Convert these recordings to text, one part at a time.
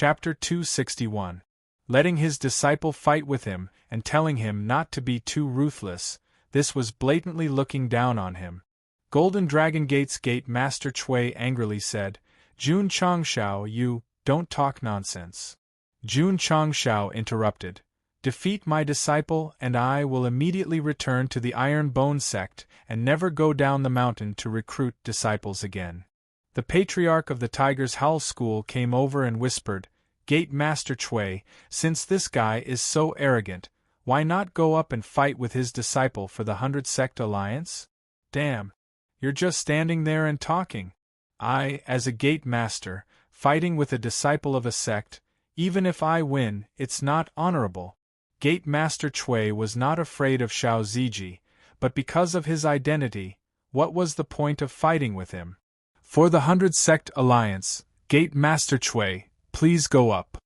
Chapter 261. Letting his disciple fight with him and telling him not to be too ruthless, this was blatantly looking down on him. Golden Dragon Gate's Gate Master Chui angrily said, "Jun Changshao, you don't talk nonsense." Jun Changshao interrupted, "Defeat my disciple and I will immediately return to the Iron Bone Sect and never go down the mountain to recruit disciples again." The patriarch of the Tiger's Howl School came over and whispered, "Gate Master Chui, since this guy is so arrogant, why not go up and fight with his disciple for the 100 Sect Alliance? Damn. You're just standing there and talking. I, as a Gate Master, fighting with a disciple of a sect, even if I win, it's not honorable." Gate Master Chui was not afraid of Xiao Ziji, but because of his identity, what was the point of fighting with him? "For the 100 Sect Alliance, Gate Master Chui, please go up.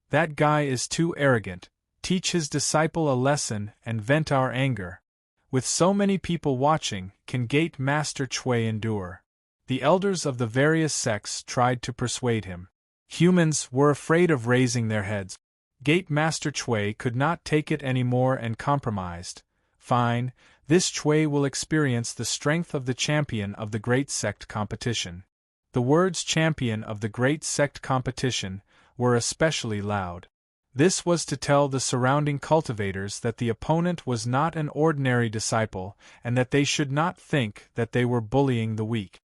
That guy is too arrogant. Teach his disciple a lesson and vent our anger. With so many people watching, can Gate Master Chui endure?" The elders of the various sects tried to persuade him. Humans were afraid of raising their heads. Gate Master Chui could not take it anymore and compromised. "Fine, this Chui will experience the strength of the champion of the Great Sect competition." The words "champion of the Great Sect competition" were especially loud. This was to tell the surrounding cultivators that the opponent was not an ordinary disciple and that they should not think that they were bullying the weak.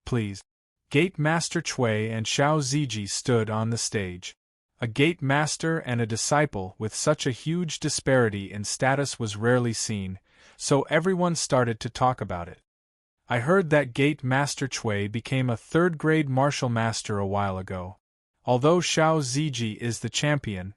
"Please." Gate Master Chui and Xiao Ziji stood on the stage. A Gate Master and a disciple with such a huge disparity in status was rarely seen, so everyone started to talk about it. "I heard that Gate Master Chui became a third-grade martial master a while ago. Although Xiao Ziji is the champion,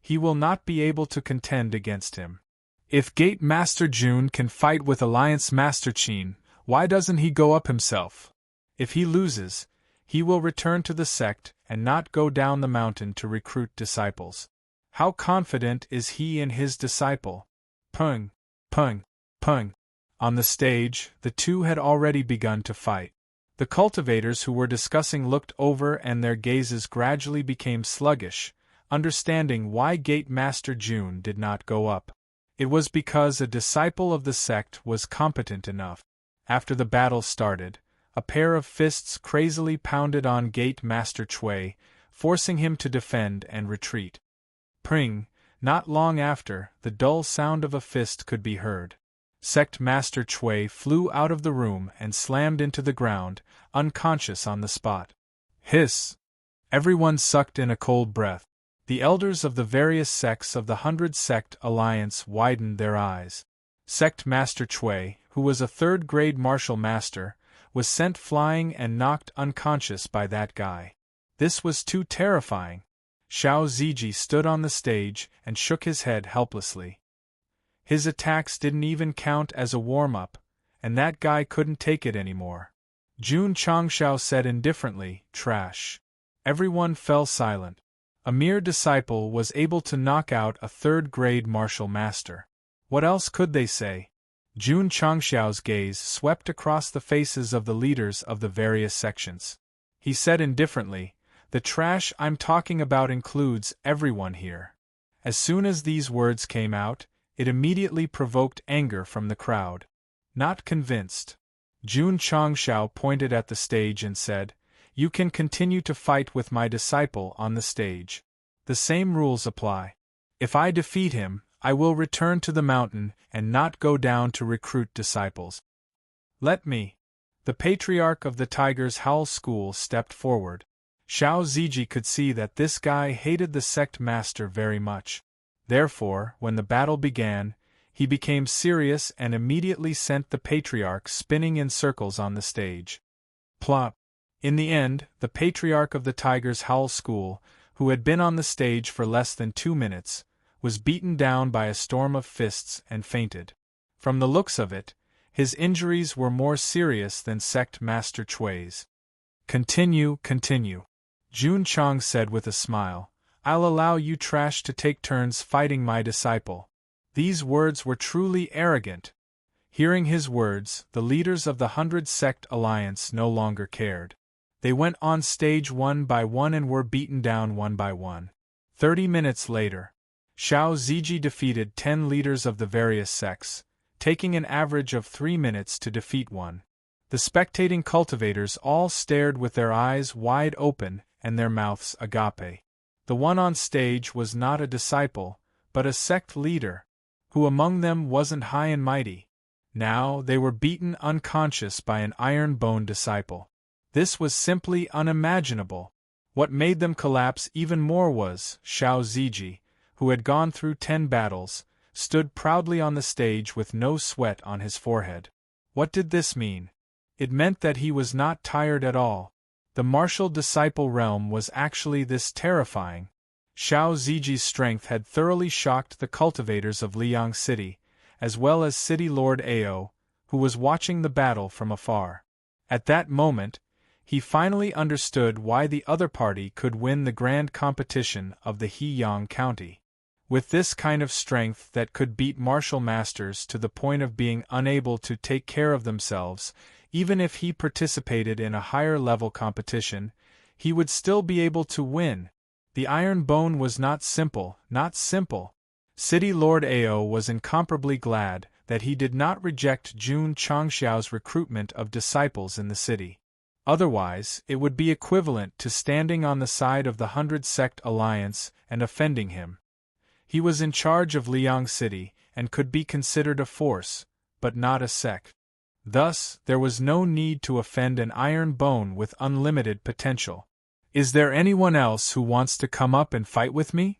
he will not be able to contend against him. If Gate Master Jun can fight with Alliance Master Qin, why doesn't he go up himself? If he loses, he will return to the sect and not go down the mountain to recruit disciples. How confident is he in his disciple?" Pung, pung, pung. On the stage, the two had already begun to fight. The cultivators who were discussing looked over and their gazes gradually became sluggish, understanding why Gate Master Jun did not go up. It was because a disciple of the sect was competent enough. After the battle started, a pair of fists crazily pounded on Gate Master Chui, forcing him to defend and retreat. Pring! Not long after, the dull sound of a fist could be heard. Sect Master Chui flew out of the room and slammed into the ground, unconscious on the spot. Hiss! Everyone sucked in a cold breath. The elders of the various sects of the 100 Sect Alliance widened their eyes. Sect Master Chui, who was a third-grade martial master, was sent flying and knocked unconscious by that guy. This was too terrifying. Xiao Ziji stood on the stage and shook his head helplessly. His attacks didn't even count as a warm-up, and that guy couldn't take it anymore. Jun Changshao said indifferently, "Trash." Everyone fell silent. A mere disciple was able to knock out a third-grade martial master. What else could they say? Jun Changshao's gaze swept across the faces of the leaders of the various sections. He said indifferently, "The trash I'm talking about includes everyone here." As soon as these words came out, it immediately provoked anger from the crowd. Not convinced, Jun Changshao pointed at the stage and said, "You can continue to fight with my disciple on the stage. The same rules apply. If I defeat him, I will return to the mountain and not go down to recruit disciples." "Let me." The patriarch of the Tiger's Howl School stepped forward. Xiao Ziji could see that this guy hated the sect master very much. Therefore, when the battle began, he became serious and immediately sent the patriarch spinning in circles on the stage. Plop! In the end, the patriarch of the Tiger's Howl School, who had been on the stage for less than 2 minutes, was beaten down by a storm of fists and fainted. From the looks of it, his injuries were more serious than Sect Master Chui's. Continue. Jun Chang said with a smile, "I'll allow you trash to take turns fighting my disciple." These words were truly arrogant. Hearing his words, the leaders of the 100 Sect Alliance no longer cared. They went on stage one by one and were beaten down one by one. 30 minutes later, Xiao Ziji defeated 10 leaders of the various sects, taking an average of 3 minutes to defeat one. The spectating cultivators all stared with their eyes wide open and their mouths agape. The one on stage was not a disciple, but a sect leader, who among them wasn't high and mighty. Now they were beaten unconscious by an iron-boned disciple. This was simply unimaginable. What made them collapse even more was Xiao Ziji, who had gone through 10 battles, stood proudly on the stage with no sweat on his forehead. What did this mean? It meant that he was not tired at all. The martial disciple realm was actually this terrifying. Xiao Ziji's strength had thoroughly shocked the cultivators of Liang City, as well as City Lord Ao, who was watching the battle from afar. At that moment, he finally understood why the other party could win the grand competition of the Heyang County. With this kind of strength that could beat martial masters to the point of being unable to take care of themselves, even if he participated in a higher-level competition, he would still be able to win. The iron bone was not simple, not simple. City Lord Ao was incomparably glad that he did not reject Jun Changxiao's recruitment of disciples in the city. Otherwise, it would be equivalent to standing on the side of the 100 Sect alliance and offending him. He was in charge of Liang City and could be considered a force, but not a sect. Thus, there was no need to offend an iron bone with unlimited potential. "Is there anyone else who wants to come up and fight with me?"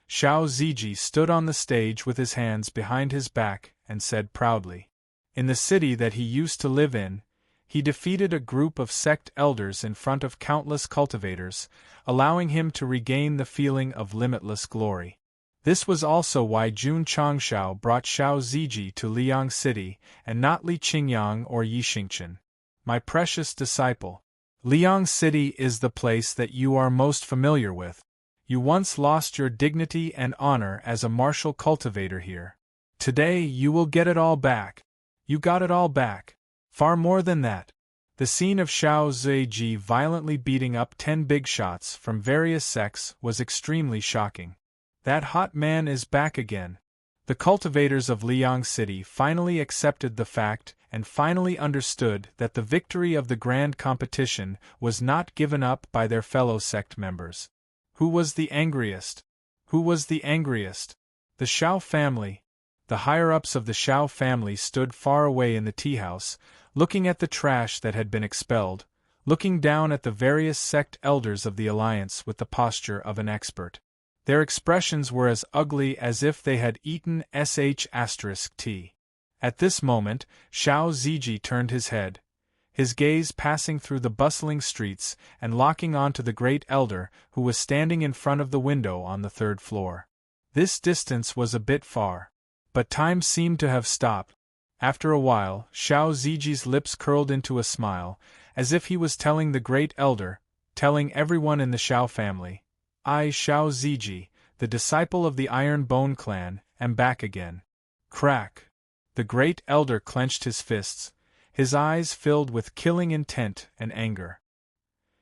Xiao Ziji stood on the stage with his hands behind his back and said proudly. In the city that he used to live in, he defeated a group of sect elders in front of countless cultivators, allowing him to regain the feeling of limitless glory. This was also why Jun Changxiao brought Xiao Ziji to Liang City and not Li Qingyang or Yi Xingchen. "My precious disciple, Liang City is the place that you are most familiar with. You once lost your dignity and honor as a martial cultivator here. Today you will get it all back. You got it all back. Far more than that." The scene of Xiao Ziji violently beating up 10 big shots from various sects was extremely shocking. That hot man is back again. The cultivators of Liang City finally accepted the fact and finally understood that the victory of the grand competition was not given up by their fellow sect members. Who was the angriest? Who was the angriest? The Xiao family. The higher-ups of the Xiao family stood far away in the tea-house, looking at the trash that had been expelled, looking down at the various sect elders of the alliance with the posture of an expert. Their expressions were as ugly as if they had eaten **tea. At this moment, Xiao Ziji turned his head, his gaze passing through the bustling streets and locking onto the great elder who was standing in front of the window on the 3rd floor. This distance was a bit far, but time seemed to have stopped. After a while, Xiao Ziji's lips curled into a smile, as if he was telling the great elder, telling everyone in the Xiao family, "I, Xiao Ziji, the disciple of the Iron Bone clan, am back again." Crack! The great elder clenched his fists, his eyes filled with killing intent and anger.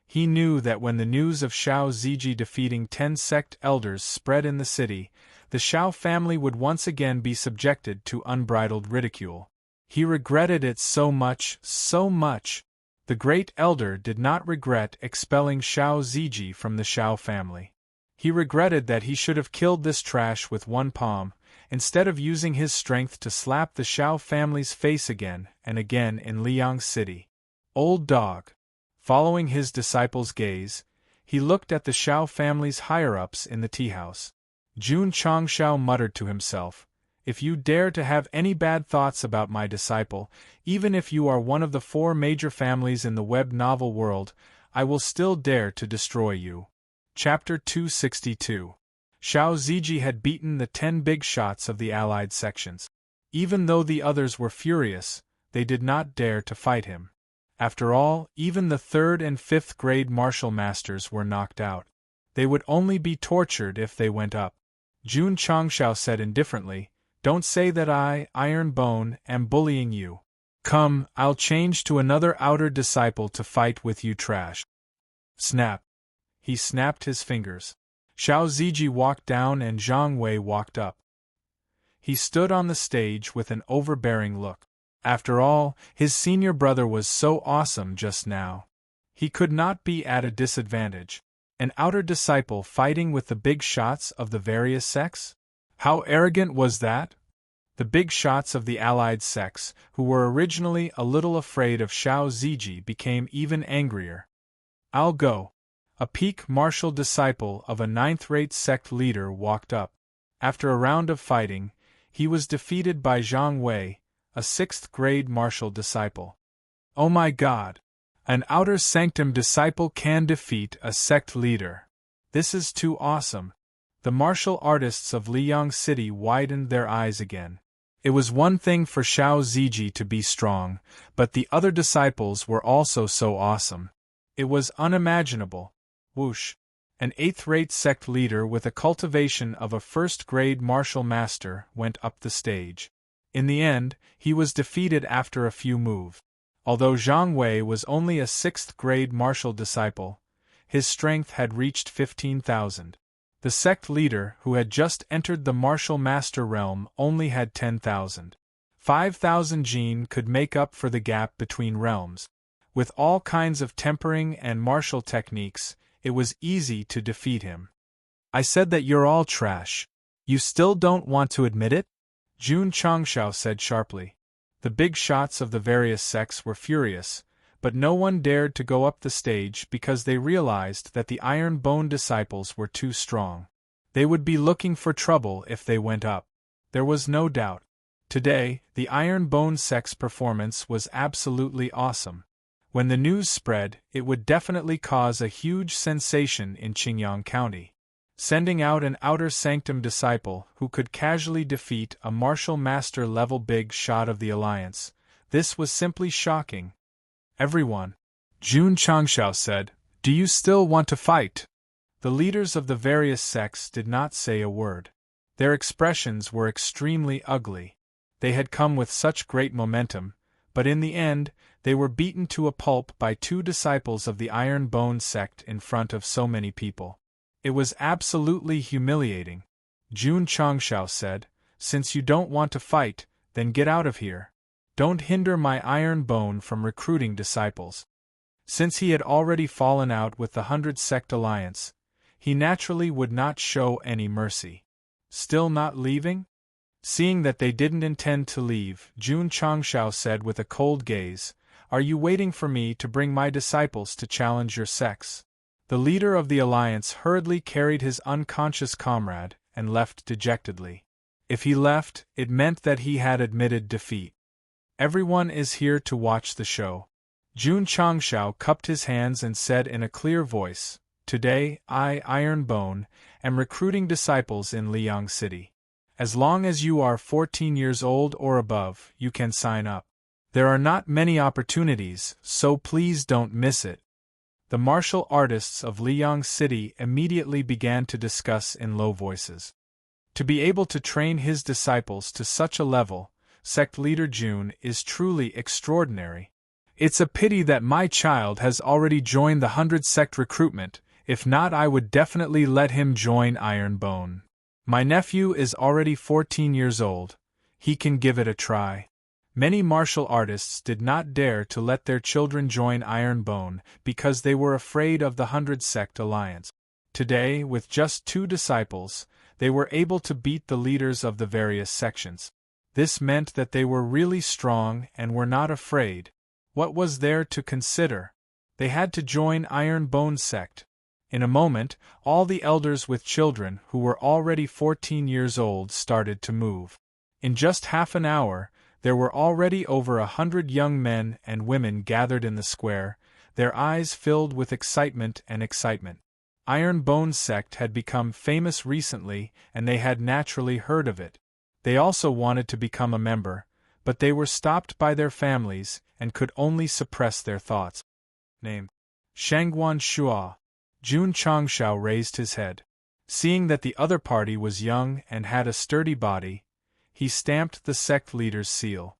He knew that when the news of Xiao Ziji defeating 10 sect elders spread in the city, the Xiao family would once again be subjected to unbridled ridicule. He regretted it so much, so much. The great elder did not regret expelling Xiao Ziji from the Xiao family. He regretted that he should have killed this trash with one palm, instead of using his strength to slap the Xiao family's face again and again in Liang City. Old dog. Following his disciple's gaze, he looked at the Xiao family's higher-ups in the tea-house. Jun Changxiao muttered to himself, "If you dare to have any bad thoughts about my disciple, even if you are one of the 4 major families in the web novel world, I will still dare to destroy you." Chapter 262. Xiao Ziji had beaten the 10 big shots of the allied sections. Even though the others were furious, they did not dare to fight him. After all, even the 3rd and 5th grade martial masters were knocked out. They would only be tortured if they went up. Jun Changxiao said indifferently, "Don't say that I, Iron Bone, am bullying you. Come, I'll change to another outer disciple to fight with you trash." Snap. He snapped his fingers. Xiao Ziji walked down and Zhang Wei walked up. He stood on the stage with an overbearing look. After all, his senior brother was so awesome just now. He could not be at a disadvantage. An outer disciple fighting with the big shots of the various sects? How arrogant was that? The big shots of the allied sects, who were originally a little afraid of Xiao Ziji, became even angrier. I'll go. A peak martial disciple of a ninth-rate sect leader walked up. After a round of fighting, he was defeated by Zhang Wei, a sixth-grade martial disciple. Oh my God! An outer sanctum disciple can defeat a sect leader. This is too awesome. The martial artists of Liyang City widened their eyes again. It was one thing for Xiao Ziji to be strong, but the other disciples were also so awesome. It was unimaginable. Whoosh! An eighth-rate sect leader with a cultivation of a first-grade martial master went up the stage. In the end, he was defeated after a few moves. Although Zhang Wei was only a sixth-grade martial disciple, his strength had reached 15,000. The sect leader, who had just entered the martial master realm, only had 10,000. 5,000 Jin could make up for the gap between realms. With all kinds of tempering and martial techniques, it was easy to defeat him. I said that you're all trash. You still don't want to admit it? Jun Changshao said sharply. The big shots of the various sects were furious, but no one dared to go up the stage because they realized that the Iron Bone disciples were too strong. They would be looking for trouble if they went up. There was no doubt. Today, the Iron Bone sect's performance was absolutely awesome. When the news spread, it would definitely cause a huge sensation in Qingyang County. Sending out an outer sanctum disciple who could casually defeat a martial master level big shot of the Alliance, this was simply shocking. Everyone, Jun Changshao said, do you still want to fight? The leaders of the various sects did not say a word. Their expressions were extremely ugly. They had come with such great momentum, but in the end, they were beaten to a pulp by two disciples of the Iron Bone sect in front of so many people. It was absolutely humiliating. Jun Changshao said, since you don't want to fight, then get out of here. Don't hinder my Iron Bone from recruiting disciples. Since he had already fallen out with the 100 Sect Alliance, he naturally would not show any mercy. Still not leaving? Seeing that they didn't intend to leave, Jun Changshao said with a cold gaze, are you waiting for me to bring my disciples to challenge your sects? The leader of the Alliance hurriedly carried his unconscious comrade and left dejectedly. If he left, it meant that he had admitted defeat. Everyone is here to watch the show. Jun Changshao cupped his hands and said in a clear voice, today, I, Iron Bone, am recruiting disciples in Liyang City. As long as you are 14 years old or above, you can sign up. There are not many opportunities, so please don't miss it. The martial artists of Liyang City immediately began to discuss in low voices. To be able to train his disciples to such a level, sect leader Jun, is truly extraordinary. It's a pity that my child has already joined the 100 sect recruitment. If not, I would definitely let him join Iron Bone. My nephew is already 14 years old. He can give it a try. Many martial artists did not dare to let their children join Iron Bone because they were afraid of the 100 Sect Alliance. Today, with just 2 disciples, they were able to beat the leaders of the various sections. This meant that they were really strong and were not afraid. What was there to consider? They had to join Iron Bone Sect. In a moment, all the elders with children who were already 14 years old started to move. In just half an hour, there were already over 100 young men and women gathered in the square, their eyes filled with excitement and excitement. Iron Bone Sect had become famous recently, and they had naturally heard of it. They also wanted to become a member, but they were stopped by their families and could only suppress their thoughts. Name: Shangguan Shua. Jun Changshao raised his head. Seeing that the other party was young and had a sturdy body, he stamped the sect leader's seal.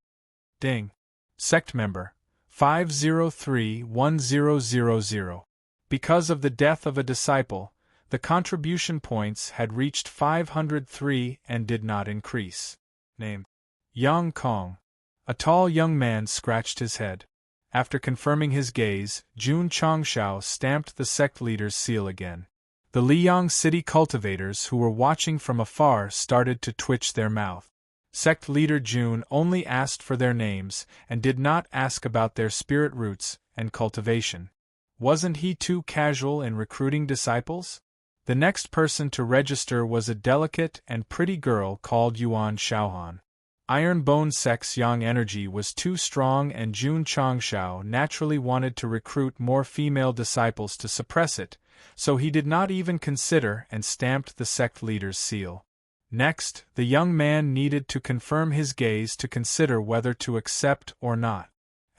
Ding. Sect member, 5031000. Because of the death of a disciple, the contribution points had reached 503 and did not increase. Name: Yang Kong. A tall young man scratched his head. After confirming his gaze, Jun Changshao stamped the sect leader's seal again. The Liang city cultivators who were watching from afar started to twitch their mouth. Sect leader Jun only asked for their names and did not ask about their spirit roots and cultivation. Wasn't he too casual in recruiting disciples? The next person to register was a delicate and pretty girl called Yuan Xiaohan. Iron Bone Sect's yang energy was too strong, and Jun Changshao naturally wanted to recruit more female disciples to suppress it, so he did not even consider and stamped the sect leader's seal. Next, the young man needed to confirm his gaze to consider whether to accept or not.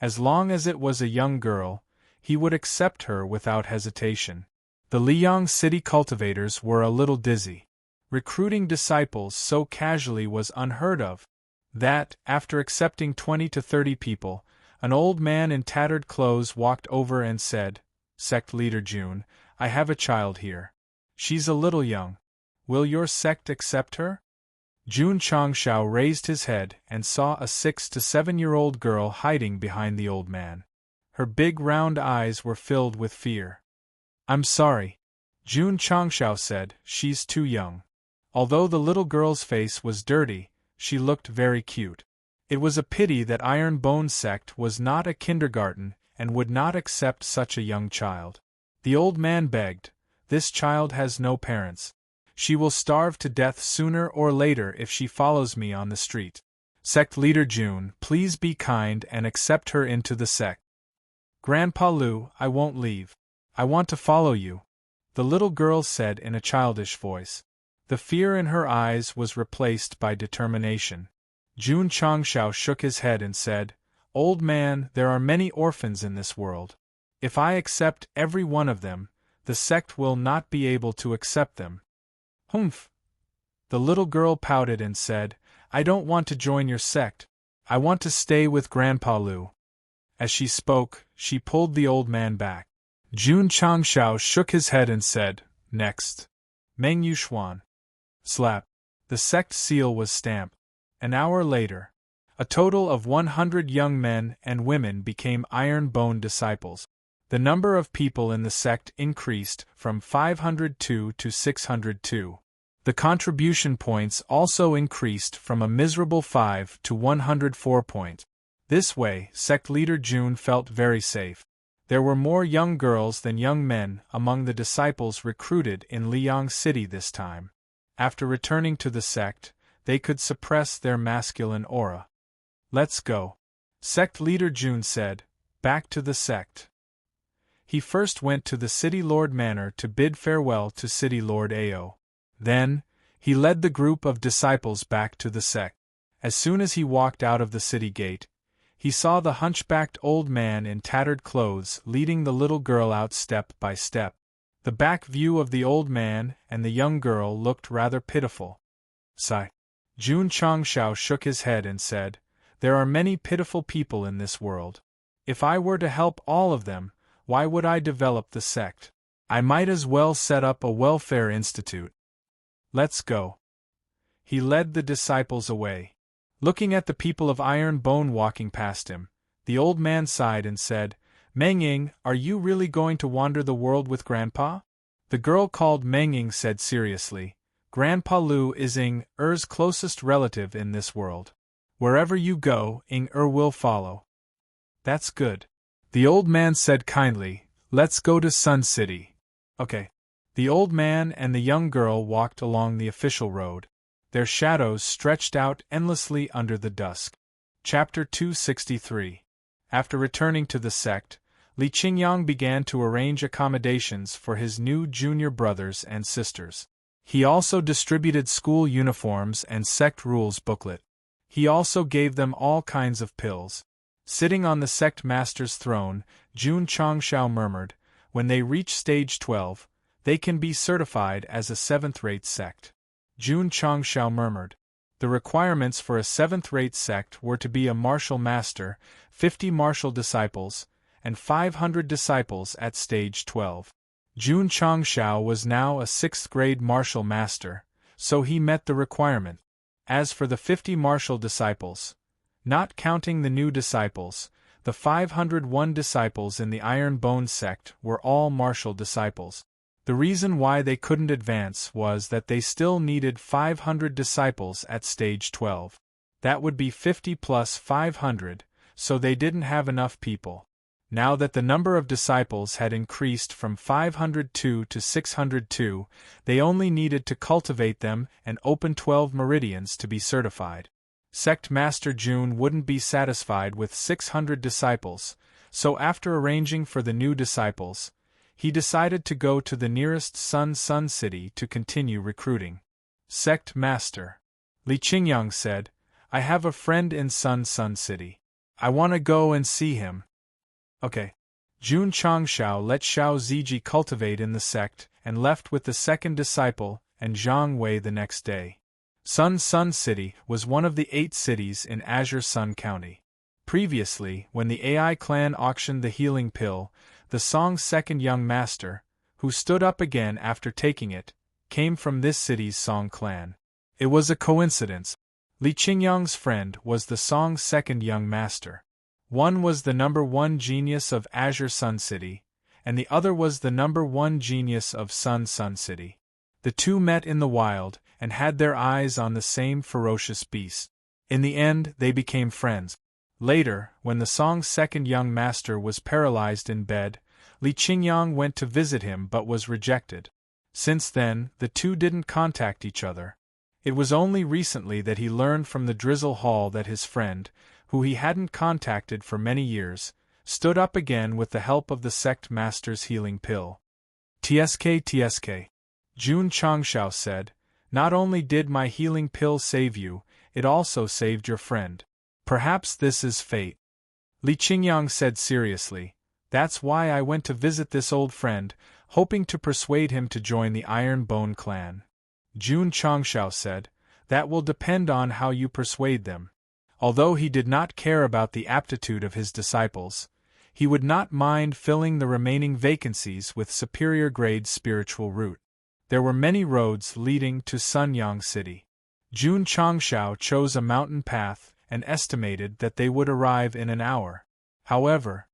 As long as it was a young girl, he would accept her without hesitation. The Liang city cultivators were a little dizzy. Recruiting disciples so casually was unheard of. That, after accepting 20 to 30 people, an old man in tattered clothes walked over and said, "Sect leader Jun, I have a child here. She's a little young. Will your sect accept her?" Jun Changshao raised his head and saw a 6 to 7-year-old girl hiding behind the old man. Her big round eyes were filled with fear. "I'm sorry," Jun Changshao said, "she's too young." Although the little girl's face was dirty, she looked very cute. It was a pity that Iron Bone Sect was not a kindergarten and would not accept such a young child. The old man begged, "This child has no parents. She will starve to death sooner or later if she follows me on the street. Sect leader Jun, please be kind and accept her into the sect." "Grandpa Lu, I won't leave. I want to follow you," the little girl said in a childish voice. The fear in her eyes was replaced by determination. Jun Changshao shook his head and said, "Old man, there are many orphans in this world. If I accept every one of them, the sect will not be able to accept them." "Humph!" The little girl pouted and said, "I don't want to join your sect. I want to stay with Grandpa Lu." As she spoke, she pulled the old man back. Jun Changshao shook his head and said, "Next. Meng Yuxuan." Slap. The sect seal was stamped. An hour later, a total of 100 young men and women became Iron Bone disciples. The number of people in the sect increased from 502 to 602. The contribution points also increased from a miserable 5 to 104 points. This way, sect leader Jun felt very safe. There were more young girls than young men among the disciples recruited in Liang City this time. After returning to the sect, they could suppress their masculine aura. "Let's go," sect leader Jun said, "back to the sect." He first went to the City Lord Manor to bid farewell to City Lord Ao. Then, he led the group of disciples back to the sect. As soon as he walked out of the city gate, he saw the hunchbacked old man in tattered clothes leading the little girl out step by step. The back view of the old man and the young girl looked rather pitiful. Sigh. Jun Changshao shook his head and said, "There are many pitiful people in this world. If I were to help all of them, why would I develop the sect? I might as well set up a welfare institute. Let's go." He led the disciples away. Looking at the people of Iron Bone walking past him, the old man sighed and said, "Meng Ying, are you really going to wander the world with Grandpa?" The girl called Meng Ying said seriously, "Grandpa Lu is Ying Er's closest relative in this world. Wherever you go, Ying Er will follow." "That's good." The old man said kindly, "Let's go to Sun City." "Okay." The old man and the young girl walked along the official road. Their shadows stretched out endlessly under the dusk. Chapter 263. After returning to the sect, Li Qingyang began to arrange accommodations for his new junior brothers and sisters. He also distributed school uniforms and sect rules booklet. He also gave them all kinds of pills. Sitting on the sect master's throne, Jun Changshao murmured, "When they reach stage 12, they can be certified as a 7th-rate sect." Jun Changshao murmured. The requirements for a 7th-rate sect were to be a martial master, 50 martial disciples, and 500 disciples at stage 12. Jun Changshao was now a 6th-grade martial master, so he met the requirement. As for the 50 martial disciples, not counting the new disciples, the 501 disciples in the Iron Bone sect were all martial disciples. The reason why they couldn't advance was that they still needed 500 disciples at stage 12. That would be 50 plus 500, so they didn't have enough people. Now that the number of disciples had increased from 502 to 602, they only needed to cultivate them and open 12 meridians to be certified. Sect Master Jun wouldn't be satisfied with 600 disciples, so after arranging for the new disciples, he decided to go to the nearest Sun City to continue recruiting. Sect Master Li Qingyang said, "I have a friend in Sun City. I want to go and see him." Okay. Jun Changshao let Xiao Ziji cultivate in the sect and left with the second disciple and Zhang Wei the next day. Sun City was one of the 8 cities in Azure Sun County. Previously, when the AI clan auctioned the healing pill, the Song's second young master, who stood up again after taking it, came from this city's Song clan. It was a coincidence. Li Qingyang's friend was the Song's second young master. One was the number 1 genius of Azure Sun City, and the other was the number 1 genius of Sun City. The two met in the wild and had their eyes on the same ferocious beast. In the end, they became friends. Later, when the Song's second young master was paralyzed in bed, Li Qingyang went to visit him but was rejected. Since then, the two didn't contact each other. It was only recently that he learned from the Drizzle Hall that his friend, who he hadn't contacted for many years, stood up again with the help of the sect master's healing pill. TSK, Jun Changshao said, "Not only did my healing pill save you, it also saved your friend. Perhaps this is fate." Li Qingyang said seriously, "That's why I went to visit this old friend, hoping to persuade him to join the Iron Bone clan." Jun Changshao said, "That will depend on how you persuade them." Although he did not care about the aptitude of his disciples, he would not mind filling the remaining vacancies with superior-grade spiritual root. There were many roads leading to Sunyang City. Jun Changshao chose a mountain path and estimated that they would arrive in an hour. However,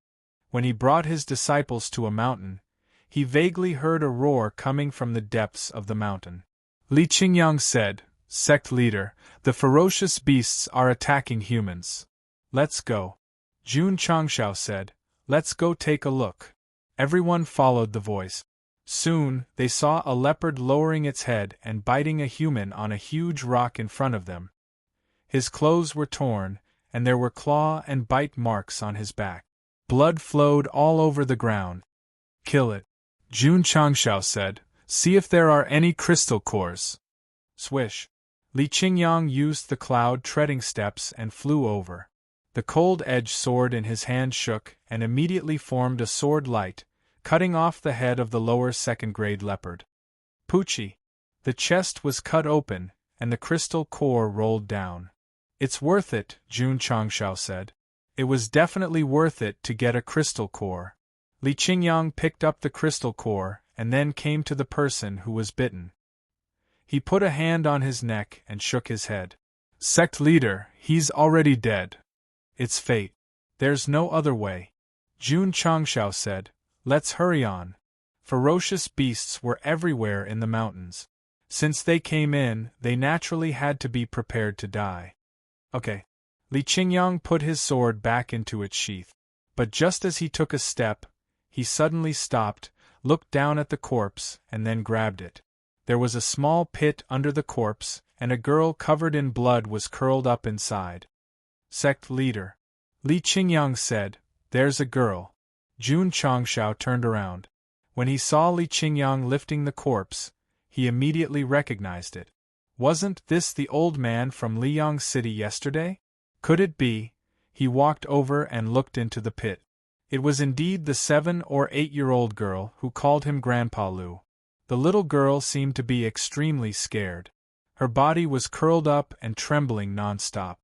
when he brought his disciples to a mountain, he vaguely heard a roar coming from the depths of the mountain. Li Qingyang said, "Sect leader, the ferocious beasts are attacking humans. Let's go." Jun Changshao said, "Let's go take a look." Everyone followed the voice. Soon, they saw a leopard lowering its head and biting a human on a huge rock in front of them. His clothes were torn, and there were claw and bite marks on his back. Blood flowed all over the ground. "Kill it," Jun Changshao said. "See if there are any crystal cores." Swish. Li Qingyang used the cloud treading steps and flew over. The cold-edged sword in his hand shook and immediately formed a sword light, cutting off the head of the lower second-grade leopard. Poochie. The chest was cut open, and the crystal core rolled down. "It's worth it," Jun Changshao said. "It was definitely worth it to get a crystal core." Li Qingyang picked up the crystal core and then came to the person who was bitten. He put a hand on his neck and shook his head. "Sect leader, he's already dead. It's fate. There's no other way." Jun Changshao said, "Let's hurry on." Ferocious beasts were everywhere in the mountains. Since they came in, they naturally had to be prepared to die. Okay. Li Qingyang put his sword back into its sheath. But just as he took a step, he suddenly stopped, looked down at the corpse, and then grabbed it. There was a small pit under the corpse, and a girl covered in blood was curled up inside. "Sect leader," Li Qingyang said, "there's a girl." Jun Changshao turned around. When he saw Li Qingyang lifting the corpse, he immediately recognized it. Wasn't this the old man from Liyang City yesterday? Could it be? He walked over and looked into the pit. It was indeed the 7 or 8-year-old girl who called him Grandpa Lu. The little girl seemed to be extremely scared. Her body was curled up and trembling non-stop.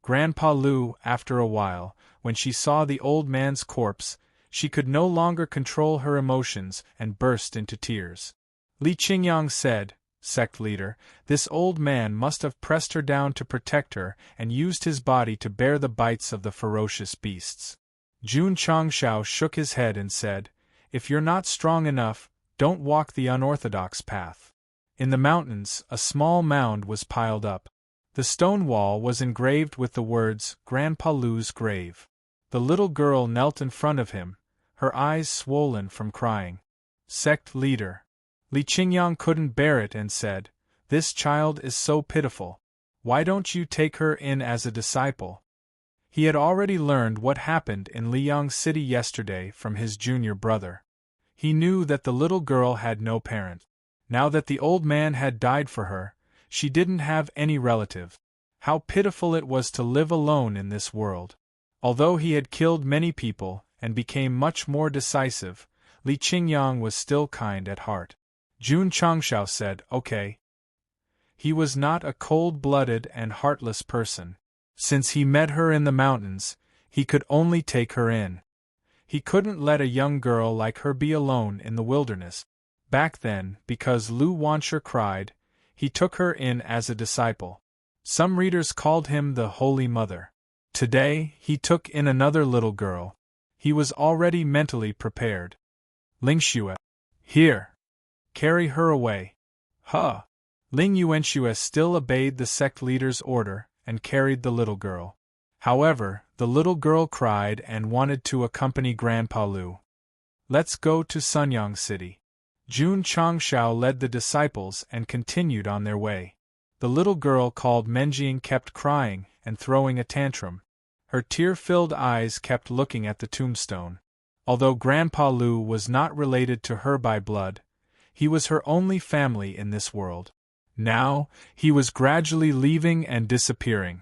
Grandpa Lu, after a while, when she saw the old man's corpse, She could no longer control her emotions and burst into tears. Li Qingyang said, "Sect leader, this old man must have pressed her down to protect her and used his body to bear the bites of the ferocious beasts." Jun Changshao shook his head and said, "If you're not strong enough, don't walk the unorthodox path." In the mountains, a small mound was piled up. The stone wall was engraved with the words, "Grandpa Lu's grave." The little girl knelt in front of him, her eyes swollen from crying. "Sect leader." Li Qingyang couldn't bear it and said, "This child is so pitiful. Why don't you take her in as a disciple?" He had already learned what happened in Liang City yesterday from his junior brother. He knew that the little girl had no parent. Now that the old man had died for her, she didn't have any relative. How pitiful it was to live alone in this world. Although he had killed many people and became much more decisive, Li Qingyang was still kind at heart. Jun Changshao said, "Okay." He was not a cold-blooded and heartless person. Since he met her in the mountains, he could only take her in. He couldn't let a young girl like her be alone in the wilderness. Back then, because Lu Wanshur cried, he took her in as a disciple. Some readers called him the Holy Mother. Today, he took in another little girl. He was already mentally prepared. "Lingxue. Here. Carry her away." "Huh." Ling Yuanxue still obeyed the sect leader's order and carried the little girl. However, the little girl cried and wanted to accompany Grandpa Lu. "Let's go to Sunyang City." Jun Changshao led the disciples and continued on their way. The little girl called Menjing kept crying and throwing a tantrum. Her tear-filled eyes kept looking at the tombstone. Although Grandpa Lu was not related to her by blood, he was her only family in this world. Now, he was gradually leaving and disappearing.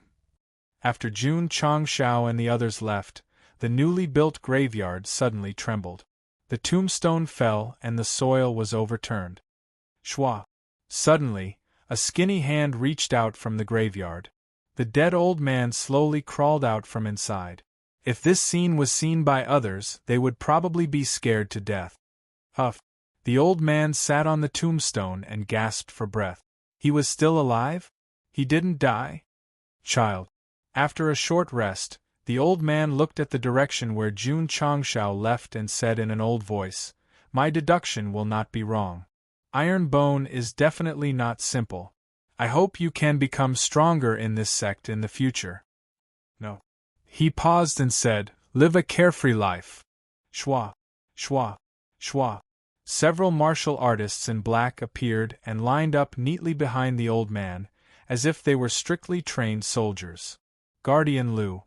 After Jun Changshao and the others left, the newly built graveyard suddenly trembled. The tombstone fell and the soil was overturned. Shwa! Suddenly, a skinny hand reached out from the graveyard. The dead old man slowly crawled out from inside. If this scene was seen by others, they would probably be scared to death. Huff! The old man sat on the tombstone and gasped for breath. He was still alive? He didn't die? Child. After a short rest, the old man looked at the direction where Jun Changshao left and said in an old voice, "My deduction will not be wrong. Iron Bone is definitely not simple. I hope you can become stronger in this sect in the future." "No." He paused and said, "Live a carefree life." Shwa, shwa, shwa. Several martial artists in black appeared and lined up neatly behind the old man, as if they were strictly trained soldiers. "Guardian Lu."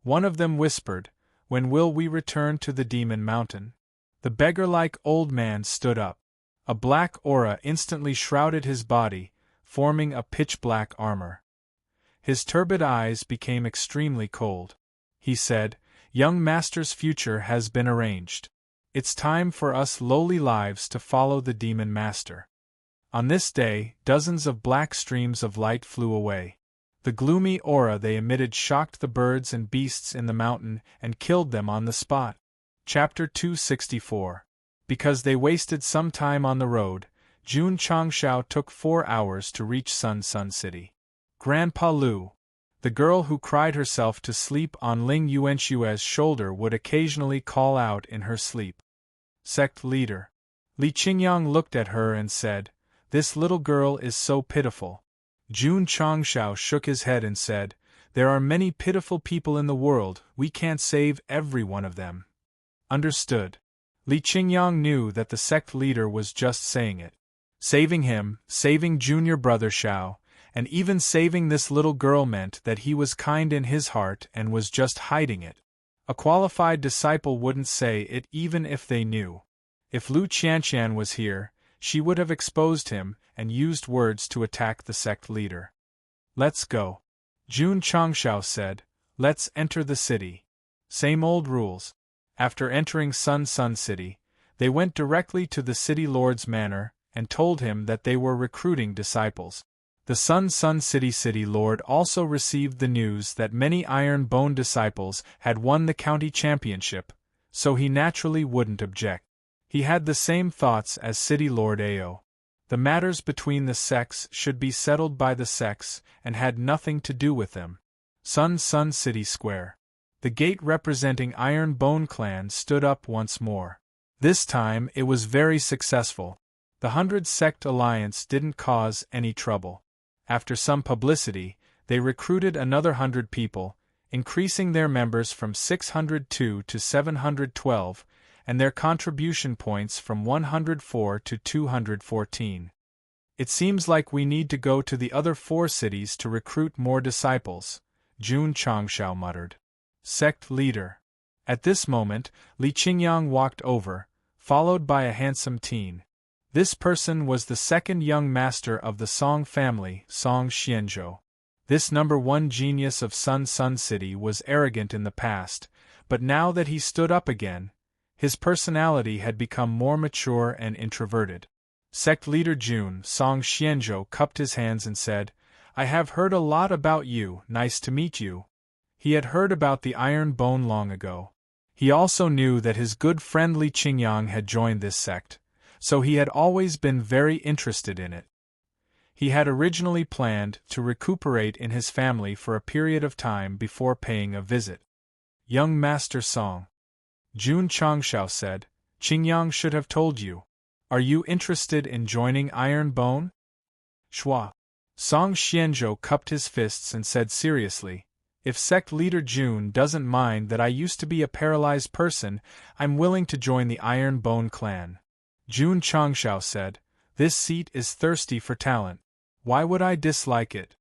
One of them whispered, "When will we return to the Demon Mountain?" The beggar-like old man stood up. A black aura instantly shrouded his body, forming a pitch-black armor. His turbid eyes became extremely cold. He said, "Young Master's future has been arranged. It's time for us lowly lives to follow the Demon Master." On this day, dozens of black streams of light flew away. The gloomy aura they emitted shocked the birds and beasts in the mountain and killed them on the spot. Chapter 264. Because they wasted some time on the road, Jun Changshao took 4 hours to reach Sun City. Grandpa Lu. The girl who cried herself to sleep on Ling Yuanxue's shoulder would occasionally call out in her sleep. Sect leader. Li Qingyang looked at her and said, "This little girl is so pitiful." Jun Changshao shook his head and said, "There are many pitiful people in the world, we can't save every one of them." Understood. Li Qingyang knew that the sect leader was just saying it. Saving him, saving junior brother Xiao, and even saving this little girl meant that he was kind in his heart and was just hiding it. A qualified disciple wouldn't say it even if they knew. If Lu Qianqian was here, she would have exposed him and used words to attack the sect leader. "Let's go." Jun Changshao said, "Let's enter the city." Same old rules. After entering Sun City, they went directly to the city lord's manor and told him that they were recruiting disciples. The Sun City lord also received the news that many Iron Bone disciples had won the county championship, so he naturally wouldn't object. He had the same thoughts as City Lord Ao. The matters between the sects should be settled by the sects and had nothing to do with them. Sun City Square. The gate representing Iron Bone Clan stood up once more. This time it was very successful. The 100 Sect alliance didn't cause any trouble. After some publicity, they recruited another 100 people, increasing their members from 602 to 712, and their contribution points from 104 to 214. It seems like we need to go to the other 4 cities to recruit more disciples, Jun Changshao muttered. Sect leader. At this moment, Li Qingyang walked over, followed by a handsome teen. This person was the second young master of the Song family, Song Xianzhou. This number 1 genius of Sun City was arrogant in the past, but now that he stood up again, his personality had become more mature and introverted. Sect leader Jun Song Xianzhou cupped his hands and said, "I have heard a lot about you, nice to meet you." He had heard about the Iron Bone long ago. He also knew that his good friend Li Qingyang had joined this sect, so he had always been very interested in it. He had originally planned to recuperate in his family for a period of time before paying a visit. Young Master Song. Jun Changshao said, "Qingyang should have told you. Are you interested in joining Iron Bone?" Shua. Song Xianzhou cupped his fists and said seriously, "If sect leader Jun doesn't mind that I used to be a paralyzed person, I'm willing to join the Iron Bone clan." Jun Changshao said, "This seat is thirsty for talent. Why would I dislike it?"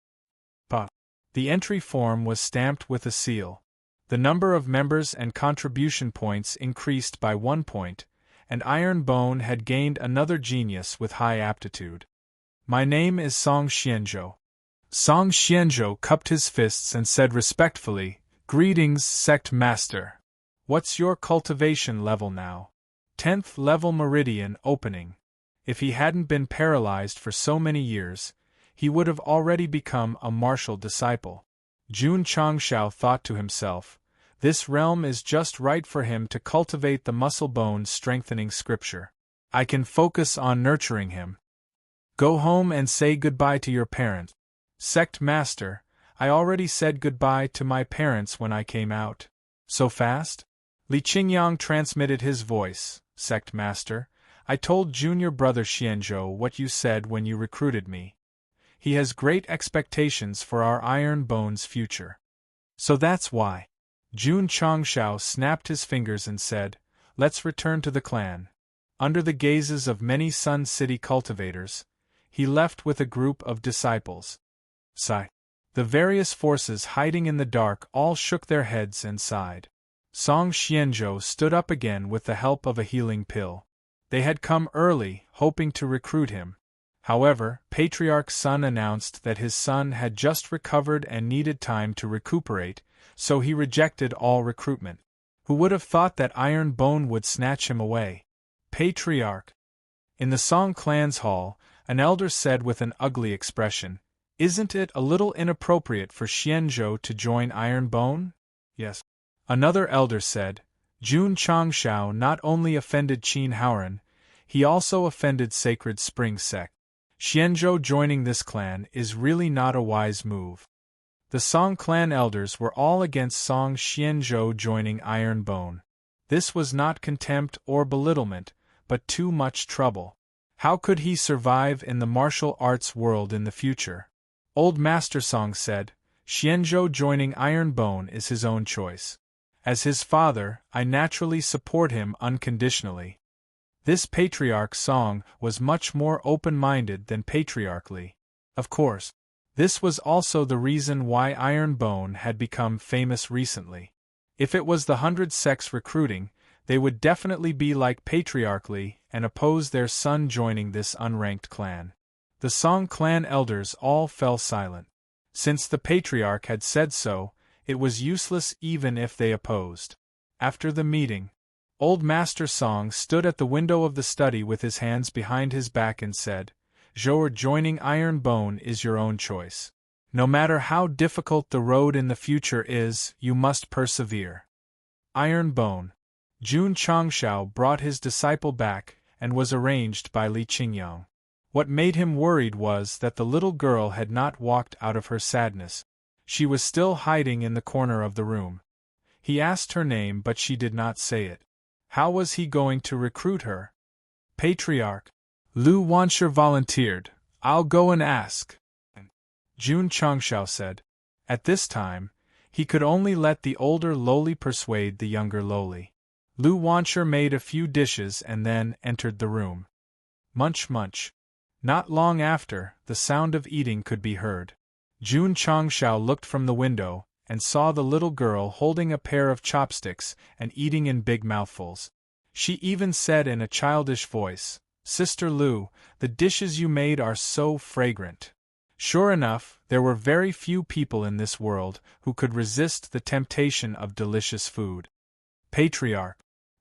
But the entry form was stamped with a seal. The number of members and contribution points increased by 1 point, and Iron Bone had gained another genius with high aptitude. "My name is Song Xianzhou." Song Xianzhou cupped his fists and said respectfully, "Greetings, Sect Master. What's your cultivation level now?" 10th level meridian opening. If he hadn't been paralyzed for so many years, he would have already become a martial disciple. Jun Changshao thought to himself, "This realm is just right for him to cultivate the muscle bone strengthening scripture. I can focus on nurturing him." "Go home and say goodbye to your parents." "Sect Master, I already said goodbye to my parents when I came out." "So fast?" Li Qingyang transmitted his voice, "Sect Master, I told junior brother Xianzhou what you said when you recruited me. He has great expectations for our Iron Bone's future. So that's why." Jun Changshao snapped his fingers and said, "Let's return to the clan." Under the gazes of many Sun City cultivators, he left with a group of disciples. Sigh. The various forces hiding in the dark all shook their heads and sighed. Song Xianzhou stood up again with the help of a healing pill. They had come early, hoping to recruit him. However, Patriarch Sun announced that his son had just recovered and needed time to recuperate, so he rejected all recruitment. Who would have thought that Iron Bone would snatch him away? Patriarch. In the Song Clan's hall, an elder said with an ugly expression, "Isn't it a little inappropriate for Xianzhou to join Iron Bone?" "Yes." Another elder said, "Jun Changshao not only offended Qin Haoran, he also offended Sacred Spring Sect. Xianzhou joining this clan is really not a wise move." The Song clan elders were all against Song Xianzhou joining Iron Bone. This was not contempt or belittlement, but too much trouble. How could he survive in the martial arts world in the future? Old Master Song said, "Xianzhou joining Iron Bone is his own choice. As his father, I naturally support him unconditionally." This Patriarch Song was much more open-minded than Patriarch Li. Of course, this was also the reason why Iron Bone had become famous recently. If it was the 100 sects recruiting, they would definitely be like Patriarch Li and oppose their son joining this unranked clan. The Song clan elders all fell silent. Since the Patriarch had said so, it was useless even if they opposed. After the meeting, Old Master Song stood at the window of the study with his hands behind his back and said, "Zhou joining Iron Bone is your own choice. No matter how difficult the road in the future is, you must persevere. Iron Bone. Jun Changshao brought his disciple back and was arranged by Li Qingyang. What made him worried was that the little girl had not walked out of her sadness. She was still hiding in the corner of the room. He asked her name, but she did not say it. How was he going to recruit her? Patriarch Lu Wanshur volunteered. I'll go and ask. Jun Changshao said. At this time, he could only let the older Loli persuade the younger Loli. Lu Wanshur made a few dishes and then entered the room. Munch munch. Not long after, the sound of eating could be heard. Jun Changshao looked from the window and saw the little girl holding a pair of chopsticks and eating in big mouthfuls. She even said in a childish voice, "Sister Lu, the dishes you made are so fragrant." Sure enough, there were very few people in this world who could resist the temptation of delicious food. Patriarch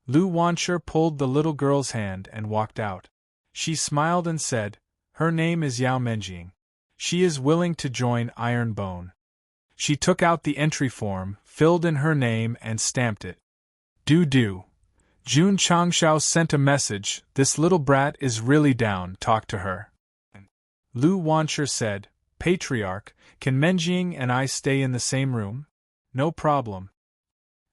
Lu Wanshur pulled the little girl's hand and walked out. She smiled and said, "Her name is Yao Menjing. She is willing to join Iron Bone." She took out the entry form, filled in her name and stamped it. Do. Jun Changshao sent a message, "This little brat is really down, talk to her." Lu Wanshur said, "Patriarch, can Menjing and I stay in the same room?" "No problem."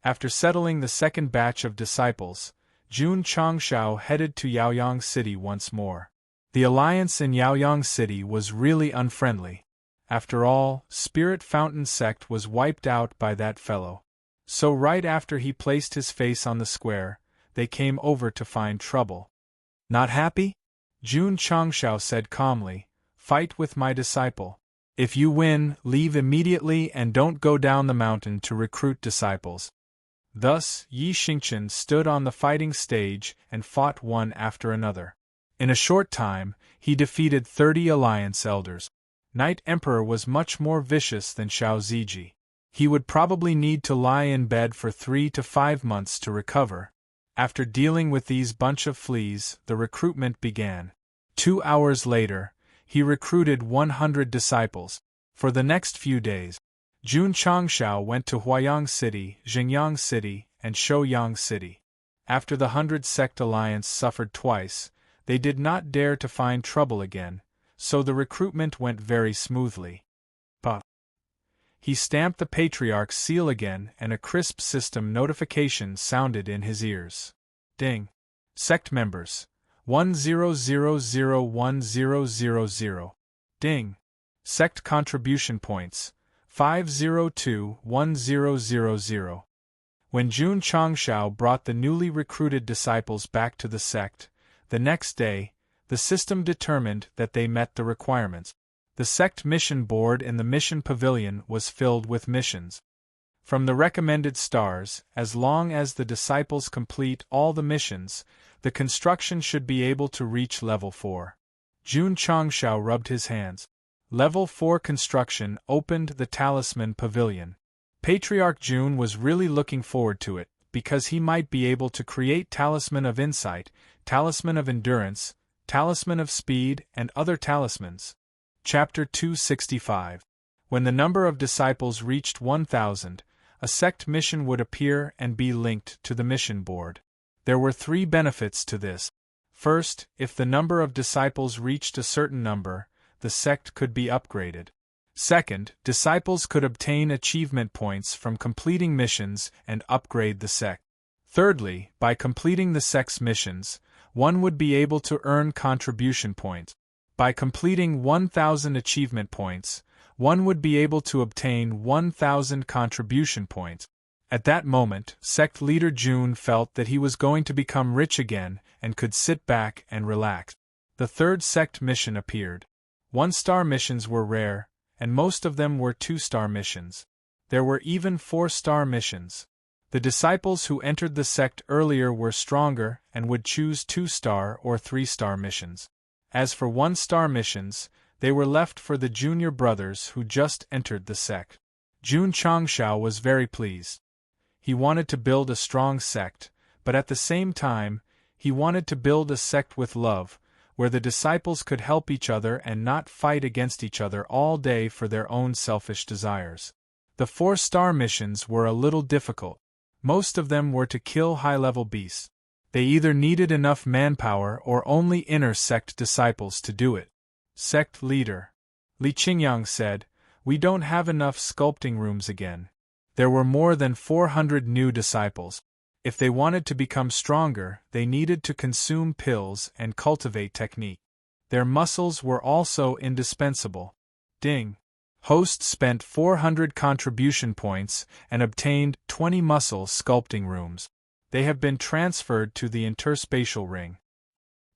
After settling the second batch of disciples, Jun Changshao headed to Yaoyang City once more. The alliance in Yaoyang City was really unfriendly. After all, Spirit Fountain Sect was wiped out by that fellow. So right after he placed his face on the square, they came over to find trouble. "Not happy?" Jun Changshao said calmly, "Fight with my disciple. If you win, leave immediately and don't go down the mountain to recruit disciples." Thus, Yi Xingchen stood on the fighting stage and fought one after another. In a short time, he defeated 30 alliance elders. Night Emperor was much more vicious than Xiao Ziji. He would probably need to lie in bed for 3 to 5 months to recover. After dealing with these bunch of fleas, the recruitment began. 2 hours later, he recruited 100 disciples. For the next few days, Jun Changshao went to Huayang City, Xingyang City, and Shouyang City. After the 100 Sect alliance suffered twice, they did not dare to find trouble again, so the recruitment went very smoothly. He stamped the Patriarch's seal again and a crisp system notification sounded in his ears. Ding! Sect members. 10001000. Ding! Sect contribution points. 5021000. When Jun Changshao brought the newly recruited disciples back to the sect, the next day, the system determined that they met the requirements. The sect mission board in the mission pavilion was filled with missions. From the recommended stars, as long as the disciples complete all the missions, the construction should be able to reach level 4. Jun Changshao rubbed his hands. Level 4 construction opened the Talisman Pavilion. Patriarch Jun was really looking forward to it, because he might be able to create Talisman of Insight, Talisman of Endurance, Talisman of Speed, and other talismans. Chapter 265. When the number of disciples reached 1,000, a sect mission would appear and be linked to the mission board. There were 3 benefits to this. First, if the number of disciples reached a certain number, the sect could be upgraded. Second, disciples could obtain achievement points from completing missions and upgrade the sect. Thirdly, by completing the sect's missions, one would be able to earn contribution points. By completing 1,000 achievement points, one would be able to obtain 1,000 contribution points. At that moment, sect leader Jun felt that he was going to become rich again and could sit back and relax. The third sect mission appeared. 1-star missions were rare, and most of them were 2-star missions. There were even 4-star missions. The disciples who entered the sect earlier were stronger and would choose 2-star or 3-star missions. As for 1-star missions, they were left for the junior brothers who just entered the sect. Jun Changshao was very pleased. He wanted to build a strong sect, but at the same time, he wanted to build a sect with love, where the disciples could help each other and not fight against each other all day for their own selfish desires. The 4-star missions were a little difficult. Most of them were to kill high-level beasts. They either needed enough manpower or only inner sect disciples to do it. Sect leader Li Qingyang said, "We don't have enough sculpting rooms again." There were more than 400 new disciples. If they wanted to become stronger, they needed to consume pills and cultivate technique. Their muscles were also indispensable. Ding. Host spent 400 contribution points and obtained 20 muscle sculpting rooms. They have been transferred to the interspatial ring.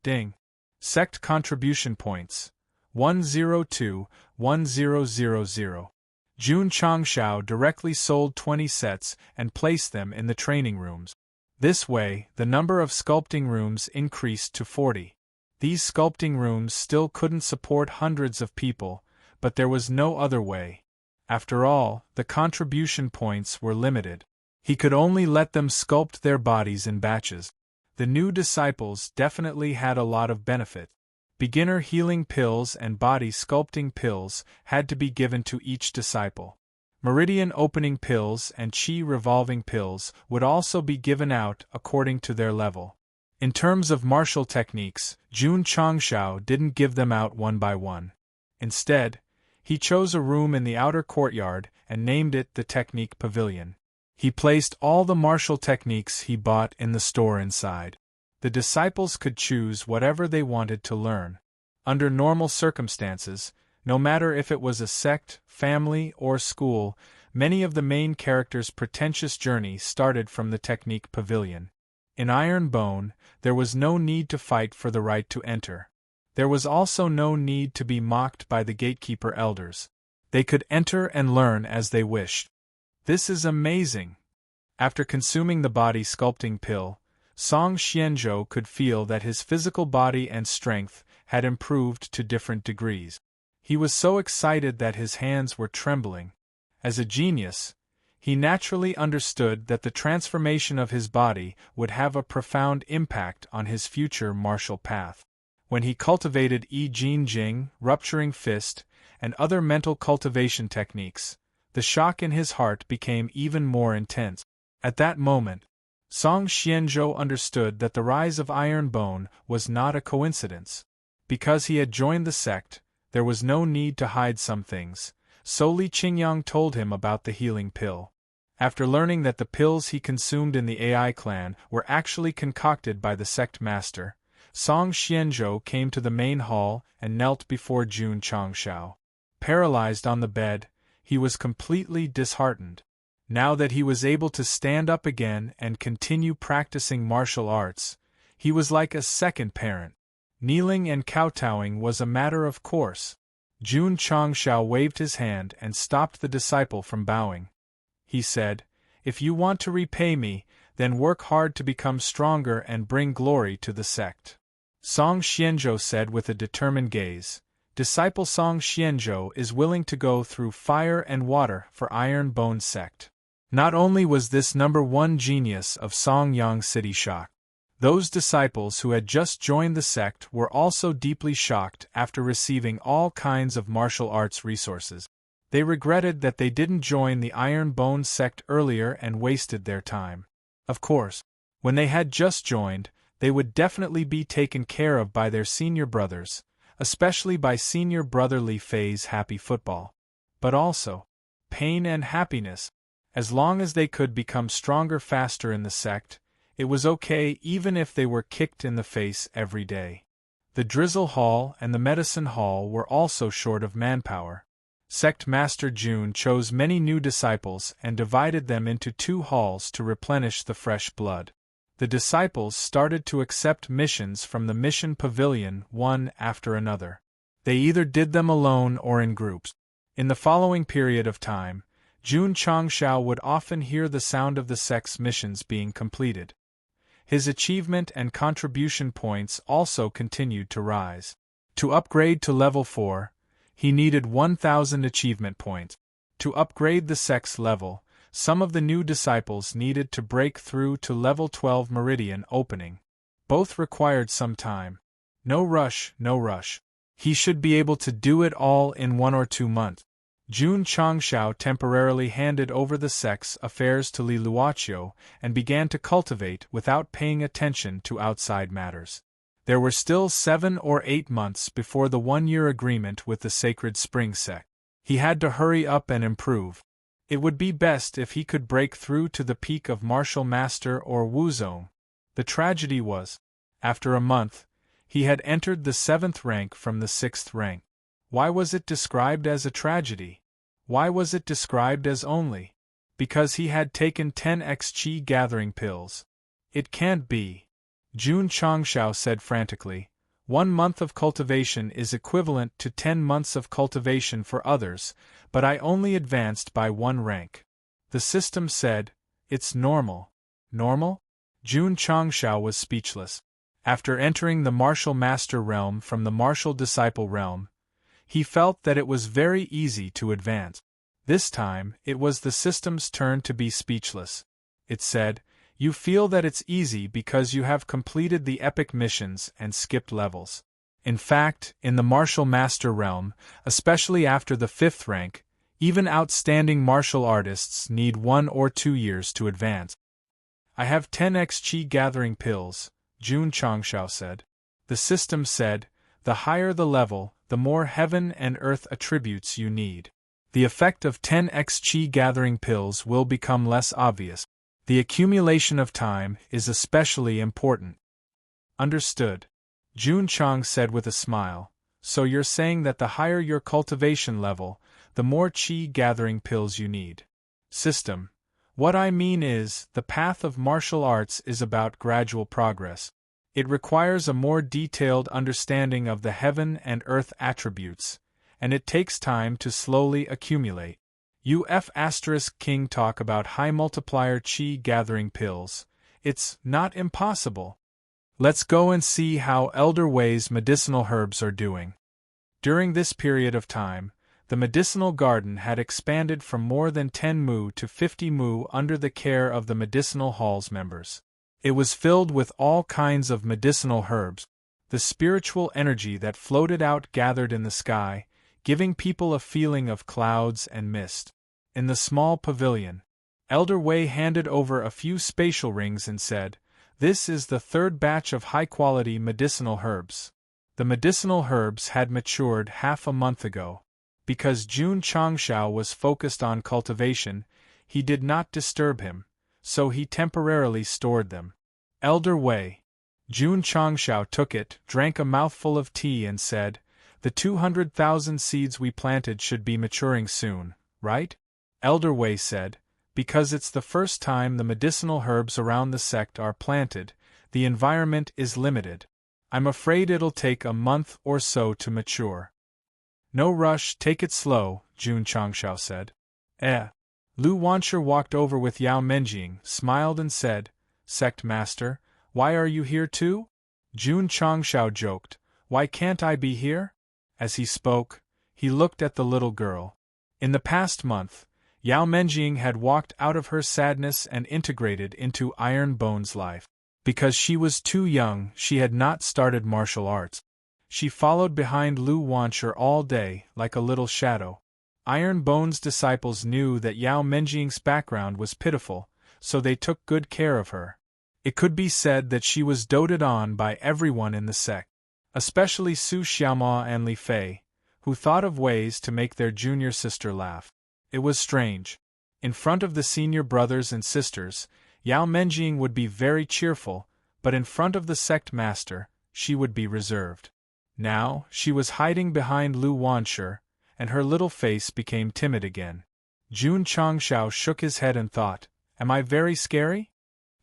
Ding. Sect contribution points 102-1000. Jun Changshao directly sold 20 sets and placed them in the training rooms. This way, the number of sculpting rooms increased to 40. These sculpting rooms still couldn't support hundreds of people, but there was no other way. After all, the contribution points were limited. He could only let them sculpt their bodies in batches. The new disciples definitely had a lot of benefit. Beginner healing pills and body sculpting pills had to be given to each disciple. Meridian opening pills and Qi revolving pills would also be given out according to their level. In terms of martial techniques, Jun Changshao didn't give them out one by one. Instead, he chose a room in the outer courtyard and named it the Technique Pavilion. He placed all the martial techniques he bought in the store inside. The disciples could choose whatever they wanted to learn. Under normal circumstances, no matter if it was a sect, family, or school, many of the main characters' pretentious journey started from the Technique Pavilion. In Iron Bone, there was no need to fight for the right to enter. There was also no need to be mocked by the gatekeeper elders. They could enter and learn as they wished. This is amazing! After consuming the body sculpting pill, Song Xianzhou could feel that his physical body and strength had improved to different degrees. He was so excited that his hands were trembling. As a genius, he naturally understood that the transformation of his body would have a profound impact on his future martial path. When he cultivated Yi Jin Jing, rupturing fist, and other mental cultivation techniques, the shock in his heart became even more intense. At that moment, Song Xianzhou understood that the rise of Iron Bone was not a coincidence. Because he had joined the sect, there was no need to hide some things, so Li Qingyang told him about the healing pill. After learning that the pills he consumed in the AI clan were actually concocted by the sect master, Song Xianzhou came to the main hall and knelt before Jun Changshao. Paralyzed on the bed, he was completely disheartened. Now that he was able to stand up again and continue practicing martial arts, he was like a second parent. Kneeling and kowtowing was a matter of course. Jun Changshao waved his hand and stopped the disciple from bowing. He said, "If you want to repay me, then work hard to become stronger and bring glory to the sect." Song Xianzhou said with a determined gaze, "Disciple Song Xianzhou is willing to go through fire and water for Iron Bone Sect." Not only was this #1 genius of Songyang City shocked, those disciples who had just joined the sect were also deeply shocked after receiving all kinds of martial arts resources. They regretted that they didn't join the Iron Bone Sect earlier and wasted their time. Of course, when they had just joined, they would definitely be taken care of by their senior brothers, especially by senior brother Li Fei's Happy Football. But also, pain and happiness. As long as they could become stronger faster in the sect, it was okay even if they were kicked in the face every day. The Drizzle Hall and the Medicine Hall were also short of manpower. Sect Master Jun chose many new disciples and divided them into 2 halls to replenish the fresh blood. The disciples started to accept missions from the Mission Pavilion one after another. They either did them alone or in groups. In the following period of time, Jun Changshao would often hear the sound of the sect's missions being completed. His achievement and contribution points also continued to rise. To upgrade to level 4, he needed 1,000 achievement points. To upgrade the sect's level, some of the new disciples needed to break through to level 12 Meridian opening. Both required some time. No rush, no rush. He should be able to do it all in 1 or 2 months. Jun Changshao temporarily handed over the sect's affairs to Li Luoqiu and began to cultivate without paying attention to outside matters. There were still 7 or 8 months before the 1-year agreement with the Sacred Spring Sect. He had to hurry up and improve. It would be best if he could break through to the peak of Martial Master or Wuzong. The tragedy was, after a month, he had entered the 7th rank from the 6th rank. Why was it described as a tragedy? Why was it described as only? Because he had taken 10x Qi gathering pills. It can't be. Jun Changshao said frantically. 1 month of cultivation is equivalent to 10 months of cultivation for others, but I only advanced by 1 rank. The system said, it's normal. Normal? Jun Changshao was speechless. After entering the Martial Master realm from the Martial Disciple realm, he felt that it was very easy to advance. This time, it was the system's turn to be speechless. It said, you feel that it's easy because you have completed the epic missions and skipped levels. In fact, in the Martial Master realm, especially after the 5th rank, even outstanding martial artists need 1 or 2 years to advance. I have 10x Qi gathering pills, Jun Changshao said. The system said, the higher the level, the more heaven and earth attributes you need. The effect of 10x Qi gathering pills will become less obvious. The accumulation of time is especially important. Understood. Jun Chang said with a smile, so you're saying that the higher your cultivation level, the more Qi gathering pills you need. System. What I mean is, the path of martial arts is about gradual progress. It requires a more detailed understanding of the heaven and earth attributes, and it takes time to slowly accumulate. King talk about high multiplier Qi gathering pills. It's not impossible. Let's go and see how Elder Wei's medicinal herbs are doing. During this period of time, the medicinal garden had expanded from more than 10 mu to 50 mu under the care of the medicinal hall's members. It was filled with all kinds of medicinal herbs. The spiritual energy that floated out gathered in the sky, giving people a feeling of clouds and mist. In the small pavilion, Elder Wei handed over a few spatial rings and said, this is the 3rd batch of high-quality medicinal herbs. The medicinal herbs had matured half a month ago. Because Jun Changshao was focused on cultivation, he did not disturb him, so he temporarily stored them. Elder Wei. Jun Changshao took it, drank a mouthful of tea and said, the 200,000 seeds we planted should be maturing soon, right? Elder Wei said, because it's the first time the medicinal herbs around the sect are planted, the environment is limited. I'm afraid it'll take a month or so to mature. No rush, take it slow, Jun Changshao said. Lu Wanshi walked over with Yao Menjing, smiled and said, Sect Master, why are you here too? Jun Changshao joked, why can't I be here? As he spoke, he looked at the little girl. In the past month, Yao Menjing had walked out of her sadness and integrated into Iron Bone's life. Because she was too young, she had not started martial arts. She followed behind Lu Wanshi all day, like a little shadow. Iron Bone's disciples knew that Yao Menjing's background was pitiful, so they took good care of her. It could be said that she was doted on by everyone in the sect, especially Su Xiaoma and Li Fei, who thought of ways to make their junior sister laugh. It was strange. In front of the senior brothers and sisters, Yao Menjing would be very cheerful, but in front of the sect master, she would be reserved. Now, she was hiding behind Lu Wanshi, and her little face became timid again. Jun Changshao shook his head and thought, am I very scary?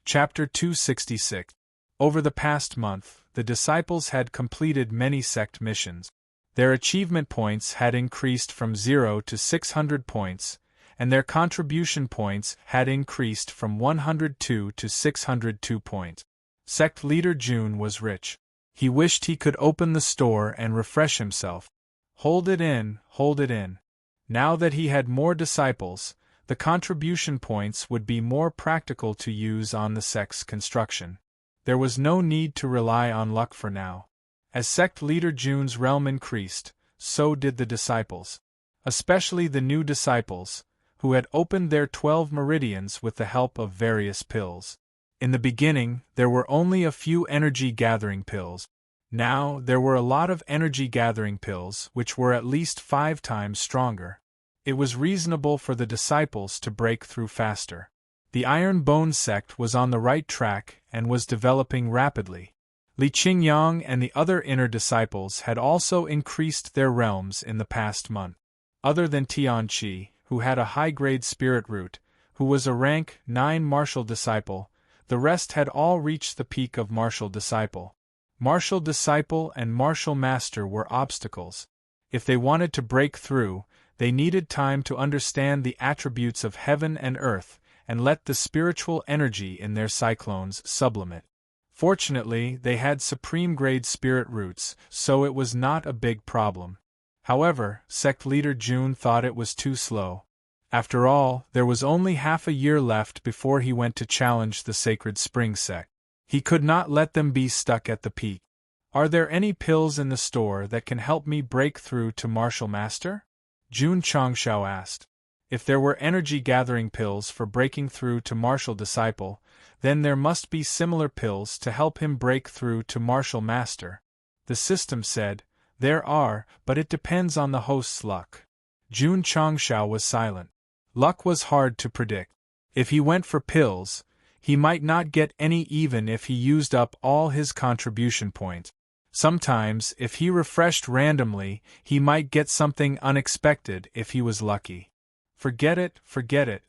Chapter 266. Over the past month, the disciples had completed many sect missions. Their achievement points had increased from 0 to 600 points, and their contribution points had increased from 102 to 602 points. Sect leader Jun was rich. He wished he could open the store and refresh himself. Hold it in, hold it in. Now that he had more disciples, the contribution points would be more practical to use on the sect's construction. There was no need to rely on luck for now. As sect leader Jun's realm increased, so did the disciples. especially the new disciples, who had opened their 12 meridians with the help of various pills. In the beginning, there were only a few energy-gathering pills. Now, there were a lot of energy-gathering pills which were at least 5 times stronger. It was reasonable for the disciples to break through faster. The Iron Bone sect was on the right track and was developing rapidly. Li Qingyang and the other inner disciples had also increased their realms in the past month. Other than Tianqi, who had a high-grade spirit root, who was a rank 9 martial disciple, the rest had all reached the peak of martial disciple. Martial disciple and martial master were obstacles. If they wanted to break through, they needed time to understand the attributes of heaven and earth, and let the spiritual energy in their cyclones sublimate. Fortunately, they had supreme-grade spirit roots, so it was not a big problem. However, sect leader Jun thought it was too slow. After all, there was only half a year left before he went to challenge the Sacred Spring sect. He could not let them be stuck at the peak. "Are there any pills in the store that can help me break through to Martial Master?" Jun Changshao asked. If there were energy-gathering pills for breaking through to Martial Disciple, then there must be similar pills to help him break through to Martial Master. The system said, "There are, but it depends on the host's luck." Jun Changshao was silent. Luck was hard to predict. If he went for pills, he might not get any even if he used up all his contribution points. Sometimes, if he refreshed randomly, he might get something unexpected if he was lucky. Forget it.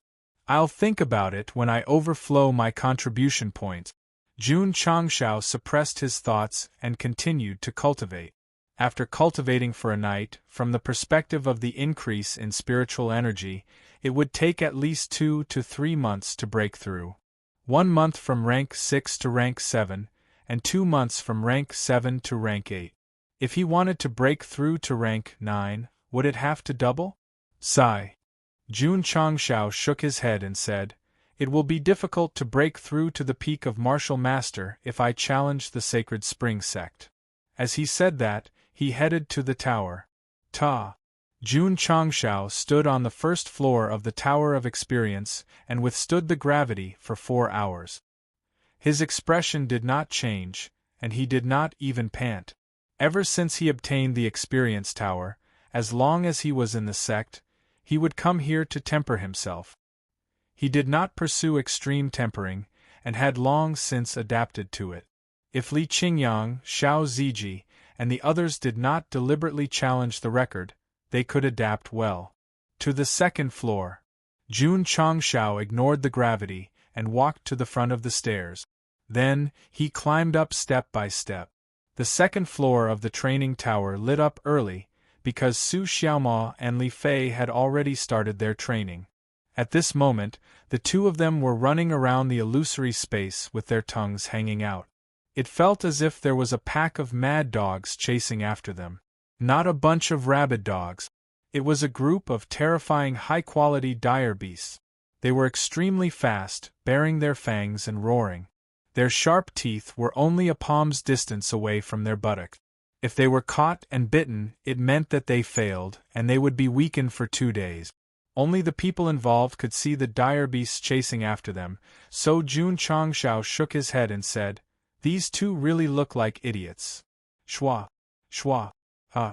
I'll think about it when I overflow my contribution points." Jun Changshao suppressed his thoughts and continued to cultivate. After cultivating for a night, from the perspective of the increase in spiritual energy, it would take at least 2 to 3 months to break through. 1 month from rank 6 to rank 7, and 2 months from rank 7 to rank 8. If he wanted to break through to rank 9, would it have to double? Sigh. Jun Changshao shook his head and said, "It will be difficult to break through to the peak of Martial Master if I challenge the Sacred Spring sect." As he said that, he headed to the tower. Jun Changshao stood on the first floor of the Tower of Experience and withstood the gravity for 4 hours. His expression did not change, and he did not even pant. Ever since he obtained the Experience Tower, as long as he was in the sect, he would come here to temper himself. He did not pursue extreme tempering, and had long since adapted to it. If Li Qingyang, Xiao Ziji, and the others did not deliberately challenge the record, they could adapt well. To the second floor. Jun Changshao ignored the gravity and walked to the front of the stairs. Then, he climbed up step by step. The second floor of the training tower lit up early, because Su Xiaomao and Li Fei had already started their training. At this moment, the two of them were running around the illusory space with their tongues hanging out. It felt as if there was a pack of mad dogs chasing after them. Not a bunch of rabid dogs. It was a group of terrifying high-quality dire beasts. They were extremely fast, baring their fangs and roaring. Their sharp teeth were only a palm's distance away from their buttocks. If they were caught and bitten, it meant that they failed, and they would be weakened for 2 days. Only the people involved could see the dire beasts chasing after them, so Jun Changshao shook his head and said, "These two really look like idiots." Shwa. Ha.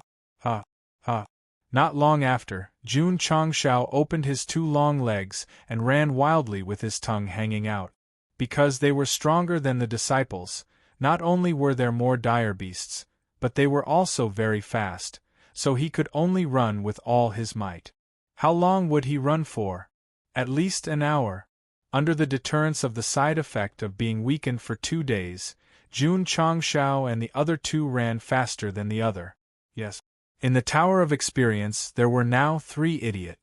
Not long after, Jun Changshao opened his 2 long legs and ran wildly with his tongue hanging out. Because they were stronger than the disciples, not only were there more dire beasts, but they were also very fast, so he could only run with all his might. How long would he run for? At least an hour. Under the deterrence of the side effect of being weakened for 2 days, Jun Changshao and the other 2 ran faster than the other. Yes. In the Tower of Experience there were now 3 idiots.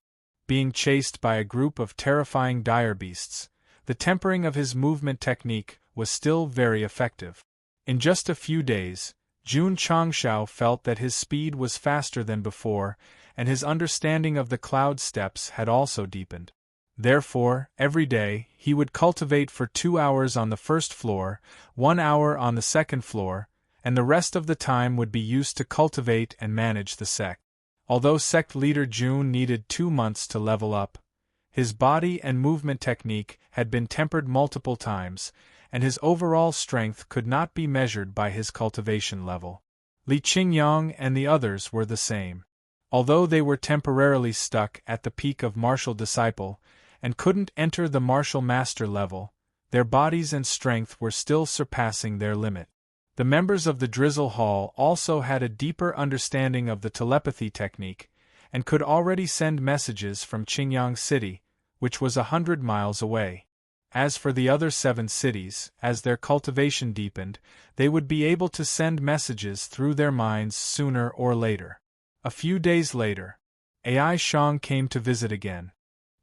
Being chased by a group of terrifying dire beasts, the tempering of his movement technique was still very effective. In just a few days, Jun Changshao felt that his speed was faster than before, and his understanding of the cloud steps had also deepened. Therefore, every day, he would cultivate for 2 hours on the first floor, 1 hour on the second floor, and the rest of the time would be used to cultivate and manage the sect. Although sect leader June needed 2 months to level up, his body and movement technique had been tempered multiple times, and his overall strength could not be measured by his cultivation level. Li Qingyang and the others were the same. Although they were temporarily stuck at the peak of martial disciple, and couldn't enter the martial master level, their bodies and strength were still surpassing their limit. The members of the Drizzle Hall also had a deeper understanding of the telepathy technique, and could already send messages from Qingyang City, which was 100 miles away. As for the other 7 cities, as their cultivation deepened, they would be able to send messages through their minds sooner or later. A few days later, Ai Shang came to visit again.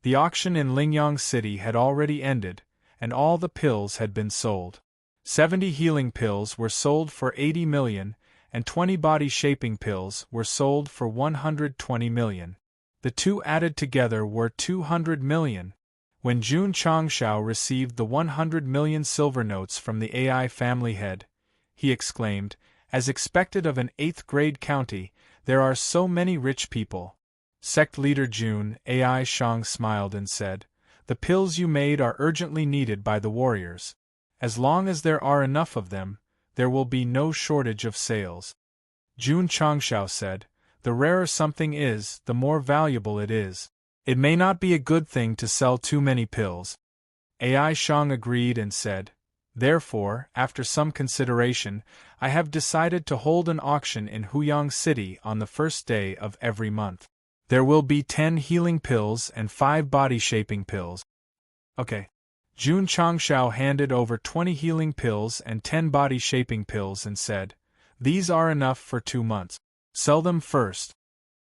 The auction in Lingyang City had already ended, and all the pills had been sold. 70 healing pills were sold for 80 million, and 20 body-shaping pills were sold for 120 million. The two added together were 200 million. When Jun Changshao received the 100 million silver notes from the AI family head, he exclaimed, "As expected of an 8th-grade county, there are so many rich people." Sect leader Jun Ai Shang smiled and said, "The pills you made are urgently needed by the warriors. As long as there are enough of them, there will be no shortage of sales." Jun Changshao said, "The rarer something is, the more valuable it is. It may not be a good thing to sell too many pills." Ai Shang agreed and said, "Therefore, after some consideration, I have decided to hold an auction in Huyang City on the first day of every month. There will be 10 healing pills and 5 body-shaping pills." Okay. Jun Changshao handed over 20 healing pills and 10 body-shaping pills and said, "These are enough for 2 months. Sell them first."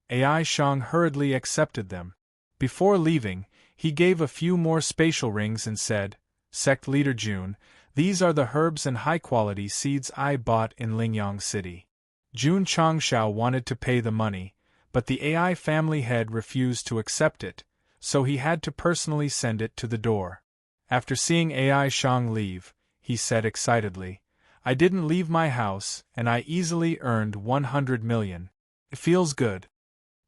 Ai Shang hurriedly accepted them. Before leaving, he gave a few more spatial rings and said, "Sect leader Jun, these are the herbs and high-quality seeds I bought in Lingyang City." Jun Changshao wanted to pay the money, but the AI family head refused to accept it, so he had to personally send it to the door. After seeing Ai Shang leave, he said excitedly, "I didn't leave my house, and I easily earned 100 million. It feels good."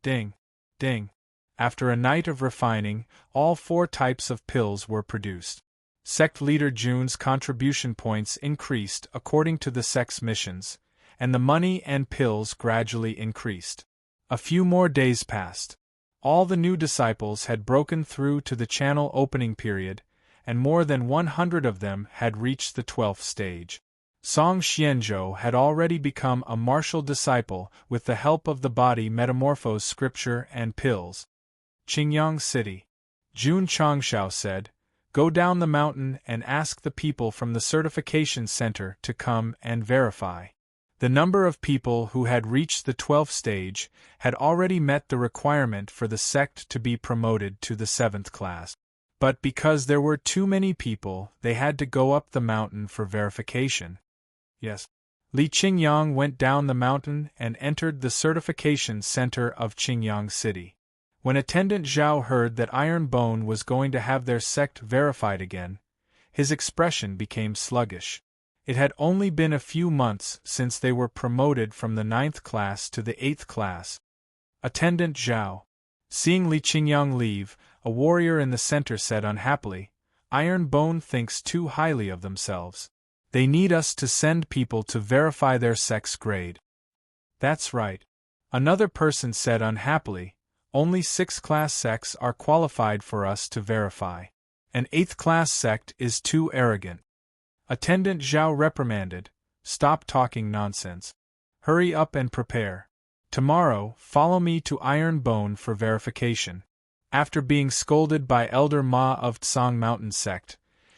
Ding. Ding. After a night of refining, all 4 types of pills were produced. Sect leader Jun's contribution points increased according to the sect's missions, and the money and pills gradually increased. A few more days passed. All the new disciples had broken through to the channel opening period, and more than 100 of them had reached the 12th stage. Song Xianzhou had already become a martial disciple with the help of the body metamorphose scripture and pills. Qingyang City. Jun Changshao said, "Go down the mountain and ask the people from the certification center to come and verify." The number of people who had reached the 12th stage had already met the requirement for the sect to be promoted to the 7th class. But because there were too many people, they had to go up the mountain for verification. Yes. Li Qingyang went down the mountain and entered the certification center of Qingyang City. When attendant Zhao heard that Iron Bone was going to have their sect verified again, his expression became sluggish. It had only been a few months since they were promoted from the 9th class to the 8th class. Attendant Zhao. Seeing Li Qingyang leave, a warrior in the center said unhappily, "Iron Bone thinks too highly of themselves. They need us to send people to verify their sect's grade." "That's right." Another person said unhappily, "Only 6th-class sects are qualified for us to verify. An 8th-class sect is too arrogant." Attendant Zhao reprimanded, "Stop talking nonsense. Hurry up and prepare. Tomorrow, follow me to Iron Bone for verification." After being scolded by Elder Ma of Tsang Mountain Sect,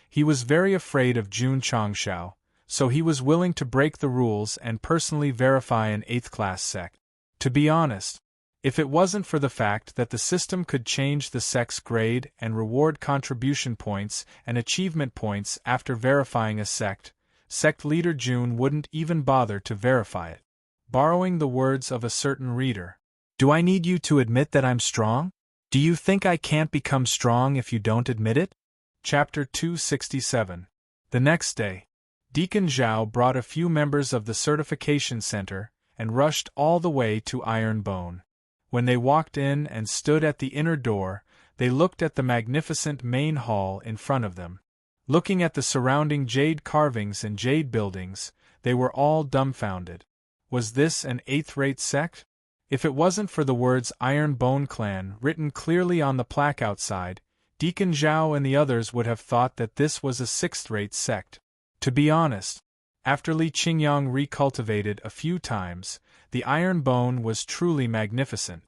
he was very afraid of Jun Changshao, so he was willing to break the rules and personally verify an 8th-class sect. To be honest, if it wasn't for the fact that the system could change the sect's grade and reward contribution points and achievement points after verifying a sect, sect leader Jun wouldn't even bother to verify it. Borrowing the words of a certain reader, "Do I need you to admit that I'm strong? Do you think I can't become strong if you don't admit it?" Chapter 267. The next day, Deacon Zhao brought a few members of the certification center and rushed all the way to Iron Bone. When they walked in and stood at the inner door, they looked at the magnificent main hall in front of them. Looking at the surrounding jade carvings and jade buildings, they were all dumbfounded. Was this an eighth-rate sect? If it wasn't for the words Iron Bone Clan written clearly on the plaque outside, Deacon Zhao and the others would have thought that this was a sixth-rate sect. To be honest, after Li Qingyang recultivated a few times, the Iron Bone was truly magnificent.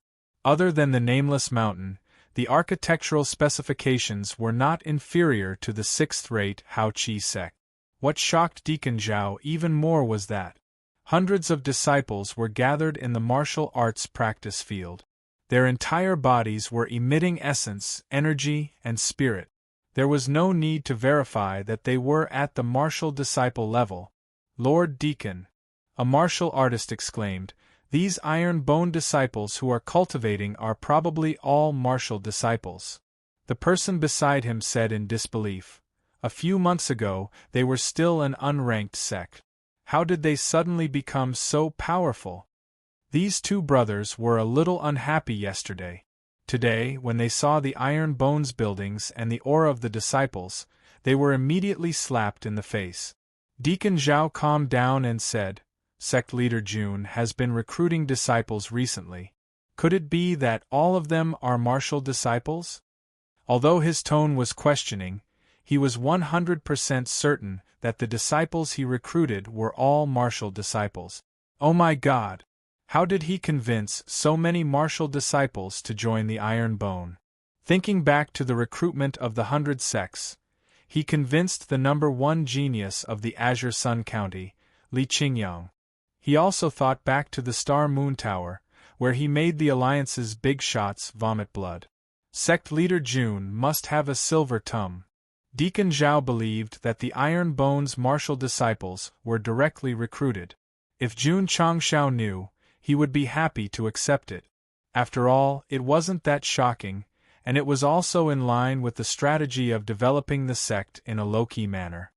Other than the nameless mountain, the architectural specifications were not inferior to the sixth-rate Hao Qi sect. What shocked Deacon Zhao even more was that hundreds of disciples were gathered in the martial arts practice field. Their entire bodies were emitting essence, energy, and spirit. There was no need to verify that they were at the martial disciple level. "Lord Deacon," a martial artist exclaimed, "these Iron Bone disciples who are cultivating are probably all martial disciples." The person beside him said in disbelief, "A few months ago, they were still an unranked sect. How did they suddenly become so powerful?" These two brothers were a little unhappy yesterday. Today, when they saw the Iron Bones buildings and the aura of the disciples, they were immediately slapped in the face. Deacon Zhao calmed down and said, "Sect leader Jun has been recruiting disciples recently. Could it be that all of them are martial disciples?" Although his tone was questioning, he was 100% certain that the disciples he recruited were all martial disciples. Oh my God! How did he convince so many martial disciples to join the Iron Bone? Thinking back to the recruitment of the 100 sects, he convinced the number one genius of the Azure Sun County, Li Qingyang. He also thought back to the Star Moon Tower, where he made the Alliance's big shots vomit blood. Sect leader Jun must have a silver tongue. Deacon Zhao believed that the Iron Bone's martial disciples were directly recruited. If Jun Changshao knew, he would be happy to accept it. After all, it wasn't that shocking, and it was also in line with the strategy of developing the sect in a low-key manner.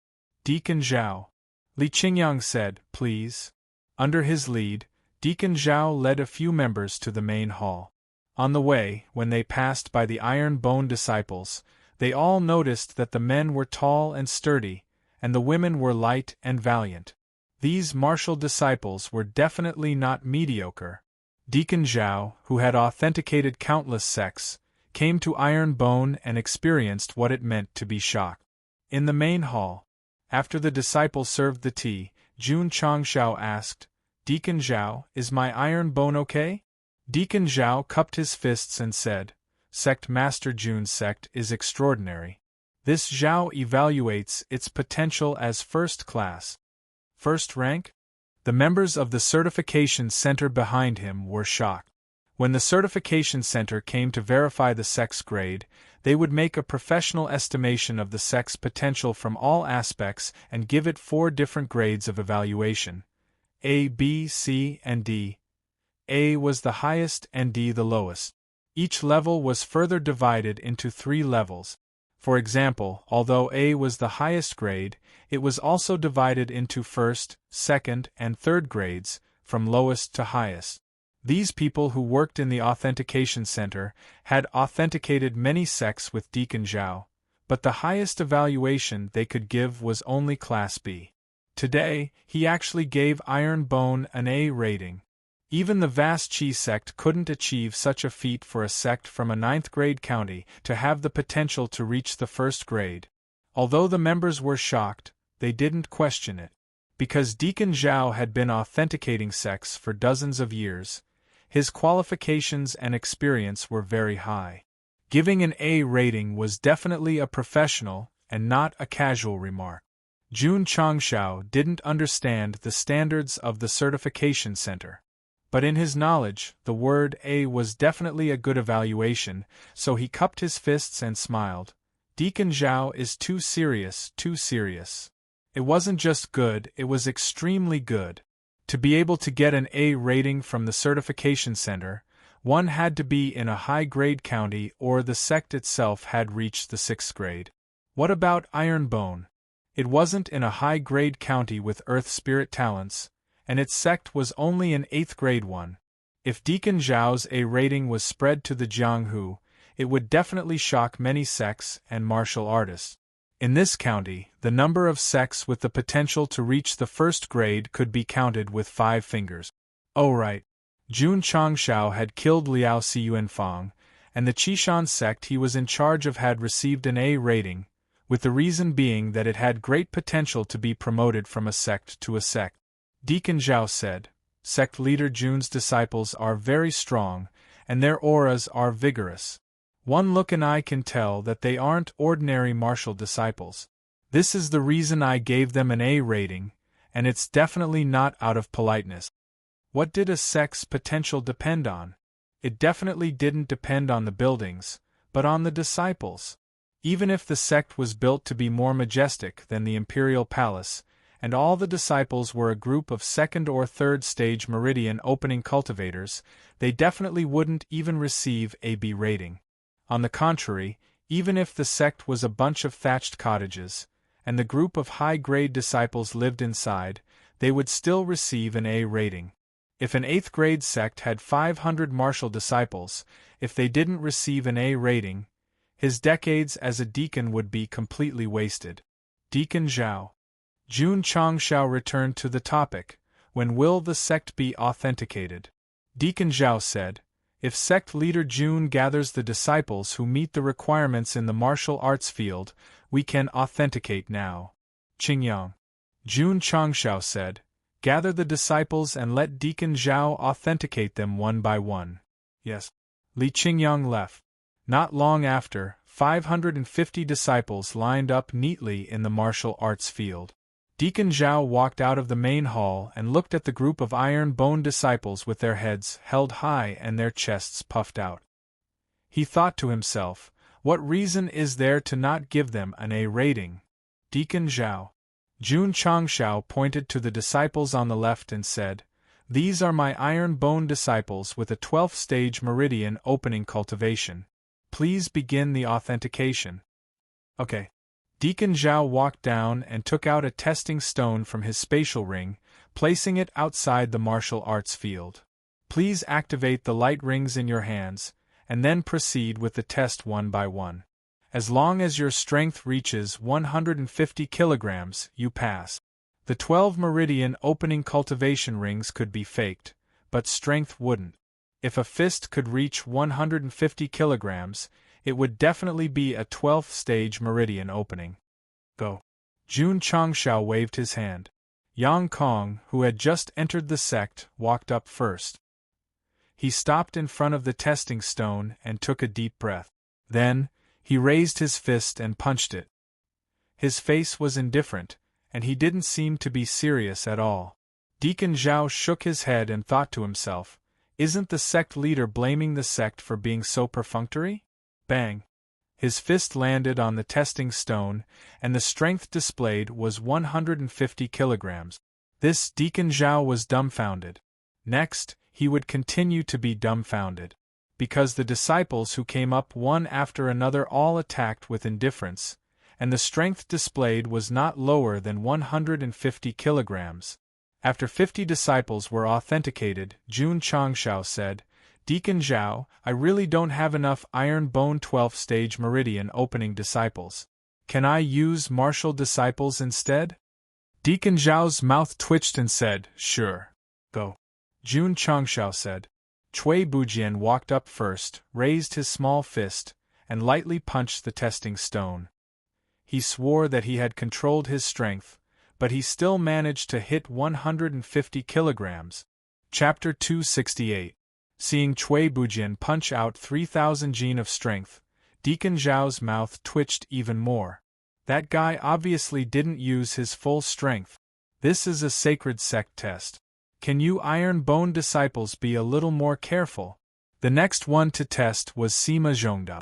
"Deacon Zhao," Li Qingyang said, "please." Under his lead, Deacon Zhao led a few members to the main hall. On the way, when they passed by the Iron Bone disciples, they all noticed that the men were tall and sturdy, and the women were light and valiant. These martial disciples were definitely not mediocre. Deacon Zhao, who had authenticated countless sects, came to Iron Bone and experienced what it meant to be shocked. In the main hall, after the disciples served the tea, Jun Changshao asked, "Deacon Zhao, is my Iron Bone okay?" Deacon Zhao cupped his fists and said, "Sect Master Jun's sect is extraordinary. This Zhao evaluates its potential as first class." First rank? The members of the certification center behind him were shocked. When the certification center came to verify the sect's grade, they would make a professional estimation of the sect's potential from all aspects and give it 4 different grades of evaluation: A, B, C, and D. A was the highest and D the lowest. Each level was further divided into 3 levels. For example, although A was the highest grade, it was also divided into first, second, and third grades, from lowest to highest. These people who worked in the authentication center had authenticated many sects with Deacon Zhao, but the highest evaluation they could give was only Class B. Today, he actually gave Iron Bone an A rating. Even the vast Qi sect couldn't achieve such a feat for a sect from a 9th-grade county to have the potential to reach the 1st grade. Although the members were shocked, they didn't question it. Because Deacon Zhao had been authenticating sects for dozens of years, his qualifications and experience were very high. Giving an A rating was definitely a professional and not a casual remark. Jun Changshao didn't understand the standards of the certification center. But in his knowledge, the word A was definitely a good evaluation, so he cupped his fists and smiled. Deacon Zhao is too serious, too serious. It wasn't just good, it was extremely good. To be able to get an A rating from the certification center, one had to be in a high-grade county or the sect itself had reached the 6th grade. What about Iron Bone? It wasn't in a high-grade county with Earth Spirit talents, and its sect was only an 8th-grade one. If Deacon Zhao's A rating was spread to the Jianghu, it would definitely shock many sects and martial artists. In this county, the number of sects with the potential to reach the first grade could be counted with 5 fingers. Oh right. Jun Changshao had killed Liao Siyuanfang, and the Qishan sect he was in charge of had received an A rating, with the reason being that it had great potential to be promoted from a sect to a sect. Deacon Zhao said, "Sect leader Jun's disciples are very strong, and their auras are vigorous. One look and I can tell that they aren't ordinary martial disciples. This is the reason I gave them an A rating, and it's definitely not out of politeness." What did a sect's potential depend on? It definitely didn't depend on the buildings, but on the disciples. Even if the sect was built to be more majestic than the imperial palace, and all the disciples were a group of second or third stage meridian opening cultivators, they definitely wouldn't even receive a B rating. On the contrary, even if the sect was a bunch of thatched cottages, and the group of high-grade disciples lived inside, they would still receive an A rating. If an 8th grade sect had 500 martial disciples, if they didn't receive an A rating, his decades as a deacon would be completely wasted. Deacon Zhao. Jun Changshao returned to the topic. When will the sect be authenticated? Deacon Zhao said, "If sect leader Jun gathers the disciples who meet the requirements in the martial arts field, we can authenticate now." Qingyang. Jun Changshao said, "Gather the disciples and let Deacon Zhao authenticate them one by one." Yes. Li Qingyang left. Not long after, 550 disciples lined up neatly in the martial arts field. Deacon Zhao walked out of the main hall and looked at the group of iron-boned disciples with their heads held high and their chests puffed out. He thought to himself, what reason is there to not give them an A rating? Deacon Zhao. Jun Changshao pointed to the disciples on the left and said, "These are my iron-boned disciples with a 12th stage meridian opening cultivation. Please begin the authentication." Okay. Deacon Zhao walked down and took out a testing stone from his spatial ring, placing it outside the martial arts field. "Please activate the light rings in your hands, and then proceed with the test one by one. As long as your strength reaches 150 kilograms, you pass." The 12 meridian opening cultivation rings could be faked, but strength wouldn't. If a fist could reach 150 kilograms, it would definitely be a 12th stage meridian opening. Go. Jun Changshao waved his hand. Yang Kong, who had just entered the sect, walked up first. He stopped in front of the testing stone and took a deep breath. Then, he raised his fist and punched it. His face was indifferent, and he didn't seem to be serious at all. Deacon Zhao shook his head and thought to himself, isn't the sect leader blaming the sect for being so perfunctory? Bang! His fist landed on the testing stone, and the strength displayed was 150 kilograms. This Deacon Zhao was dumbfounded. Next, he would continue to be dumbfounded. Because the disciples who came up one after another all attacked with indifference, and the strength displayed was not lower than 150 kilograms. After 50 disciples were authenticated, Jun Changshao said, "Deacon Zhao, I really don't have enough iron bone 12th stage meridian opening disciples. Can I use martial disciples instead?" Deacon Zhao's mouth twitched and said, "Sure. Go." Jun Changshao said. Cui Bujian walked up first, raised his small fist, and lightly punched the testing stone. He swore that he had controlled his strength, but he still managed to hit 150 kilograms. Chapter 268. Seeing Cui Bujian punch out 3,000 jin of strength, Deacon Zhao's mouth twitched even more. That guy obviously didn't use his full strength. This is a sacred sect test. Can you iron bone disciples be a little more careful? The next one to test was Sima Zhongda.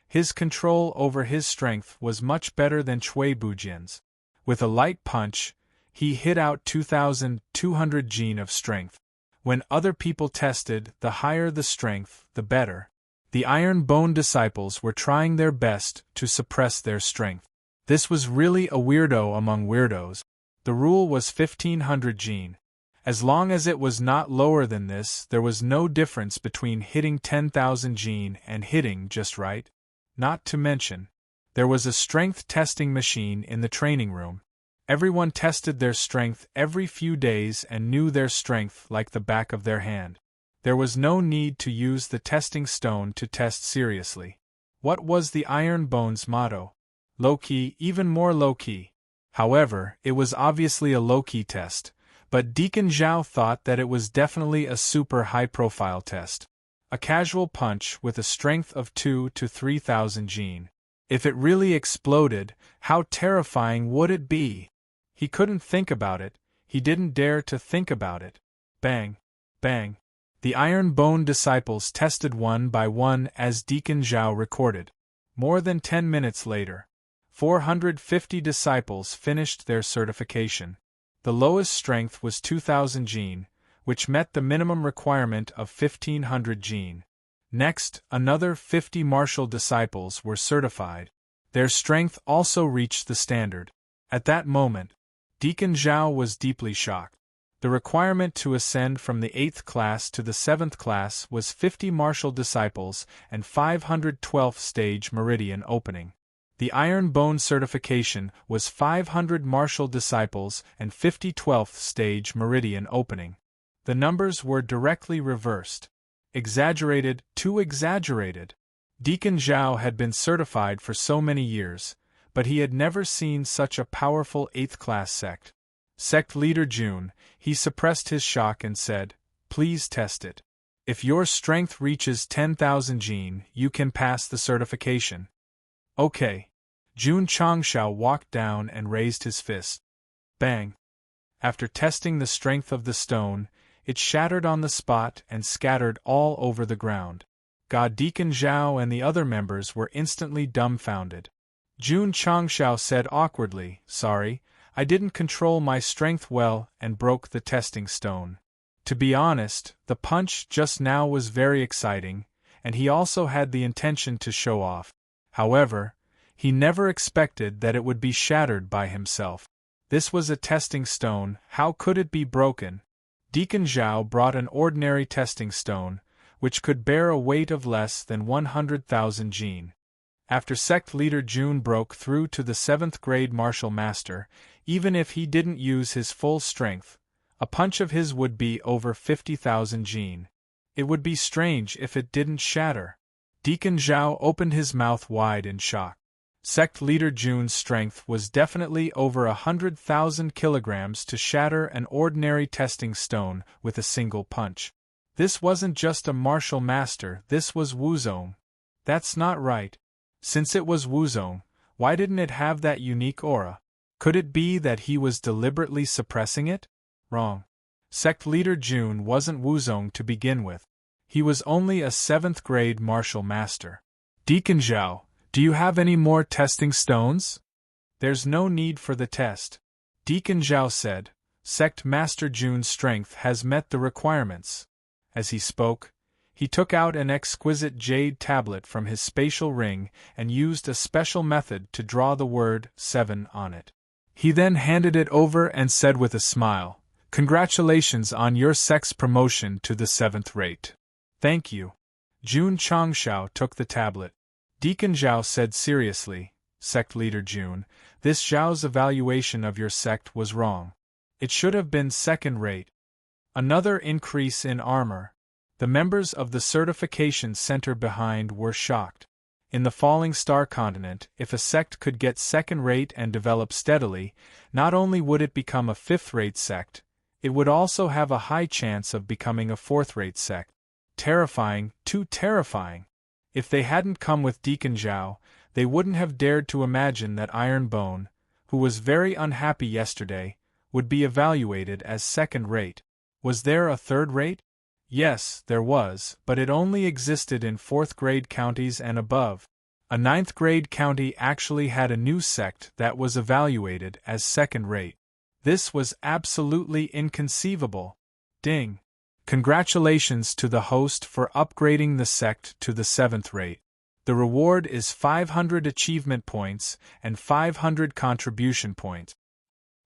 His control over his strength was much better than Cui Bujian's. With a light punch, he hit out 2,200 jin of strength. When other people tested, the higher the strength, the better. The iron bone disciples were trying their best to suppress their strength. This was really a weirdo among weirdos. The rule was 1,500 jin. As long as it was not lower than this, there was no difference between hitting 10,000 gene and hitting just right. Not to mention, there was a strength testing machine in the training room. Everyone tested their strength every few days and knew their strength like the back of their hand. There was no need to use the testing stone to test seriously. What was the Iron Bone's motto? Low-key, even more low-key. However, it was obviously a low-key test, but Deacon Zhao thought that it was definitely a super high-profile test. A casual punch with a strength of 2 to 3,000 gene. If it really exploded, how terrifying would it be? He couldn't think about it, he didn't dare to think about it. Bang! Bang! The Iron Bone disciples tested one by one as Deacon Zhao recorded. More than 10 minutes later, 450 disciples finished their certification. The lowest strength was 2,000 gene, which met the minimum requirement of 1,500 gene. Next, another 50 martial disciples were certified. Their strength also reached the standard. At that moment, Deacon Zhao was deeply shocked. The requirement to ascend from the 8th class to the 7th class was 50 martial disciples and 512th stage meridian opening. The Iron Bone certification was 500 martial disciples and 50 12th stage meridian opening. The numbers were directly reversed. Exaggerated, too exaggerated. Deacon Zhao had been certified for so many years, but he had never seen such a powerful 8th class sect. Sect leader June, he suppressed his shock and said, "Please test it. If your strength reaches 10,000 gene, you can pass the certification." Okay. June Changshao walked down and raised his fist. Bang! After testing the strength of the stone, it shattered on the spot and scattered all over the ground. God Deacon Zhao and the other members were instantly dumbfounded. June Changshao said awkwardly, "Sorry, I didn't control my strength well and broke the testing stone." To be honest, the punch just now was very exciting, and he also had the intention to show off. However, he never expected that it would be shattered by himself. This was a testing stone, how could it be broken? Deacon Zhao brought an ordinary testing stone, which could bear a weight of less than 100,000 gene. After sect leader June broke through to the 7th grade martial master, even if he didn't use his full strength, a punch of his would be over 50,000 gene. It would be strange if it didn't shatter. Deacon Zhao opened his mouth wide in shock. Sect leader June's strength was definitely over 100,000 kilograms to shatter an ordinary testing stone with a single punch. This wasn't just a martial master, this was Wuzong. That's not right. Since it was Wuzong, why didn't it have that unique aura? Could it be that he was deliberately suppressing it? Wrong. Sect leader June wasn't Wuzong to begin with. He was only a 7th grade martial master. Deacon Zhao, do you have any more testing stones? There's no need for the test. Deacon Zhao said, Sect Master June's strength has met the requirements. As he spoke, he took out an exquisite jade tablet from his spatial ring and used a special method to draw the word 7 on it. He then handed it over and said with a smile, "Congratulations on your sect's promotion to the 7th rate." "Thank you." June Changshao took the tablet. Deacon Zhao said seriously, "Sect leader June, this Zhao's evaluation of your sect was wrong. It should have been 2nd rate." Another increase in armor. The members of the certification center behind were shocked. In the Falling Star continent, if a sect could get 2nd rate and develop steadily, not only would it become a 5th rate sect, it would also have a high chance of becoming a 4th rate sect. Terrifying, too terrifying. If they hadn't come with Deacon Zhao, they wouldn't have dared to imagine that Iron Bone, who was very unhappy yesterday, would be evaluated as 2nd rate. Was there a 3rd rate? Yes, there was, but it only existed in 4th grade counties and above. A 9th grade county actually had a new sect that was evaluated as 2nd rate. This was absolutely inconceivable. Ding! Congratulations to the host for upgrading the sect to the 7th rate. The reward is 500 achievement points and 500 contribution points.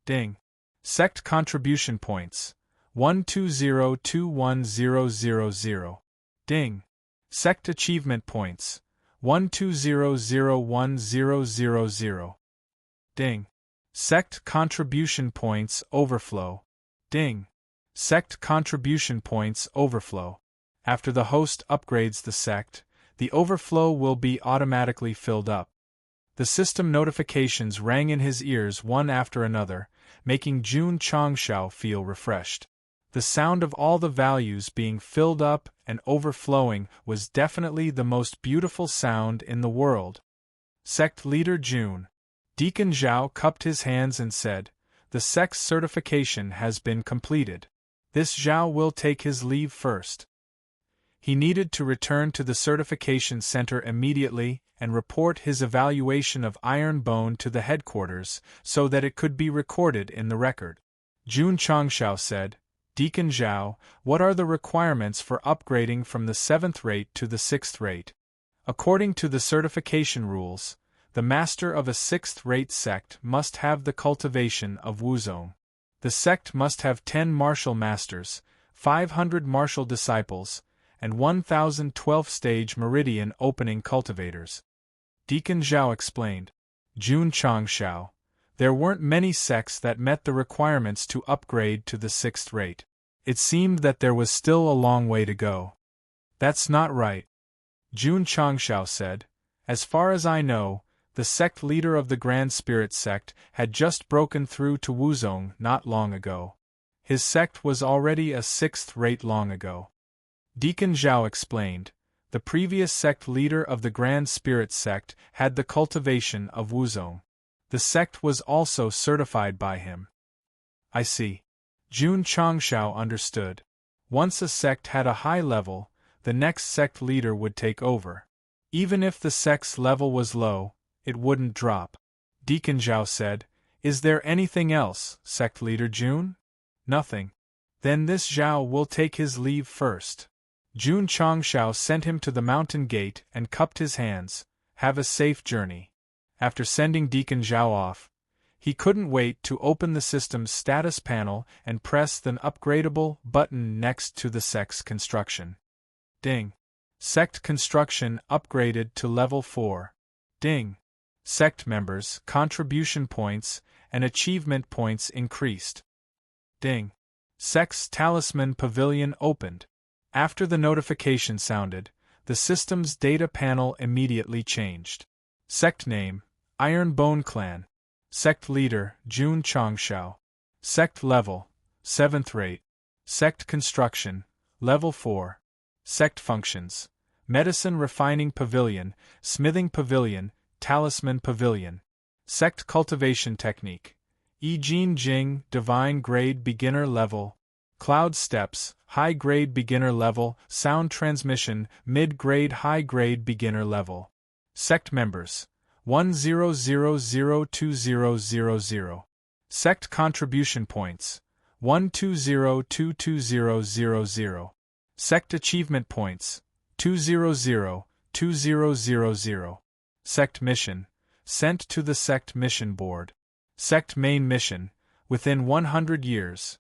Ding! Sect contribution points. 120210000. Ding. Sect achievement points. 120010000. Ding. Sect contribution points overflow. Ding. Sect contribution points overflow. After the host upgrades the sect, the overflow will be automatically filled up. The system notifications rang in his ears one after another, making Jun Changshao feel refreshed. The sound of all the values being filled up and overflowing was definitely the most beautiful sound in the world. Sect Leader Jun. Deacon Zhao cupped his hands and said, "The sect's certification has been completed. This Zhao will take his leave first." He needed to return to the certification center immediately and report his evaluation of Iron Bone to the headquarters so that it could be recorded in the record. Jun Changshao said, "Deacon Zhao, what are the requirements for upgrading from the 7th rate to the 6th rate?" According to the certification rules, the master of a 6th-rate sect must have the cultivation of Wuzong. The sect must have 10 martial masters, 500 martial disciples, and 1,000 12th-stage meridian opening cultivators. Deacon Zhao explained. Jun Changshao, there weren't many sects that met the requirements to upgrade to the 6th rate. It seemed that there was still a long way to go. That's not right. Jun Changshao said, "As far as I know, the sect leader of the Grand Spirit sect had just broken through to Wuzong not long ago. His sect was already a 6th rate long ago." Deacon Zhao explained, "The previous sect leader of the Grand Spirit sect had the cultivation of Wuzong. The sect was also certified by him." "I see." Jun Changshao understood. Once a sect had a high level, the next sect leader would take over. Even if the sect's level was low, it wouldn't drop. Deacon Zhao said, "Is there anything else, sect leader Jun?" "Nothing." "Then this Zhao will take his leave first." Jun Changshao sent him to the mountain gate and cupped his hands. "Have a safe journey." After sending Deacon Zhao off, he couldn't wait to open the system's status panel and press the upgradable button next to the sect's construction. Ding. Sect construction upgraded to level 4. Ding. Sect members' contribution points and achievement points increased. Ding. Sect's talisman pavilion opened. After the notification sounded, the system's data panel immediately changed. Sect name, Iron Bone Clan. Sect leader, Jun Changshao. Sect level, 7th rate. Sect construction, level 4. Sect functions, Medicine Refining Pavilion, Smithing Pavilion, Talisman Pavilion. Sect cultivation technique, Jin Jing Divine Grade Beginner Level. Cloud Steps, High Grade Beginner Level, Sound Transmission, Mid Grade High Grade Beginner Level. Sect members, 100020000. Sect contribution points, 120220000. Sect achievement points, 2002000. Sect mission, sent to the Sect mission board. Sect main mission, within 100 years.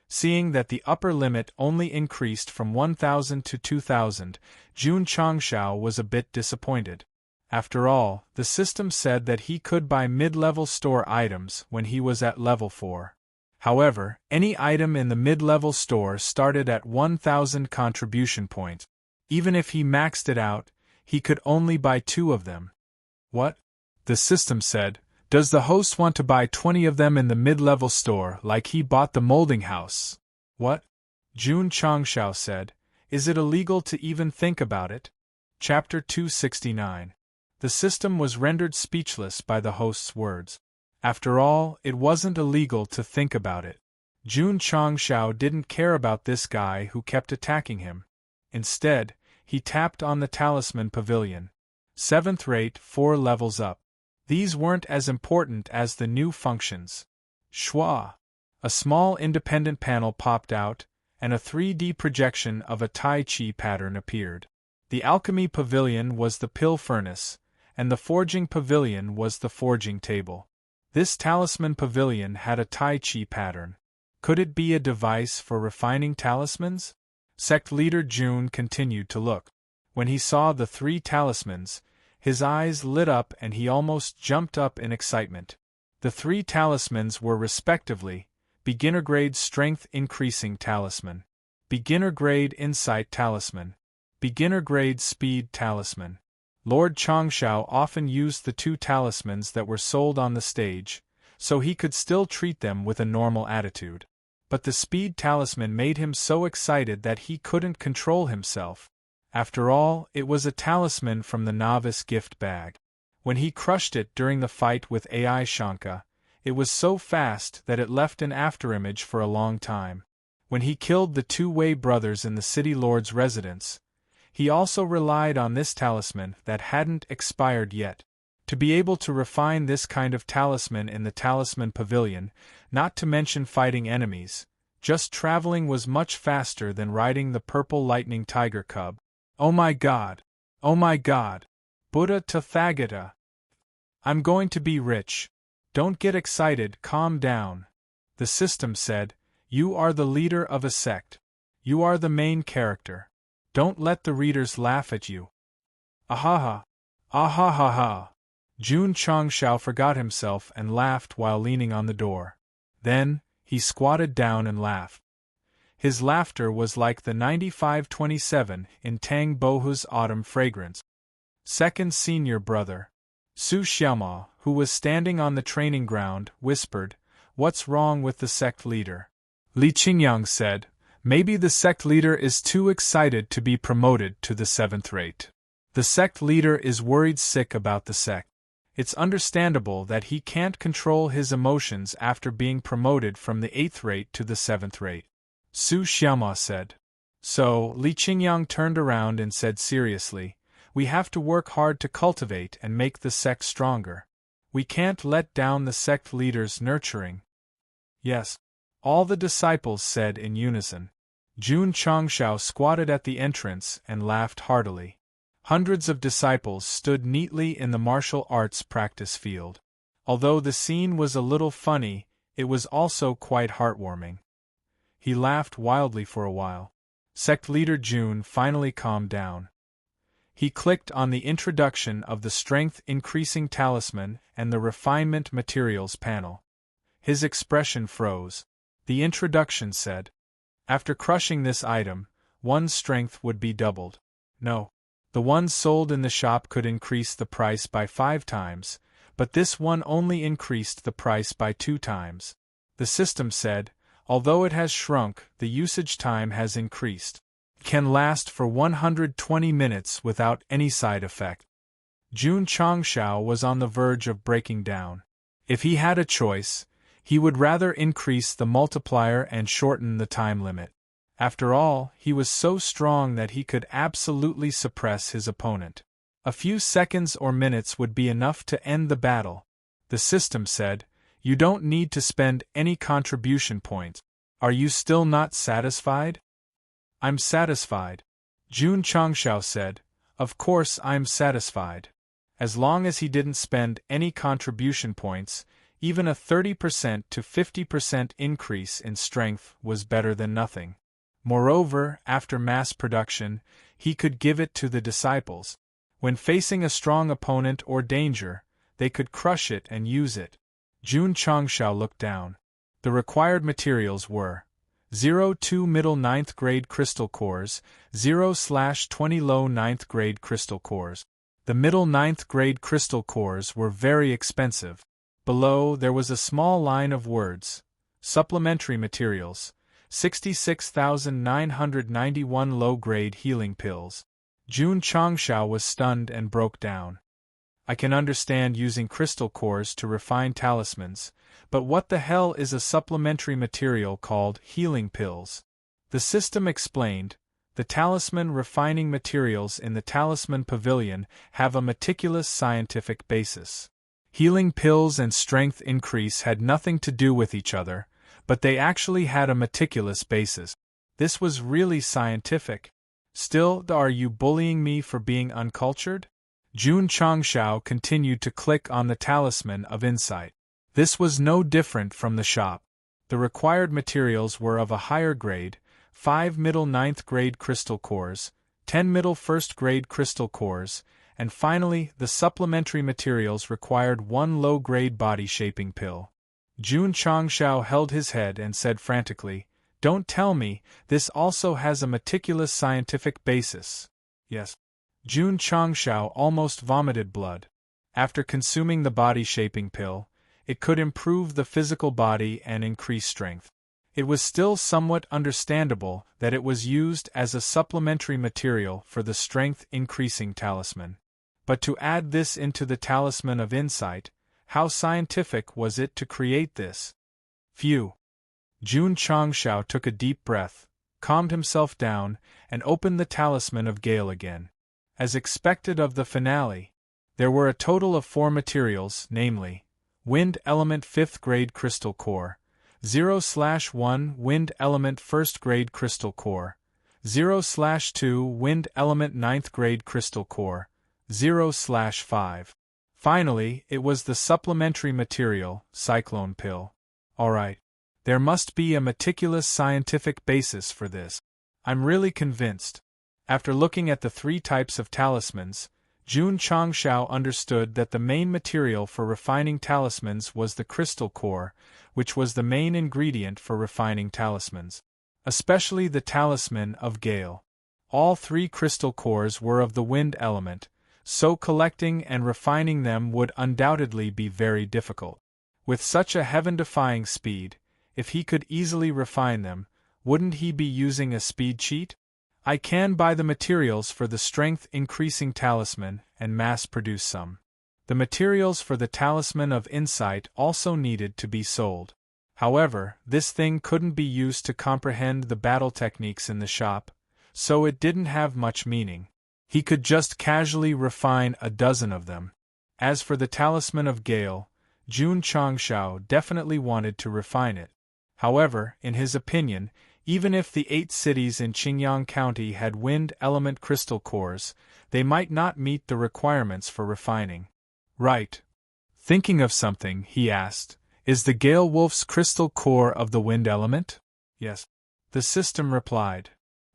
Seeing that the upper limit only increased from 1,000 to 2,000, Jun Changshao was a bit disappointed. After all, the system said that he could buy mid-level store items when he was at level 4. However, any item in the mid-level store started at 1,000 contribution points. Even if he maxed it out, he could only buy 2 of them. What? The system said, "Does the host want to buy 20 of them in the mid-level store like he bought the molding house?" What? Jun Changshao said, "Is it illegal to even think about it?" Chapter 269. The system was rendered speechless by the host's words. After all, it wasn't illegal to think about it. Jun Changshao didn't care about this guy who kept attacking him. Instead, he tapped on the Talisman Pavilion. 7th rate, 4 levels up. These weren't as important as the new functions. Schwa! A small independent panel popped out, and a 3D projection of a Tai Chi pattern appeared. The Alchemy Pavilion was the pill furnace, and the Forging Pavilion was the forging table. This Talisman Pavilion had a Tai Chi pattern. Could it be a device for refining talismans? Sect leader June continued to look. When he saw the 3 talismans, his eyes lit up and he almost jumped up in excitement. The 3 talismans were respectively, Beginner Grade Strength Increasing Talisman, Beginner Grade Insight Talisman, Beginner Grade Speed Talisman. Lord Changshao often used the 2 talismans that were sold on the stage, so he could still treat them with a normal attitude. But the Speed Talisman made him so excited that he couldn't control himself. After all, it was a talisman from the novice gift bag. When he crushed it during the fight with AI Shanka, it was so fast that it left an afterimage for a long time. When he killed the 2 Wei brothers in the city lord's residence, he also relied on this talisman that hadn't expired yet. To be able to refine this kind of talisman in the Talisman Pavilion, not to mention fighting enemies, just traveling was much faster than riding the purple lightning tiger cub. Oh my god! Oh my god! Buddha Tathagata! I'm going to be rich. Don't get excited, calm down. The system said, you are the leader of a sect. You are the main character. Don't let the readers laugh at you. Ahaha! Ahahaha! Jun Changshao forgot himself and laughed while leaning on the door. Then, he squatted down and laughed. His laughter was like the 9527 in Tang Bohu's Autumn Fragrance. Second senior brother, Su Xiaoma, who was standing on the training ground, whispered, "What's wrong with the sect leader?" Li Qingyang said, "Maybe the sect leader is too excited to be promoted to the 7th rate. The sect leader is worried sick about the sect. It's understandable that he can't control his emotions after being promoted from the 8th rate to the 7th rate." Su Xiaoma said. So, Li Qingyang turned around and said seriously, "We have to work hard to cultivate and make the sect stronger. We can't let down the sect leader's nurturing." "Yes," all the disciples said in unison. Jun Changshao squatted at the entrance and laughed heartily. Hundreds of disciples stood neatly in the martial arts practice field. Although the scene was a little funny, it was also quite heartwarming. He laughed wildly for a while. Sect leader Jun finally calmed down. He clicked on the introduction of the Strength Increasing Talisman and the Refinement Materials panel. His expression froze. The introduction said, "After crushing this item, one's strength would be doubled. No. The one sold in the shop could increase the price by 5 times, but this one only increased the price by 2 times. The system said, although it has shrunk, the usage time has increased. Can last for 120 minutes without any side effect." Jun Changshao was on the verge of breaking down. If he had a choice, he would rather increase the multiplier and shorten the time limit. After all, he was so strong that he could absolutely suppress his opponent. A few seconds or minutes would be enough to end the battle. The system said, "You don't need to spend any contribution points. Are you still not satisfied?" "I'm satisfied," Jun Changshao said. "Of course I'm satisfied." As long as he didn't spend any contribution points, even a 30% to 50% increase in strength was better than nothing. Moreover, after mass production, he could give it to the disciples. When facing a strong opponent or danger, they could crush it and use it. Jun Changshao looked down. The required materials were 0-2 middle 9th grade crystal cores, 0/20 low 9th grade crystal cores. The middle 9th grade crystal cores were very expensive. Below there was a small line of words, "Supplementary materials, 66,991 low-grade healing pills." Jun Changshao was stunned and broke down. "I can understand using crystal cores to refine talismans, but what the hell is a supplementary material called healing pills?" The system explained, "The talisman refining materials in the Talisman Pavilion have a meticulous scientific basis. Healing pills and strength increase had nothing to do with each other, but they actually had a meticulous basis. This was really scientific. Still, are you bullying me for being uncultured?" Jun Changshao continued to click on the Talisman of Insight. This was no different from the shop. The required materials were of a higher grade, 5 middle 9th grade crystal cores, 10 middle 1st grade crystal cores, and finally, the supplementary materials required 1 low-grade body-shaping pill. Jun Changshao held his head and said frantically, "Don't tell me, this also has a meticulous scientific basis." Yes. Jun Changshao almost vomited blood. After consuming the body-shaping pill, it could improve the physical body and increase strength. It was still somewhat understandable that it was used as a supplementary material for the strength-increasing talisman. But to add this into the talisman of insight, how scientific was it to create this? Phew! Jun Changshao took a deep breath, calmed himself down, and opened the talisman of Gale again. As expected of the finale, there were a total of 4 materials, namely, Wind Element 5th Grade Crystal Core, 0/1 Wind Element 1st Grade Crystal Core, 0/2 Wind Element 9th Grade Crystal Core, 0/5. Finally, it was the supplementary material, Cyclone Pill. Alright. There must be a meticulous scientific basis for this. I'm really convinced. After looking at the 3 types of talismans, Jun Changshao understood that the main material for refining talismans was the crystal core, which was the main ingredient for refining talismans. Especially the talisman of Gale. All 3 crystal cores were of the wind element, so collecting and refining them would undoubtedly be very difficult. With such a heaven-defying speed, if he could easily refine them, wouldn't he be using a speed cheat? I can buy the materials for the strength-increasing talisman and mass-produce some. The materials for the talisman of insight also needed to be sold. However, this thing couldn't be used to comprehend the battle techniques in the shop, so it didn't have much meaning. He could just casually refine a dozen of them. As for the talisman of Gale, Jun Changshao definitely wanted to refine it. However, in his opinion, even if the 8 cities in Qingyang County had wind element crystal cores, they might not meet the requirements for refining. Right. Thinking of something, he asked, is the Gale Wolf's crystal core of the wind element? Yes. The system replied.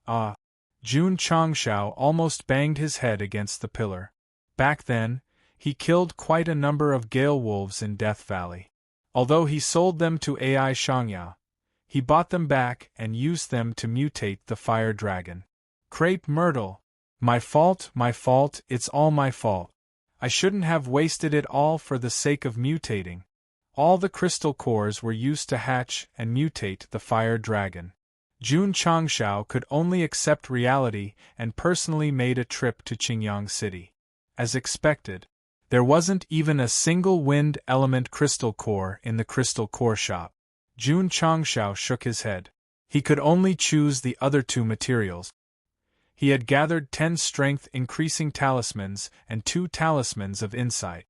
Ah. Jun Changshao almost banged his head against the pillar. Back then, he killed quite a number of Gale Wolves in Death Valley. Although he sold them to AI Shangya, he bought them back and used them to mutate the fire dragon. Crepe Myrtle. My fault, it's all my fault. I shouldn't have wasted it all for the sake of mutating. All the crystal cores were used to hatch and mutate the fire dragon. Jun Changshao could only accept reality and personally made a trip to Qingyang City. As expected, there wasn't even a single wind element crystal core in the crystal core shop. Jun Changshao shook his head. He could only choose the other 2 materials. He had gathered 10 strength-increasing talismans and 2 talismans of insight.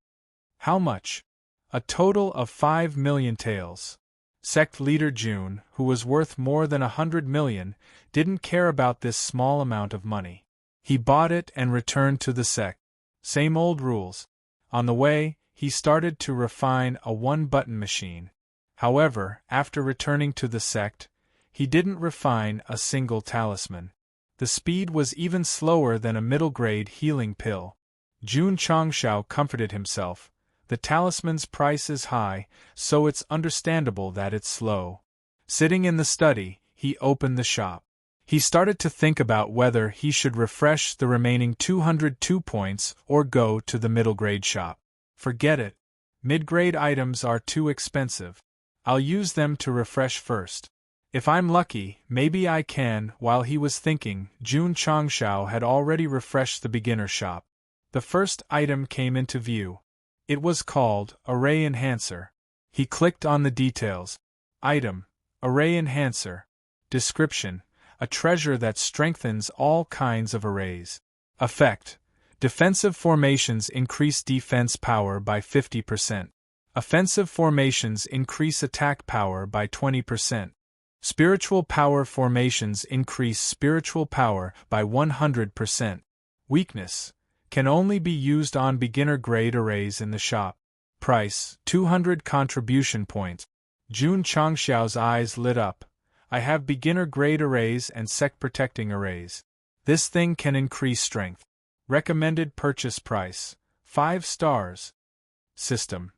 How much? A total of 5 million taels. Sect leader Jun, who was worth more than 100 million, didn't care about this small amount of money. He bought it and returned to the sect. Same old rules. On the way, he started to refine a 1-button machine. However, after returning to the sect, he didn't refine a single talisman. The speed was even slower than a middle-grade healing pill. Jun Changshao comforted himself. The talisman's price is high, so it's understandable that it's slow. Sitting in the study, he opened the shop. He started to think about whether he should refresh the remaining 202 points or go to the middle-grade shop. Forget it. Mid-grade items are too expensive. I'll use them to refresh first. If I'm lucky, maybe I can. While he was thinking, Jun Changshao had already refreshed the beginner shop. The first item came into view. It was called Array Enhancer. He clicked on the details. Item: Array Enhancer. Description: a treasure that strengthens all kinds of arrays. Effect: defensive formations increase defense power by 50%. Offensive formations increase attack power by 20%. Spiritual power formations increase spiritual power by 100%. Weakness: can only be used on beginner-grade arrays in the shop. Price: 200 contribution points. Jun Changxiao's eyes lit up. I have beginner-grade arrays and sect-protecting arrays. This thing can increase strength. Recommended purchase price: 5 stars. System.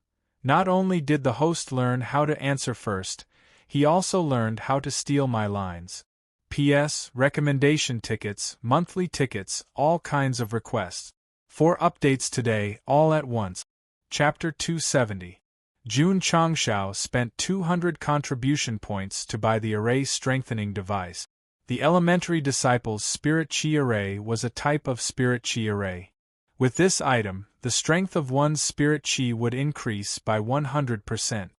Not only did the host learn how to answer first, he also learned how to steal my lines. P.S. Recommendation tickets, monthly tickets, all kinds of requests. 4 updates today, all at once. Chapter 270. Jun Changxiao spent 200 contribution points to buy the array strengthening device. The elementary disciple's spirit chi array was a type of spirit chi array. With this item, the strength of one's spirit chi would increase by 100%.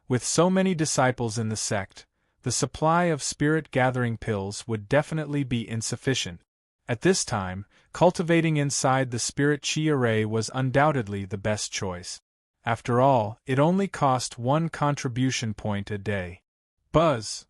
With so many disciples in the sect, the supply of spirit gathering pills would definitely be insufficient. At this time, cultivating inside the spirit chi array was undoubtedly the best choice. After all, it only cost 1 contribution point a day. Buzz!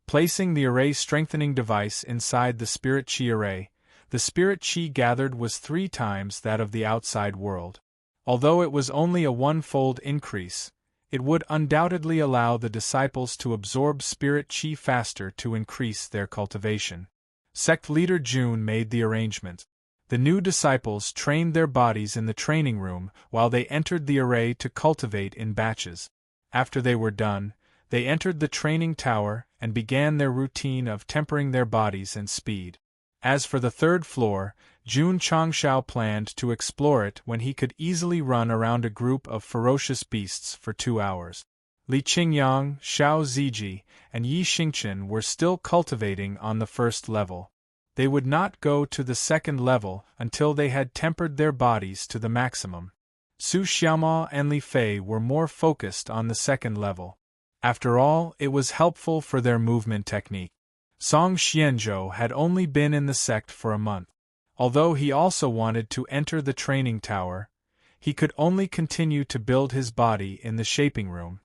Placing the array strengthening device inside the spirit chi array, the spirit chi gathered was 3 times that of the outside world. Although it was only a 1-fold increase, it would undoubtedly allow the disciples to absorb spirit chi faster to increase their cultivation. Sect leader Jun made the arrangements. The new disciples trained their bodies in the training room while they entered the array to cultivate in batches. After they were done, they entered the training tower and began their routine of tempering their bodies and speed. As for the 3rd floor, Jun Changxiao planned to explore it when he could easily run around a group of ferocious beasts for 2 hours. Li Qingyang, Xiao Ziji, and Yi Xingchen were still cultivating on the 1st level. They would not go to the 2nd level until they had tempered their bodies to the maximum. Su Xiaomao and Li Fei were more focused on the 2nd level. After all, it was helpful for their movement technique. Song Xianzhou had only been in the sect for a month. Although he also wanted to enter the training tower, he could only continue to build his body in the shaping room.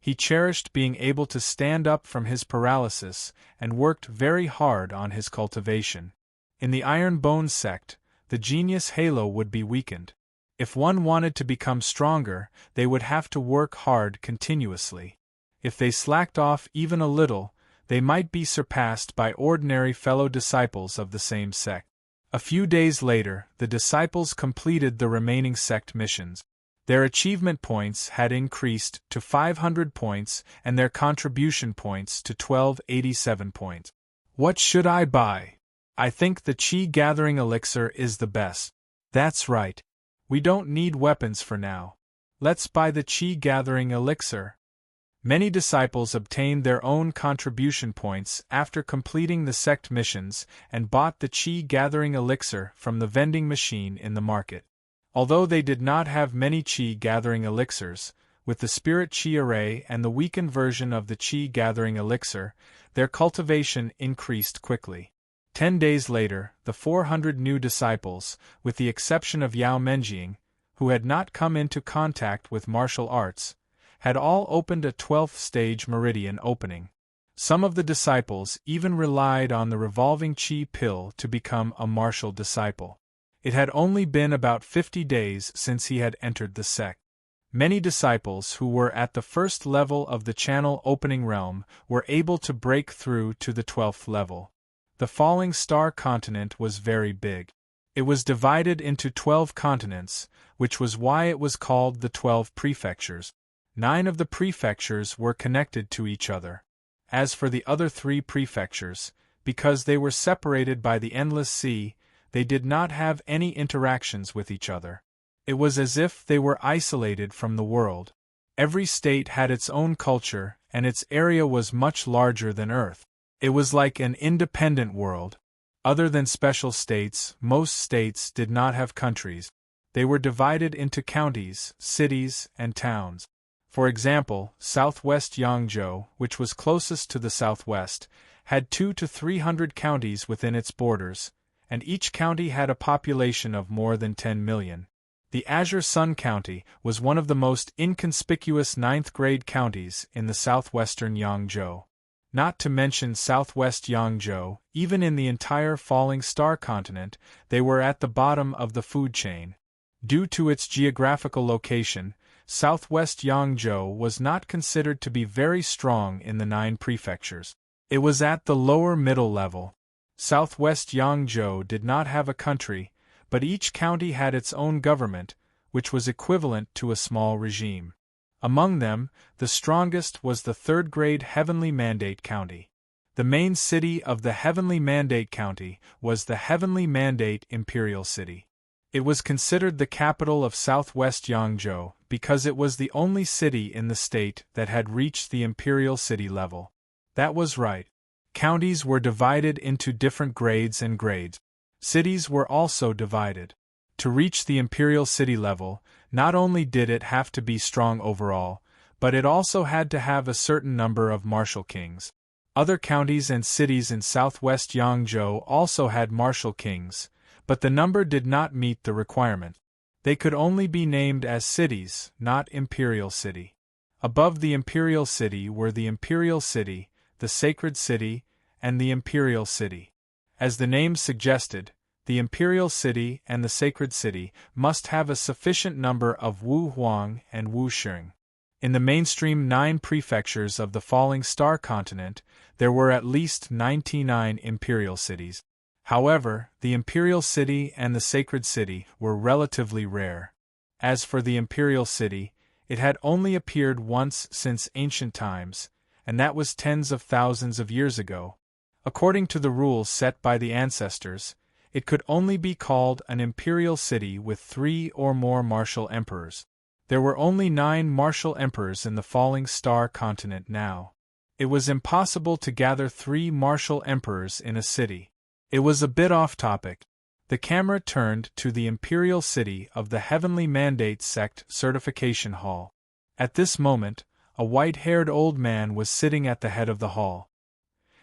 He cherished being able to stand up from his paralysis and worked very hard on his cultivation. In the Iron Bone sect, the genius halo would be weakened. If one wanted to become stronger, they would have to work hard continuously. If they slacked off even a little, they might be surpassed by ordinary fellow disciples of the same sect. A few days later, the disciples completed the remaining sect missions. Their achievement points had increased to 500 points and their contribution points to 1287 points. What should I buy? I think the Qi Gathering Elixir is the best. That's right. We don't need weapons for now. Let's buy the Qi Gathering Elixir. Many disciples obtained their own contribution points after completing the sect missions and bought the Qi Gathering Elixir from the vending machine in the market. Although they did not have many Qi Gathering Elixirs, with the Spirit Qi Array and the weakened version of the Qi Gathering Elixir, their cultivation increased quickly. 10 days later, the 400 new disciples, with the exception of Yao Menjing, who had not come into contact with martial arts, had all opened a 12th stage meridian opening. Some of the disciples even relied on the revolving Qi pill to become a martial disciple. It had only been about 50 days since he had entered the sect. Many disciples who were at the 1st level of the channel opening realm were able to break through to the 12th level. The falling star continent was very big. It was divided into 12 continents, which was why it was called the 12 prefectures. 9 of the prefectures were connected to each other. As for the other 3 prefectures, because they were separated by the endless sea, they did not have any interactions with each other. It was as if they were isolated from the world. Every state had its own culture, and its area was much larger than Earth. It was like an independent world. Other than special states, most states did not have countries. They were divided into counties, cities, and towns. For example, southwest Yangzhou, which was closest to the southwest, had 200 to 300 counties within its borders, and each county had a population of more than 10 million. The Azure Sun County was one of the most inconspicuous 9th-grade counties in the southwestern Yangzhou. Not to mention southwest Yangzhou, even in the entire falling star continent, they were at the bottom of the food chain. Due to its geographical location, southwest Yangzhou was not considered to be very strong in the 9 prefectures. It was at the lower middle level. Southwest Yangzhou did not have a country, but each county had its own government, which was equivalent to a small regime. Among them, the strongest was the third-grade Heavenly Mandate County. The main city of the Heavenly Mandate County was the Heavenly Mandate Imperial City. It was considered the capital of southwest Yangzhou because it was the only city in the state that had reached the imperial city level. That was right. Counties were divided into different grades and grades. Cities were also divided. To reach the imperial city level, not only did it have to be strong overall, but it also had to have a certain number of martial kings. Other counties and cities in southwest Yangzhou also had martial kings, but the number did not meet the requirement. They could only be named as cities, not imperial city. Above the imperial city were the imperial city, the sacred city, and the imperial city. As the name suggested, the imperial city and the sacred city must have a sufficient number of Wu Huang and Wu Sheng. In the mainstream 9 prefectures of the Falling Star continent, there were at least 99 imperial cities. However, the imperial city and the sacred city were relatively rare. As for the imperial city, it had only appeared once since ancient times, and that was tens of thousands of years ago. According to the rules set by the ancestors, it could only be called an imperial city with 3 or more martial emperors. There were only 9 martial emperors in the Falling Star continent now. It was impossible to gather 3 martial emperors in a city. It was a bit off topic. The camera turned to the imperial city of the Heavenly Mandate Sect Certification Hall. At this moment, a white-haired old man was sitting at the head of the hall.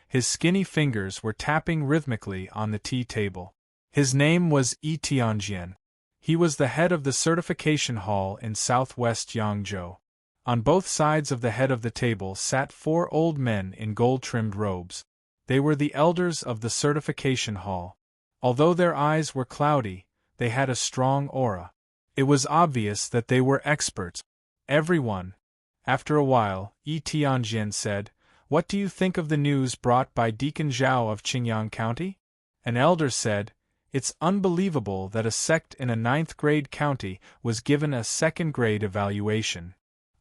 His skinny fingers were tapping rhythmically on the tea table. His name was Yi Tianjian. He was the head of the certification hall in southwest Yangzhou. On both sides of the head of the table sat 4 old men in gold-trimmed robes. They were the elders of the certification hall. Although their eyes were cloudy, they had a strong aura. It was obvious that they were experts. Everyone. After a while, Yi Tianjian said, "What do you think of the news brought by Deacon Zhao of Qingyang County?" An elder said, "It's unbelievable that a sect in a 9th-grade county was given a 2nd-grade evaluation."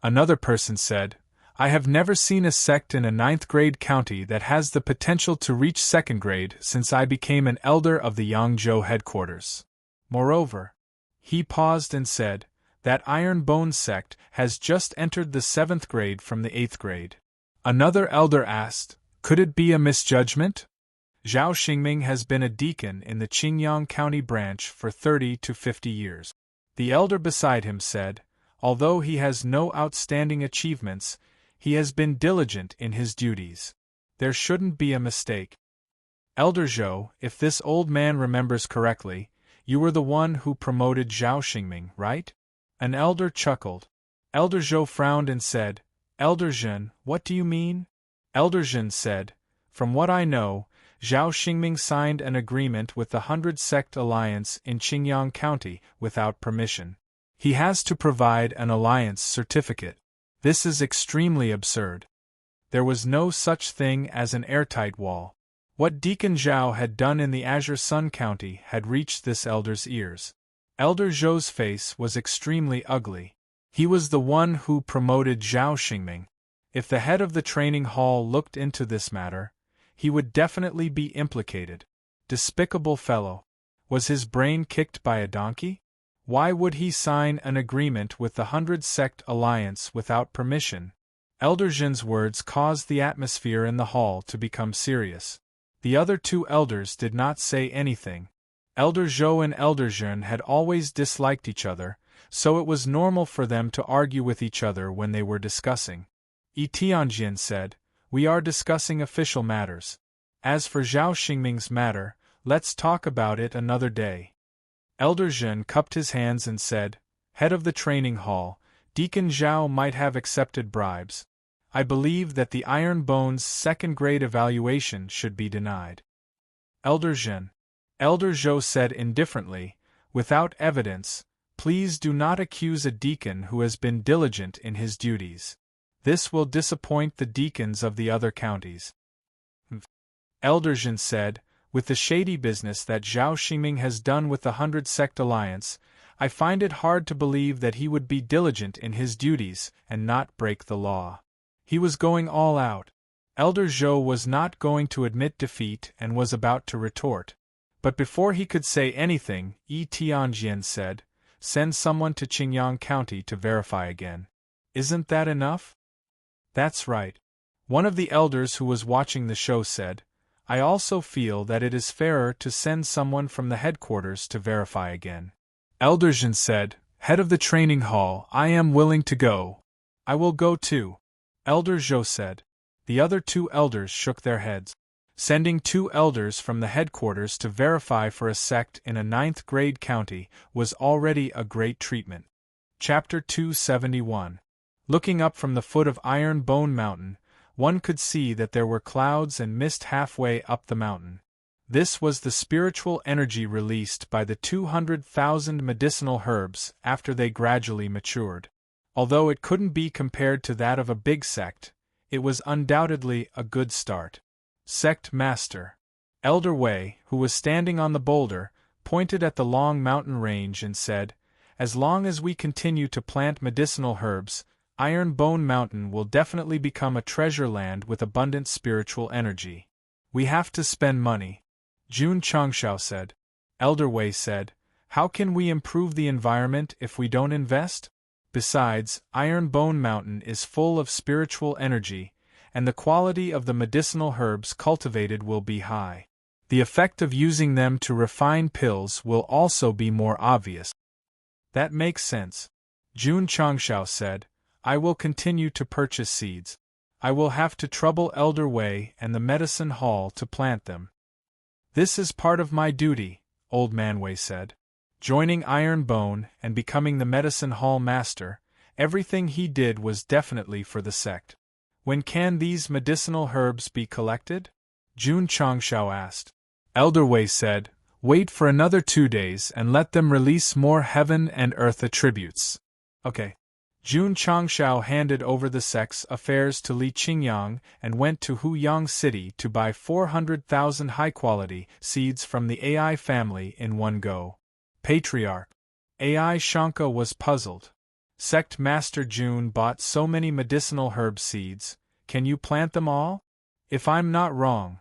Another person said, "I have never seen a sect in a 9th-grade county that has the potential to reach 2nd grade since I became an elder of the Yangzhou headquarters. Moreover," he paused and said, "that Iron Bone sect has just entered the 7th grade from the 8th grade. Another elder asked, "Could it be a misjudgment? Zhao Xingming has been a deacon in the Qingyang County branch for 30 to 50 years. The elder beside him said, "Although he has no outstanding achievements, he has been diligent in his duties. There shouldn't be a mistake." Elder Zhou, if this old man remembers correctly, you were the one who promoted Zhao Xingming, right? An elder chuckled. Elder Zhou frowned and said, "Elder Zhen, what do you mean?" Elder Zhen said, "From what I know, Zhao Xingming signed an agreement with the 100 Sect Alliance in Qingyang County without permission. He has to provide an alliance certificate. This is extremely absurd. There was no such thing as an airtight wall." What Deacon Zhao had done in the Azure Sun County had reached this elder's ears. Elder Zhou's face was extremely ugly. He was the one who promoted Zhao Xingming. If the head of the training hall looked into this matter, he would definitely be implicated. Despicable fellow. Was his brain kicked by a donkey? Why would he sign an agreement with the 100 Sect Alliance without permission? Elder Zhen's words caused the atmosphere in the hall to become serious. The other 2 elders did not say anything. Elder Zhou and Elder Zhen had always disliked each other, so it was normal for them to argue with each other when they were discussing. Yi Tianjian said, "We are discussing official matters. As for Zhao Xingming's matter, let's talk about it another day." Elder Zhen cupped his hands and said, "Head of the training hall, Deacon Zhao might have accepted bribes. I believe that the Iron Bone's 2nd grade evaluation should be denied." Elder Zhen. Elder Zhou said indifferently, "Without evidence, Please do not accuse a deacon who has been diligent in his duties. This will disappoint the deacons of the other counties. Elder Zhen said, with the shady business that Zhao Ximing has done with the 100 Sect Alliance, I find it hard to believe that he would be diligent in his duties and not break the law. He was going all out. Elder Zhou was not going to admit defeat and was about to retort. But before he could say anything, Yi Tianjian said, "Send someone to Qingyang County to verify again." "Isn't that enough?" "That's right." One of the elders who was watching the show said, "I also feel that it is fairer to send someone from the headquarters to verify again." Elder Zhen said, "Head of the training hall, I am willing to go." "I will go too," Elder Zhou said. The other 2 elders shook their heads. Sending 2 elders from the headquarters to verify for a sect in a 9th grade county was already a great treatment. Chapter 271. Looking up from the foot of Iron Bone Mountain, one could see that there were clouds and mist halfway up the mountain. This was the spiritual energy released by the 200,000 medicinal herbs after they gradually matured. Although it couldn't be compared to that of a big sect, it was undoubtedly a good start. Sect Master Elder Wei, who was standing on the boulder, pointed at the long mountain range and said, "As long as we continue to plant medicinal herbs, Iron Bone Mountain will definitely become a treasure land with abundant spiritual energy. We have to spend money." Jun Changshao said. Elder Wei said, "How can we improve the environment if we don't invest? Besides, Iron Bone Mountain is full of spiritual energy, and the quality of the medicinal herbs cultivated will be high. The effect of using them to refine pills will also be more obvious." "That makes sense," Jun Changshao said. "I will continue to purchase seeds. I will have to trouble Elder Wei and the medicine hall to plant them." "This is part of my duty," Old Man Wei said. Joining Iron Bone and becoming the medicine hall master, everything he did was definitely for the sect. "When can these medicinal herbs be collected?" Jun Changshao asked. Elder Wei said, "Wait for another 2 days and let them release more heaven and earth attributes." "Okay." Jun Changshao handed over the sect's affairs to Li Qingyang and went to Huyang City to buy 400,000 high-quality seeds from the AI family in one go. Patriarch AI Shanka was puzzled. "Sect Master Jun bought so many medicinal herb seeds, can you plant them all?" "If I'm not wrong,"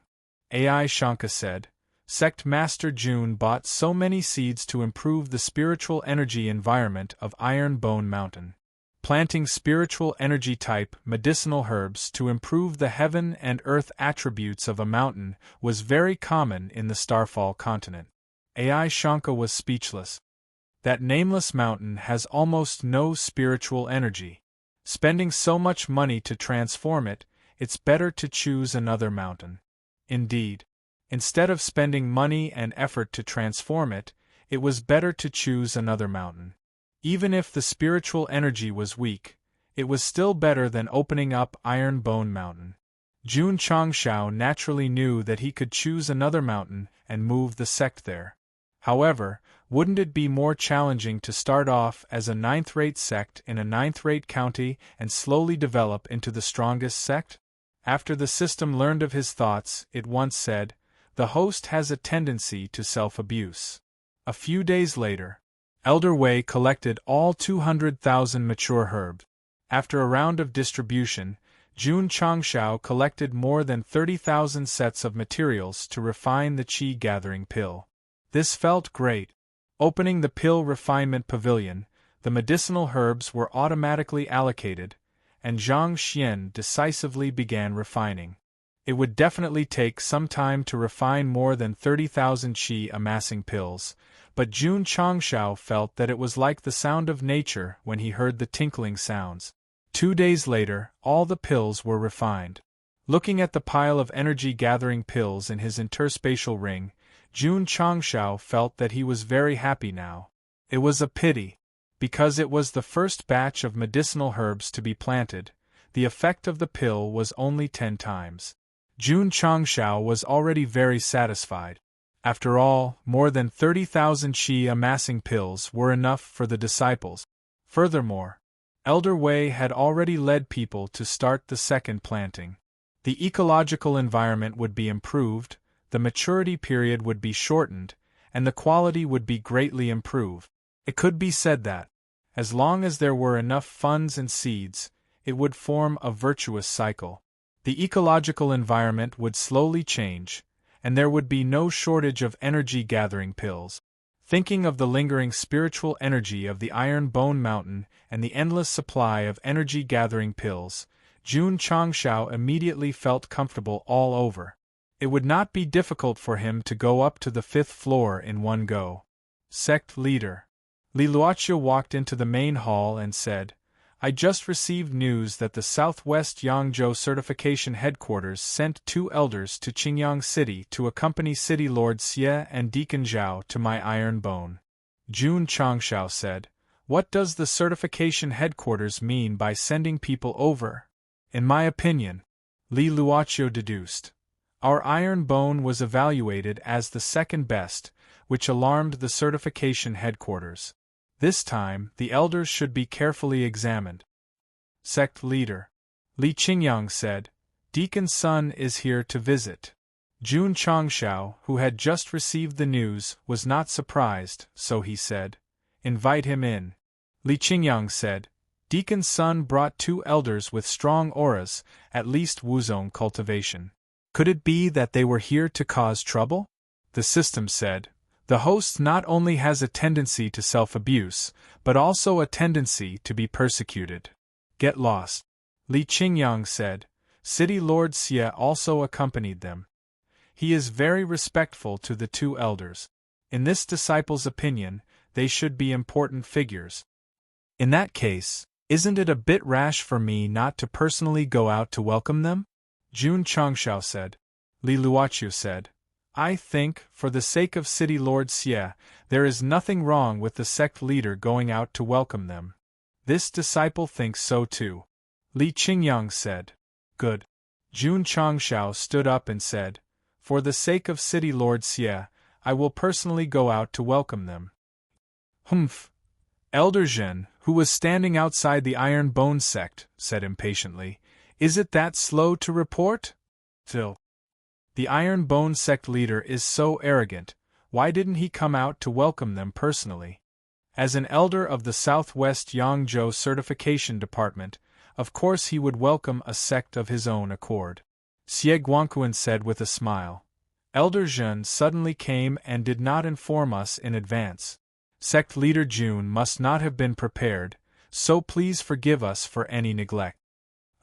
AI Shanka said, "Sect Master Jun bought so many seeds to improve the spiritual energy environment of Iron Bone Mountain. Planting spiritual energy type medicinal herbs to improve the heaven and earth attributes of a mountain was very common in the Starfall continent." AI Shanka was speechless. That nameless mountain has almost no spiritual energy. Spending so much money to transform it, it's better to choose another mountain. Indeed, instead of spending money and effort to transform it, it was better to choose another mountain. Even if the spiritual energy was weak, it was still better than opening up Iron Bone Mountain. Jun Changshao naturally knew that he could choose another mountain and move the sect there. However, wouldn't it be more challenging to start off as a 9th-rate sect in a 9th-rate county and slowly develop into the strongest sect? After the system learned of his thoughts, it once said, "The host has a tendency to self-abuse." A few days later, Elder Wei collected all 200,000 mature herbs. After a round of distribution, Jun Changshao collected more than 30,000 sets of materials to refine the qi-gathering pill. This felt great. Opening the pill refinement pavilion, the medicinal herbs were automatically allocated, and Zhang Xian decisively began refining. It would definitely take some time to refine more than 30,000 qi amassing pills, but Jun Changshao felt that it was like the sound of nature when he heard the tinkling sounds. 2 days later, all the pills were refined. Looking at the pile of energy-gathering pills in his interspatial ring, Jun Changshao felt that he was very happy now. It was a pity. Because it was the first batch of medicinal herbs to be planted, the effect of the pill was only 10 times. Jun Changshao was already very satisfied. After all, more than 30,000 Qi amassing pills were enough for the disciples. Furthermore, Elder Wei had already led people to start the second planting. The ecological environment would be improved, the maturity period would be shortened, and the quality would be greatly improved. It could be said that, as long as there were enough funds and seeds, it would form a virtuous cycle. The ecological environment would slowly change, and there would be no shortage of energy-gathering pills. Thinking of the lingering spiritual energy of the Iron Bone Mountain and the endless supply of energy-gathering pills, Jun Changshao immediately felt comfortable all over. It would not be difficult for him to go up to the 5th floor in one go. Sect leader. Li Luoqiu walked into the main hall and said, I just received news that the Southwest Yangzhou Certification Headquarters sent 2 elders to Qingyang City to accompany City Lord Xie and Deacon Zhao to my Iron Bone. Jun Changshao said, What does the certification headquarters mean by sending people over? In my opinion, Li Luoqiu deduced, our Iron Bone was evaluated as the second best, which alarmed the certification headquarters. This time, the elders should be carefully examined. Sect leader. Li Qingyang said, Deacon's son is here to visit. Jun Changshao, who had just received the news, was not surprised, so he said, Invite him in. Li Qingyang said, Deacon's son brought 2 elders with strong auras, at least Wuzong cultivation. Could it be that they were here to cause trouble? The system said, The host not only has a tendency to self-abuse, but also a tendency to be persecuted. Get lost. Li Qingyang said. City Lord Xie also accompanied them. He is very respectful to the 2 elders. In this disciple's opinion, they should be important figures. In that case, isn't it a bit rash for me not to personally go out to welcome them? Jun Changshao said. Li Luoqiu said, I think, for the sake of City Lord Xie, there is nothing wrong with the sect leader going out to welcome them. This disciple thinks so too. Li Qingyang said. Good. Jun Changshao stood up and said, For the sake of City Lord Xie, I will personally go out to welcome them. Humph. Elder Zhen, who was standing outside the Iron Bone sect, said impatiently, Is it that slow to report? Till. The Iron Bone sect leader is so arrogant, why didn't he come out to welcome them personally? As an elder of the Southwest Yangzhou Certification Department, of course he would welcome a sect of his own accord. Xie Guangquan said with a smile. Elder Zhen suddenly came and did not inform us in advance. Sect leader Jun must not have been prepared, so please forgive us for any neglect.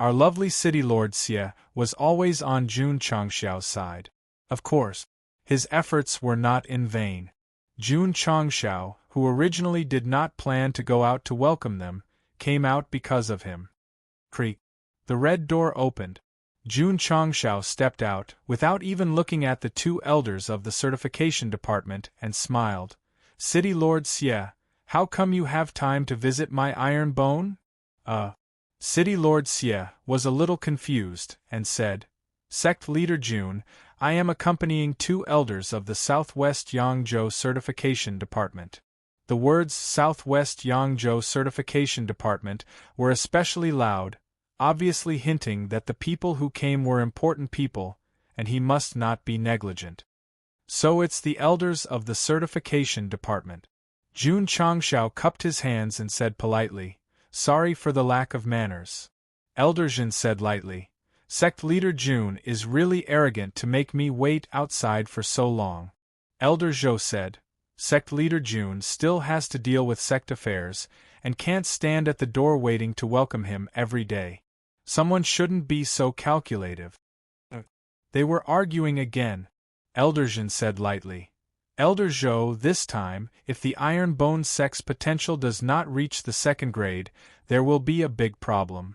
Our lovely City Lord Xie was always on Jun Changshao's side. Of course, his efforts were not in vain. Jun Changshao, who originally did not plan to go out to welcome them, came out because of him. Creak. The red door opened. Jun Changshao stepped out, without even looking at the 2 elders of the certification department, and smiled. City Lord Xie, how come you have time to visit my Iron Bone? City Lord Xie was a little confused, and said, Sect leader Jun, I am accompanying 2 elders of the Southwest Yangzhou Certification Department. The words Southwest Yangzhou Certification Department were especially loud, obviously hinting that the people who came were important people, and he must not be negligent. So it's the elders of the certification department. Jun Changshao cupped his hands and said politely, Sorry for the lack of manners. Elder Jin said lightly, Sect leader Jun is really arrogant to make me wait outside for so long. Elder Zhou said, Sect leader Jun still has to deal with sect affairs, and can't stand at the door waiting to welcome him every day. Someone shouldn't be so calculative. They were arguing again. Elder Jin said lightly, Elder Zhou, this time, if the Iron Bone sect's potential does not reach the 2nd grade, there will be a big problem.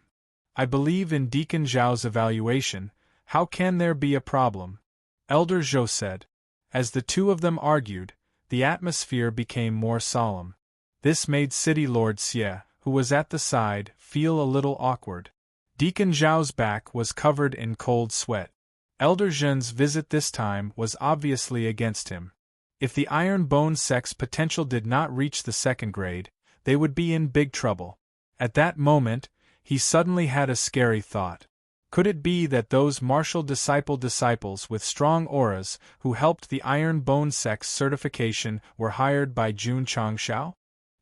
I believe in Deacon Zhao's evaluation, how can there be a problem? Elder Zhou said. As the 2 of them argued, the atmosphere became more solemn. This made City Lord Xie, who was at the side, feel a little awkward. Deacon Zhao's back was covered in cold sweat. Elder Zhen's visit this time was obviously against him. If the Iron Bone Sect's potential did not reach the second grade, they would be in big trouble. At that moment, he suddenly had a scary thought. Could it be that those martial disciples with strong auras who helped the Iron Bone Sect's certification were hired by Jun Changshao?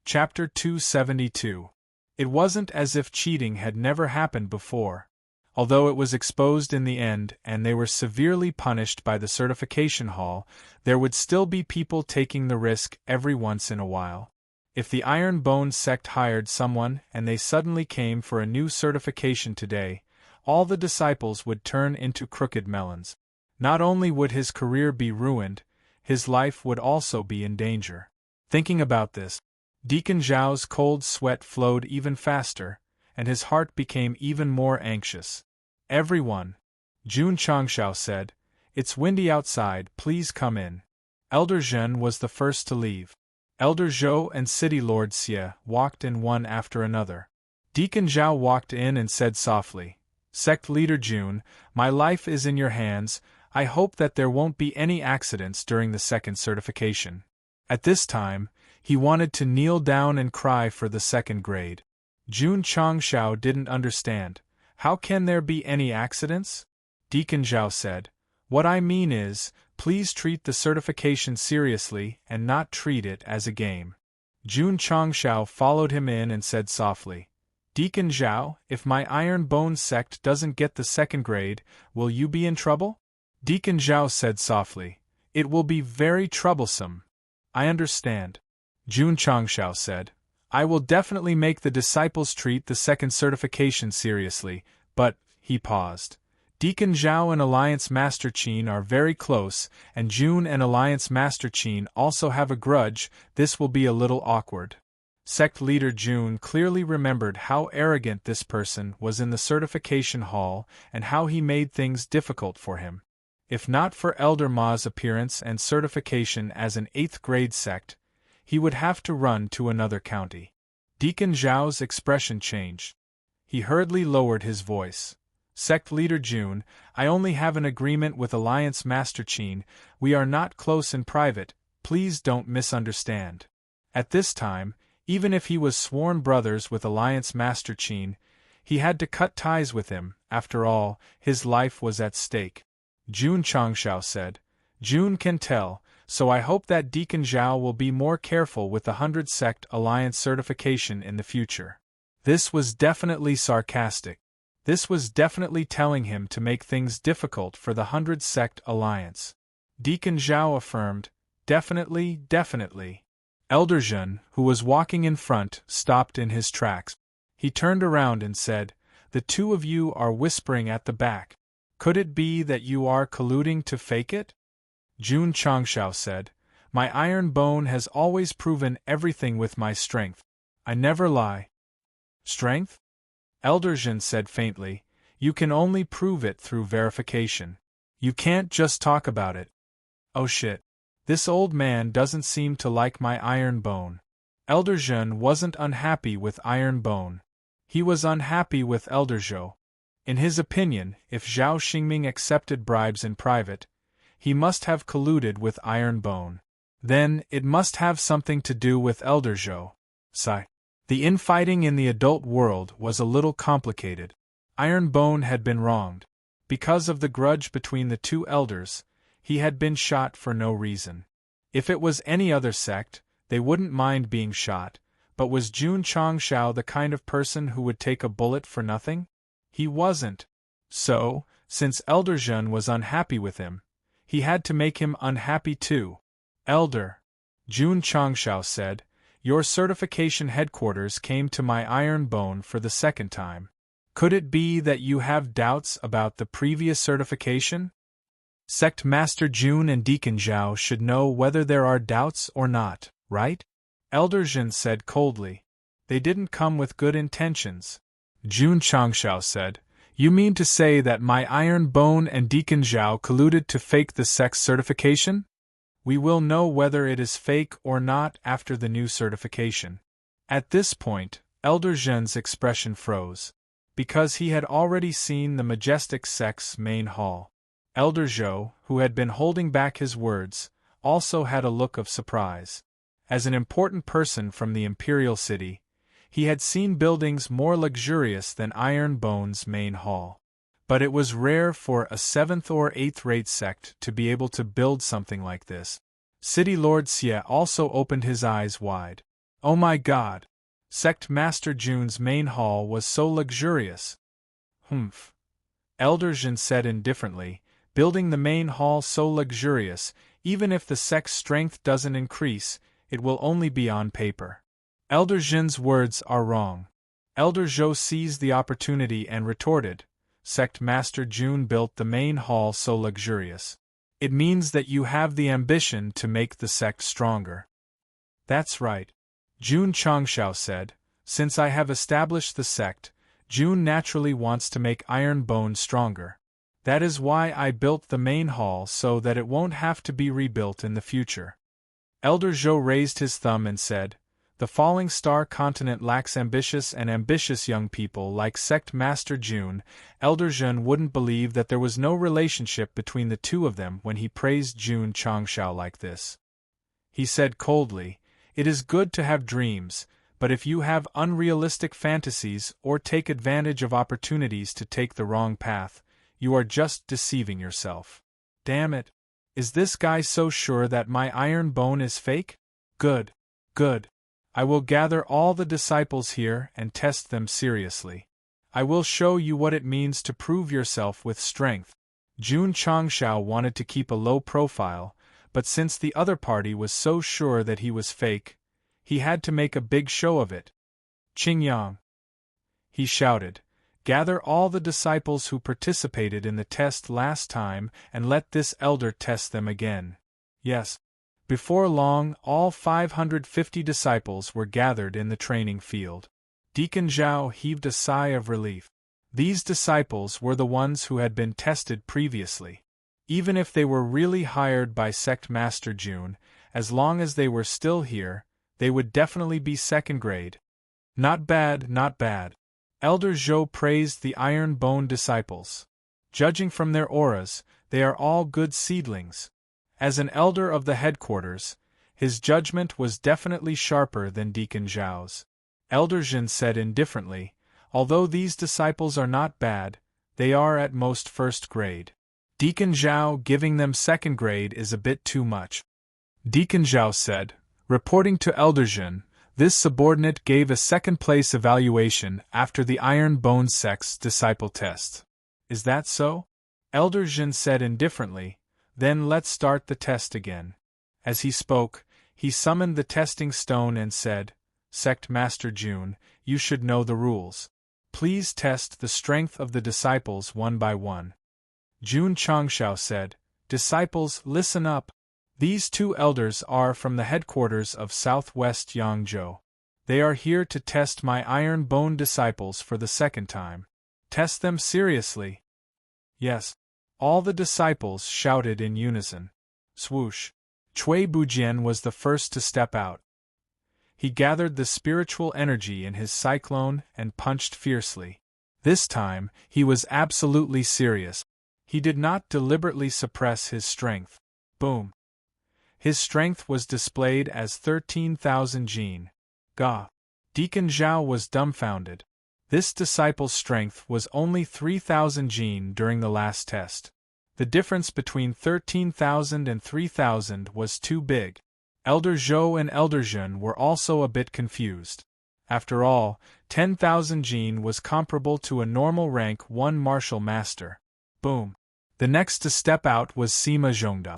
Chapter 272. It wasn't as if cheating had never happened before. Although it was exposed in the end and they were severely punished by the certification hall, there would still be people taking the risk every once in a while. If the Iron Bone Sect hired someone and they suddenly came for a new certification today, all the disciples would turn into crooked melons. Not only would his career be ruined, his life would also be in danger. Thinking about this, Deacon Zhao's cold sweat flowed even faster, and his heart became even more anxious. "Everyone," Jun Changshao said, "it's windy outside, please come in." Elder Zhen was the first to leave. Elder Zhou and City Lord Xie walked in one after another. Deacon Zhao walked in and said softly, "Sect Leader Jun, my life is in your hands. I hope that there won't be any accidents during the second certification." At this time, he wanted to kneel down and cry for the second grade. Jun Changshao didn't understand. How can there be any accidents? Deacon Zhao said, "What I mean is, please treat the certification seriously and not treat it as a game." Jun Changshao followed him in and said softly, "Deacon Zhao, if my Iron Bone Sect doesn't get the second grade, will you be in trouble?" Deacon Zhao said softly, "It will be very troublesome." "I understand," Jun Changshao said. "I will definitely make the disciples treat the second certification seriously, but," he paused. "Deacon Zhao and Alliance Master Qin are very close, and Jun and Alliance Master Qin also have a grudge. This will be a little awkward." Sect Leader Jun clearly remembered how arrogant this person was in the certification hall and how he made things difficult for him. If not for Elder Ma's appearance and certification as an 8th grade sect, he would have to run to another county. Deacon Zhao's expression changed. He hurriedly lowered his voice. "Sect Leader Jun, I only have an agreement with Alliance Master Qin. We are not close in private, please don't misunderstand." At this time, even if he was sworn brothers with Alliance Master Qin, he had to cut ties with him. After all, his life was at stake. Jun Changshao said, "Jun can tell, so I hope that Deacon Zhao will be more careful with the 100 Sect Alliance certification in the future." This was definitely sarcastic. This was definitely telling him to make things difficult for the 100 Sect Alliance. Deacon Zhao affirmed, "Definitely, definitely." Elder Zhen, who was walking in front, stopped in his tracks. He turned around and said, "The two of you are whispering at the back. Could it be that you are colluding to fake it?" Jun Changshao said, "My iron bone has always proven everything with my strength. I never lie." "Strength?" Elder Zhen said faintly, "You can only prove it through verification. You can't just talk about it." "Oh shit. This old man doesn't seem to like my iron bone." Elder Zhen wasn't unhappy with iron bone. He was unhappy with Elder Zhou. In his opinion, if Zhao Xingming accepted bribes in private, he must have colluded with iron bone. Then, it must have something to do with Elder Zhou. Sigh. The infighting in the adult world was a little complicated. Iron Bone had been wronged. Because of the grudge between the two elders, he had been shot for no reason. If it was any other sect, they wouldn't mind being shot, but was Jun Changshao the kind of person who would take a bullet for nothing? He wasn't. So, since Elder Zhen was unhappy with him, he had to make him unhappy too. "Elder," Jun Changshao said, "your certification headquarters came to my iron bone for the second time. Could it be that you have doubts about the previous certification?" Sect Master Jun and Deacon Zhao should know whether there are doubts or not, right? Elder Zhen said coldly. "They didn't come with good intentions." Jun Changshao said, "You mean to say that my iron bone and Deacon Zhao colluded to fake the sect's certification?" "We will know whether it is fake or not after the new certification." At this point, Elder Zhen's expression froze, because he had already seen the majestic sect's main hall. Elder Zhou, who had been holding back his words, also had a look of surprise. As an important person from the imperial city, he had seen buildings more luxurious than Iron Bone's main hall. But it was rare for a 7th or 8th-rate sect to be able to build something like this. City Lord Xie also opened his eyes wide. Oh my god! Sect Master Jun's main hall was so luxurious. Humph. Elder Jin said indifferently, building the main hall so luxurious, even if the sect's strength doesn't increase, it will only be on paper. Elder Jin's words are wrong. Elder Zhou seized the opportunity and retorted, Sect Master Jun built the main hall so luxurious. It means that you have the ambition to make the sect stronger. That's right. Jun Changshao said, since I have established the sect, Jun naturally wants to make Iron Bone stronger. That is why I built the main hall so that it won't have to be rebuilt in the future. Elder Zhou raised his thumb and said, the Falling Star continent lacks ambitious young people like Sect Master Jun. Elder Jun wouldn't believe that there was no relationship between the two of them when he praised Jun Changshao like this. He said coldly, it is good to have dreams, but if you have unrealistic fantasies or take advantage of opportunities to take the wrong path, you are just deceiving yourself. Damn it! Is this guy so sure that my Iron Bone is fake? Good. Good. I will gather all the disciples here and test them seriously. I will show you what it means to prove yourself with strength. Jun Changshao wanted to keep a low profile, but since the other party was so sure that he was fake, he had to make a big show of it. Qingyang! He shouted, gather all the disciples who participated in the test last time and let this elder test them again. Yes. Before long, all 550 disciples were gathered in the training field. Deacon Zhao heaved a sigh of relief. These disciples were the ones who had been tested previously. Even if they were really hired by Sect Master Jun, as long as they were still here, they would definitely be second grade. Not bad, not bad. Elder Zhou praised the Iron Bone disciples. Judging from their auras, they are all good seedlings. As an elder of the headquarters, his judgment was definitely sharper than Deacon Zhao's. Elder Jin said indifferently, although these disciples are not bad, they are at most first grade. Deacon Zhao giving them second grade is a bit too much. Deacon Zhao said, reporting to Elder Jin, this subordinate gave a second-place evaluation after the Iron Bone Sect's disciple test. Is that so? Elder Jin said indifferently, then let's start the test again. As he spoke, he summoned the testing stone and said, Sect Master Jun, you should know the rules. Please test the strength of the disciples one by one. Jun Changshao said, disciples, listen up. These two elders are from the headquarters of Southwest Yangzhou. They are here to test my Iron Bone disciples for the second time. Test them seriously. Yes. All the disciples shouted in unison. Swoosh. Cui Bujian was the first to step out. He gathered the spiritual energy in his cyclone and punched fiercely. This time, he was absolutely serious. He did not deliberately suppress his strength. Boom. His strength was displayed as 13,000 jin. Ga. Deacon Zhao was dumbfounded. This disciple's strength was only 3,000 jin during the last test. The difference between 13,000 and 3,000 was too big. Elder Zhou and Elder Jun were also a bit confused. After all, 10,000 jin was comparable to a normal rank 1 martial master. Boom. The next to step out was Sima Zhongda.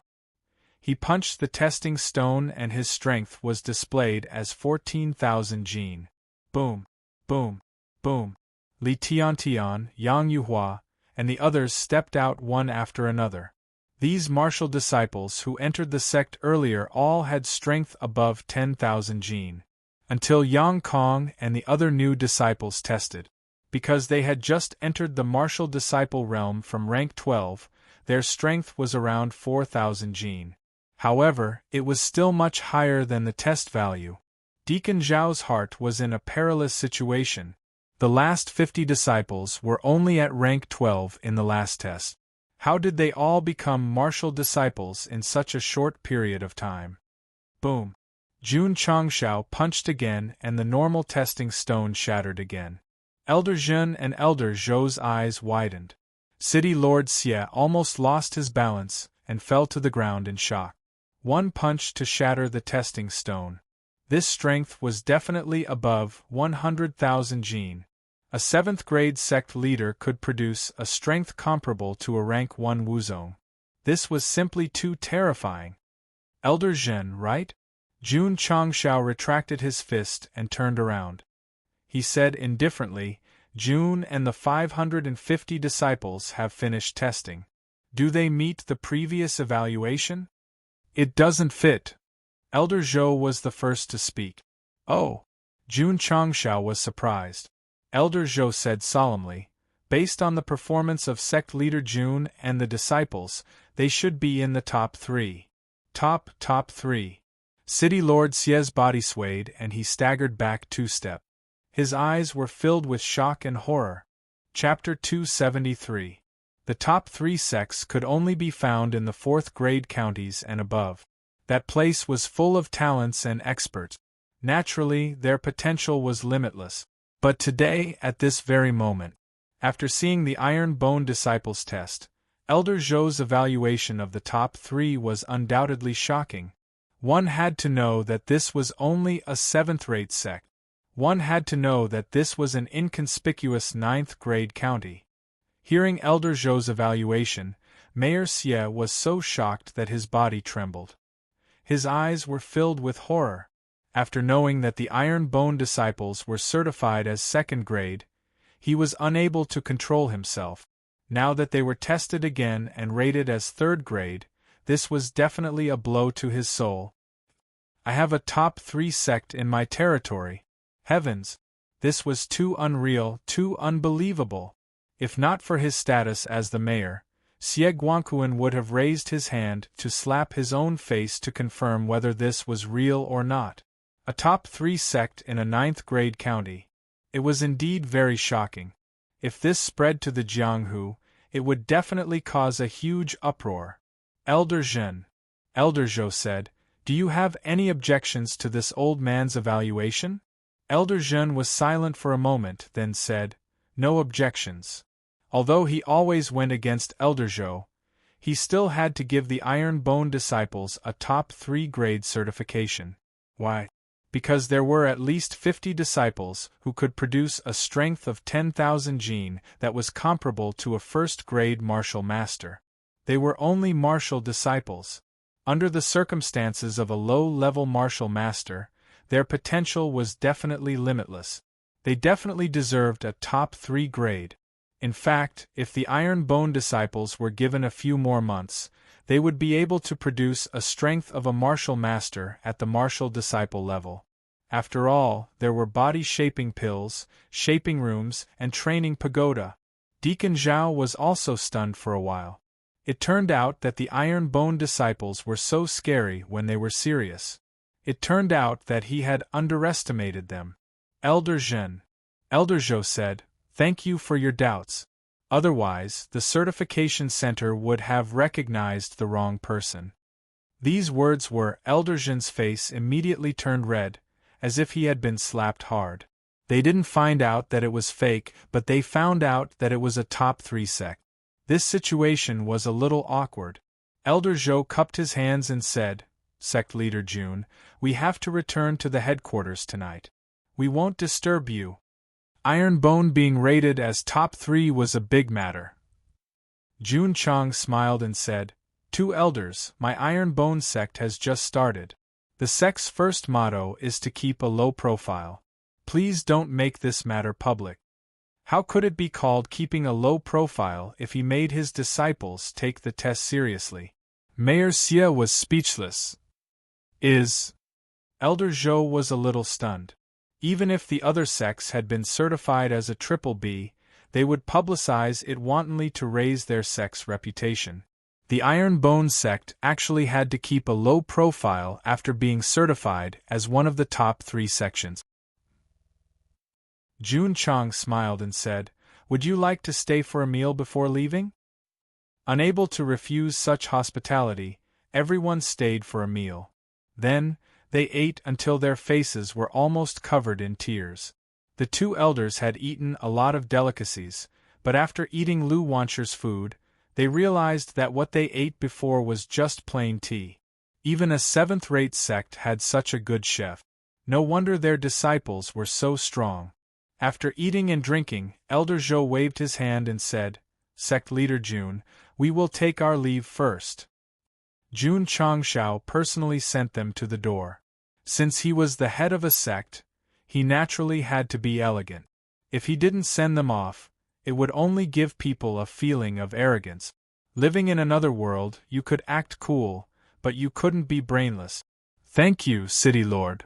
He punched the testing stone and his strength was displayed as 14,000 jin. Boom. Boom. Boom. Li Tiantian, Yang Yuhua, and the others stepped out one after another. These martial disciples who entered the sect earlier all had strength above 10,000 jin. Until Yang Kong and the other new disciples tested. Because they had just entered the martial disciple realm from rank 12, their strength was around 4,000 jin. However, it was still much higher than the test value. Deacon Zhao's heart was in a perilous situation. The last 50 disciples were only at rank 12 in the last test. How did they all become martial disciples in such a short period of time? Boom! Jun Changshao punched again and the normal testing stone shattered again. Elder Zhen and Elder Zhou's eyes widened. City Lord Xie almost lost his balance and fell to the ground in shock. One punch to shatter the testing stone. This strength was definitely above 100,000 jin. A 7th grade sect leader could produce a strength comparable to a rank 1 wuzong. This was simply too terrifying. Elder Zhen, right? Jun Changshao retracted his fist and turned around. He said indifferently, Jun and the 550 disciples have finished testing. Do they meet the previous evaluation? It doesn't fit. Elder Zhou was the first to speak. Oh! Jun Changshao was surprised. Elder Zhou said solemnly, based on the performance of sect leader Jun and the disciples, they should be in the top 3. Top 3. City Lord Xie's body swayed and he staggered back 2 steps. His eyes were filled with shock and horror. Chapter 273. The top 3 sects could only be found in the 4th grade counties and above. That place was full of talents and experts. Naturally, their potential was limitless. But today, at this very moment, after seeing the Iron Bone Disciples test, Elder Zhou's evaluation of the top 3 was undoubtedly shocking. One had to know that this was only a 7th-rate sect. One had to know that this was an inconspicuous 9th grade county. Hearing Elder Zhou's evaluation, Mayor Xie was so shocked that his body trembled. His eyes were filled with horror. After knowing that the Iron Bone Disciples were certified as 2nd grade, he was unable to control himself. Now that they were tested again and rated as 3rd grade, this was definitely a blow to his soul. I have a top 3 sect in my territory. Heavens! This was too unreal, too unbelievable. If not for his status as the mayor, Xie Guangquan would have raised his hand to slap his own face to confirm whether this was real or not. A top 3 sect in a 9th grade county. It was indeed very shocking. If this spread to the Jianghu, it would definitely cause a huge uproar. Elder Zhen. Elder Zhou said, do you have any objections to this old man's evaluation? Elder Zhen was silent for a moment, then said, no objections. Although he always went against Elder Zhou, he still had to give the Iron Bone Disciples a top 3 grade certification. Why? Because there were at least 50 disciples who could produce a strength of 10,000 jin that was comparable to a 1st grade martial master. They were only martial disciples. Under the circumstances of a low-level martial master, their potential was definitely limitless. They definitely deserved a top 3 grade. In fact, if the Iron Bone Disciples were given a few more months, they would be able to produce a strength of a martial master at the martial disciple level. After all, there were body-shaping pills, shaping rooms, and training pagoda. Deacon Zhao was also stunned for a while. It turned out that the Iron Bone Disciples were so scary when they were serious. It turned out that he had underestimated them. Elder Zhen. Elder Zhou said, thank you for your doubts. Otherwise, the certification center would have recognized the wrong person. These words were, Elder Zhen's face immediately turned red, as if he had been slapped hard. They didn't find out that it was fake, but they found out that it was a top 3 sect. This situation was a little awkward. Elder Zhou cupped his hands and said, Sect Leader Jun, we have to return to the headquarters tonight. We won't disturb you. Iron Bone being rated as top 3 was a big matter. Jun Chang smiled and said, 2 elders, my Iron Bone sect has just started. The sect's first motto is to keep a low profile. Please don't make this matter public. How could it be called keeping a low profile if he made his disciples take the test seriously? Mayor Xie was speechless. Elder Zhou was a little stunned. Even if the other sects had been certified as a triple B, they would publicize it wantonly to raise their sect's reputation. The Iron Bone sect actually had to keep a low profile after being certified as one of the top 3 sections. Jun Chang smiled and said, would you like to stay for a meal before leaving? Unable to refuse such hospitality, everyone stayed for a meal. Then, they ate until their faces were almost covered in tears. The two elders had eaten a lot of delicacies, but after eating Lu Wancher's food, they realized that what they ate before was just plain tea. Even a seventh-rate sect had such a good chef. No wonder their disciples were so strong. After eating and drinking, Elder Zhou waved his hand and said, "Sect leader Jun, we will take our leave first." Jun Changshao personally sent them to the door. Since he was the head of a sect, he naturally had to be elegant. If he didn't send them off, it would only give people a feeling of arrogance. Living in another world, you could act cool, but you couldn't be brainless. "Thank you, City Lord,"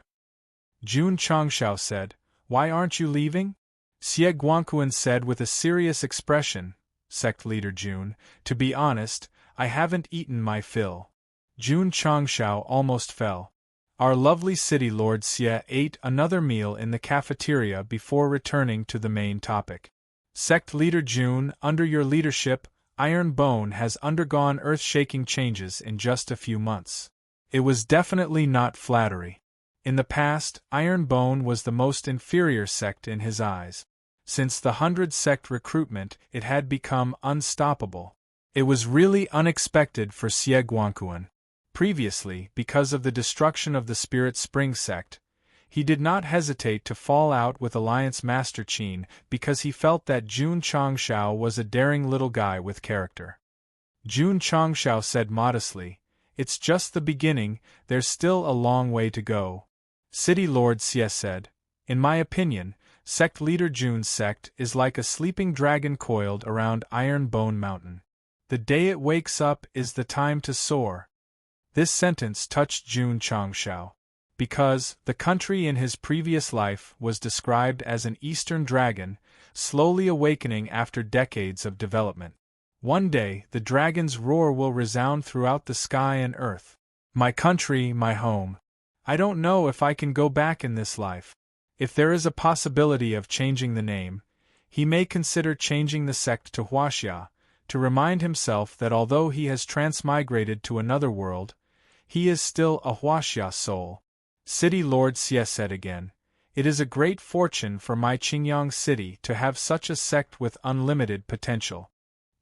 Jun Changshao said. "Why aren't you leaving?" Xie Guangquan said with a serious expression, "Sect leader Jun, to be honest, I haven't eaten my fill." Jun Changshao almost fell. Our lovely City Lord Xie ate another meal in the cafeteria before returning to the main topic. "Sect leader Jun, under your leadership, Iron Bone has undergone earth-shaking changes in just a few months. It was definitely not flattery. In the past, Iron Bone was the most inferior sect in his eyes. Since the 100-sect recruitment, it had become unstoppable. It was really unexpected for Xie Guangquan. Previously, because of the destruction of the Spirit Spring sect, he did not hesitate to fall out with Alliance Master Qin because he felt that Jun Changshao was a daring little guy with character. Jun Changshao said modestly, "It's just the beginning, there's still a long way to go." City Lord Xie said, "In my opinion, Sect leader Jun's sect is like a sleeping dragon coiled around Iron Bone Mountain. The day it wakes up is the time to soar." This sentence touched Jun Changshao. Because the country in his previous life was described as an eastern dragon, slowly awakening after decades of development. One day, the dragon's roar will resound throughout the sky and earth. "My country, my home. I don't know if I can go back in this life." If there is a possibility of changing the name, he may consider changing the sect to Huaxia, to remind himself that although he has transmigrated to another world, he is still a Huaxia soul. City Lord Xie said again, "It is a great fortune for my Qingyang city to have such a sect with unlimited potential."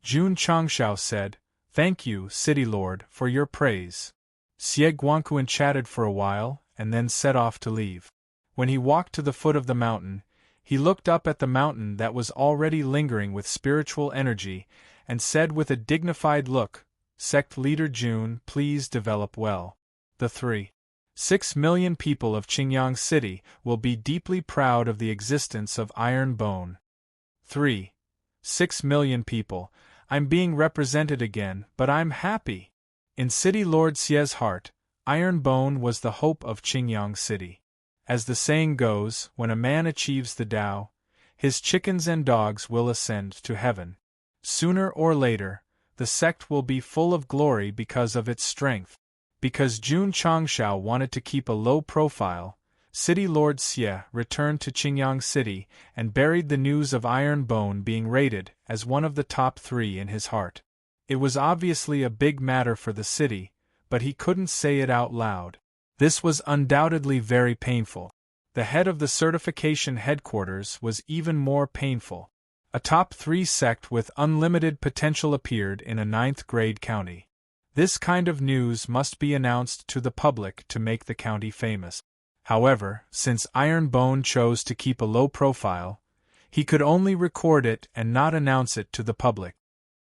Jun Changshao said, "Thank you, City Lord, for your praise." Xie Guangquan chatted for a while, and then set off to leave. When he walked to the foot of the mountain, he looked up at the mountain that was already lingering with spiritual energy, and said with a dignified look, "Sect leader Jun, please develop well. The 3.6 million people of Qingyang City will be deeply proud of the existence of Iron Bone." 3.6 million people, I'm being represented again, but I'm happy. In City Lord Xie's heart, Iron Bone was the hope of Qingyang City. As the saying goes, when a man achieves the Tao, his chickens and dogs will ascend to heaven. Sooner or later, the sect will be full of glory because of its strength. Because Jun Changshao wanted to keep a low profile, City Lord Xie returned to Qingyang City and buried the news of Iron Bone being rated as one of the top 3 in his heart. It was obviously a big matter for the city, but he couldn't say it out loud. This was undoubtedly very painful. The head of the certification headquarters was even more painful. A top 3 sect with unlimited potential appeared in a 9th-grade county. This kind of news must be announced to the public to make the county famous. However, since Iron Bone chose to keep a low profile, he could only record it and not announce it to the public.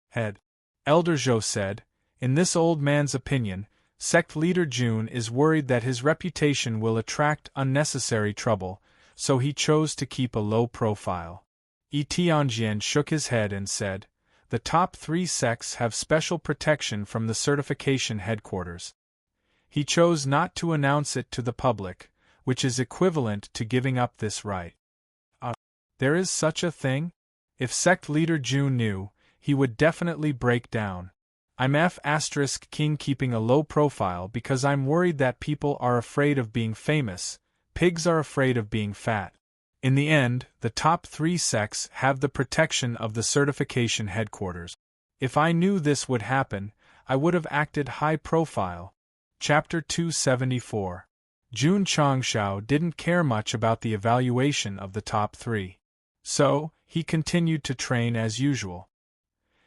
Head Elder Zhou said, "In this old man's opinion, Sect leader Jun is worried that his reputation will attract unnecessary trouble, so he chose to keep a low profile." Yi Tianjian shook his head and said, "The top 3 sects have special protection from the certification headquarters. He chose not to announce it to the public, which is equivalent to giving up this right." There is such a thing? If sect leader Jun knew, he would definitely break down. I'm F*** keeping a low profile because I'm worried that people are afraid of being famous, pigs are afraid of being fat. In the end, the top 3 sects have the protection of the certification headquarters. If I knew this would happen, I would have acted high profile. Chapter 274. Jun Changshao didn't care much about the evaluation of the top 3. So, he continued to train as usual.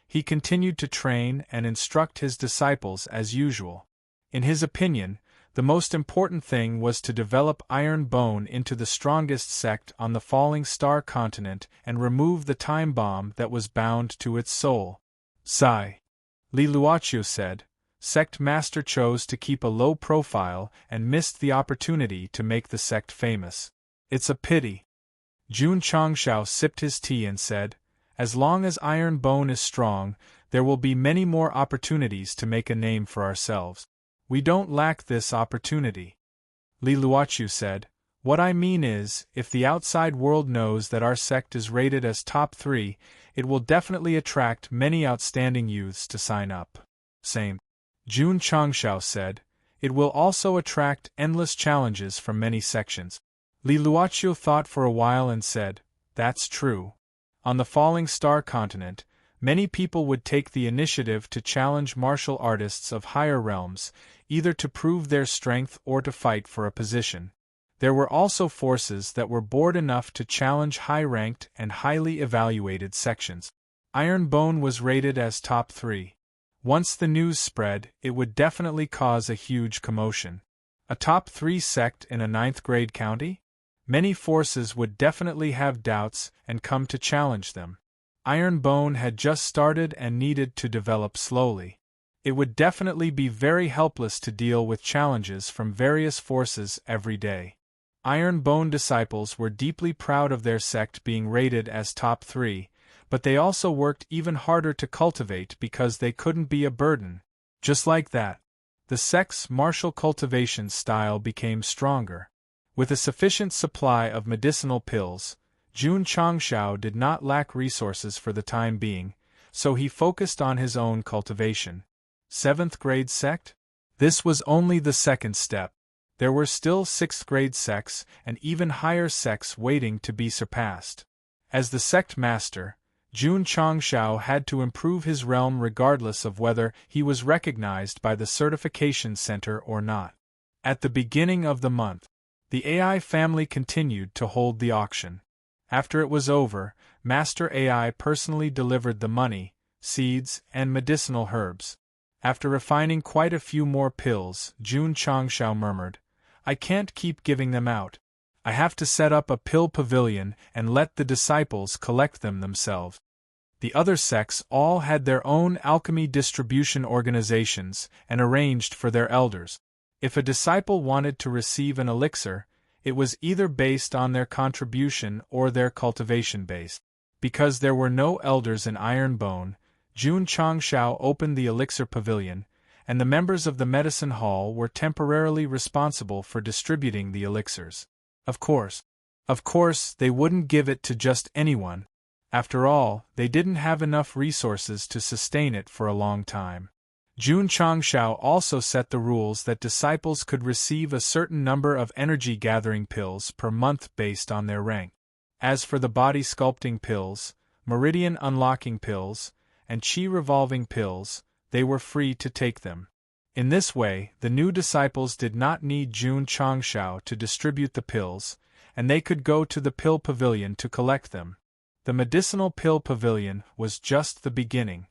He continued to train and instruct his disciples as usual. In his opinion, the most important thing was to develop Iron Bone into the strongest sect on the falling star continent and remove the time bomb that was bound to its soul. Sigh. Li Luoqiu said. Sect Master chose to keep a low profile and missed the opportunity to make the sect famous. It's a pity. Jun Changshao sipped his tea and said, as long as Iron Bone is strong, there will be many more opportunities to make a name for ourselves. We don't lack this opportunity. Li Luoqiu said, what I mean is, if the outside world knows that our sect is rated as top 3, it will definitely attract many outstanding youths to sign up. Same. Jun Changshao said, it will also attract endless challenges from many sections. Li Luoqiu thought for a while and said, that's true. On the falling star continent, many people would take the initiative to challenge martial artists of higher realms, either to prove their strength or to fight for a position. There were also forces that were bored enough to challenge high-ranked and highly evaluated sections. Iron Bone was rated as top 3. Once the news spread, it would definitely cause a huge commotion. A top 3 sect in a 9th grade county? Many forces would definitely have doubts and come to challenge them. Iron Bone had just started and needed to develop slowly. It would definitely be very helpless to deal with challenges from various forces every day. Iron Bone disciples were deeply proud of their sect being rated as top 3, but they also worked even harder to cultivate because they couldn't be a burden. Just like that, the sect's martial cultivation style became stronger. With a sufficient supply of medicinal pills, Jun Changshao did not lack resources for the time being, so he focused on his own cultivation. 7th grade sect? This was only the second step. There were still 6th grade sects and even higher sects waiting to be surpassed. As the sect master, Jun Changshao had to improve his realm regardless of whether he was recognized by the certification center or not. At the beginning of the month, the AI family continued to hold the auction. After it was over, Master AI personally delivered the money, seeds, and medicinal herbs. After refining quite a few more pills, Jun Changshao murmured, I can't keep giving them out. I have to set up a pill pavilion and let the disciples collect them themselves. The other sects all had their own alchemy distribution organizations and arranged for their elders. If a disciple wanted to receive an elixir, it was either based on their contribution or their cultivation base. Because there were no elders in Iron Bone, Jun Changshao opened the elixir pavilion, and the members of the medicine hall were temporarily responsible for distributing the elixirs. Of course, they wouldn't give it to just anyone. After all, they didn't have enough resources to sustain it for a long time. Jun Changshao also set the rules that disciples could receive a certain number of energy-gathering pills per month based on their rank. As for the body-sculpting pills, meridian-unlocking pills, and chi-revolving pills, they were free to take them. In this way, the new disciples did not need Jun Changshao to distribute the pills, and they could go to the pill pavilion to collect them. The medicinal pill pavilion was just the beginning.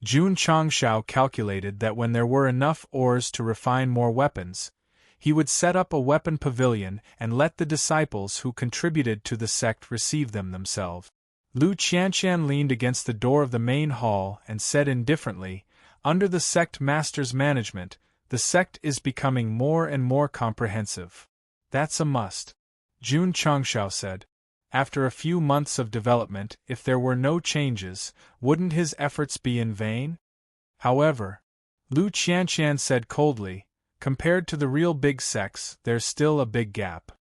Jun Changshao calculated that when there were enough ores to refine more weapons, he would set up a weapon pavilion and let the disciples who contributed to the sect receive them themselves. Lu Qianqian leaned against the door of the main hall and said indifferently, under the sect master's management, the sect is becoming more and more comprehensive. That's a must. Jun Changshao said. After a few months of development, if there were no changes, wouldn't his efforts be in vain? However, Lu Qianqian said coldly, compared to the real big sects, there's still a big gap.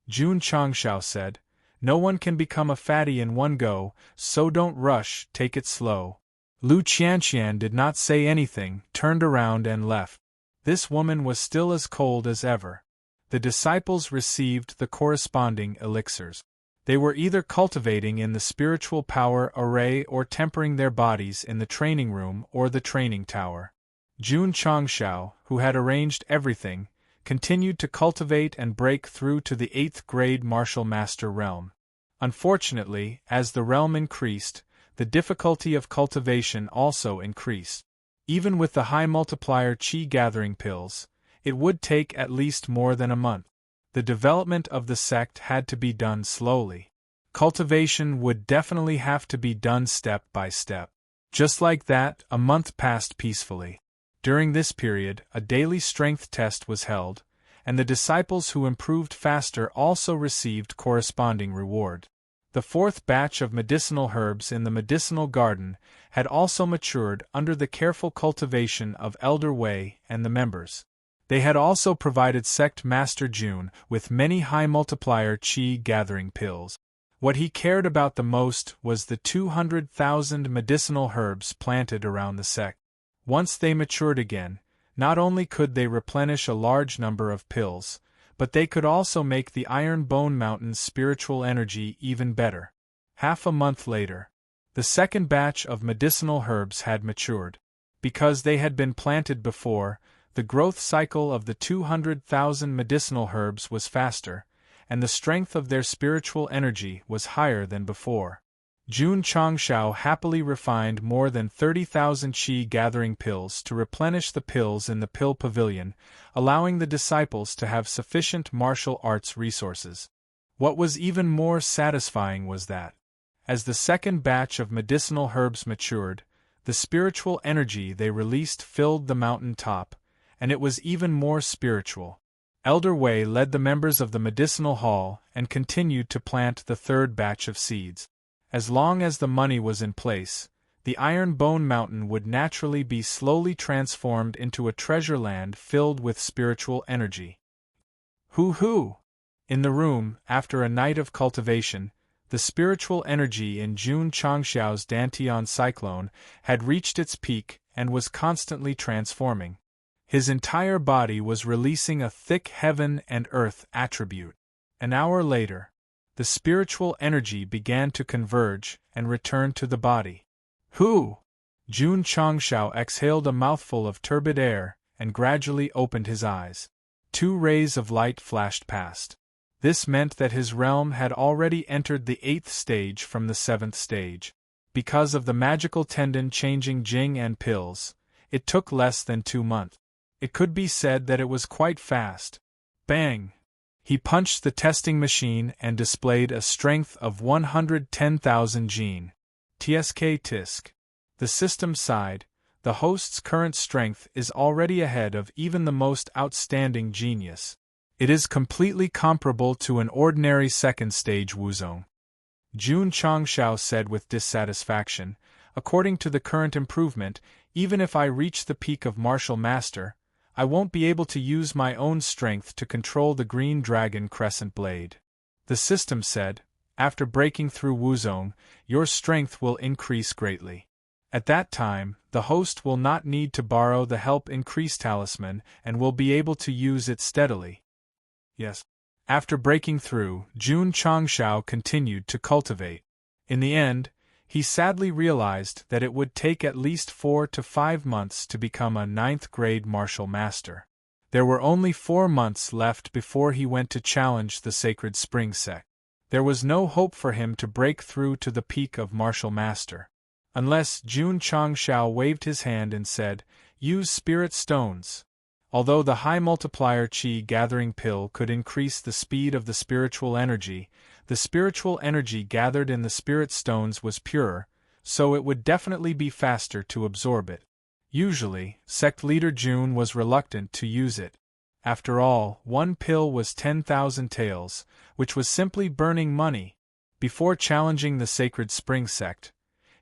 Jun Changshao said, no one can become a fatty in one go, so don't rush, take it slow. Lu Qianqian did not say anything, turned around and left. This woman was still as cold as ever. The disciples received the corresponding elixirs. They were either cultivating in the spiritual power array or tempering their bodies in the training room or the training tower. Jun Changshao, who had arranged everything, continued to cultivate and break through to the 8th grade martial master realm. Unfortunately, as the realm increased, the difficulty of cultivation also increased. Even with the high multiplier chi gathering pills, it would take at least more than a month. The development of the sect had to be done slowly. Cultivation would definitely have to be done step by step. Just like that, a month passed peacefully. During this period, a daily strength test was held, and the disciples who improved faster also received corresponding reward. The 4th batch of medicinal herbs in the medicinal garden had also matured under the careful cultivation of Elder Wei and the members. They had also provided Sect Master Jun with many high multiplier chi gathering pills. What he cared about the most was the 200,000 medicinal herbs planted around the sect. Once they matured again, not only could they replenish a large number of pills, but they could also make the Iron Bone Mountain's spiritual energy even better. Half a month later, the 2nd batch of medicinal herbs had matured. Because they had been planted before, the growth cycle of the 200,000 medicinal herbs was faster, and the strength of their spiritual energy was higher than before. Jun Changshao happily refined more than 30,000 chi gathering pills to replenish the pills in the pill pavilion, allowing the disciples to have sufficient martial arts resources. What was even more satisfying was that, as the 2nd batch of medicinal herbs matured, the spiritual energy they released filled the mountain top, and it was even more spiritual. Elder Wei led the members of the medicinal hall and continued to plant the 3rd batch of seeds. As long as the money was in place, the Iron Bone Mountain would naturally be slowly transformed into a treasure land filled with spiritual energy. Hoo-hoo! In the room, after a night of cultivation, the spiritual energy in Jun Changshao's Dantian cyclone had reached its peak and was constantly transforming. His entire body was releasing a thick heaven and earth attribute. An hour later, the spiritual energy began to converge and return to the body. Hoo! Jun Changshao exhaled a mouthful of turbid air and gradually opened his eyes. 2 rays of light flashed past. This meant that his realm had already entered the 8th stage from the 7th stage. Because of the magical tendon changing Jing and pills, it took less than 2 months. It could be said that it was quite fast. Bang! He punched the testing machine and displayed a strength of 110,000 gene. TSK Tisk. The system sighed. The host's current strength is already ahead of even the most outstanding genius. It is completely comparable to an ordinary 2nd stage Wuzong. Jun Changshao said with dissatisfaction, according to the current improvement, even if I reach the peak of martial master, I won't be able to use my own strength to control the green dragon crescent blade. The system said, after breaking through Wuzong, your strength will increase greatly. At that time, the host will not need to borrow the help increase talisman and will be able to use it steadily. Yes. After breaking through, Jun Changshao continued to cultivate. In the end, he sadly realized that it would take at least 4 to 5 months to become a 9th grade martial master. There were only 4 months left before he went to challenge the Sacred Spring Sect. There was no hope for him to break through to the peak of martial master. Unless Jun Changshao waved his hand and said, "Use spirit stones." Although the high multiplier chi gathering pill could increase the speed of the spiritual energy, the spiritual energy gathered in the spirit stones was purer, so it would definitely be faster to absorb it. Usually, sect leader Jun was reluctant to use it. After all, 1 pill was 10,000 taels, which was simply burning money. Before challenging the Sacred Spring Sect,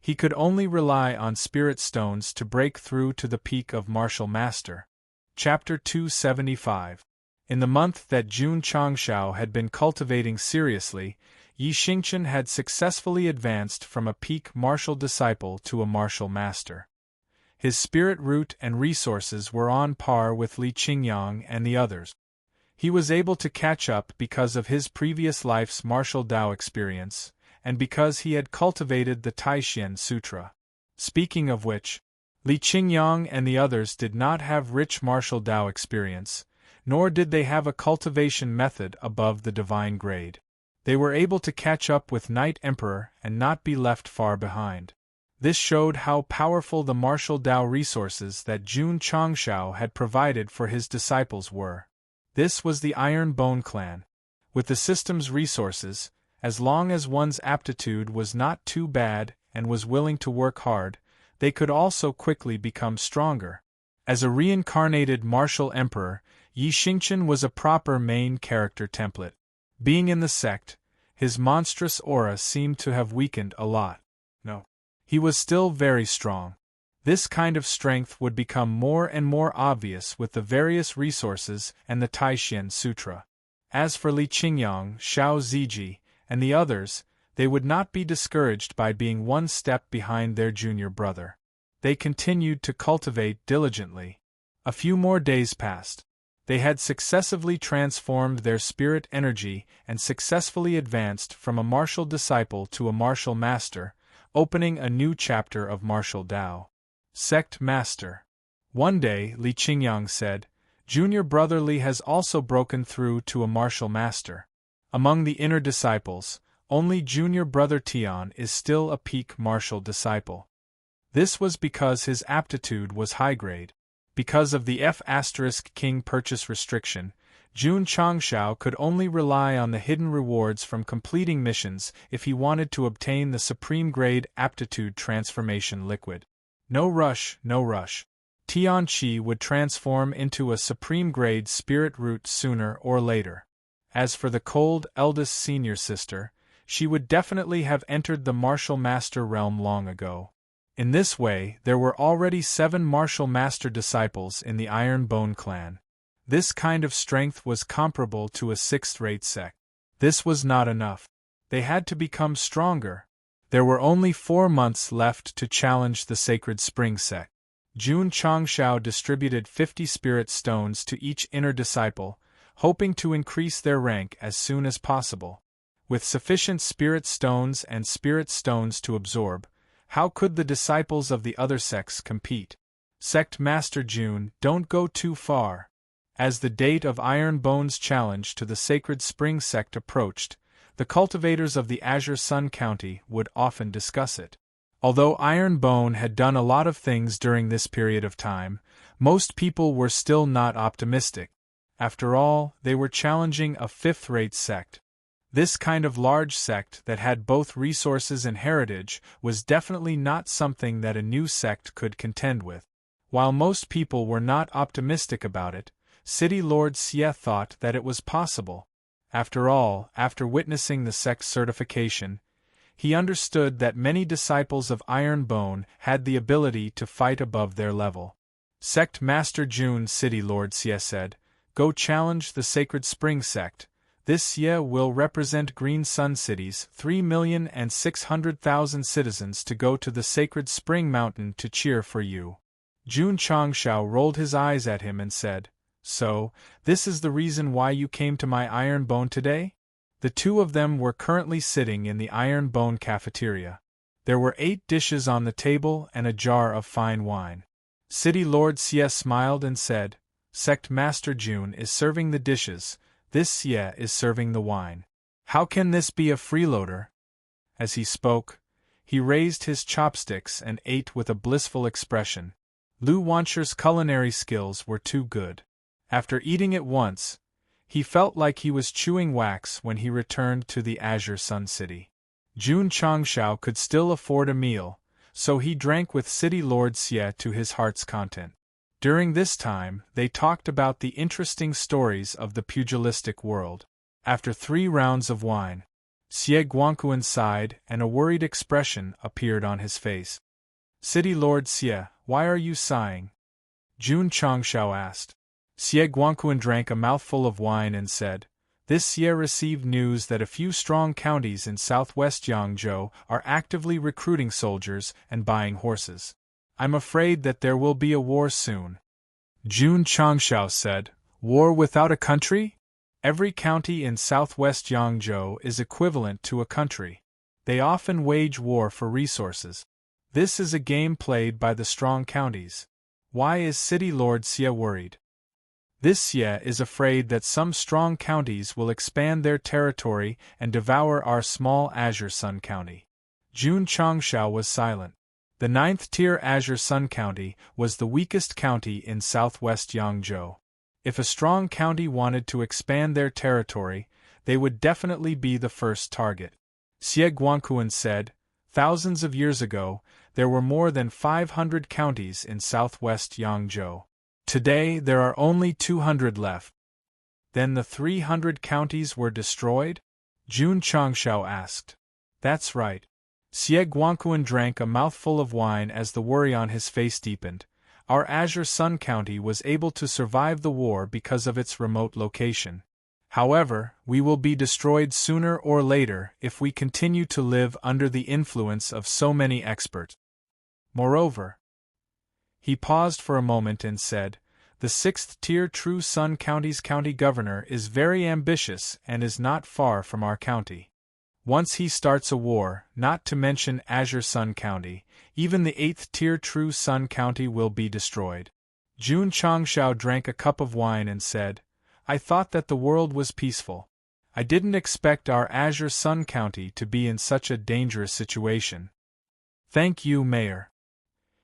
he could only rely on spirit stones to break through to the peak of martial master. Chapter 275. In the month that Jun Changshao had been cultivating seriously, Yi Xingchen had successfully advanced from a peak martial disciple to a martial master. His spirit root and resources were on par with Li Qingyang and the others. He was able to catch up because of his previous life's martial Tao experience, and because he had cultivated the Taishan Sutra. Speaking of which, Li Qingyang and the others did not have rich martial Tao experience, nor did they have a cultivation method above the divine grade. They were able to catch up with Night Emperor and not be left far behind. This showed how powerful the martial Tao resources that Jun Changshao had provided for his disciples were. This was the Iron Bone clan. With the system's resources, as long as one's aptitude was not too bad and was willing to work hard, they could also quickly become stronger. As a reincarnated martial emperor, Yi Xingqian was a proper main character template. Being in the sect, his monstrous aura seemed to have weakened a lot. No. He was still very strong. This kind of strength would become more and more obvious with the various resources and the Taishan Sutra. As for Li Qingyang, Xiao Ziji, and the others, they would not be discouraged by being one step behind their junior brother. They continued to cultivate diligently. A few more days passed. They had successively transformed their spirit energy and successfully advanced from a martial disciple to a martial master, opening a new chapter of martial Tao. Sect Master. One day, Li Qingyang said, Junior brother Li has also broken through to a martial master. Among the inner disciples, only junior brother Tian is still a peak martial disciple. This was because his aptitude was high grade. Because of the F*King purchase restriction, Jun Changshao could only rely on the hidden rewards from completing missions if he wanted to obtain the supreme grade aptitude transformation liquid. No rush, no rush. Tian Qi would transform into a supreme grade spirit root sooner or later. As for the cold eldest senior sister, she would definitely have entered the martial master realm long ago. In this way, there were already 7 martial master disciples in the Iron Bone clan. This kind of strength was comparable to a 6th-rate sect. This was not enough. They had to become stronger. There were only 4 months left to challenge the Sacred Spring sect. Jun Changshao distributed 50 spirit stones to each inner disciple, hoping to increase their rank as soon as possible. With sufficient spirit stones and spirit stones to absorb, how could the disciples of the other sects compete? Sect Master Jun, don't go too far. As the date of Iron Bone's challenge to the Sacred Spring sect approached, the cultivators of the Azure Sun County would often discuss it. Although Iron Bone had done a lot of things during this period of time, most people were still not optimistic. After all, they were challenging a 5th-rate sect. This kind of large sect that had both resources and heritage was definitely not something that a new sect could contend with. While most people were not optimistic about it, City Lord Xie thought that it was possible. After all, after witnessing the sect's certification, he understood that many disciples of Iron Bone had the ability to fight above their level. Sect Master Jun, City Lord Xie said, "Go challenge the Sacred Spring sect. This Xie will represent Green Sun City's 3,600,000 citizens to go to the Sacred Spring Mountain to cheer for you." Jun Changshao rolled his eyes at him and said, "So, this is the reason why you came to my Iron Bone today?" The two of them were currently sitting in the Iron Bone cafeteria. There were 8 dishes on the table and a jar of fine wine. City Lord Xie smiled and said, "Sect Master Jun is serving the dishes. This Xie is serving the wine. How can this be a freeloader?" As he spoke, he raised his chopsticks and ate with a blissful expression. Lu Wancher's culinary skills were too good. After eating it once, he felt like he was chewing wax when he returned to the Azure Sun City. Jun Changshao could still afford a meal, so he drank with City Lord Xie to his heart's content. During this time, they talked about the interesting stories of the pugilistic world. After 3 rounds of wine, Xie Guangquan sighed and a worried expression appeared on his face. "City Lord Xie, why are you sighing?" Jun Changshao asked. Xie Guangquan drank a mouthful of wine and said, "This Xie received news that a few strong counties in southwest Yangzhou are actively recruiting soldiers and buying horses. I'm afraid that there will be a war soon." Jun Changshao said, "War without a country? Every county in southwest Yangzhou is equivalent to a country. They often wage war for resources. This is a game played by the strong counties. Why is City Lord Xie worried? This Xie is afraid that some strong counties will expand their territory and devour our small Azure Sun County. Jun Changshao was silent. The 9th-tier Azure Sun County was the weakest county in southwest Yangzhou. If a strong county wanted to expand their territory, they would definitely be the first target. Xie Guangquan said, "Thousands of years ago, there were more than 500 counties in southwest Yangzhou. Today there are only 200 left." Then the 300 counties were destroyed? Jun Changshao asked. That's right. Xie Guangquan drank a mouthful of wine as the worry on his face deepened. Our Azure Sun County was able to survive the war because of its remote location. However, we will be destroyed sooner or later if we continue to live under the influence of so many experts. Moreover, he paused for a moment and said, the 6th-tier True Sun County's county governor is very ambitious and is not far from our county. Once he starts a war, not to mention Azure Sun County, even the 8th-tier True Sun County will be destroyed. Jun Changshao drank a cup of wine and said, I thought that the world was peaceful. I didn't expect our Azure Sun County to be in such a dangerous situation. Thank you, Mayor.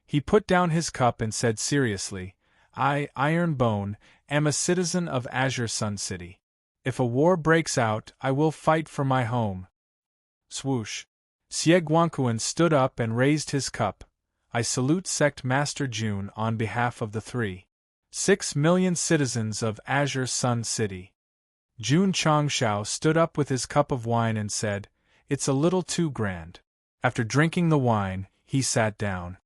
He put down his cup and said seriously, I, Iron Bone, am a citizen of Azure Sun City. If a war breaks out, I will fight for my home. Swoosh. Xie Guangquan stood up and raised his cup. I salute Sect Master Jun on behalf of the 3.6 million citizens of Azure Sun City. Jun Changshao stood up with his cup of wine and said, It's a little too grand. After drinking the wine, he sat down.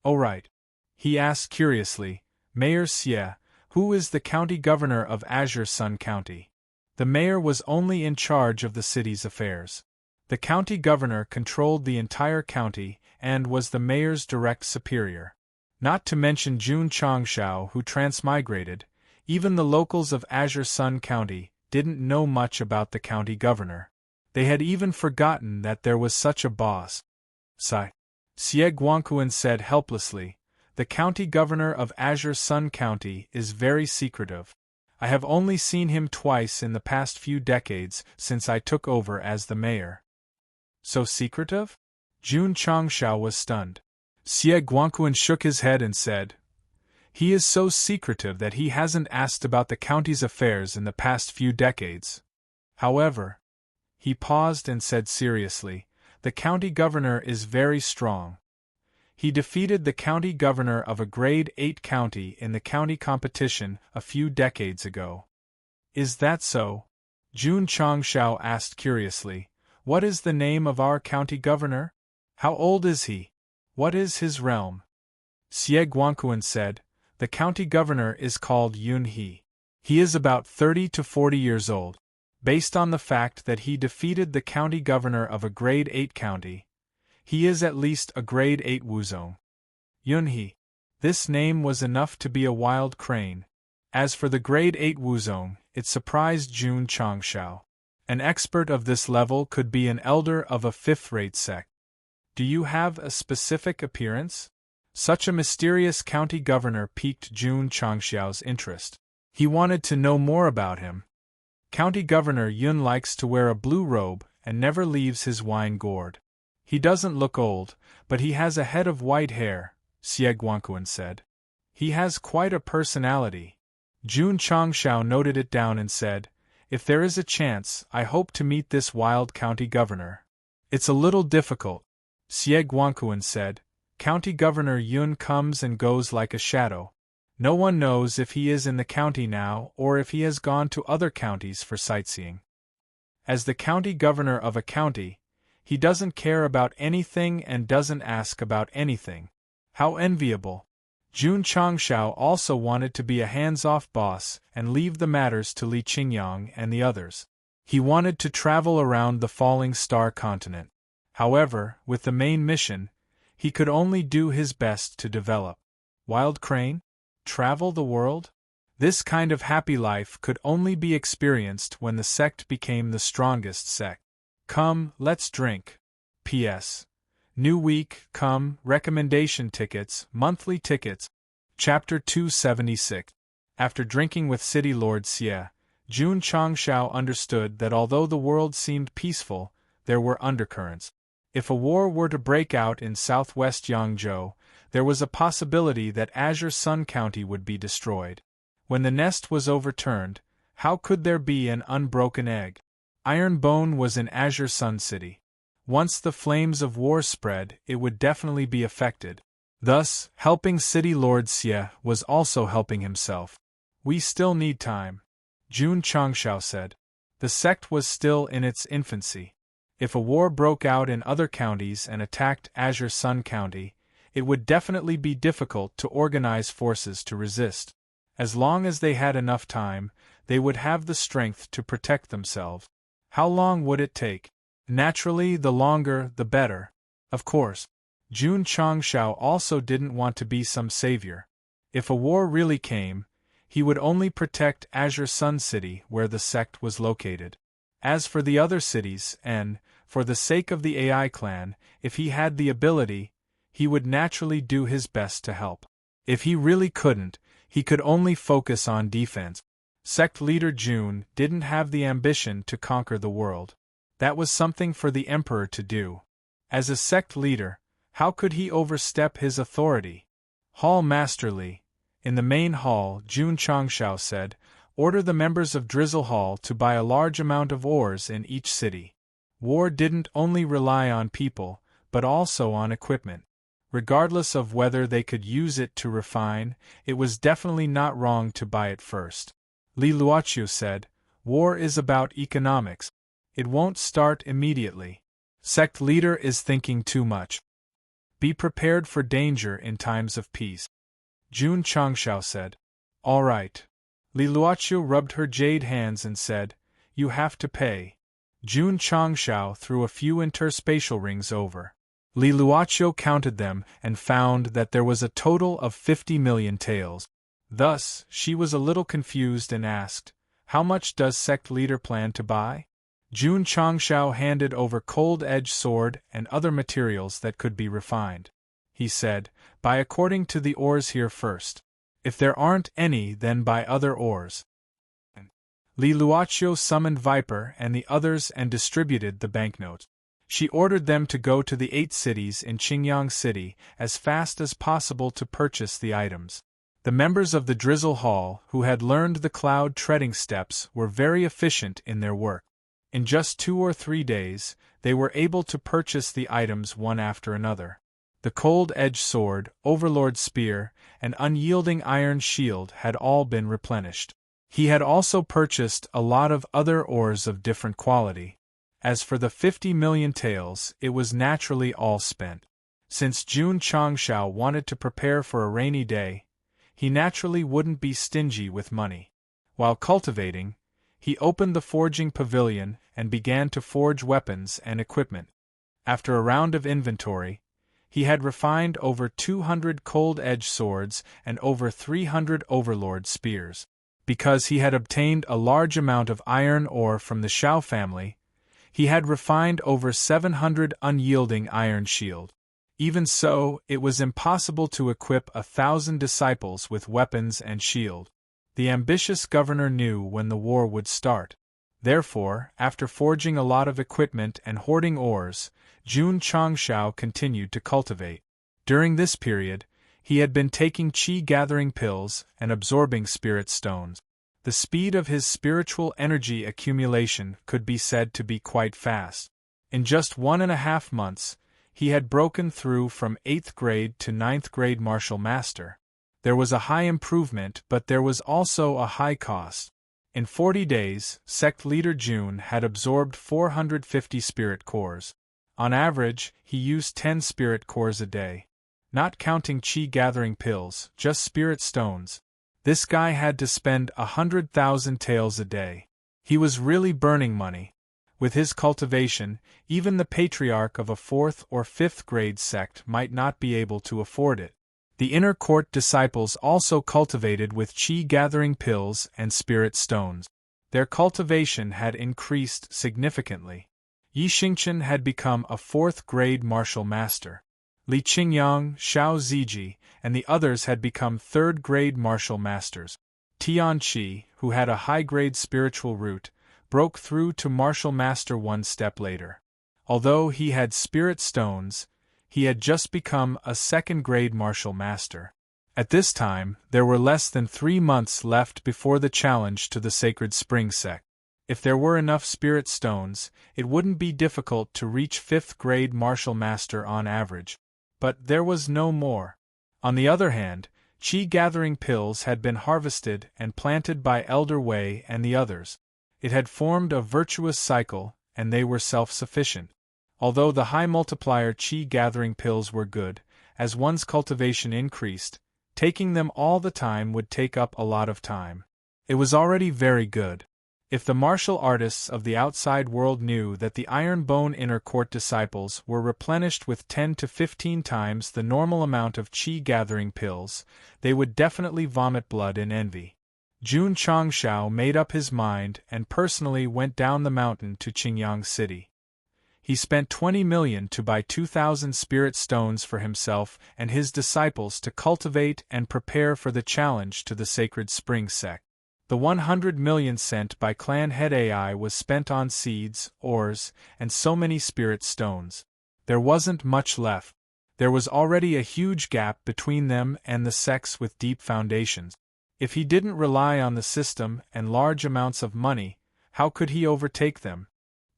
Oh right. He asked curiously, Mayor Xie, who is the county governor of Azure Sun County? The mayor was only in charge of the city's affairs. The county governor controlled the entire county and was the mayor's direct superior. Not to mention Jun Changshao, who transmigrated, even the locals of Azure Sun County didn't know much about the county governor. They had even forgotten that there was such a boss. Sigh. Xie Guangquan said helplessly, the county governor of Azure Sun County is very secretive. I have only seen him twice in the past few decades since I took over as the mayor. So secretive? Jun Changshao was stunned. Xie Guangquan shook his head and said, He is so secretive that he hasn't asked about the county's affairs in the past few decades. However, he paused and said seriously, the county governor is very strong. He defeated the county governor of a grade 8 county in the county competition a few decades ago. Is that so? Jun Changshao asked curiously. What is the name of our county governor? How old is he? What is his realm? Xie Guangquan said, the county governor is called Yun He. He is about 30 to 40 years old. Based on the fact that he defeated the county governor of a grade 8 county, he is at least a grade 8 wuzong. Yun He. This name was enough to be a wild crane. As for the grade 8 wuzong, it surprised Jun Changshao. An expert of this level could be an elder of a 5th-rate sect. Do you have a specific appearance? Such a mysterious county governor piqued Jun Changshao's interest. He wanted to know more about him. County Governor Yun likes to wear a blue robe and never leaves his wine gourd. He doesn't look old, but he has a head of white hair, Xie Guangquan said. He has quite a personality. Jun Changshao noted it down and said, If there is a chance, I hope to meet this wild county governor. It's a little difficult, Xie Guangquan said. County Governor Yun comes and goes like a shadow. No one knows if he is in the county now or if he has gone to other counties for sightseeing. As the county governor of a county, he doesn't care about anything and doesn't ask about anything. How enviable. Jun Changshao also wanted to be a hands-off boss and leave the matters to Li Qingyang and the others. He wanted to travel around the falling star continent. However, with the main mission, he could only do his best to develop. Wild crane? Travel the world? This kind of happy life could only be experienced when the sect became the strongest sect. Come, let's drink. P.S. New week, come, recommendation tickets, monthly tickets. Chapter 276. After drinking with City Lord Xie, Jun Changshao understood that although the world seemed peaceful, there were undercurrents. If a war were to break out in southwest Yangzhou, there was a possibility that Azure Sun County would be destroyed. When the nest was overturned, how could there be an unbroken egg? Iron Bone was in Azure Sun City. Once the flames of war spread, it would definitely be affected. Thus, helping City Lord Xie was also helping himself. We still need time, Jun Changshao said. The sect was still in its infancy. If a war broke out in other counties and attacked Azure Sun County, it would definitely be difficult to organize forces to resist. As long as they had enough time, they would have the strength to protect themselves. How long would it take? Naturally, the longer, the better. Of course, Jun Changshao also didn't want to be some savior. If a war really came, he would only protect Azure Sun City where the sect was located. As for the other cities, and, for the sake of the AI clan, if he had the ability, he would naturally do his best to help. If he really couldn't, he could only focus on defense. Sect leader Jun didn't have the ambition to conquer the world. That was something for the emperor to do. As a sect leader, how could he overstep his authority? Hall Masterly. In the main hall, Jun Changshao said, order the members of Drizzle Hall to buy a large amount of ores in each city. War didn't only rely on people, but also on equipment. Regardless of whether they could use it to refine, it was definitely not wrong to buy it first. Li Luoqiu said, war is about economics. It won't start immediately. Sect leader is thinking too much. Be prepared for danger in times of peace. Jun Changshao said. All right. Li Luoqiu rubbed her jade hands and said, you have to pay. Jun Changshao threw a few interspatial rings over. Li Luoqiu counted them and found that there was a total of 50 million taels. Thus, she was a little confused and asked, how much does sect leader plan to buy? Jun Changshao handed over cold-edged sword and other materials that could be refined. He said, buy according to the ores here first. If there aren't any, then buy other ores. Li Luoqiu summoned Viper and the others and distributed the banknotes. She ordered them to go to the 8 cities in Qingyang City as fast as possible to purchase the items. The members of the Drizzle Hall, who had learned the cloud treading steps, were very efficient in their work. In just 2 or 3 days, they were able to purchase the items one after another. The cold-edged sword, overlord spear, and unyielding iron shield had all been replenished. He had also purchased a lot of other ores of different quality. As for the 50 million taels, it was naturally all spent. Since Jun Changshao wanted to prepare for a rainy day, he naturally wouldn't be stingy with money. While cultivating, he opened the forging pavilion and began to forge weapons and equipment. After a round of inventory, he had refined over 200 cold-edged swords and over 300 overlord spears. Because he had obtained a large amount of iron ore from the Shao family, he had refined over 700 unyielding iron shield. Even so, it was impossible to equip 1,000 disciples with weapons and shield. The ambitious governor knew when the war would start. Therefore, after forging a lot of equipment and hoarding ores, Jun Changshao continued to cultivate. During this period, he had been taking qi-gathering pills and absorbing spirit stones. The speed of his spiritual energy accumulation could be said to be quite fast. In just 1.5 months, he had broken through from 8th grade to 9th grade martial master. There was a high improvement, but there was also a high cost. In 40 days, sect leader Jun had absorbed 450 spirit cores. On average, he used 10 spirit cores a day. Not counting qi-gathering pills, just spirit stones. This guy had to spend 100,000 taels a day. He was really burning money. With his cultivation, even the patriarch of a 4th or 5th grade sect might not be able to afford it. The inner court disciples also cultivated with qi-gathering pills and spirit stones. Their cultivation had increased significantly. Yi Xingchen had become a 4th-grade martial master. Li Qingyang, Xiao Ziji, and the others had become 3rd-grade martial masters. Tian Qi, who had a high-grade spiritual root, broke through to martial master 1 step later. Although he had spirit stones, he had just become a 2nd-grade martial master. At this time, there were less than 3 months left before the challenge to the Sacred Spring Sect. If there were enough spirit stones, it wouldn't be difficult to reach 5th-grade martial master on average. But there was no more. On the other hand, qi-gathering pills had been harvested and planted by Elder Wei and the others. It had formed a virtuous cycle, and they were self-sufficient. Although the high multiplier qi-gathering pills were good, as one's cultivation increased, taking them all the time would take up a lot of time. It was already very good. If the martial artists of the outside world knew that the Iron Bone inner court disciples were replenished with 10 to 15 times the normal amount of qi-gathering pills, they would definitely vomit blood in envy. Jun Changshao made up his mind and personally went down the mountain to Qingyang City. He spent 20 million to buy 2,000 spirit stones for himself and his disciples to cultivate and prepare for the challenge to the Sacred Spring Sect. The 100 million sent by Clan Head AI was spent on seeds, ores, and so many spirit stones. There wasn't much left. There was already a huge gap between them and the sects with deep foundations. If he didn't rely on the system and large amounts of money, how could he overtake them?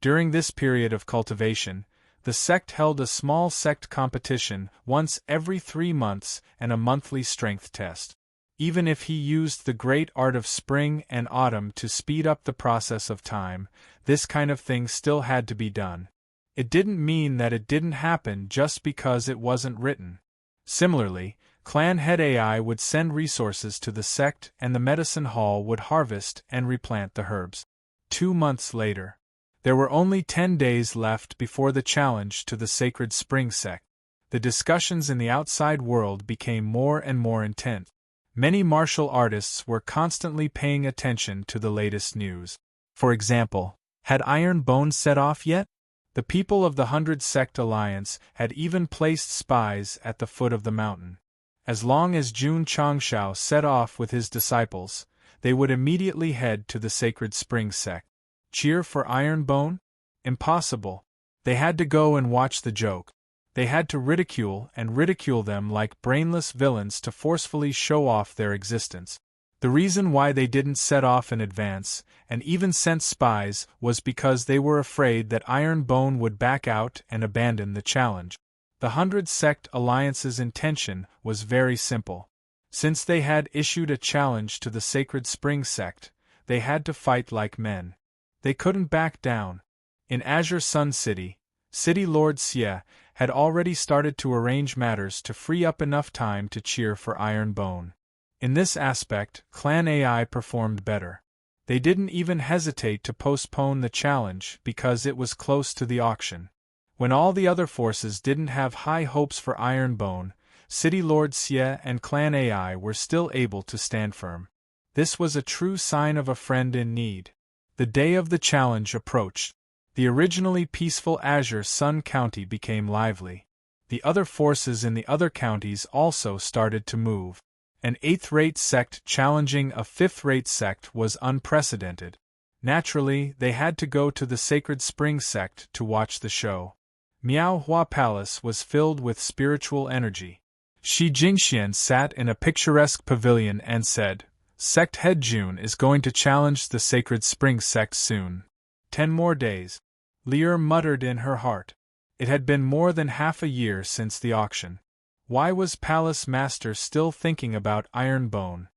During this period of cultivation, the sect held a small sect competition once every 3 months and a monthly strength test. Even if he used the great art of spring and autumn to speed up the process of time, this kind of thing still had to be done. It didn't mean that it didn't happen just because it wasn't written. Similarly, Clan Head AI would send resources to the sect and the medicine hall would harvest and replant the herbs. 2 months later. There were only 10 days left before the challenge to the Sacred Spring Sect. The discussions in the outside world became more and more intense. Many martial artists were constantly paying attention to the latest news. For example, had Iron Bone set off yet? The people of the 100 Sect Alliance had even placed spies at the foot of the mountain. As long as Jun Changshao set off with his disciples, they would immediately head to the Sacred Spring Sect. Cheer for Iron Bone? Impossible. They had to go and watch the joke. They had to ridicule them like brainless villains to forcefully show off their existence. The reason why they didn't set off in advance, and even sent spies, was because they were afraid that Iron Bone would back out and abandon the challenge. The 100 Sect Alliance's intention was very simple. Since they had issued a challenge to the Sacred Spring Sect, they had to fight like men. They couldn't back down. In Azure Sun City, City Lord Xie had already started to arrange matters to free up enough time to cheer for Iron Bone. In this aspect, Clan AI performed better. They didn't even hesitate to postpone the challenge because it was close to the auction. When all the other forces didn't have high hopes for Iron Bone, City Lord Xie and Clan AI were still able to stand firm. This was a true sign of a friend in need. The day of the challenge approached. The originally peaceful Azure Sun County became lively. The other forces in the other counties also started to move. An 8th-rate sect challenging a 5th-rate sect was unprecedented. Naturally, they had to go to the Sacred Spring Sect to watch the show. Miao Hua Palace was filled with spiritual energy. Shi Jingxian sat in a picturesque pavilion and said, "Sect Head Jun is going to challenge the Sacred Spring Sect soon. 10 more days." Lear muttered in her heart. It had been more than half a year since the auction. Why was Palace Master still thinking about Iron Bone?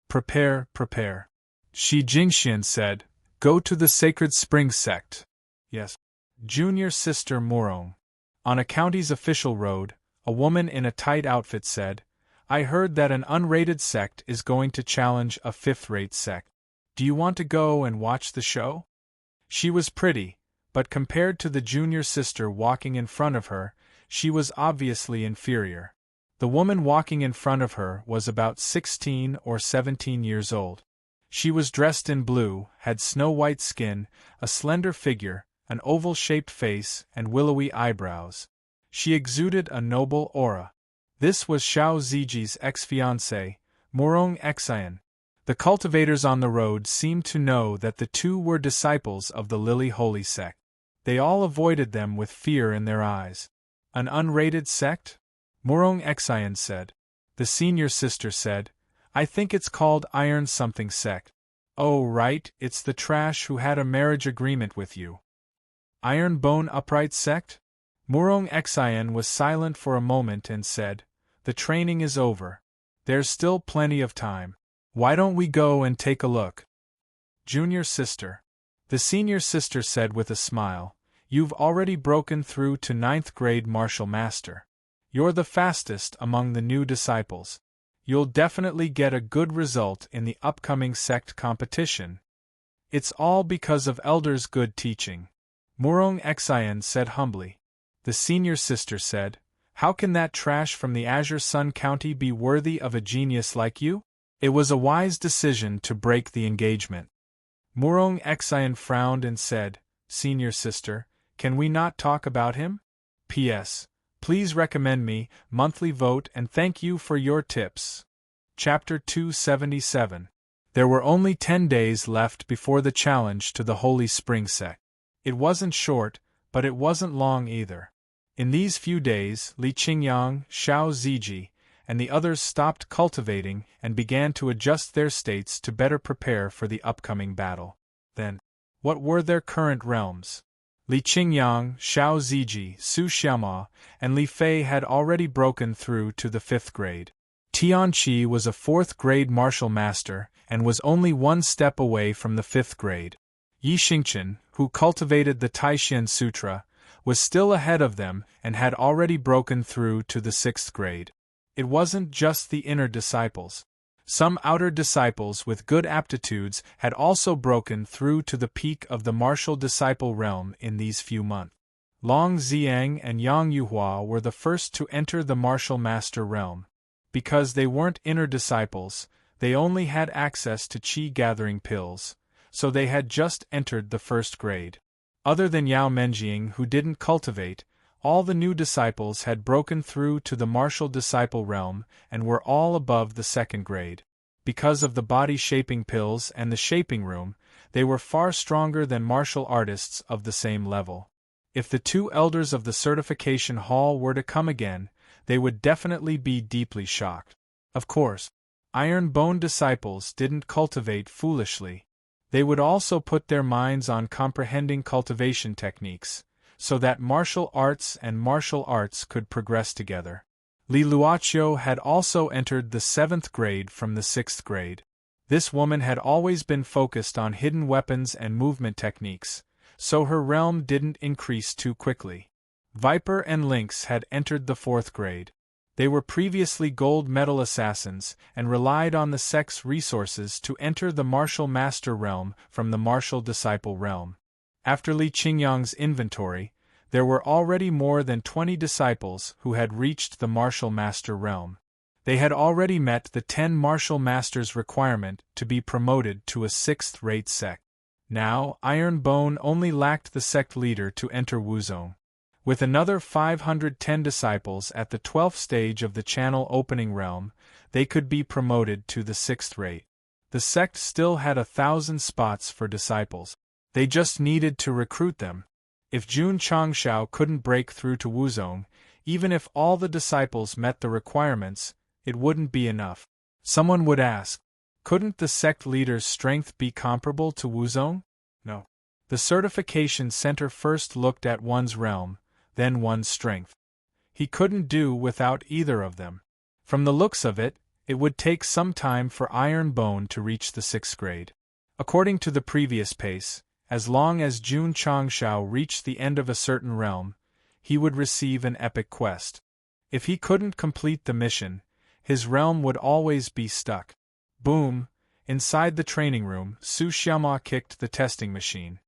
Prepare. Shi Jingxian said, "Go to the Sacred Spring Sect." Yes. Junior Sister Morong. On a county's official road, a woman in a tight outfit said, "I heard that an unrated sect is going to challenge a 5th-rate sect. Do you want to go and watch the show?" She was pretty, but compared to the junior sister walking in front of her, she was obviously inferior. The woman walking in front of her was about 16 or 17 years old. She was dressed in blue, had snow-white skin, a slender figure, an oval-shaped face, and willowy eyebrows. She exuded a noble aura. This was Xiao Ziji's ex-fiancé, Murong Xian. The cultivators on the road seemed to know that the two were disciples of the Lily Holy Sect. They all avoided them with fear in their eyes. An unrated sect? Murong Xian said. The senior sister said, I think it's called Iron Something Sect. Oh right, it's the trash who had a marriage agreement with you. Iron Bone Upright Sect? Murong Xian was silent for a moment and said, The training is over. There's still plenty of time. Why don't we go and take a look? Junior sister. The senior sister said with a smile, You've already broken through to 9th grade martial master. You're the fastest among the new disciples. You'll definitely get a good result in the upcoming sect competition. It's all because of Elder's good teaching. Murong Xian said humbly. The senior sister said, How can that trash from the Azure Sun County be worthy of a genius like you? It was a wise decision to break the engagement. Murong Xian frowned and said, Senior sister, can we not talk about him? P.S. Please recommend me, monthly vote, and thank you for your tips. Chapter 277. There were only 10 days left before the challenge to the Holy Spring Sect. It wasn't short, but it wasn't long either. In these few days, Li Qingyang, Xiao Ziji, and the others stopped cultivating and began to adjust their states to better prepare for the upcoming battle. Then, what were their current realms? Li Qingyang, Xiao Ziji, Su Xiaoma, and Li Fei had already broken through to the 5th grade. Tianqi was a 4th grade martial master and was only one step away from the 5th grade. Yi Xingchen, who cultivated the Taishan Sutra, was still ahead of them and had already broken through to the 6th grade. It wasn't just the inner disciples. Some outer disciples with good aptitudes had also broken through to the peak of the martial disciple realm in these few months. Long Xiang and Yang Yuhua were the first to enter the martial master realm. Because they weren't inner disciples, they only had access to qi-gathering pills, so they had just entered the 1st grade. Other than Yao Menjing, who didn't cultivate, all the new disciples had broken through to the martial disciple realm and were all above the 2nd grade. Because of the body-shaping pills and the shaping room, they were far stronger than martial artists of the same level. If the two elders of the certification hall were to come again, they would definitely be deeply shocked. Of course, Iron Bone disciples didn't cultivate foolishly. They would also put their minds on comprehending cultivation techniques, so that martial arts and martial arts could progress together. Li Luoqiu had also entered the 7th grade from the 6th grade. This woman had always been focused on hidden weapons and movement techniques, so her realm didn't increase too quickly. Viper and Lynx had entered the 4th grade. They were previously gold medal assassins and relied on the sect's resources to enter the martial master realm from the martial disciple realm. After Li Qingyang's inventory, there were already more than 20 disciples who had reached the martial master realm. They had already met the 10 martial masters requirement to be promoted to a 6th-rate sect. Now, Iron Bone only lacked the sect leader to enter Wuzong. With another 510 disciples at the 12th stage of the channel opening realm, they could be promoted to the 6th rate. The sect still had 1,000 spots for disciples. They just needed to recruit them. If Jun Changshao couldn't break through to Wuzong, even if all the disciples met the requirements, it wouldn't be enough. Someone would ask, couldn't the sect leader's strength be comparable to Wuzong? No. The certification center first looked at one's realm, then one's strength. He couldn't do without either of them. From the looks of it, it would take some time for Iron Bone to reach the 6th grade. According to the previous pace, as long as Jun Changshao reached the end of a certain realm, he would receive an epic quest. If he couldn't complete the mission, his realm would always be stuck. Boom! Inside the training room, Su Xiaoma kicked the testing machine.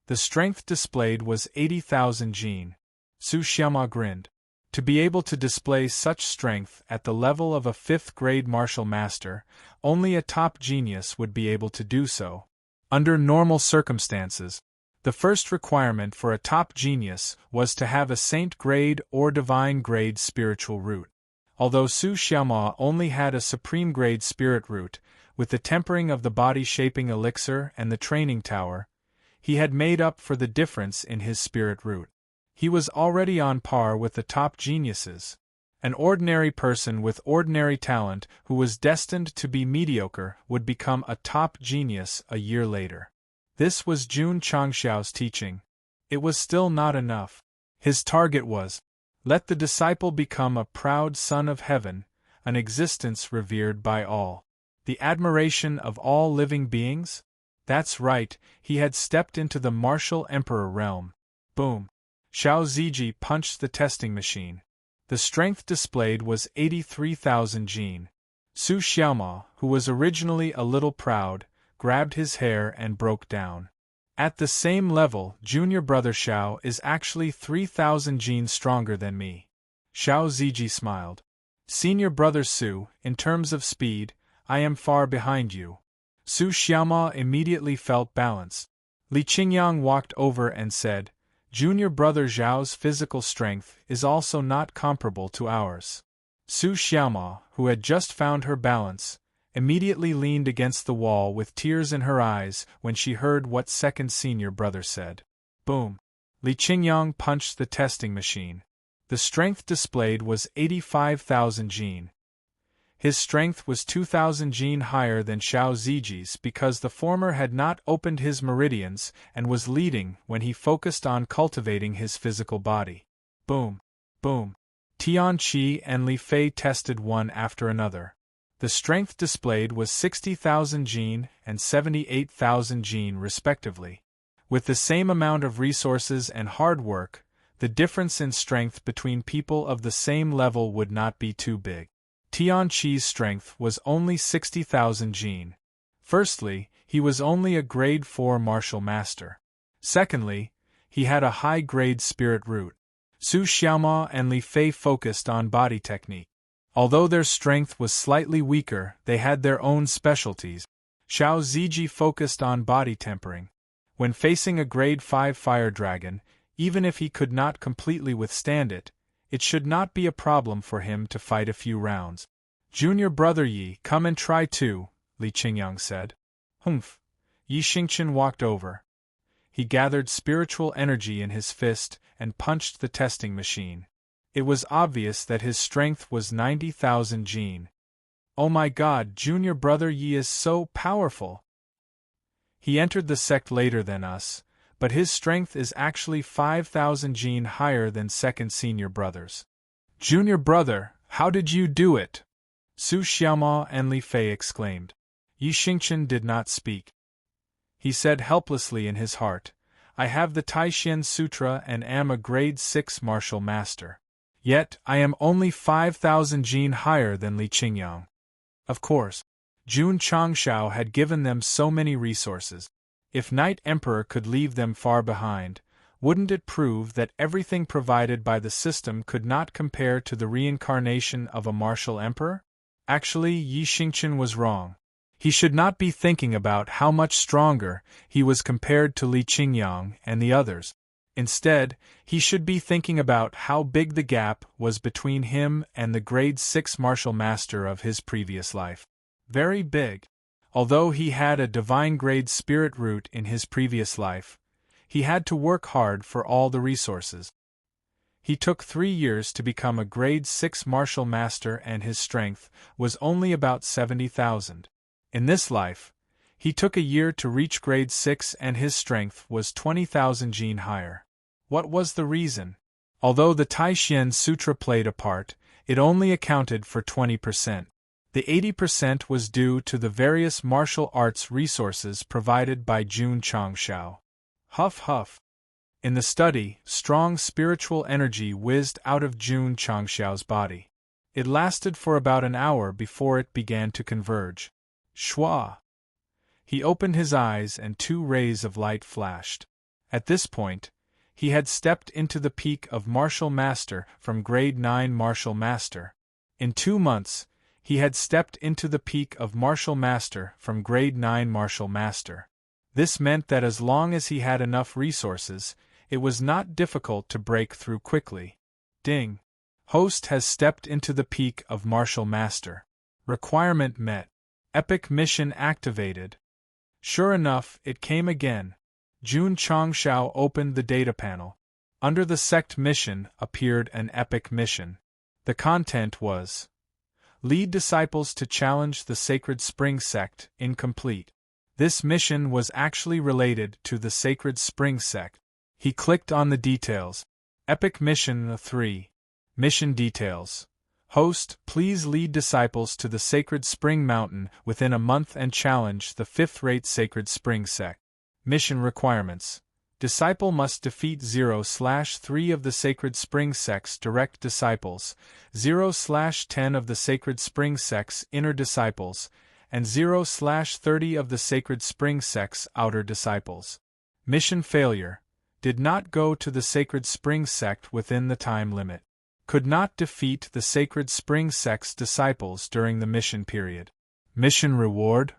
The strength displayed was 80,000 Jin. Su Xiaoma grinned. To be able to display such strength at the level of a 5th-grade martial master, only a top genius would be able to do so. Under normal circumstances, the first requirement for a top genius was to have a saint-grade or divine-grade spiritual root. Although Su Xiaoma only had a supreme-grade spirit root, with the tempering of the body-shaping elixir and the training tower, he had made up for the difference in his spirit root. He was already on par with the top geniuses. An ordinary person with ordinary talent who was destined to be mediocre would become a top genius a year later. This was Jun Changxiao's teaching. It was still not enough. His target was, let the disciple become a proud son of heaven, an existence revered by all. The admiration of all living beings? That's right, he had stepped into the martial emperor realm. Boom. Xiao Ziji punched the testing machine. The strength displayed was 83,000 jin. Su Xiaoma, who was originally a little proud, grabbed his hair and broke down. At the same level, junior brother Xiao is actually 3,000 jin stronger than me. Xiao Ziji smiled. Senior brother Su, in terms of speed, I am far behind you. Su Xiaoma immediately felt balanced. Li Qingyang walked over and said, Junior brother Zhao's physical strength is also not comparable to ours. Su Xiaoma, who had just found her balance, immediately leaned against the wall with tears in her eyes when she heard what second senior brother said. Boom! Li Qingyang punched the testing machine. The strength displayed was 85,000 jin. His strength was 2,000 jin higher than Xiao Ziji's because the former had not opened his meridians and was leading when he focused on cultivating his physical body. Boom! Boom! Tian Qi and Li Fei tested one after another. The strength displayed was 60,000 jin and 78,000 jin respectively. With the same amount of resources and hard work, the difference in strength between people of the same level would not be too big. Tian Qi's strength was only 60,000 jin. Firstly, he was only a grade 4 martial master. Secondly, he had a high-grade spirit root. Su Xiaoma and Li Fei focused on body technique. Although their strength was slightly weaker, they had their own specialties. Xiao Ziji focused on body tempering. When facing a grade 5 fire dragon, even if he could not completely withstand it, it should not be a problem for him to fight a few rounds. Junior brother Yi, come and try too, Li Qingyang said. Humph. Yi Xingchen walked over. He gathered spiritual energy in his fist and punched the testing machine. It was obvious that his strength was 90,000 jin. Oh my god, junior brother Yi is so powerful! He entered the sect later than us, but his strength is actually 5,000 jin higher than second senior brothers. Junior brother, how did you do it? Su Xiaoma and Li Fei exclaimed. Yi Xingchen did not speak. He said helplessly in his heart, I have the Taixuan Sutra and am a grade 6 martial master. Yet, I am only 5,000 jin higher than Li Qingyang. Of course, Jun Changxiao had given them so many resources. If Night Emperor could leave them far behind, wouldn't it prove that everything provided by the system could not compare to the reincarnation of a martial emperor? Actually, Yi Xingchen was wrong. He should not be thinking about how much stronger he was compared to Li Qingyang and the others. Instead, he should be thinking about how big the gap was between him and the grade 6 martial master of his previous life. Very big. Although he had a divine-grade spirit root in his previous life, he had to work hard for all the resources. He took 3 years to become a grade 6 martial master and his strength was only about 70,000. In this life, he took a year to reach grade 6 and his strength was 20,000 jin higher. What was the reason? Although the Taixuan Sutra played a part, it only accounted for 20%. The 80% was due to the various martial arts resources provided by Jun Changxiao. Huff huff. In the study, strong spiritual energy whizzed out of Jun Changxiao's body. It lasted for about an hour before it began to converge. Shwa! He opened his eyes and 2 rays of light flashed. At this point, he had stepped into the peak of Martial Master from Grade 9 Martial Master. In 2 months, he had stepped into the peak of Martial Master from Grade 9 Martial Master. This meant that as long as he had enough resources, it was not difficult to break through quickly. Ding! Host has stepped into the peak of Martial Master. Requirement met. Epic mission activated. Sure enough, it came again. Jun Changshao opened the data panel. Under the Sect mission appeared an epic mission. The content was: lead disciples to challenge the Sacred Spring Sect, incomplete. This mission was actually related to the Sacred Spring Sect. He clicked on the details. Epic Mission 3. Mission details. Host, please lead disciples to the Sacred Spring Mountain within a month and challenge the 5th-rate Sacred Spring Sect. Mission requirements. Disciple must defeat 0/3 of the Sacred Spring Sect's direct disciples, 0/10 of the Sacred Spring Sect's inner disciples, and 0/30 of the Sacred Spring Sect's outer disciples. Mission failure. Did not go to the Sacred Spring Sect within the time limit. Could not defeat the Sacred Spring Sect's disciples during the mission period. Mission reward?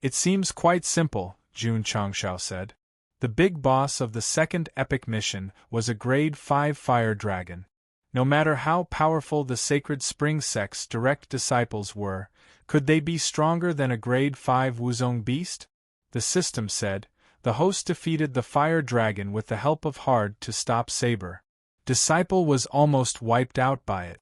It seems quite simple, Jun Changshao said. The big boss of the second epic mission was a Grade 5 fire dragon. No matter how powerful the Sacred Spring Sect's direct disciples were, could they be stronger than a Grade 5 Wuzong beast? The system said. The host defeated the fire dragon with the help of Hard to stop Saber. Disciple was almost wiped out by it.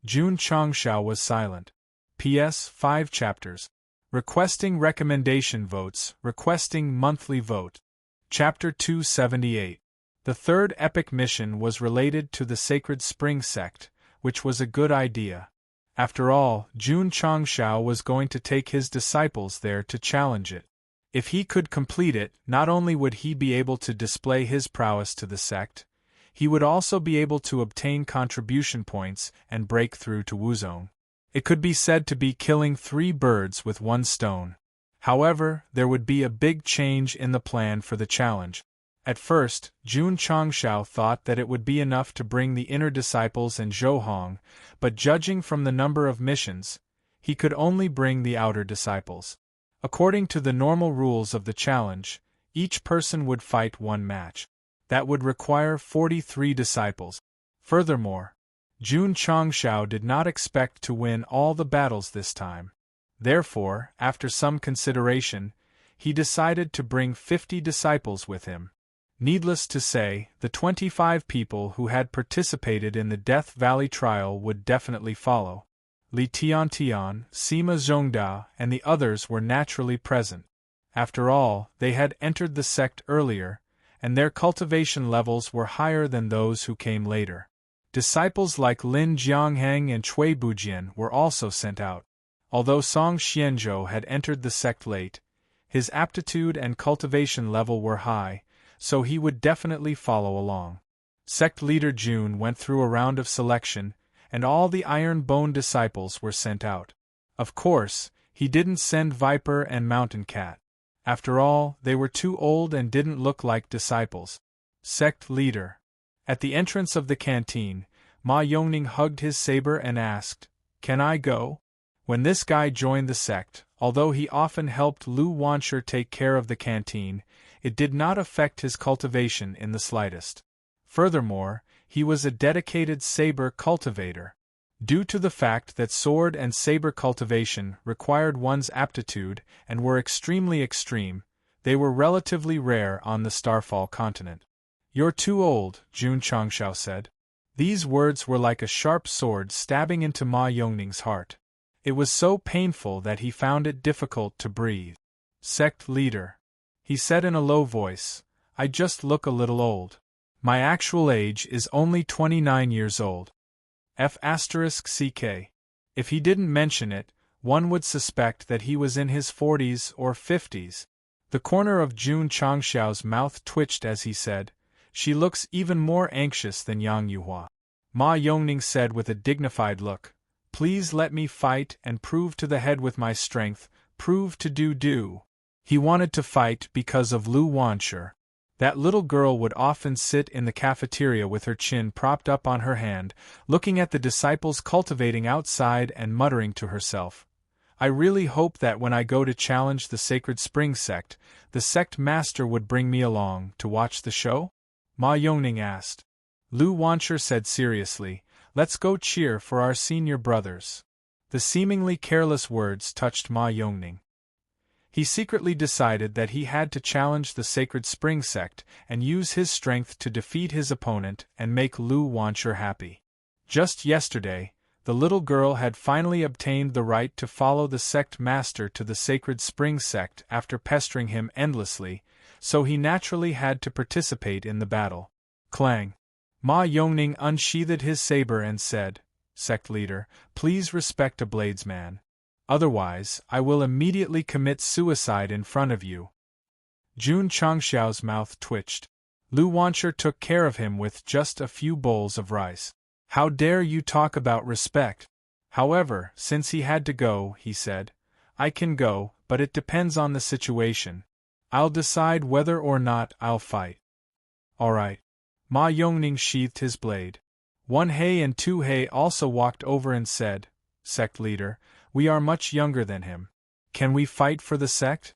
Jun Changshao was silent. P.S. 5 chapters. Requesting recommendation votes, requesting monthly vote. Chapter 278. The third epic mission was related to the Sacred Spring Sect, which was a good idea. After all, Jun Changshao was going to take his disciples there to challenge it. If he could complete it, not only would he be able to display his prowess to the sect, he would also be able to obtain contribution points and break through to Wuzong. It could be said to be killing 3 birds with 1 stone. However, there would be a big change in the plan for the challenge. At first, Jun Changshao thought that it would be enough to bring the inner disciples and Zhou, but judging from the number of missions, he could only bring the outer disciples. According to the normal rules of the challenge, each person would fight 1 match. That would require 43 disciples. Furthermore, Jun Changshao did not expect to win all the battles this time. Therefore, after some consideration, he decided to bring 50 disciples with him. Needless to say, the 25 people who had participated in the Death Valley trial would definitely follow. Li Tiantian, Sima Zhongda, and the others were naturally present. After all, they had entered the sect earlier, and their cultivation levels were higher than those who came later. Disciples like Lin Jiangheng and Cui Bujian were also sent out. Although Song Xianzhou had entered the sect late, his aptitude and cultivation level were high, so he would definitely follow along. Sect leader Jun went through a round of selection, and all the Iron Bone disciples were sent out. Of course, he didn't send Viper and Mountain Cat. After all, they were too old and didn't look like disciples. Sect leader. At the entrance of the canteen, Ma Yongning hugged his saber and asked, "Can I go?" When this guy joined the sect, although he often helped Lu Wanshur take care of the canteen, it did not affect his cultivation in the slightest. Furthermore, he was a dedicated saber cultivator. Due to the fact that sword and saber cultivation required one's aptitude and were extremely extreme, they were relatively rare on the Starfall continent. "You're too old," Jun Changshao said. These words were like a sharp sword stabbing into Ma Yongning's heart. It was so painful that he found it difficult to breathe. "Sect leader," he said in a low voice, "I just look a little old. My actual age is only 29 years old. F***ck. If he didn't mention it, one would suspect that he was in his 40s or 50s. The corner of Jun Changshao's mouth twitched as he said, "She looks even more anxious than Yang Yuhua." Ma Yongning said with a dignified look, "Please let me fight and prove to the head with my strength, prove to do. He wanted to fight because of Lu Wanshur. That little girl would often sit in the cafeteria with her chin propped up on her hand, looking at the disciples cultivating outside and muttering to herself, "I really hope that when I go to challenge the Sacred Spring Sect, the sect master would bring me along to watch the show?" Ma Yongning asked. Lu Wancher said seriously, "Let's go cheer for our senior brothers." The seemingly careless words touched Ma Yongning. He secretly decided that he had to challenge the Sacred Spring Sect and use his strength to defeat his opponent and make Lu Wancher happy. Just yesterday, the little girl had finally obtained the right to follow the sect master to the Sacred Spring Sect after pestering him endlessly, so he naturally had to participate in the battle. Clang! Ma Yongning unsheathed his saber and said, "Sect leader, please respect a bladesman. Otherwise, I will immediately commit suicide in front of you." Jun Changxiao's mouth twitched. Lu Wancher took care of him with just a few bowls of rice. "How dare you talk about respect?" However, since he had to go, he said, "I can go, but it depends on the situation. I'll decide whether or not I'll fight." "All right." Ma Yongning sheathed his blade. 1 He and 2 He also walked over and said, "Sect leader, we are much younger than him. Can we fight for the sect?"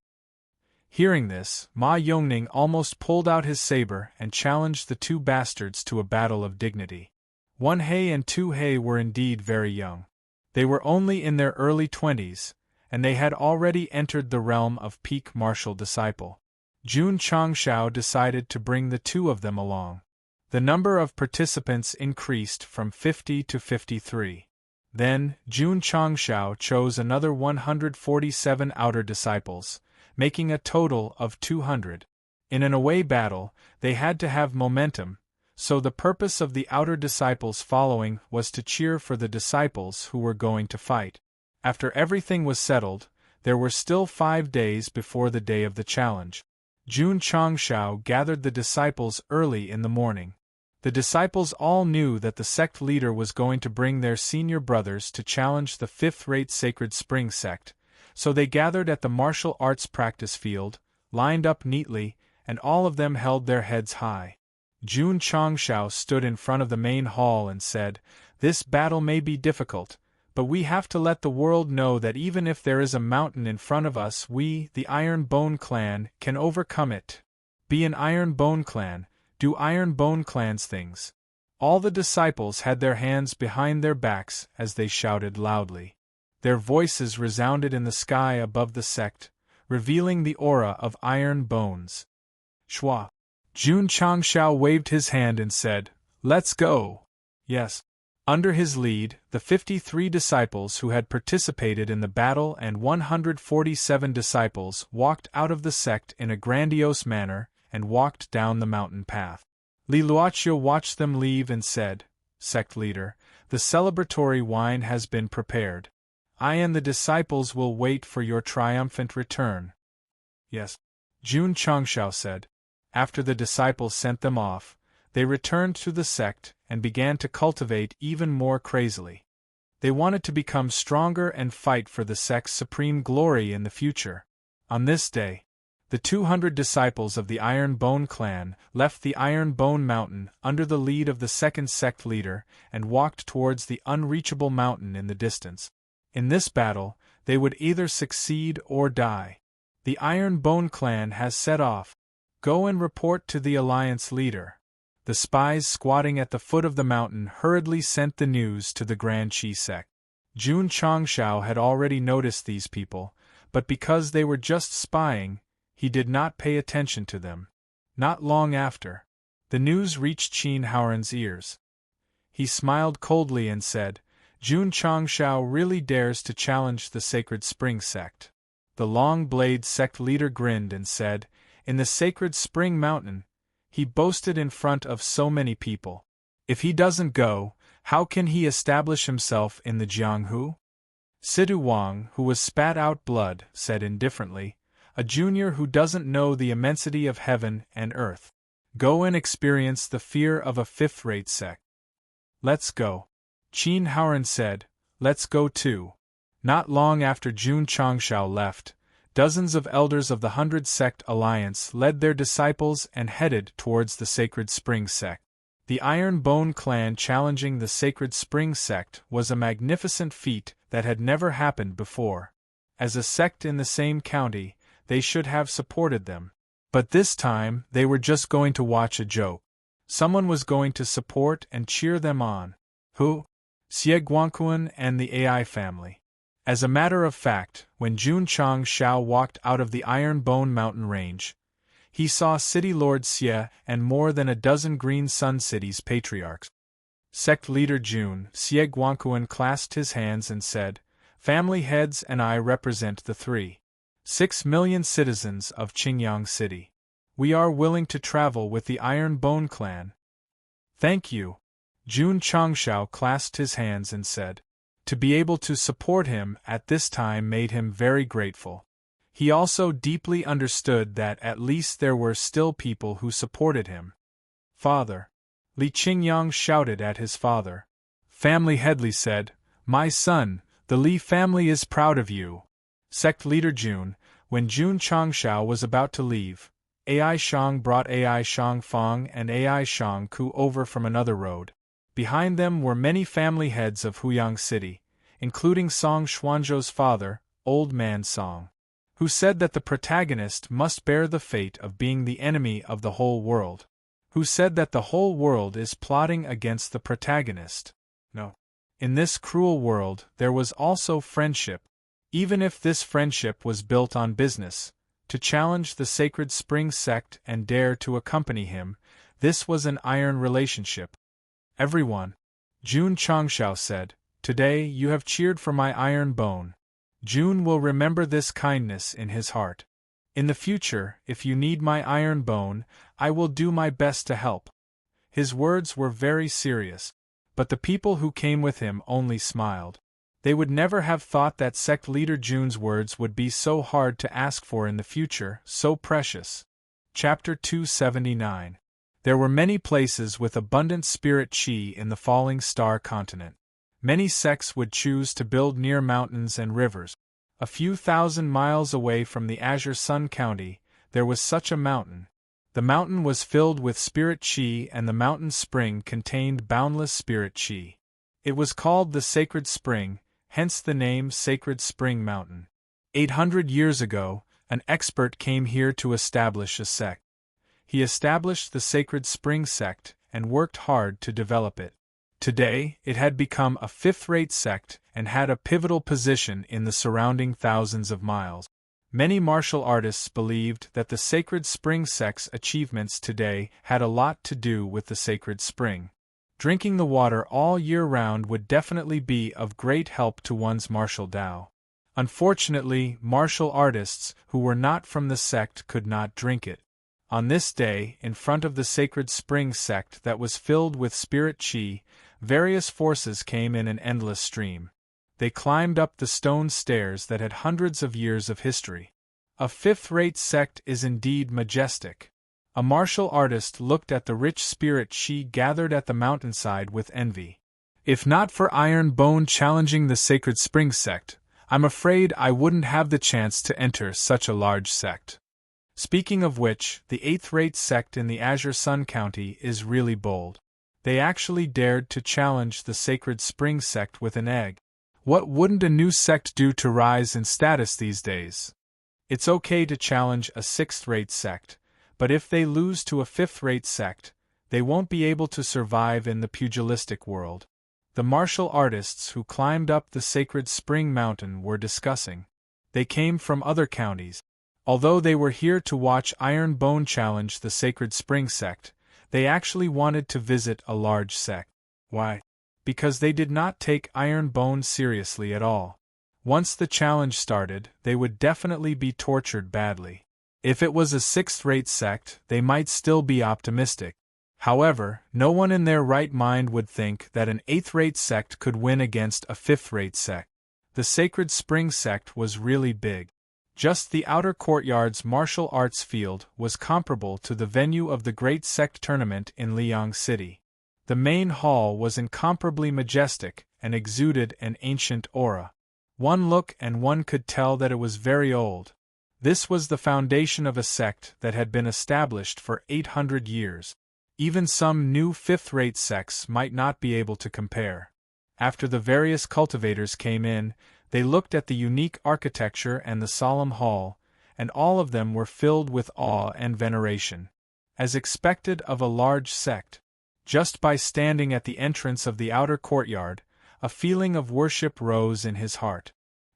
Hearing this, Ma Yongning almost pulled out his saber and challenged the two bastards to a battle of dignity. 1 He and 2 He were indeed very young. They were only in their early 20s, and they had already entered the realm of peak martial disciple. Jun Changxiao decided to bring the two of them along. The number of participants increased from 50 to 53. Then, Jun Changxiao chose another 147 outer disciples, making a total of 200. In an away battle, they had to have momentum, so the purpose of the outer disciples following was to cheer for the disciples who were going to fight. After everything was settled, there were still 5 days before the day of the challenge. Jun Changxiao gathered the disciples early in the morning. The disciples all knew that the sect leader was going to bring their senior brothers to challenge the fifth-rate Sacred Spring Sect, so they gathered at the martial arts practice field, lined up neatly, and all of them held their heads high. Jun Changxiao stood in front of the main hall and said, "This battle may be difficult, but we have to let the world know that even if there is a mountain in front of us, we, the Iron Bone Clan, can overcome it. Be an Iron Bone Clan, do Iron Bone Clan's things." All the disciples had their hands behind their backs as they shouted loudly. Their voices resounded in the sky above the sect, revealing the aura of iron bones. Shua! Jun Changxiao waved his hand and said, "Let's go!" Yes. Under his lead, the 53 disciples who had participated in the battle and 147 disciples walked out of the sect in a grandiose manner and walked down the mountain path. Li Luoqiu watched them leave and said, "Sect leader, the celebratory wine has been prepared. I and the disciples will wait for your triumphant return." "Yes," Jun Changxiao said. After the disciples sent them off, they returned to the sect and began to cultivate even more crazily. They wanted to become stronger and fight for the sect's supreme glory in the future. On this day, the 200 disciples of the Iron Bone Clan left the Iron Bone Mountain under the lead of the second sect leader and walked towards the unreachable mountain in the distance. In this battle, they would either succeed or die. The Iron Bone Clan has set off. Go and report to the Alliance leader. The spies squatting at the foot of the mountain hurriedly sent the news to the Grand Qi sect. Jun Changxiao had already noticed these people, but because they were just spying, he did not pay attention to them. Not long after, the news reached Qin Haoran's ears. He smiled coldly and said, "Jun Changxiao really dares to challenge the Sacred Spring Sect." The Long Blade sect leader grinned and said, "In the Sacred Spring Mountain, he boasted in front of so many people. If he doesn't go, how can he establish himself in the Jianghu?" Sidu Wang, who was spat out blood, said indifferently, "A junior who doesn't know the immensity of heaven and earth. Go and experience the fear of a fifth-rate sect." "Let's go." Qin Haoran said, "Let's go too." Not long after Jun Changxiao left, dozens of elders of the 100 Sect Alliance led their disciples and headed towards the Sacred Spring Sect. The Iron Bone clan challenging the Sacred Spring Sect was a magnificent feat that had never happened before. As a sect in the same county, they should have supported them. But this time, they were just going to watch a joke. Someone was going to support and cheer them on. Who? Xie Guangquan and the AI family. As a matter of fact, when Jun Chang Shao walked out of the Iron Bone mountain range, he saw City Lord Xie and more than a dozen Green Sun Cities patriarchs. Sect leader Xie Guangquan clasped his hands and said, "Family heads and I represent the 3.6 million citizens of Qingyang City. We are willing to travel with the Iron Bone clan." "Thank you." Jun Changshao clasped his hands and said. To be able to support him at this time made him very grateful. He also deeply understood that at least there were still people who supported him. "Father." Li Qingyang shouted at his father. Family Headley said, "My son, the Li family is proud of you." Sect leader Jun, when Jun Changshao was about to leave, Ai Shang brought Ai Shang Fang and Ai Shang Ku over from another road. Behind them were many family heads of Huyang City, including Song Xuanzhou's father, Old Man Song, who said that the protagonist must bear the fate of being the enemy of the whole world, who said that the whole world is plotting against the protagonist. No. In this cruel world there was also friendship, even if this friendship was built on business. To challenge the Sacred Spring Sect and dare to accompany him, this was an iron relationship. "Everyone," Jun Changshao said, "today you have cheered for my Iron Bone. Jun will remember this kindness in his heart. In the future, if you need my Iron Bone, I will do my best to help." His words were very serious, but the people who came with him only smiled. They would never have thought that sect leader Jun's words would be so hard to ask for in the future, so precious. Chapter 279. There were many places with abundant spirit chi in the falling star continent. Many sects would choose to build near mountains and rivers. A few thousand miles away from the Azure Sun County, there was such a mountain. The mountain was filled with spirit chi and the mountain spring contained boundless spirit chi. It was called the Sacred Spring, hence the name Sacred Spring Mountain. 800 years ago, an expert came here to establish a sect. He established the Sacred Spring Sect and worked hard to develop it. Today, it had become a fifth-rate sect and had a pivotal position in the surrounding thousands of miles. Many martial artists believed that the Sacred Spring Sect's achievements today had a lot to do with the Sacred Spring. Drinking the water all year round would definitely be of great help to one's martial Tao. Unfortunately, martial artists who were not from the sect could not drink it. On this day, in front of the Sacred Spring Sect that was filled with spirit chi, various forces came in an endless stream. They climbed up the stone stairs that had hundreds of years of history. A fifth-rate sect is indeed majestic. A martial artist looked at the rich spirit chi gathered at the mountainside with envy. If not for Iron Bone challenging the Sacred Spring Sect, I'm afraid I wouldn't have the chance to enter such a large sect. Speaking of which, the eighth-rate sect in the Azure Sun County is really bold. They actually dared to challenge the Sacred Spring Sect with an egg. What wouldn't a new sect do to rise in status these days? It's okay to challenge a sixth-rate sect, but if they lose to a fifth-rate sect, they won't be able to survive in the pugilistic world. The martial artists who climbed up the Sacred Spring Mountain were discussing. They came from other counties. Although they were here to watch Iron Bone challenge the Sacred Spring Sect, they actually wanted to visit a large sect. Why? Because they did not take Iron Bone seriously at all. Once the challenge started, they would definitely be tortured badly. If it was a sixth-rate sect, they might still be optimistic. However, no one in their right mind would think that an eighth-rate sect could win against a fifth-rate sect. The Sacred Spring Sect was really big. Just the outer courtyard's martial arts field was comparable to the venue of the Great Sect Tournament in Liang City. The main hall was incomparably majestic and exuded an ancient aura. One look and one could tell that it was very old. This was the foundation of a sect that had been established for 800 years. Even some new fifth-rate sects might not be able to compare. After the various cultivators came in, they looked at the unique architecture and the solemn hall, and all of them were filled with awe and veneration. As expected of a large sect, just by standing at the entrance of the outer courtyard, a feeling of worship rose in his heart.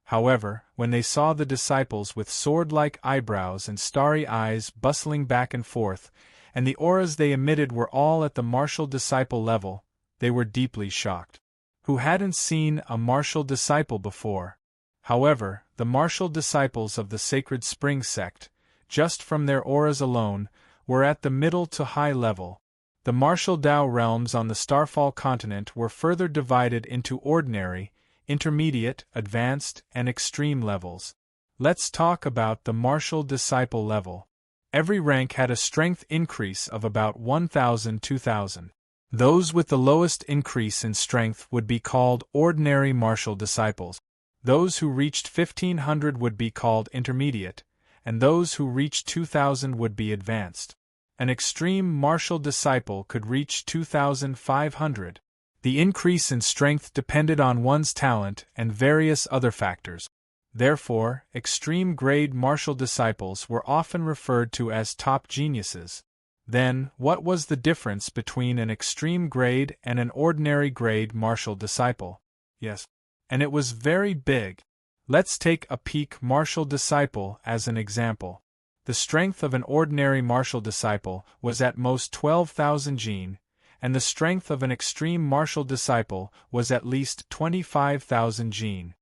However, when they saw the disciples with sword-like eyebrows and starry eyes bustling back and forth, and the auras they emitted were all at the martial disciple level, they were deeply shocked. Who hadn't seen a martial disciple before? However, the martial disciples of the Sacred Spring Sect, just from their auras alone, were at the middle to high level. The martial Tao realms on the Starfall continent were further divided into ordinary, intermediate, advanced, and extreme levels. Let's talk about the martial disciple level. Every rank had a strength increase of about 1,000–2,000. Those with the lowest increase in strength would be called ordinary martial disciples. Those who reached 1,500 would be called intermediate, and those who reached 2,000 would be advanced. An extreme martial disciple could reach 2,500. The increase in strength depended on one's talent and various other factors. Therefore, extreme-grade martial disciples were often referred to as top geniuses. Then, what was the difference between an extreme-grade and an ordinary-grade martial disciple? Yes. And it was very big. Let's take a peak martial disciple as an example. The strength of an ordinary martial disciple was at most 12,000 jin, and the strength of an extreme martial disciple was at least 25,000 jin.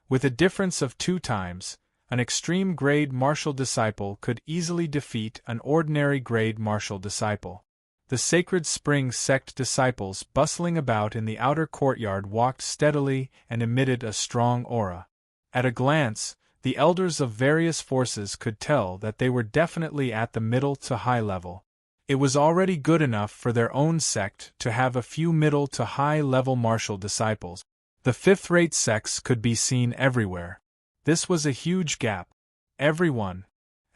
With a difference of 2 times, an extreme-grade martial disciple could easily defeat an ordinary-grade martial disciple. The Sacred Spring Sect disciples bustling about in the outer courtyard walked steadily and emitted a strong aura. At a glance, the elders of various forces could tell that they were definitely at the middle to high level. It was already good enough for their own sect to have a few middle to high-level martial disciples. The fifth-rate sects could be seen everywhere. This was a huge gap. Everyone.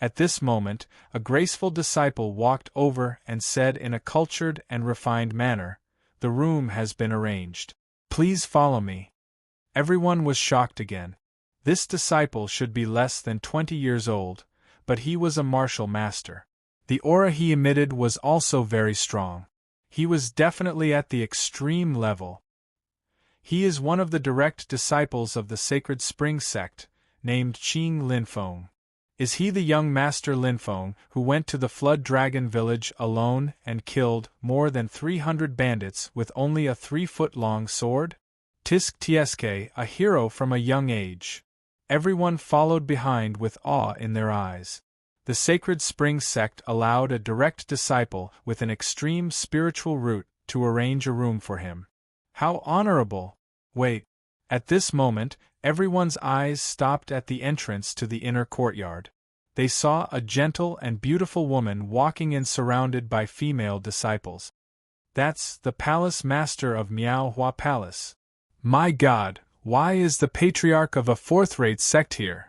At this moment, a graceful disciple walked over and said in a cultured and refined manner, "The room has been arranged. Please follow me." Everyone was shocked again. This disciple should be less than 20 years old, but he was a martial master. The aura he emitted was also very strong. He was definitely at the extreme level. He is one of the direct disciples of the Sacred Spring Sect, named Qing Linfeng. Is he the young master Linfeng who went to the Flood Dragon village alone and killed more than 300 bandits with only a 3-foot-long sword? Tsk, a hero from a young age. Everyone followed behind with awe in their eyes. The Sacred Spring Sect allowed a direct disciple with an extreme spiritual root to arrange a room for him. How honorable! Wait. At this moment, everyone's eyes stopped at the entrance to the inner courtyard. They saw a gentle and beautiful woman walking in surrounded by female disciples. That's the palace master of Miao Hua Palace. My God, why is the patriarch of a fourth-rate sect here?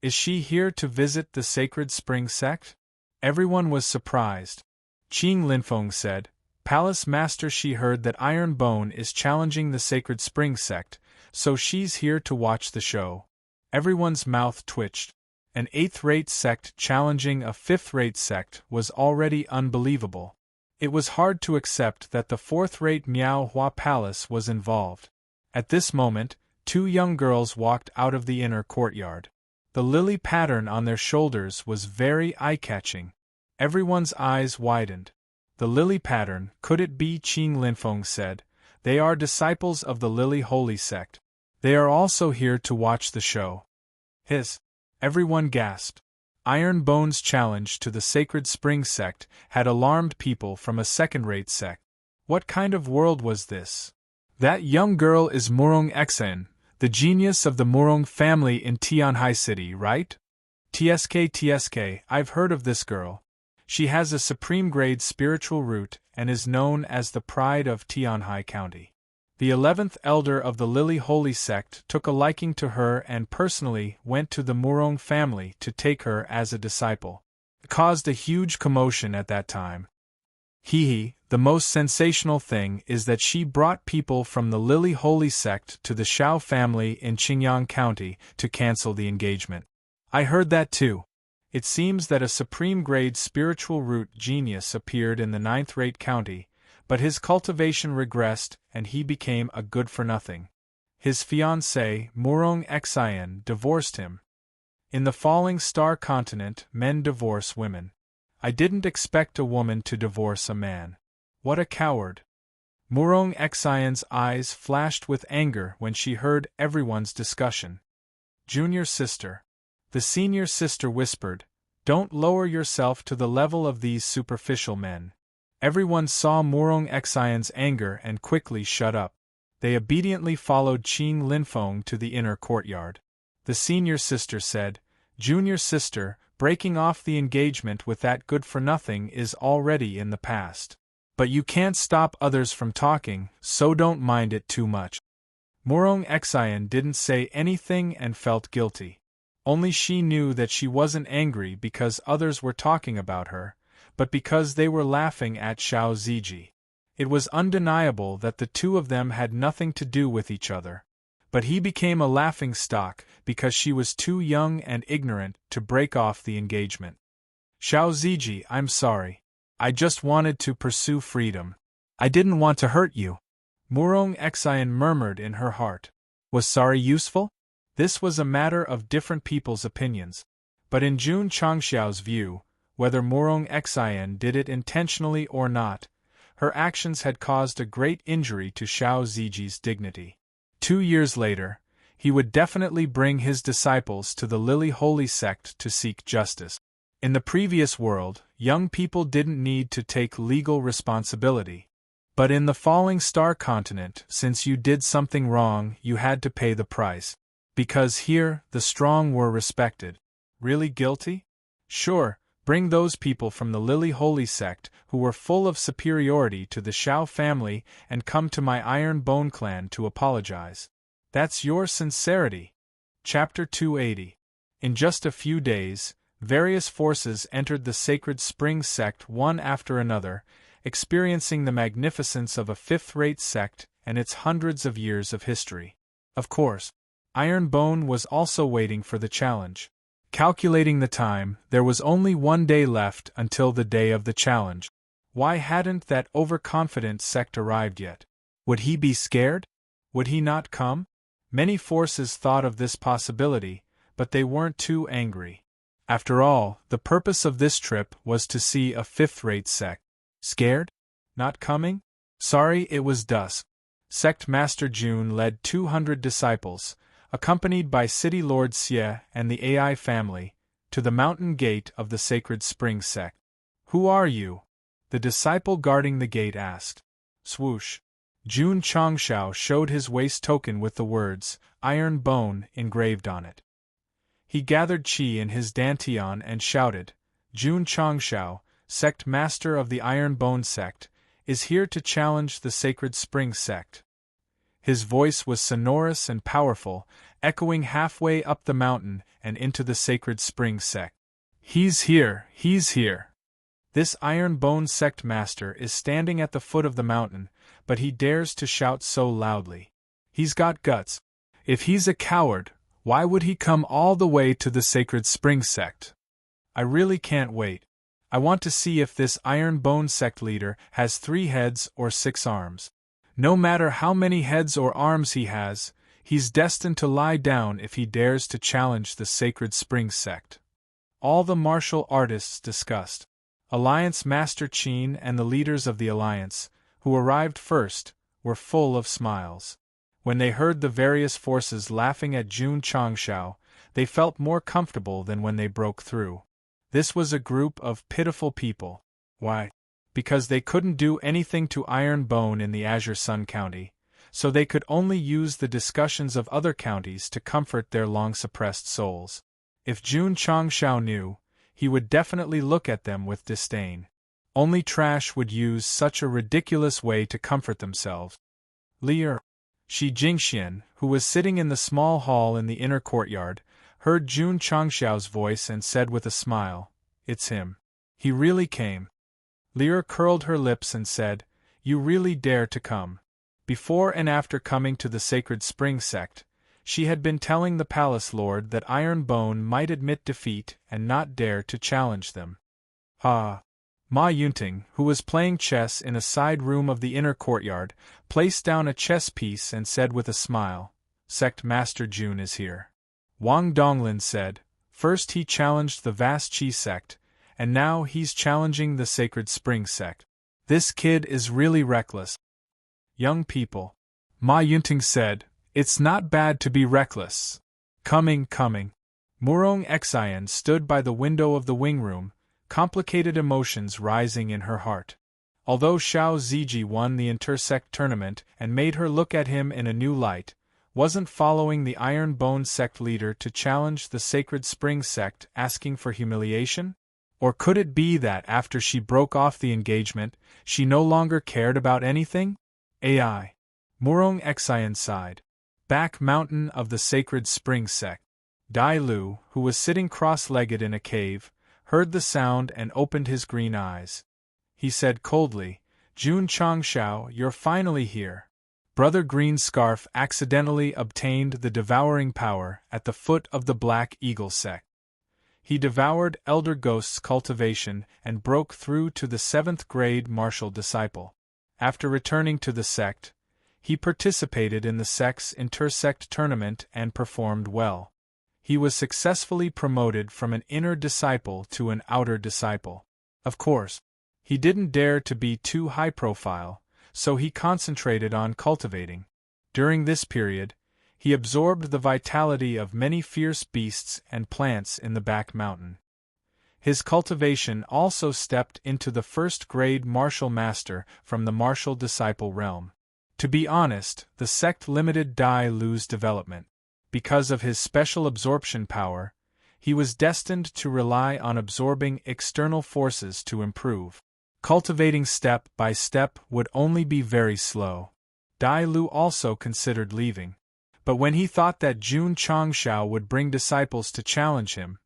Is she here to visit the Sacred Spring Sect? Everyone was surprised. Qing Linfeng said, "Palace master, she heard that Iron Bone is challenging the Sacred Spring Sect, so she's here to watch the show." Everyone's mouth twitched. An 8th-rate sect challenging a 5th-rate sect was already unbelievable. It was hard to accept that the 4th-rate Miao Hua Palace was involved. At this moment, 2 young girls walked out of the inner courtyard. The lily pattern on their shoulders was very eye-catching. Everyone's eyes widened. The lily pattern, could it be? Qing Linfeng said. They are disciples of the Lily Holy Sect. They are also here to watch the show. Everyone gasped. Iron Bone's challenge to the Sacred Spring Sect had alarmed people from a second-rate sect. What kind of world was this? That young girl is Murong Xen, the genius of the Murong family in Tianhai City, right? Tsk, I've heard of this girl. She has a supreme-grade spiritual root and is known as the pride of Tianhai County. The 11th elder of the Lily Holy Sect took a liking to her and personally went to the Murong family to take her as a disciple. It caused a huge commotion at that time. The most sensational thing is that she brought people from the Lily Holy Sect to the Shao family in Qingyang County to cancel the engagement. I heard that too. It seems that a supreme-grade spiritual root genius appeared in the 9th-rate county, but his cultivation regressed and he became a good-for-nothing. His fiancée, Murong Xian, divorced him. In the falling star continent, men divorce women. I didn't expect a woman to divorce a man. What a coward. Murong Xian's eyes flashed with anger when she heard everyone's discussion. Junior sister. The senior sister whispered, "Don't lower yourself to the level of these superficial men." Everyone saw Murong Xian's anger and quickly shut up. They obediently followed Qin Linfeng to the inner courtyard. The senior sister said, "Junior sister, breaking off the engagement with that good-for-nothing is already in the past. But you can't stop others from talking, so don't mind it too much." Murong Xian didn't say anything and felt guilty. Only she knew that she wasn't angry because others were talking about her, but because they were laughing at Xiao Ziji. It was undeniable that the two of them had nothing to do with each other. But he became a laughingstock because she was too young and ignorant to break off the engagement. "Xiao Ziji, I'm sorry. I just wanted to pursue freedom. I didn't want to hurt you." Murong Xian murmured in her heart. Was sorry useful? This was a matter of different people's opinions. But in Jun Changxiao's view, whether Murong Xian did it intentionally or not, her actions had caused a great injury to Xiao Ziji's dignity. 2 years later, he would definitely bring his disciples to the Lily Holy Sect to seek justice. In the previous world, young people didn't need to take legal responsibility. But in the falling star continent, since you did something wrong, you had to pay the price. Because here, the strong were respected. Really guilty? Sure, bring those people from the Lily Holy Sect who were full of superiority to the Shao family and come to my Iron Bone clan to apologize. That's your sincerity. Chapter 280. In just a few days, various forces entered the Sacred Spring Sect one after another, experiencing the magnificence of a fifth-rate sect and its hundreds of years of history. Of course, Iron Bone was also waiting for the challenge. Calculating the time, there was only 1 day left until the day of the challenge. Why hadn't that overconfident sect arrived yet? Would he be scared? Would he not come? Many forces thought of this possibility, but they weren't too angry. After all, the purpose of this trip was to see a fifth-rate sect. Scared? Not coming? Sorry, it was dusk. Sect Master Jun led 200 disciples, accompanied by City Lord Xie and the AI family, to the mountain gate of the Sacred Spring Sect. "Who are you?" the disciple guarding the gate asked. Swoosh. Jun Changxiao showed his waist token with the words, Iron Bone, engraved on it. He gathered qi in his dantian and shouted, "Jun Changxiao, Sect Master of the Iron Bone Sect, is here to challenge the Sacred Spring Sect." His voice was sonorous and powerful, echoing halfway up the mountain and into the Sacred Spring Sect. He's here, he's here. This Iron Bone Sect Master is standing at the foot of the mountain, but he dares to shout so loudly. He's got guts. If he's a coward, why would he come all the way to the Sacred Spring Sect? I really can't wait. I want to see if this Iron Bone Sect leader has 3 heads or 6 arms. No matter how many heads or arms he has, he's destined to lie down if he dares to challenge the Sacred Spring Sect. All the martial artists discussed. Alliance Master Qin and the leaders of the Alliance, who arrived first, were full of smiles. When they heard the various forces laughing at Jun Changxiao, they felt more comfortable than when they broke through. This was a group of pitiful people. Why? Because they couldn't do anything to Iron Bone in the Azure Sun County, so they could only use the discussions of other counties to comfort their long-suppressed souls. If Jun Changxiao knew, he would definitely look at them with disdain. Only trash would use such a ridiculous way to comfort themselves. Lear. Shi Jingxian, who was sitting in the small hall in the inner courtyard, heard Jun Changxiao's voice and said with a smile, "It's him. He really came." Lyra curled her lips and said, "You really dare to come." Before and after coming to the Sacred Spring Sect, she had been telling the palace lord that Iron Bone might admit defeat and not dare to challenge them. Ma Yunting, who was playing chess in a side room of the inner courtyard, placed down a chess piece and said with a smile, "Sect Master Jun is here." Wang Donglin said, "First he challenged the vast Qi sect, and now he's challenging the Sacred Spring Sect. This kid is really reckless." "Young people," Ma Yunting said, "it's not bad to be reckless. Coming. Murong Xian stood by the window of the wing room, complicated emotions rising in her heart. Although Xiao Ziji won the intersect tournament and made her look at him in a new light, wasn't following the Iron Bone sect leader to challenge the Sacred Spring sect asking for humiliation? Or could it be that after she broke off the engagement, she no longer cared about anything? Ai. Murong Xian sighed. Back mountain of the Sacred Spring sect. Dai Lu, who was sitting cross-legged in a cave, heard the sound and opened his green eyes. He said coldly, "Jun Changxiao, you're finally here." Brother Green Scarf accidentally obtained the devouring power at the foot of the Black Eagle sect. He devoured Elder Ghost's cultivation and broke through to the 7th grade martial disciple. After returning to the sect, he participated in the sect's intersect tournament and performed well. He was successfully promoted from an inner disciple to an outer disciple. Of course, he didn't dare to be too high profile, so he concentrated on cultivating. During this period, he absorbed the vitality of many fierce beasts and plants in the back mountain. His cultivation also stepped into the 1st grade martial master from the martial disciple realm. To be honest, the sect limited Dai Lu's development. Because of his special absorption power, he was destined to rely on absorbing external forces to improve. Cultivating step by step would only be very slow. Dai Lu also considered leaving. But when he thought that Jun Changxiao would bring disciples to challenge him,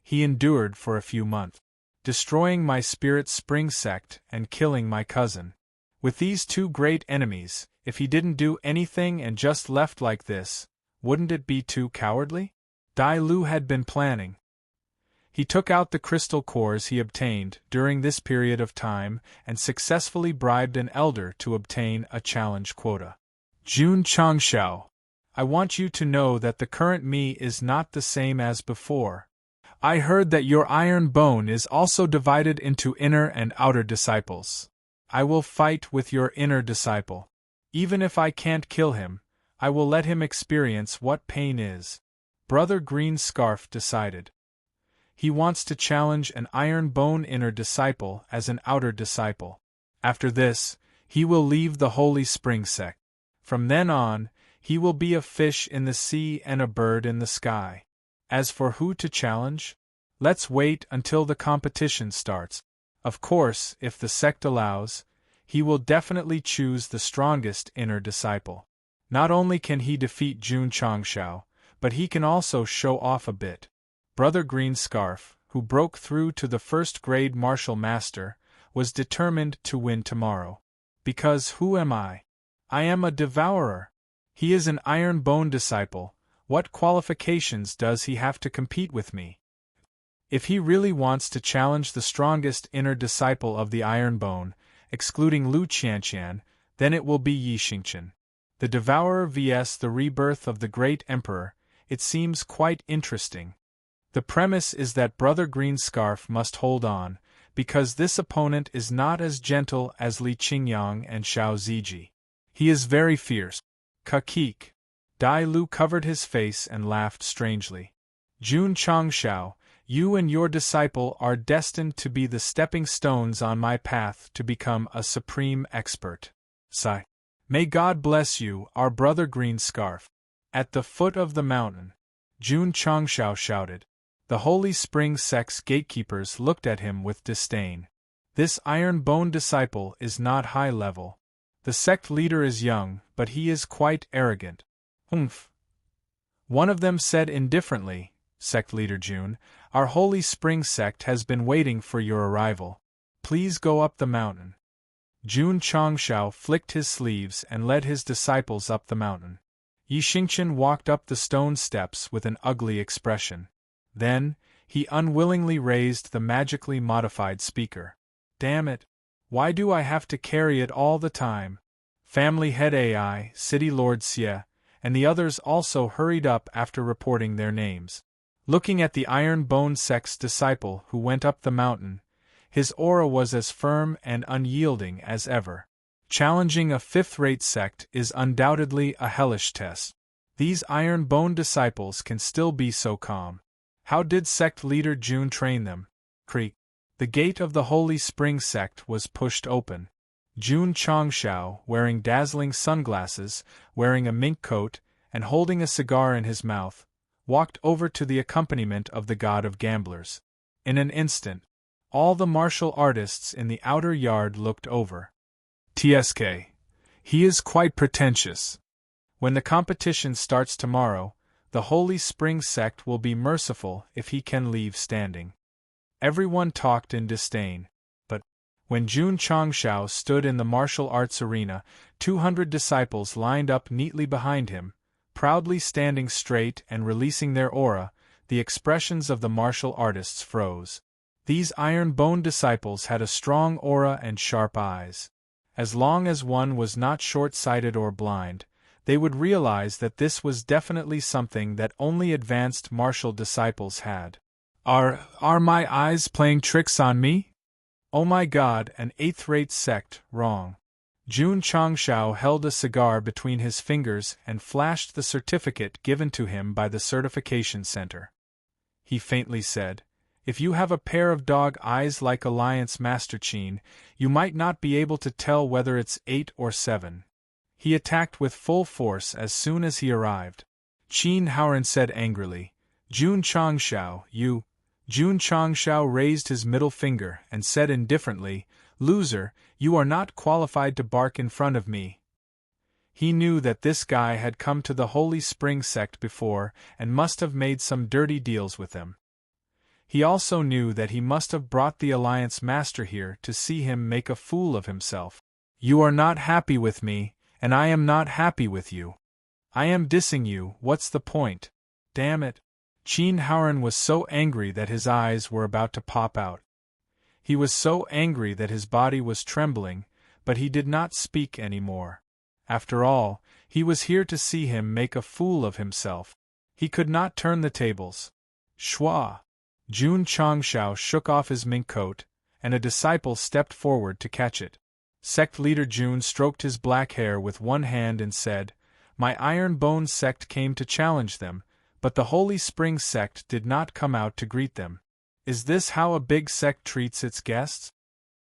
he endured for a few months, destroying my Spirit Spring sect and killing my cousin. With these two great enemies, if he didn't do anything and just left like this, wouldn't it be too cowardly? Dai Lu had been planning. He took out the crystal cores he obtained during this period of time and successfully bribed an elder to obtain a challenge quota. "Jun Changxiao, I want you to know that the current me is not the same as before. I heard that your Iron Bone is also divided into inner and outer disciples. I will fight with your inner disciple. Even if I can't kill him, I will let him experience what pain is." Brother Green Scarf decided. He wants to challenge an Iron Bone inner disciple as an outer disciple. After this, he will leave the Holy Spring sect. From then on, he will be a fish in the sea and a bird in the sky. As for who to challenge, let's wait until the competition starts. Of course, if the sect allows, he will definitely choose the strongest inner disciple. Not only can he defeat Jun Changxiao, but he can also show off a bit. Brother Green Scarf, who broke through to the 1st grade martial master, was determined to win tomorrow. Because who am I? I am a devourer. He is an Iron Bone disciple. What qualifications does he have to compete with me? If he really wants to challenge the strongest inner disciple of the Iron Bone, excluding Lu Qianqian, then it will Yi Xingqian. The Devourer vs. the Rebirth of the Great Emperor. It seems quite interesting. The premise is that Brother Green Scarf must hold on, because this opponent is not as gentle as Li Qingyang and Xiao Ziji. He is very fierce. Kakik. Dai Lu covered his face and laughed strangely. "Jun Changxiao, you and your disciple are destined to be the stepping stones on my path to become a supreme expert. Sigh. May God bless you, our Brother Green Scarf." At the foot of the mountain, Jun Changxiao shouted. The Holy Spring Sect's gatekeepers looked at him with disdain. This Iron Bone disciple is not high level. The sect leader is young, but he is quite arrogant. Humph. One of them said indifferently, Sect Leader June, our Holy Spring sect has been waiting for your arrival. Please go up the mountain. Jun Changshao flicked his sleeves and led his disciples up the mountain. Yi Xingqian walked up the stone steps with an ugly expression. Then, he unwillingly raised the magically modified speaker. Damn it! Why do I have to carry it all the time? Family Head AI, City Lord Xie, and the others also hurried up after reporting their names. Looking at the Iron Bone Sect's disciple who went up the mountain, his aura was as firm and unyielding as ever. Challenging a fifth-rate sect is undoubtedly a hellish test. These Iron Bone disciples can still be so calm. How did sect leader June train them? Creak. The gate of the Holy Spring sect was pushed open. Jun Changshao, wearing dazzling sunglasses, wearing a mink coat, and holding a cigar in his mouth, walked over to the accompaniment of the god of gamblers. In an instant, all the martial artists in the outer yard looked over. TSK. He is quite pretentious. When the competition starts tomorrow, the Holy Spring sect will be merciful if he can leave standing. Everyone talked in disdain. But, when Jun Changshao stood in the martial arts arena, 200 disciples lined up neatly behind him, proudly standing straight and releasing their aura. The expressions of the martial artists froze. These Iron Bone disciples had a strong aura and sharp eyes. As long as one was not short-sighted or blind, they would realize that this was definitely something that only advanced martial disciples had. Are my eyes playing tricks on me? Oh my god, an eighth-rate sect, wrong. Jun Changshao held a cigar between his fingers and flashed the certificate given to him by the certification center. He faintly said, if you have a pair of dog eyes like Alliance Master Qin, you might not be able to tell whether it's 8 or 7. He attacked with full force as soon as he arrived. Qin Haoran said angrily, Jun Changshao, you. Jun Changshao raised his middle finger and said indifferently, loser, you are not qualified to bark in front of me. He knew that this guy had come to the Holy Spring sect before and must have made some dirty deals with them. He also knew that he must have brought the Alliance Master here to see him make a fool of himself. You are not happy with me, and I am not happy with you. I am dissing you, what's the point? Damn it. Qin Haoran was so angry that his eyes were about to pop out. He was so angry that his body was trembling, but he did not speak any more. After all, he was here to see him make a fool of himself. He could not turn the tables. Shua! Jun Changshao shook off his mink coat, and a disciple stepped forward to catch it. Sect leader Jun stroked his black hair with one hand and said, my Iron Bone sect came to challenge them, but the Holy Spring sect did not come out to greet them. Is this how a big sect treats its guests?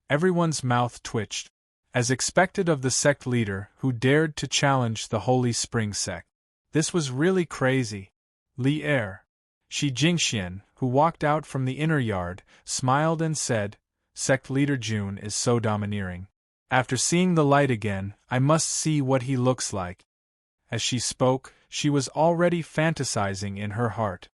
Everyone's mouth twitched, as expected of the sect leader who dared to challenge the Holy Spring sect. This was really crazy. Li Er, Shi Jingxian, who walked out from the inner yard, smiled and said, Sect leader Jun is so domineering. After seeing the light again, I must see what he looks like. As she spoke, she was already fantasizing in her heart.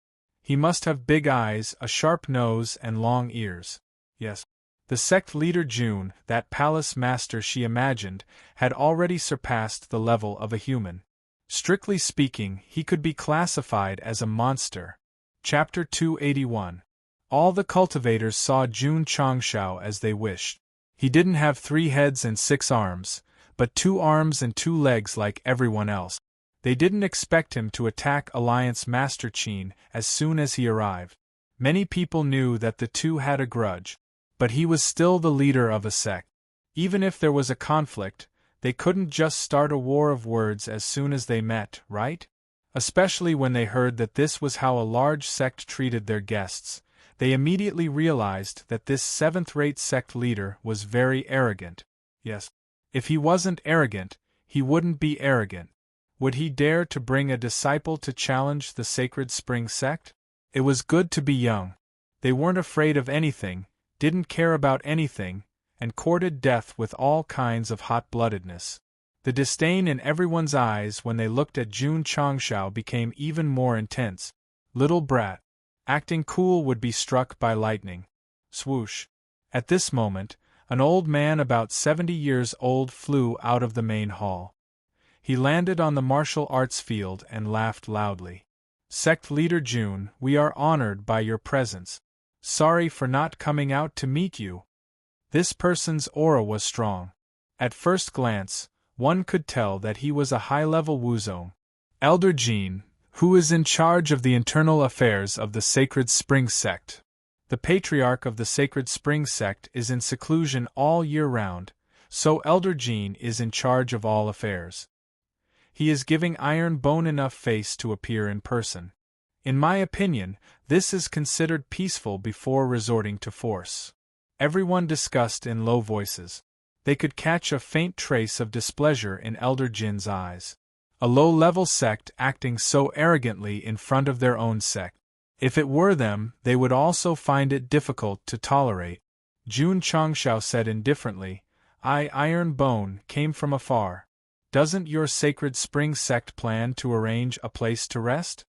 He must have big eyes, a sharp nose, and long ears. Yes. The sect leader Jun, that palace master she imagined, had already surpassed the level of a human. Strictly speaking, he could be classified as a monster. Chapter 281. All the cultivators saw Jun Changshao as they wished. He didn't have 3 heads and 6 arms, but 2 arms and 2 legs like everyone else. They didn't expect him to attack Alliance Master Qin as soon as he arrived. Many people knew that the two had a grudge, but he was still the leader of a sect. Even if there was a conflict, they couldn't just start a war of words as soon as they met, right? Especially when they heard that this was how a large sect treated their guests. They immediately realized that this 7th-rate sect leader was very arrogant. Yes. If he wasn't arrogant, he wouldn't be arrogant. Would he dare to bring a disciple to challenge the Sacred Spring sect? It was good to be young. They weren't afraid of anything, didn't care about anything, and courted death with all kinds of hot-bloodedness. The disdain in everyone's eyes when they looked at Jun Changshao became even more intense. Little brat. Acting cool would be struck by lightning. Swoosh. At this moment, an old man about 70 years old flew out of the main hall. He landed on the martial arts field and laughed loudly. Sect leader Jun, we are honored by your presence. Sorry for not coming out to meet you. This person's aura was strong. At first glance, one could tell that he was a high-level Wuzong. Elder Jin, who is in charge of the internal affairs of the Sacred Spring Sect. The patriarch of the Sacred Spring Sect is in seclusion all year round, so Elder Jin is in charge of all affairs. He is giving Iron Bone enough face to appear in person. In my opinion, this is considered peaceful before resorting to force. Everyone discussed in low voices. They could catch a faint trace of displeasure in Elder Jin's eyes. A low-level sect acting so arrogantly in front of their own sect. If it were them, they would also find it difficult to tolerate. Jun Changshao said indifferently, Iron Bone came from afar. Doesn't your Sacred Spring Sect plan to arrange a place to rest?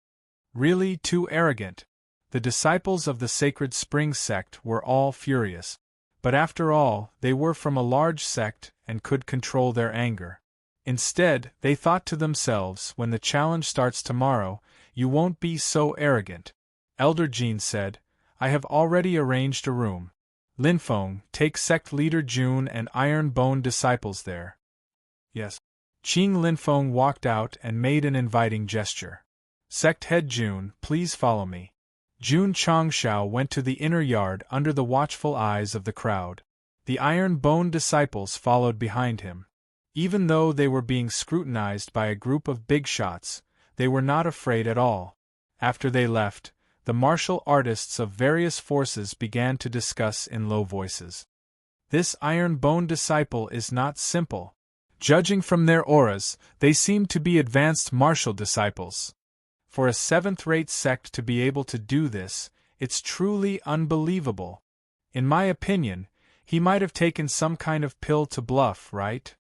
Really too arrogant. The disciples of the Sacred Spring Sect were all furious. But after all, they were from a large sect and could control their anger. Instead, they thought to themselves, when the challenge starts tomorrow, you won't be so arrogant. Elder Jin said, I have already arranged a room. Linfeng, take sect leader Jun and Iron Bone disciples there. Yes. Qing Linfeng walked out and made an inviting gesture. Sect head Jun, please follow me. Jun Changshao went to the inner yard under the watchful eyes of the crowd. The Iron Bone disciples followed behind him. Even though they were being scrutinized by a group of big shots, they were not afraid at all. After they left, the martial artists of various forces began to discuss in low voices. This Iron Bone disciple is not simple. Judging from their auras, they seem to be advanced martial disciples. For a seventh-rate sect to be able to do this, it's truly unbelievable. In my opinion, he might have taken some kind of pill to bluff, right?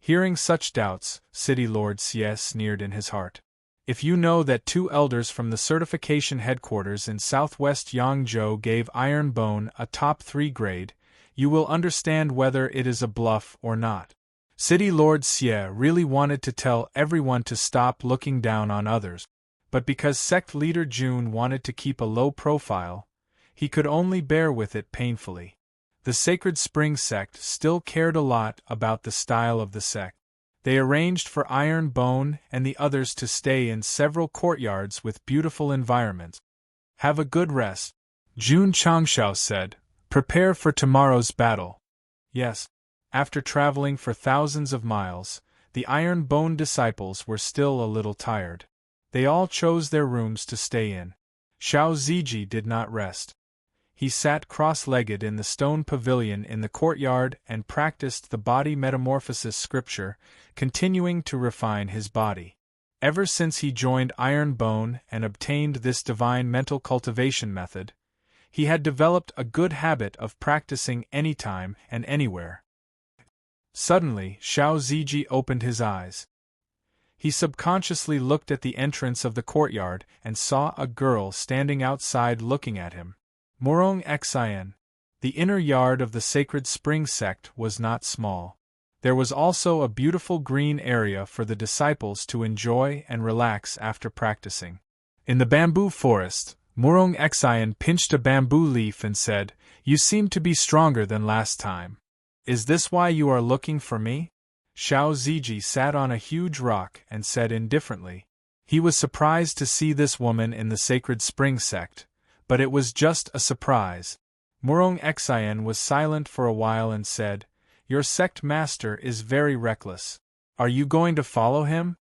Hearing such doubts, City Lord Xie sneered in his heart. If you know that 2 elders from the certification headquarters in southwest Yangzhou gave Iron Bone a top 3 grade, you will understand whether it is a bluff or not. City Lord Xie really wanted to tell everyone to stop looking down on others. But because sect leader Jun wanted to keep a low profile, he could only bear with it painfully. The Sacred Spring Sect still cared a lot about the style of the sect. They arranged for Iron Bone and the others to stay in several courtyards with beautiful environments. Have a good rest, Jun Changshao said. Prepare for tomorrow's battle. Yes. After traveling for thousands of miles, the Iron Bone disciples were still a little tired. They all chose their rooms to stay in. Xiao Ziji did not rest. He sat cross-legged in the stone pavilion in the courtyard and practiced the body metamorphosis scripture, continuing to refine his body. Ever since he joined Iron Bone and obtained this divine mental cultivation method, he had developed a good habit of practicing anytime and anywhere. Suddenly, Xiao Ziji opened his eyes. He subconsciously looked at the entrance of the courtyard and saw a girl standing outside looking at him. Morong Xian. The inner yard of the Sacred Spring Sect was not small. There was also a beautiful green area for the disciples to enjoy and relax after practicing. In the bamboo forest, Morong Xian pinched a bamboo leaf and said, You seem to be stronger than last time. Is this why you are looking for me? Xiao Ziji sat on a huge rock and said indifferently. He was surprised to see this woman in the Sacred Spring Sect, but it was just a surprise. Morong Xian was silent for a while and said, Your sect master is very reckless. Are you going to follow him?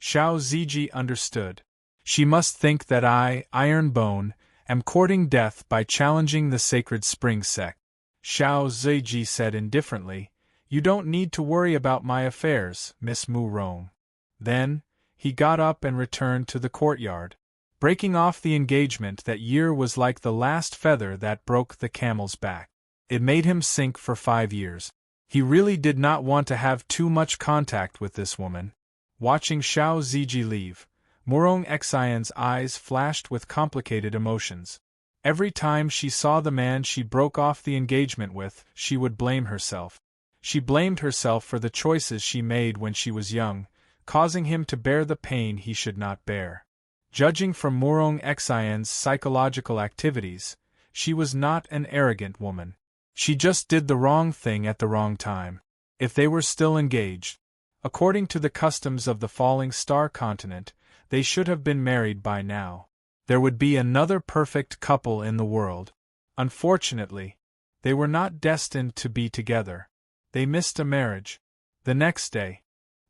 Xiao Ziji understood. She must think that I, Iron Bone, am courting death by challenging the Sacred Spring Sect. Xiao Ziji said indifferently, You don't need to worry about my affairs, Miss Mu Rong. Then, he got up and returned to the courtyard. Breaking off the engagement that year was like the last feather that broke the camel's back. It made him sink for 5 years. He really did not want to have too much contact with this woman. Watching Xiao Ziji leave, Murong Xian's eyes flashed with complicated emotions. Every time she saw the man she broke off the engagement with, she would blame herself. She blamed herself for the choices she made when she was young, causing him to bear the pain he should not bear. Judging from Murong Xian's psychological activities, she was not an arrogant woman. She just did the wrong thing at the wrong time. If they were still engaged, according to the customs of the falling star continent, they should have been married by now. There would be another perfect couple in the world. Unfortunately, they were not destined to be together. They missed a marriage. The next day,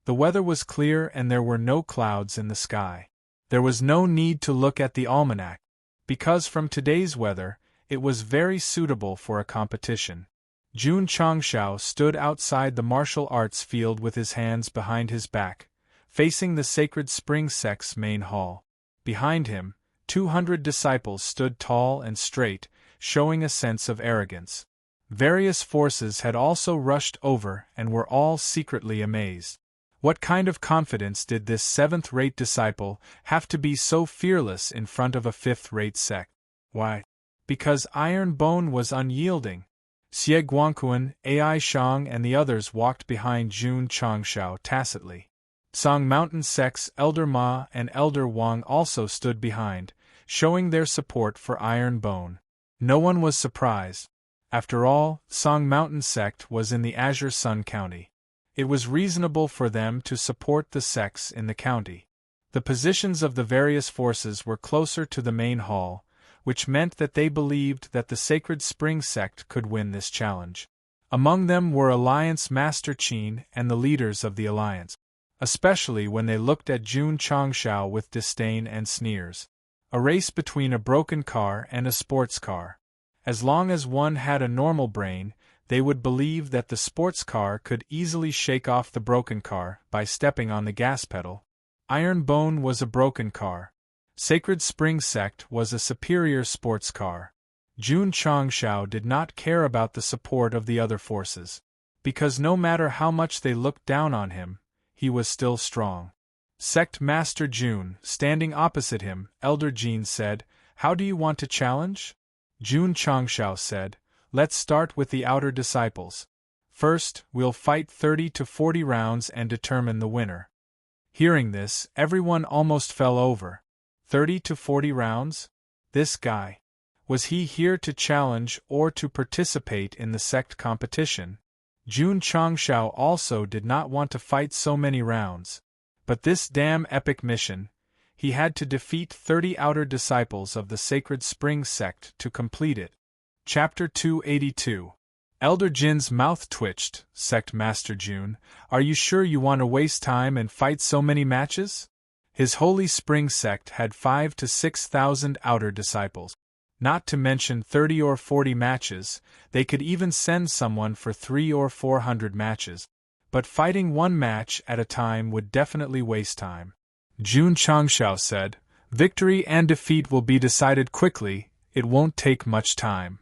the weather was clear and there were no clouds in the sky. There was no need to look at the almanac, because from today's weather, it was very suitable for a competition. Jun Changshao stood outside the martial arts field with his hands behind his back, facing the sacred spring sect's main hall. Behind him, 200 disciples stood tall and straight, showing a sense of arrogance. Various forces had also rushed over and were all secretly amazed. What kind of confidence did this seventh-rate disciple have to be so fearless in front of a fifth-rate sect? Why? Because Iron Bone was unyielding. Xie Guangquan, Ai Shang and the others walked behind Jun Changshao tacitly. Song Mountain Sect's Elder Ma and Elder Wang also stood behind, showing their support for Iron Bone. No one was surprised. After all, Song Mountain Sect was in the Azure Sun County. It was reasonable for them to support the sects in the county. The positions of the various forces were closer to the main hall, which meant that they believed that the Sacred Spring Sect could win this challenge. Among them were Alliance Master Qin and the leaders of the Alliance, especially when they looked at Jun Changshao with disdain and sneers. A race between a broken car and a sports car. As long as one had a normal brain, they would believe that the sports car could easily shake off the broken car by stepping on the gas pedal. Iron Bone was a broken car. Sacred Spring Sect was a superior sports car. Jun Changshao did not care about the support of the other forces, because no matter how much they looked down on him, he was still strong. Sect Master Jun, standing opposite him, Elder Jin said, "How do you want to challenge?" Jun Changshao said, "Let's start with the outer disciples. First, we'll fight 30 to 40 rounds and determine the winner." Hearing this, everyone almost fell over. 30 to 40 rounds? This guy. Was he here to challenge or to participate in the sect competition? Jun Changshao also did not want to fight so many rounds. But this damn epic mission, he had to defeat 30 outer disciples of the Sacred Spring Sect to complete it. Chapter 282. Elder Jin's mouth twitched. Sect Master Jun, are you sure you want to waste time and fight so many matches? His Holy Spring Sect had 5,000 to 6,000 outer disciples. Not to mention 30 or 40 matches, they could even send someone for 300 or 400 matches. But fighting one match at a time would definitely waste time. Jun Changshao said, "Victory and defeat will be decided quickly, it won't take much time."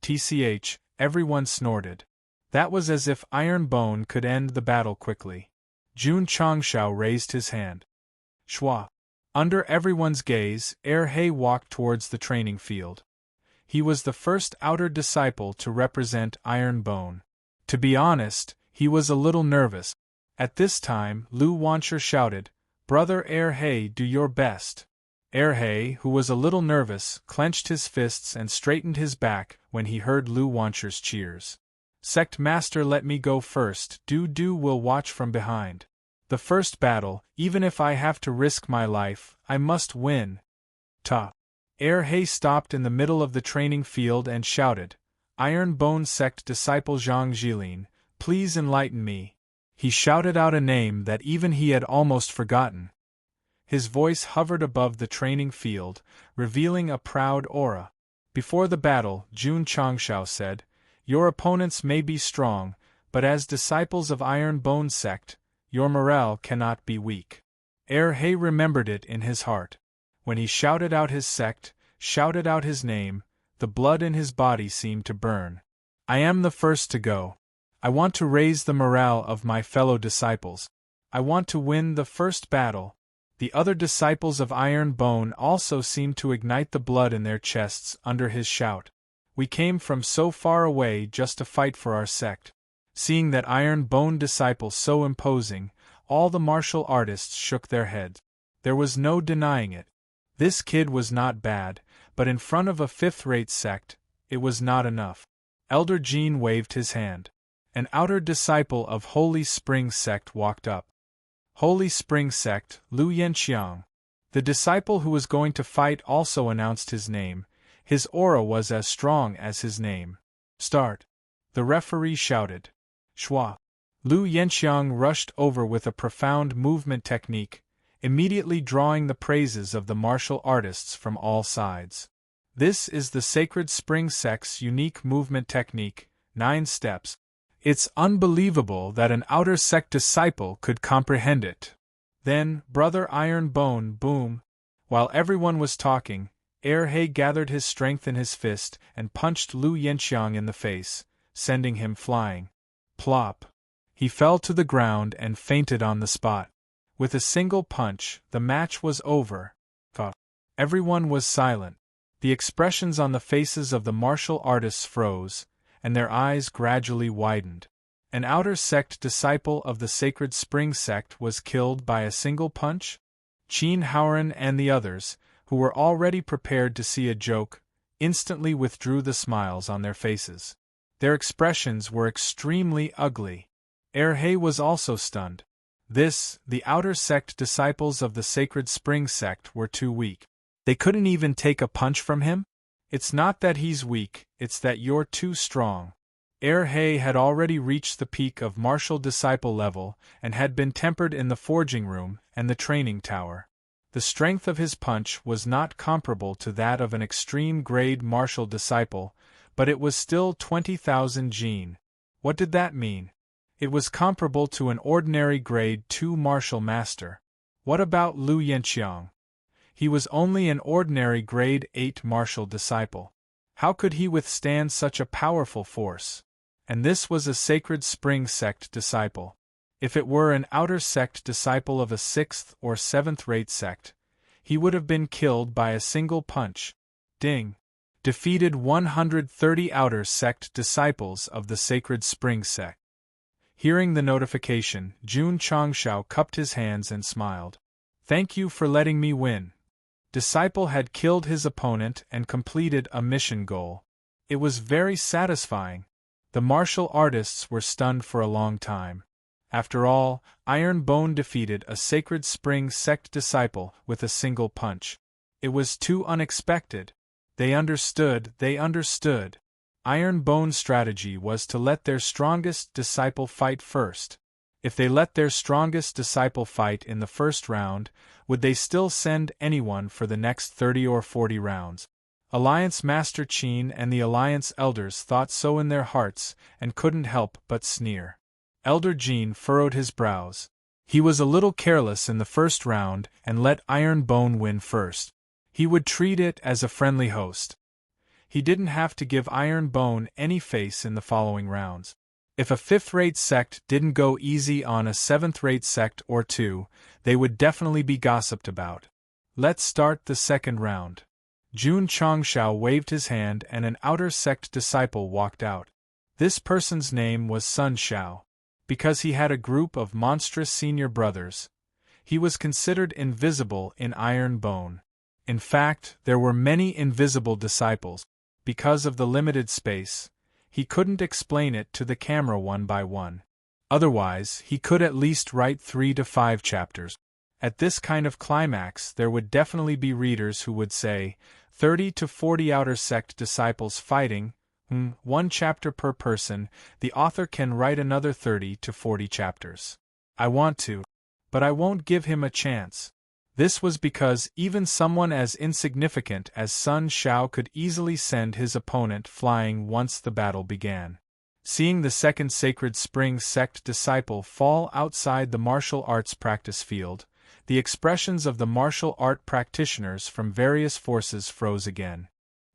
TCH, everyone snorted. That was as if Iron Bone could end the battle quickly. Jun Changshao raised his hand. Shua. Under everyone's gaze, He walked towards the training field. He was the first outer disciple to represent Iron Bone. To be honest, he was a little nervous. At this time, Lu Wancher shouted, "Brother He, do your best." He, who was a little nervous, clenched his fists and straightened his back when he heard Lu Wancher's cheers. "Sect Master, let me go first, Do will watch from behind. The first battle, even if I have to risk my life, I must win." Ta. He stopped in the middle of the training field and shouted, "Iron Bone Sect disciple Zhang Jilin, please enlighten me." He shouted out a name that even he had almost forgotten. His voice hovered above the training field, revealing a proud aura. Before the battle, Jun Changshao said, "Your opponents may be strong, but as disciples of Iron Bone Sect, your morale cannot be weak." He remembered it in his heart. When he shouted out his sect, shouted out his name, the blood in his body seemed to burn. "I am the first to go. I want to raise the morale of my fellow disciples. I want to win the first battle. The other disciples of Iron Bone also seemed to ignite the blood in their chests under his shout. We came from so far away just to fight for our sect. Seeing that Iron Bone disciple so imposing, all the martial artists shook their heads. There was no denying it. This kid was not bad, but in front of a fifth-rate sect, it was not enough. Elder Jean waved his hand. An outer disciple of Holy Spring Sect walked up. Holy Spring Sect, Lu Yanxiang. The disciple who was going to fight also announced his name. His aura was as strong as his name. Start. The referee shouted. Shua. Lu Yanxiang rushed over with a profound movement technique, immediately drawing the praises of the martial artists from all sides. This is the Sacred Spring Sect's unique movement technique, 9 steps. It's unbelievable that an outer sect disciple could comprehend it. Then, Brother Iron Bone, boom. While everyone was talking, Erhe gathered his strength in his fist and punched Lu Yanxiang in the face, sending him flying. Plop. He fell to the ground and fainted on the spot. With a single punch, the match was over. Everyone was silent. The expressions on the faces of the martial artists froze, and their eyes gradually widened. An outer sect disciple of the Sacred Spring Sect was killed by a single punch? Qin Haoran and the others, who were already prepared to see a joke, instantly withdrew the smiles on their faces. Their expressions were extremely ugly. Erhe was also stunned. The outer sect disciples of the Sacred Spring Sect were too weak. They couldn't even take a punch from him? It's not that he's weak, it's that you're too strong. Erhe had already reached the peak of martial disciple level and had been tempered in the forging room and the training tower. The strength of his punch was not comparable to that of an extreme-grade martial disciple, but it was still 20,000 Jin. What did that mean? It was comparable to an ordinary grade 2 martial master. What about Lu Yanxiang? He was only an ordinary grade 8 martial disciple. How could he withstand such a powerful force? And this was a Sacred Spring Sect disciple. If it were an outer sect disciple of a 6th or 7th-rate sect, he would have been killed by a single punch. Ding. Defeated 130 outer sect disciples of the Sacred Spring Sect. Hearing the notification, Jun Changshao cupped his hands and smiled. Thank you for letting me win. Disciple had killed his opponent and completed a mission goal. It was very satisfying. The martial artists were stunned for a long time. After all, Iron Bone defeated a Sacred Spring Sect disciple with a single punch. It was too unexpected. They understood. Iron Bone's strategy was to let their strongest disciple fight first. If they let their strongest disciple fight in the first round, would they still send anyone for the next 30 or 40 rounds? Alliance Master Qin and the Alliance Elders thought so in their hearts and couldn't help but sneer. Elder Jean furrowed his brows. He was a little careless in the first round and let Iron Bone win first. He would treat it as a friendly host. He didn't have to give Iron Bone any face in the following rounds. If a 5th-rate sect didn't go easy on a 7th-rate sect or two, they would definitely be gossiped about. Let's start the second round. Jun Changshao waved his hand and an outer sect disciple walked out. This person's name was Sun Shao. Because he had a group of monstrous senior brothers, he was considered invisible in Iron Bone. In fact, there were many invisible disciples. Because of the limited space, he couldn't explain it to the camera one by one. Otherwise, he could at least write 3 to 5 chapters. At this kind of climax, there would definitely be readers who would say, 30 to 40 outer sect disciples fighting, 1 chapter per person, the author can write another 30 to 40 chapters. I want to. But I won't give him a chance. This was because even someone as insignificant as Sun Shao could easily send his opponent flying once the battle began. Seeing the second Sacred Spring Sect disciple fall outside the martial arts practice field, the expressions of the martial art practitioners from various forces froze again.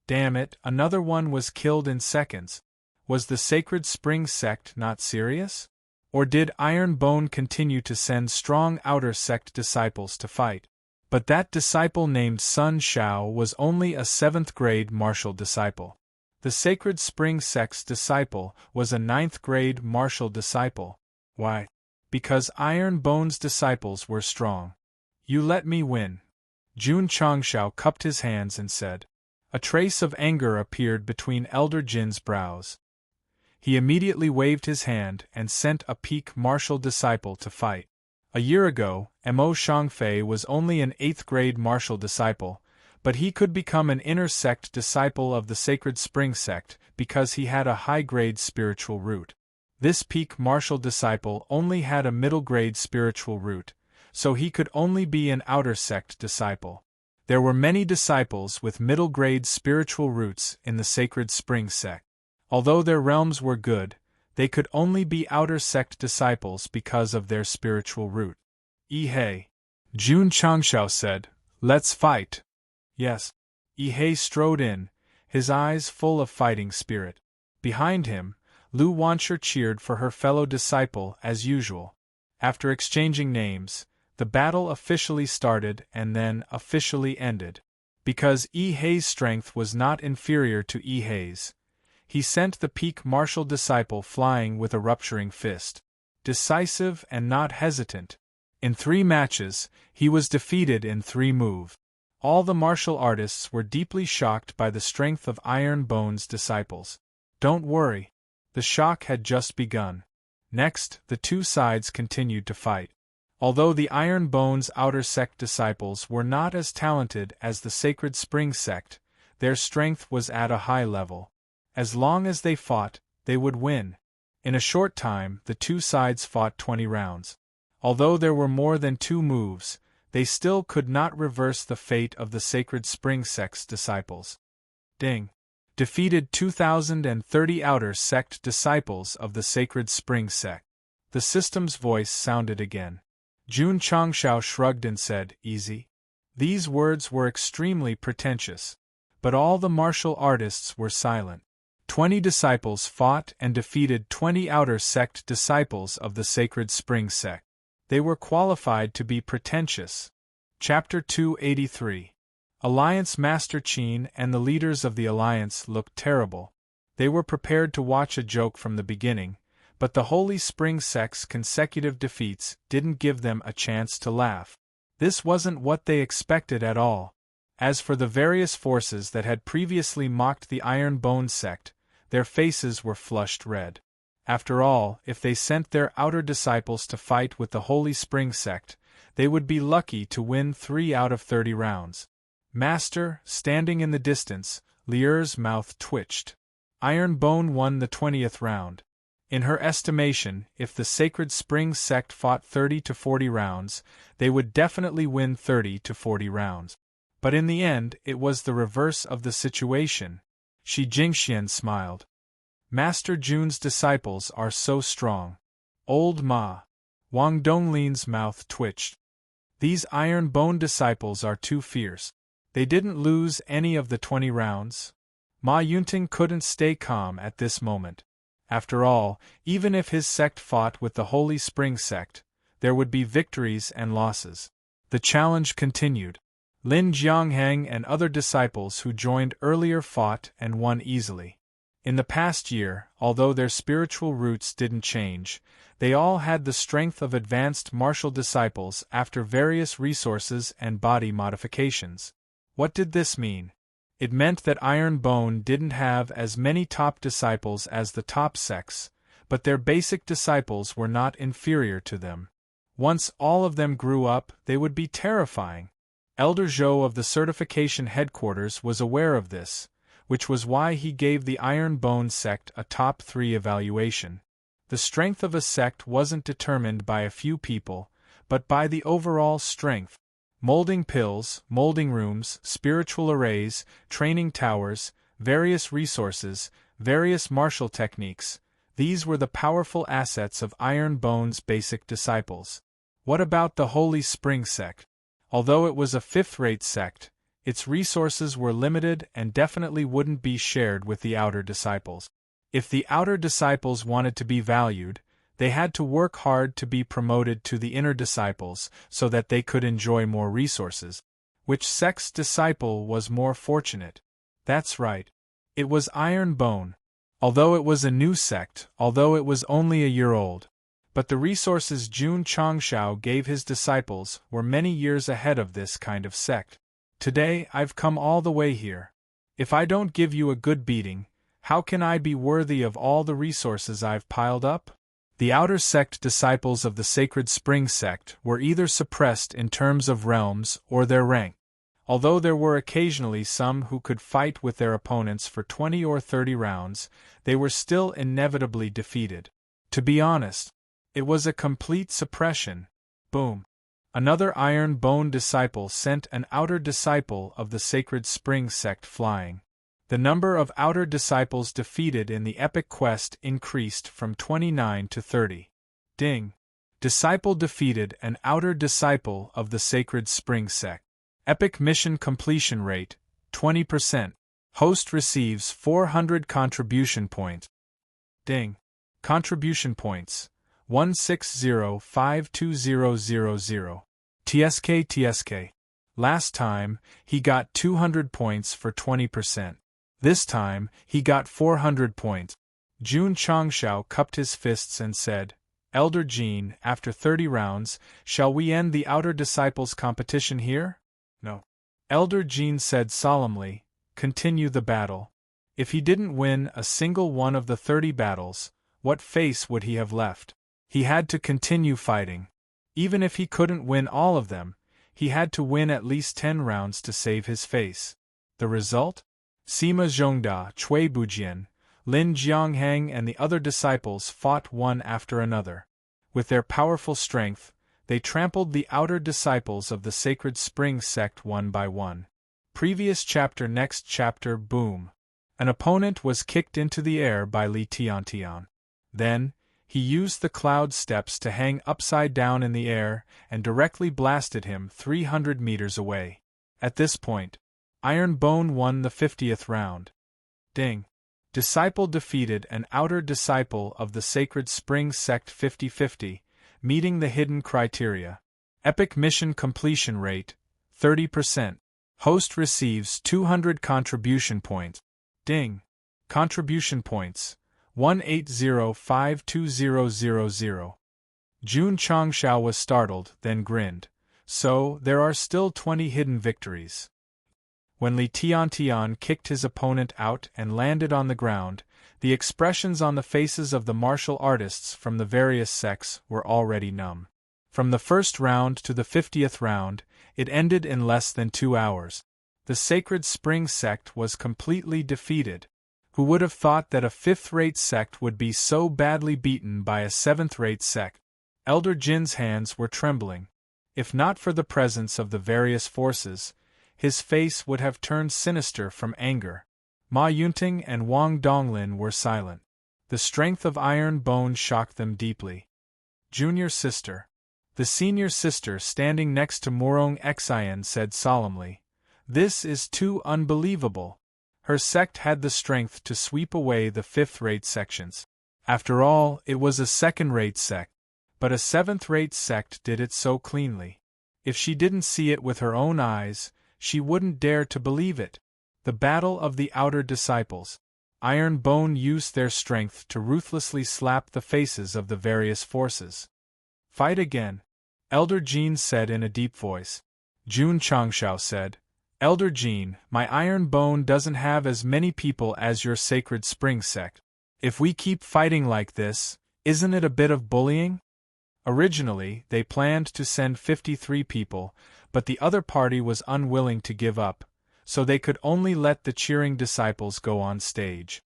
Damn it, another one was killed in seconds. Was the Sacred Spring Sect not serious? Or did Iron Bone continue to send strong outer sect disciples to fight? But that disciple named Sun Shao was only a 7th-grade martial disciple. The Sacred Spring Sect's disciple was a 9th-grade martial disciple. Why? Because Iron Bone's disciples were strong. You let me win. Jun Changshao cupped his hands and said. A trace of anger appeared between Elder Jin's brows. He immediately waved his hand and sent a peak martial disciple to fight. A year ago, Mo Shangfei was only an 8th-grade martial disciple, but he could become an inner sect disciple of the Sacred Spring Sect because he had a high-grade spiritual root. This peak martial disciple only had a middle-grade spiritual root, so he could only be an outer sect disciple. There were many disciples with middle-grade spiritual roots in the Sacred Spring Sect. Although their realms were good, they could only be outer sect disciples because of their spiritual root. Ihei. Jun Changshao said, Let's fight. Yes. Ihei strode in, his eyes full of fighting spirit. Behind him, Lu Wanshi cheered for her fellow disciple as usual. After exchanging names, the battle officially started and then officially ended. Because Ihei's strength was not inferior to Ihei's, he sent the peak martial disciple flying with a rupturing fist. Decisive and not hesitant. In 3 matches, he was defeated in 3 moves. All the martial artists were deeply shocked by the strength of Iron Bone's disciples. Don't worry. The shock had just begun. Next, the 2 sides continued to fight. Although the Iron Bone's outer sect disciples were not as talented as the Sacred Spring Sect, their strength was at a high level. As long as they fought, they would win. In a short time, the 2 sides fought 20 rounds. Although there were more than 2 moves, they still could not reverse the fate of the Sacred Spring Sect's disciples. Ding! Defeated 2,030 outer sect disciples of the Sacred Spring Sect. The system's voice sounded again. Jun Changshao shrugged and said, Easy. These words were extremely pretentious. But all the martial artists were silent. 20 disciples fought and defeated 20 outer sect disciples of the Sacred Spring Sect. They were qualified to be pretentious. Chapter 283. Alliance Master Qin and the leaders of the Alliance looked terrible. They were prepared to watch a joke from the beginning, but the Holy Spring Sect's consecutive defeats didn't give them a chance to laugh. This wasn't what they expected at all. As for the various forces that had previously mocked the Iron Bone Sect, their faces were flushed red. After all, if they sent their outer disciples to fight with the Holy Spring Sect, they would be lucky to win 3 out of 30 rounds. Master, standing in the distance, Lier's mouth twitched. Iron Bone won the 20th round. In her estimation, if the Sacred Spring Sect fought 30 to 40 rounds, they would definitely win 30 to 40 rounds. But in the end, it was the reverse of the situation. Shi Jingxian smiled. Master Jun's disciples are so strong. Old Ma. Wang Donglin's mouth twitched. These Iron Bone disciples are too fierce. They didn't lose any of the 20 rounds. Ma Yunting couldn't stay calm at this moment. After all, even if his sect fought with the Holy Spring Sect, there would be victories and losses. The challenge continued. Lin Jiangheng and other disciples who joined earlier fought and won easily. In the past year, although their spiritual roots didn't change, they all had the strength of advanced martial disciples after various resources and body modifications. What did this mean? It meant that Iron Bone didn't have as many top disciples as the top sects, but their basic disciples were not inferior to them. Once all of them grew up, they would be terrifying. Elder Zhou of the certification headquarters was aware of this, which was why he gave the Iron Bone sect a top 3 evaluation. The strength of a sect wasn't determined by a few people, but by the overall strength. Molding pills, molding rooms, spiritual arrays, training towers, various resources, various martial techniques, these were the powerful assets of Iron Bone's basic disciples. What about the Holy Spring Sect? Although it was a 5th-rate sect, its resources were limited and definitely wouldn't be shared with the outer disciples. If the outer disciples wanted to be valued, they had to work hard to be promoted to the inner disciples so that they could enjoy more resources. Which sect's disciple was more fortunate? That's right. It was Iron Bone. Although it was a new sect, although it was only a year old. But the resources Jun Changshao gave his disciples were many years ahead of this kind of sect. Today I've come all the way here. If I don't give you a good beating, how can I be worthy of all the resources I've piled up? The outer sect disciples of the Sacred Spring sect were either suppressed in terms of realms or their rank. Although there were occasionally some who could fight with their opponents for 20 or 30 rounds, they were still inevitably defeated. To be honest, it was a complete suppression. Boom. Another Iron Bone disciple sent an outer disciple of the Sacred Spring sect flying. The number of outer disciples defeated in the epic quest increased from 29 to 30. Ding. Disciple defeated an outer disciple of the Sacred Spring sect. Epic mission completion rate, 20%. Host receives 400 contribution points. Ding. Contribution points, 160,520,000. TSK. Last time, he got 200 points for 20%. This time, he got 400 points. Jun Changshao cupped his fists and said, Elder Jean, after 30 rounds, shall we end the outer disciples competition here? No. Elder Jean said solemnly, continue the battle. If he didn't win a single one of the 30 battles, what face would he have left? He had to continue fighting. Even if he couldn't win all of them, he had to win at least 10 rounds to save his face. The result? Sima Zhongda, Cui Bujian, Lin Jianghang and the other disciples fought one after another. With their powerful strength, they trampled the outer disciples of the Sacred Spring sect one by one. Previous chapter. Next chapter. Boom. An opponent was kicked into the air by Li Tiantian. Then, he used the cloud steps to hang upside down in the air and directly blasted him 300 meters away. At this point, Iron Bone won the 50th round. Ding. Disciple defeated an outer disciple of the Sacred Spring sect 50-50, meeting the hidden criteria. Epic mission completion rate, 30%. Host receives 200 contribution points. Ding. Contribution points, 180,520,000. Jun Changshao was startled, then grinned. So, there are still 20 hidden victories. When Li Tiantian kicked his opponent out and landed on the ground, the expressions on the faces of the martial artists from the various sects were already numb. From the first round to the 50th round, it ended in less than 2 hours. The Sacred Spring sect was completely defeated. Who would have thought that a 5th-rate sect would be so badly beaten by a 7th-rate sect? Elder Jin's hands were trembling. If not for the presence of the various forces, his face would have turned sinister from anger. Ma Yunting and Wang Donglin were silent. The strength of Iron Bone shocked them deeply. Junior sister. The senior sister standing next to Morong Xian said solemnly, "This is too unbelievable." Her sect had the strength to sweep away the 5th-rate sections. After all, it was a 2nd-rate sect. But a 7th-rate sect did it so cleanly. If she didn't see it with her own eyes, she wouldn't dare to believe it. The Battle of the Outer Disciples. Iron Bone used their strength to ruthlessly slap the faces of the various forces. Fight again, Elder Jean said in a deep voice. Jun Changshao said, Elder Jean, my Iron Bone doesn't have as many people as your Sacred Spring sect. If we keep fighting like this, isn't it a bit of bullying? Originally, they planned to send 53 people, but the other party was unwilling to give up, so they could only let the cheering disciples go on stage.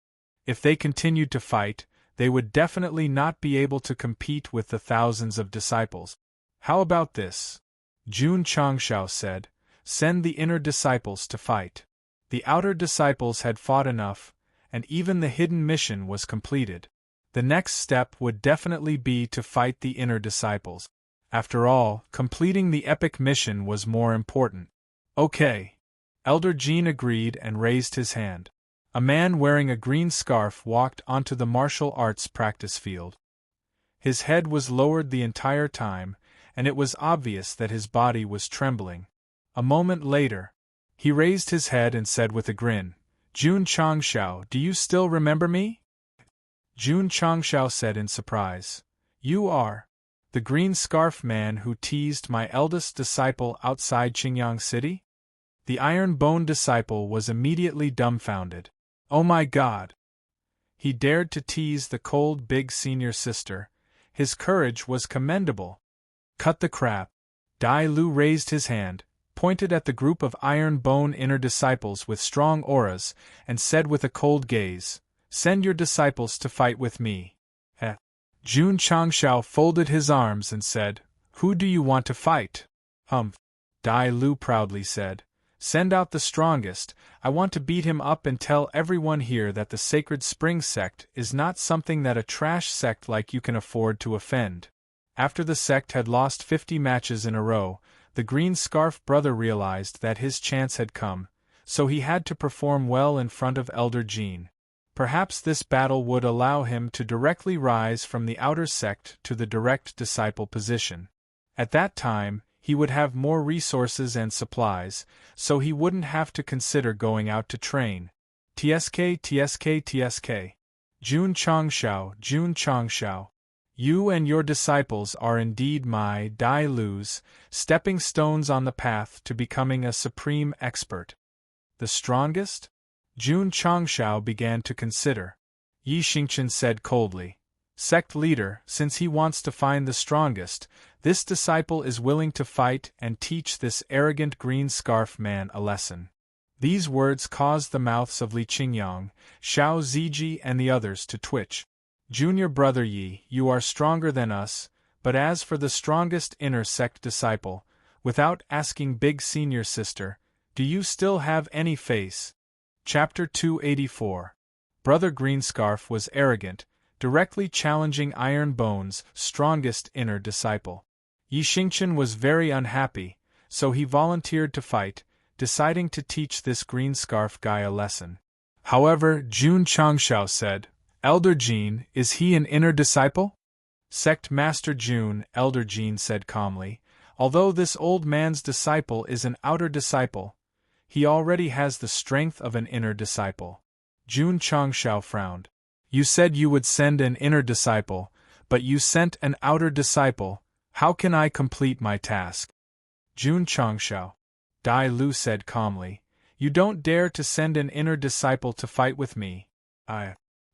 If they continued to fight, they would definitely not be able to compete with the thousands of disciples. How about this? Jun Changshao said, send the inner disciples to fight. The outer disciples had fought enough, and even the hidden mission was completed. The next step would definitely be to fight the inner disciples. After all, completing the epic mission was more important. Okay. Elder Jean agreed and raised his hand. A man wearing a green scarf walked onto the martial arts practice field. His head was lowered the entire time, and it was obvious that his body was trembling. A moment later, he raised his head and said with a grin, "Jun Changshao, do you still remember me?" Jun Changshao said in surprise, "You are the green scarf man who teased my eldest disciple outside Qingyang City?" The iron-boned disciple was immediately dumbfounded. Oh my God! He dared to tease the cold big senior sister. His courage was commendable. Cut the crap. Dai Lu raised his hand, pointed at the group of iron-bone inner disciples with strong auras, and said with a cold gaze, "Send your disciples to fight with me." Jun Changshao folded his arms and said, "Who do you want to fight?" "Humph," Dai Lu proudly said. "Send out the strongest. I want to beat him up and tell everyone here that the Sacred Spring Sect is not something that a trash sect like you can afford to offend." After the sect had lost 50 matches in a row, the Green Scarf brother realized that his chance had come, so he had to perform well in front of Elder Jean. Perhaps this battle would allow him to directly rise from the outer sect to the direct disciple position. At that time, he would have more resources and supplies, so he wouldn't have to consider going out to train. TSK, TSK, TSK. Jun Changshao, Jun Changshao. You and your disciples are indeed my Dai Lu's stepping stones on the path to becoming a supreme expert. The strongest? Jun Changshao began to consider. Yi Xingchen said coldly, "Sect leader, since he wants to find the strongest, this disciple is willing to fight and teach this arrogant green scarf man a lesson." These words caused the mouths of Li Qingyang, Xiao Ziji and the others to twitch. "Junior brother Yi, you are stronger than us, but as for the strongest inner sect disciple, without asking big senior sister, do you still have any face?" Chapter 284. Brother Greenscarf was arrogant, directly challenging Iron Bone's strongest inner disciple. Yi Xingchen was very unhappy, so he volunteered to fight, deciding to teach this green scarf guy a lesson. However, Jun Changshao said, "Elder Jean, is he an inner disciple?" "Sect Master Jun," Elder Jean said calmly, "although this old man's disciple is an outer disciple, he already has the strength of an inner disciple." Jun Changshao frowned. "You said you would send an inner disciple, but you sent an outer disciple. How can I complete my task?" Jun Changshao. Dai Lu said calmly, "You don't dare to send an inner disciple to fight with me.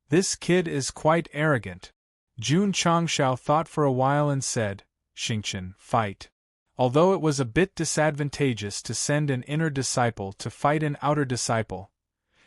This kid is quite arrogant." Jun Changshao thought for a while and said, "Xingchen, fight." Although it was a bit disadvantageous to send an inner disciple to fight an outer disciple,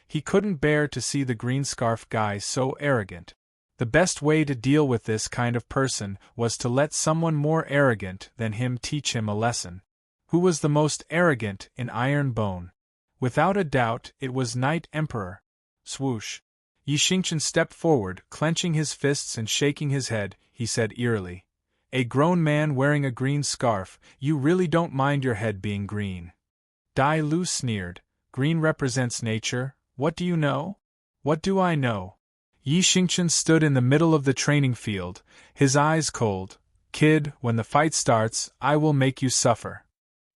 he couldn't bear to see the green scarf guy so arrogant. The best way to deal with this kind of person was to let someone more arrogant than him teach him a lesson. Who was the most arrogant in Iron Bone? Without a doubt, it was Night Emperor. Swoosh. Yi Xingchen stepped forward, clenching his fists and shaking his head. He said eerily, "A grown man wearing a green scarf, you really don't mind your head being green." Dai Lu sneered, "Green represents nature. What do you know?" "What do I know?" Yi Xingchen stood in the middle of the training field, his eyes cold. "Kid, when the fight starts, I will make you suffer."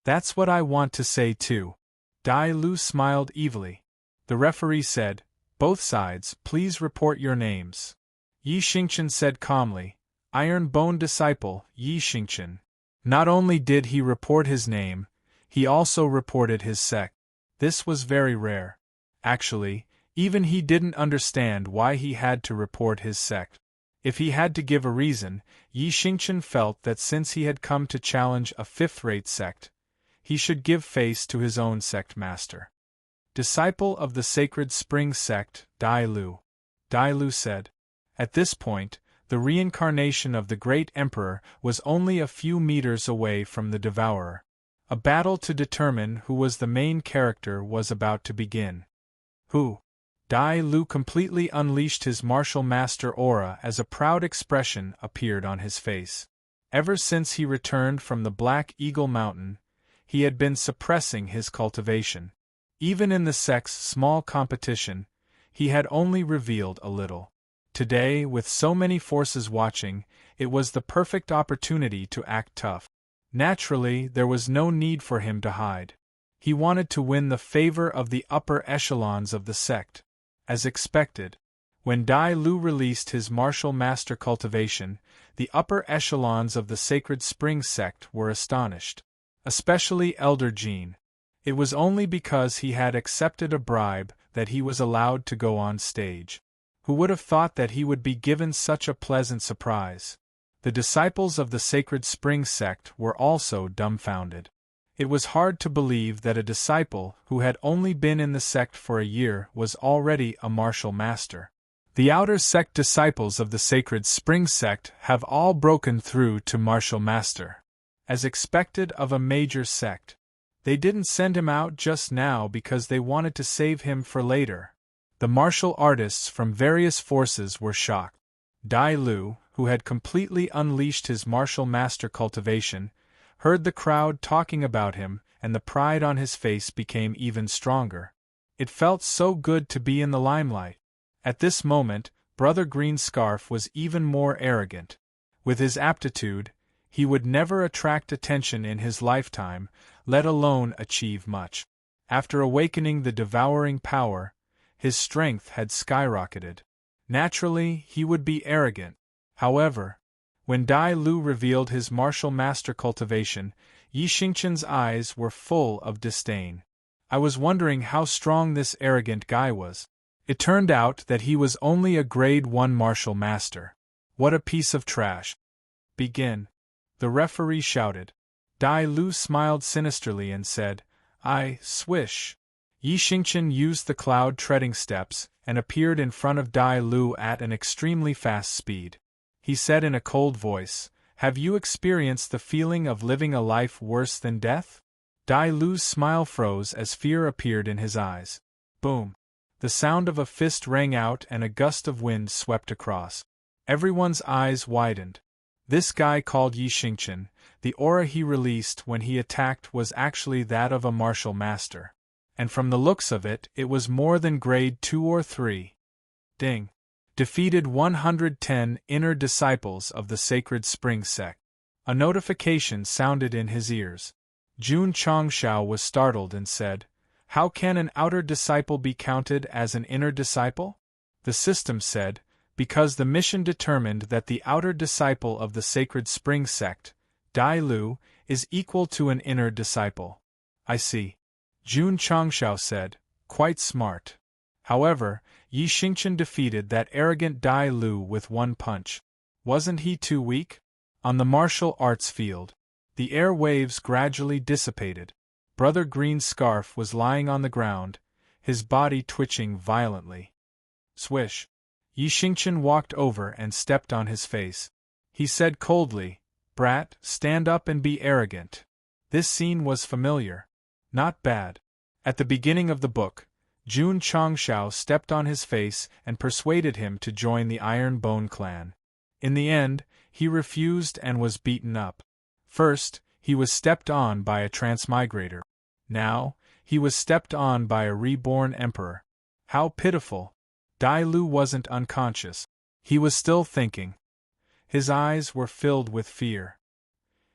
"That's what I want to say too." Dai Lu smiled evilly. The referee said, "Both sides, please report your names." Yi Xingchen said calmly, "Iron Bone Disciple, Yi Xingchen." Not only did he report his name, he also reported his sect. This was very rare. Actually, even he didn't understand why he had to report his sect. If he had to give a reason, Yi Xingchen felt that since he had come to challenge a fifth-rate sect, he should give face to his own sect master. "Disciple of the Sacred Spring Sect, Dai Lu." Dai Lu said. At this point, the reincarnation of the Great Emperor was only a few meters away from the Devourer. A battle to determine who was the main character was about to begin. "Who?" Dai Lu completely unleashed his martial master aura as a proud expression appeared on his face. Ever since he returned from the Black Eagle Mountain, he had been suppressing his cultivation. Even in the sect's small competition, he had only revealed a little. Today, with so many forces watching, it was the perfect opportunity to act tough. Naturally, there was no need for him to hide. He wanted to win the favor of the upper echelons of the sect. As expected, when Dai Lu released his martial master cultivation, the upper echelons of the Sacred Spring sect were astonished. Especially Elder Jean. It was only because he had accepted a bribe that he was allowed to go on stage. Who would have thought that he would be given such a pleasant surprise? The disciples of the Sacred Spring sect were also dumbfounded. It was hard to believe that a disciple who had only been in the sect for a year was already a martial master. The outer sect disciples of the Sacred Spring sect have all broken through to martial master. As expected of a major sect. They didn't send him out just now because they wanted to save him for later. The martial artists from various forces were shocked. Dai Lu, who had completely unleashed his martial master cultivation, heard the crowd talking about him, and the pride on his face became even stronger. It felt so good to be in the limelight. At this moment, Brother Greenscarf was even more arrogant. With his aptitude, he would never attract attention in his lifetime, let alone achieve much. After awakening the devouring power, his strength had skyrocketed. Naturally, he would be arrogant. However, when Dai Lu revealed his martial master cultivation, Yi Xingqian's eyes were full of disdain. I was wondering how strong this arrogant guy was. It turned out that he was only a grade 1 martial master. What a piece of trash. Begin. The referee shouted. Dai Lu smiled sinisterly and said, "I swish." Yi Xingqian used the cloud treading steps and appeared in front of Dai Lu at an extremely fast speed. He said in a cold voice, "Have you experienced the feeling of living a life worse than death?" Dai Lu's smile froze as fear appeared in his eyes. Boom! The sound of a fist rang out and a gust of wind swept across. Everyone's eyes widened. This guy called Yi Xingqian, the aura he released when he attacked was actually that of a martial master. And from the looks of it, it was more than grade 2 or 3. Ding! Defeated 110 inner disciples of the Sacred Spring sect. A notification sounded in his ears. Jun Chongshao was startled and said, "How can an outer disciple be counted as an inner disciple?" The system said, "Because the mission determined that the outer disciple of the Sacred Spring sect, Dai Lu, is equal to an inner disciple." "I see," Jun Chongshao said, "quite smart." However, Yi Xingqian defeated that arrogant Dai Lu with one punch. Wasn't he too weak? On the martial arts field, the air waves gradually dissipated. Brother Greenscarf was lying on the ground, his body twitching violently. Swish! Yi Xingqian walked over and stepped on his face. He said coldly, "Brat, stand up and be arrogant." This scene was familiar. Not bad. At the beginning of the book, Jun Chongshao stepped on his face and persuaded him to join the Iron Bone clan. In the end, he refused and was beaten up. First, he was stepped on by a transmigrator. Now, he was stepped on by a reborn emperor. How pitiful! Dai Lu wasn't unconscious. He was still thinking. His eyes were filled with fear.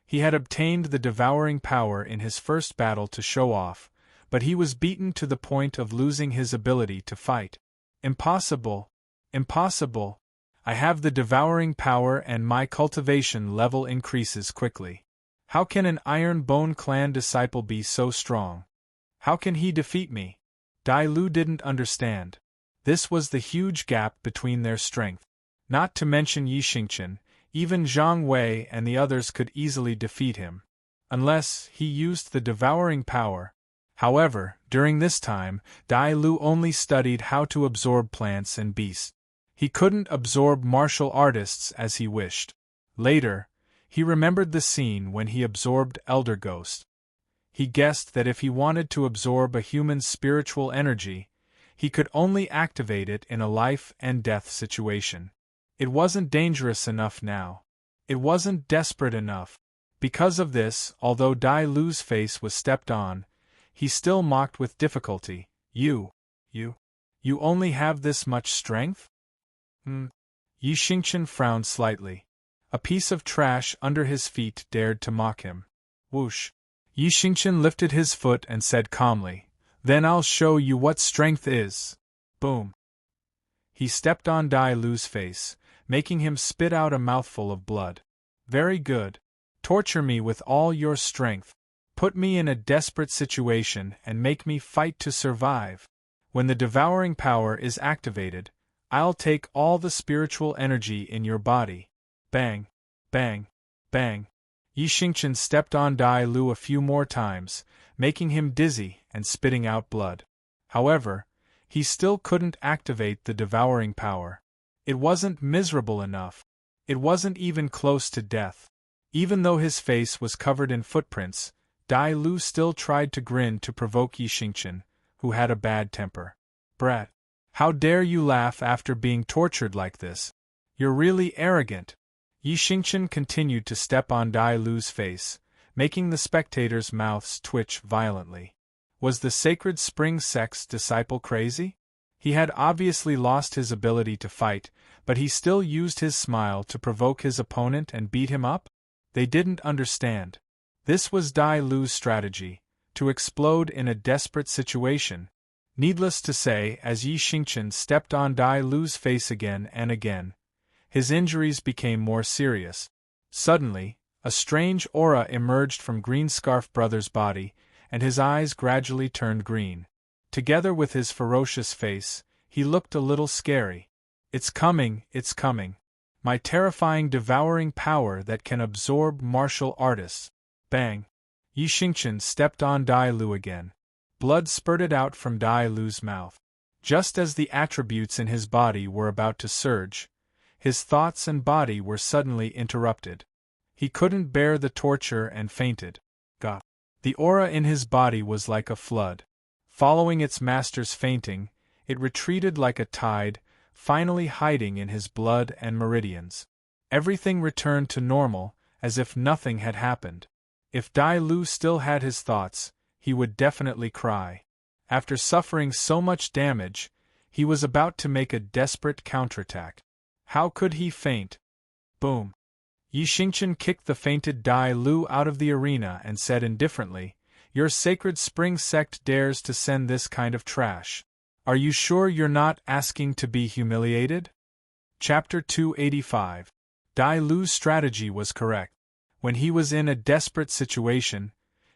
He had obtained the devouring power in his first battle to show off, but he was beaten to the point of losing his ability to fight. Impossible! Impossible! I have the devouring power and my cultivation level increases quickly. How can an Iron Bone clan disciple be so strong? How can he defeat me? Dai Lu didn't understand. This was the huge gap between their strength. Not to mention Yi Xingqian, even Zhang Wei and the others could easily defeat him. Unless he used the devouring power. However, during this time, Dai Lu only studied how to absorb plants and beasts. He couldn't absorb martial artists as he wished. Later, he remembered the scene when he absorbed Elder Ghost. He guessed that if he wanted to absorb a human's spiritual energy, he could only activate it in a life and death situation. It wasn't dangerous enough now. It wasn't desperate enough. Because of this, although Dai Lu's face was stepped on, he still mocked with difficulty, You You only have this much strength? Yi Xingqian frowned slightly. A piece of trash under his feet dared to mock him. Whoosh! Yi Xingqian lifted his foot and said calmly, "Then I'll show you what strength is." Boom! He stepped on Dai Lu's face, making him spit out a mouthful of blood. "Very good. Torture me with all your strength. Put me in a desperate situation and make me fight to survive. When the devouring power is activated, I'll take all the spiritual energy in your body." Bang! Bang! Bang! Yi Xingqian stepped on Dai Lu a few more times, making him dizzy and spitting out blood. However, he still couldn't activate the devouring power. It wasn't miserable enough. It wasn't even close to death. Even though his face was covered in footprints, Dai Lu still tried to grin to provoke Yi Xingqian, who had a bad temper. "Brat! How dare you laugh after being tortured like this? You're really arrogant." Yi Xingqian continued to step on Dai Lu's face, making the spectators' mouths twitch violently. Was the Sacred Spring Sect's disciple crazy? He had obviously lost his ability to fight, but he still used his smile to provoke his opponent and beat him up? They didn't understand. This was Dai Lu's strategy, to explode in a desperate situation. Needless to say, as Yi Xingqian stepped on Dai Lu's face again and again, his injuries became more serious. Suddenly, a strange aura emerged from Green Scarf Brother's body, and his eyes gradually turned green. Together with his ferocious face, he looked a little scary. "It's coming, it's coming. My terrifying devouring power that can absorb martial artists." Bang! Yi Xingqian stepped on Dai Lu again. Blood spurted out from Dai Lu's mouth. Just as the attributes in his body were about to surge, his thoughts and body were suddenly interrupted. He couldn't bear the torture and fainted. Gah! The aura in his body was like a flood. Following its master's fainting, it retreated like a tide, finally hiding in his blood and meridians. Everything returned to normal, as if nothing had happened. If Dai Lu still had his thoughts, he would definitely cry. After suffering so much damage, he was about to make a desperate counterattack. How could he faint? Boom! Yi Xingqian kicked the fainted Dai Lu out of the arena and said indifferently, "Your Sacred Spring Sect dares to send this kind of trash. Are you sure you're not asking to be humiliated?" Chapter 285. Dai Lu's strategy was correct. When he was in a desperate situation,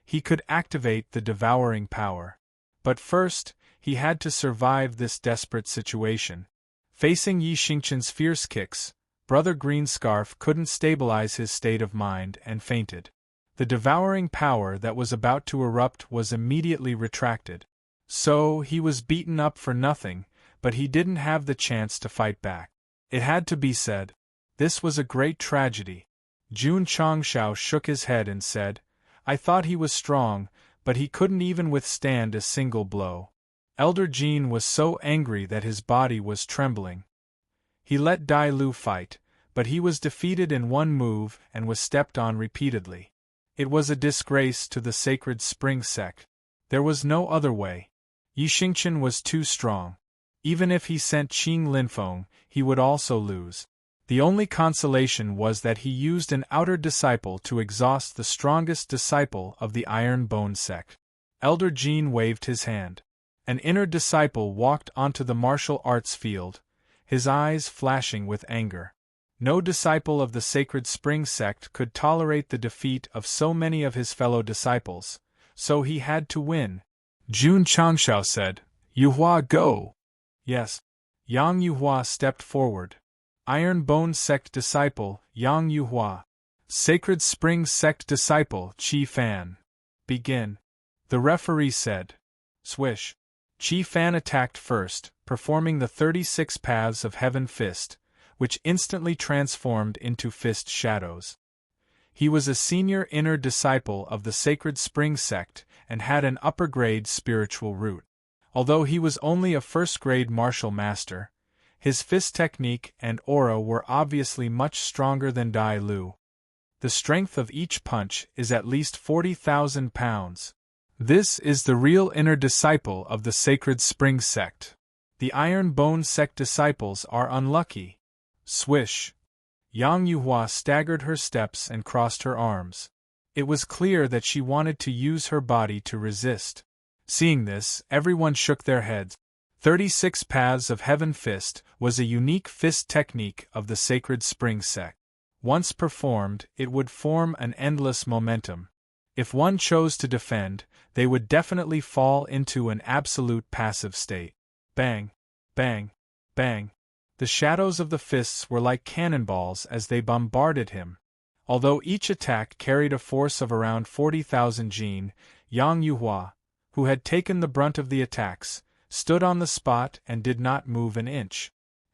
he could activate the devouring power. But first, he had to survive this desperate situation. Facing Yi Xingqian's fierce kicks, Brother Greenscarf couldn't stabilize his state of mind and fainted. The devouring power that was about to erupt was immediately retracted. So, he was beaten up for nothing, but he didn't have the chance to fight back. It had to be said. This was a great tragedy. Jun Changshao shook his head and said, "I thought he was strong, but he couldn't even withstand a single blow." Elder Jin was so angry that his body was trembling. He let Dai Lu fight, but he was defeated in one move and was stepped on repeatedly. It was a disgrace to the Sacred Spring Sect. There was no other way. Yi Xingqian was too strong. Even if he sent Qing Linfeng, he would also lose. The only consolation was that he used an outer disciple to exhaust the strongest disciple of the Iron Bone Sect. Elder Jin waved his hand. An inner disciple walked onto the martial arts field, his eyes flashing with anger. No disciple of the Sacred Spring Sect could tolerate the defeat of so many of his fellow disciples, so he had to win. Jun Changshao said, "Yuhua, go!" Yes. Yang Yuhua stepped forward. Iron Bone Sect disciple, Yang Yuhua. Sacred Spring Sect disciple, Qi Fan. Begin. The referee said. Swish. Qi Fan attacked first, performing the 36 Paths of Heaven Fist, which instantly transformed into fist shadows. He was a senior inner disciple of the Sacred Spring Sect and had an upper-grade spiritual root. Although he was only a first-grade martial master, his fist technique and aura were obviously much stronger than Dai Lu. The strength of each punch is at least 40,000 pounds. This is the real inner disciple of the Sacred Spring Sect. The Iron Bone Sect disciples are unlucky. Swish! Yang Yuhua staggered her steps and crossed her arms. It was clear that she wanted to use her body to resist. Seeing this, everyone shook their heads. 36 Paths of Heaven Fist was a unique fist technique of the Sacred Spring Sect. Once performed, it would form an endless momentum. If one chose to defend, they would definitely fall into an absolute passive state. Bang! Bang! Bang! The shadows of the fists were like cannonballs as they bombarded him. Although each attack carried a force of around 40,000 jin, Yang Yuhua, who had taken the brunt of the attacks, stood on the spot and did not move an inch.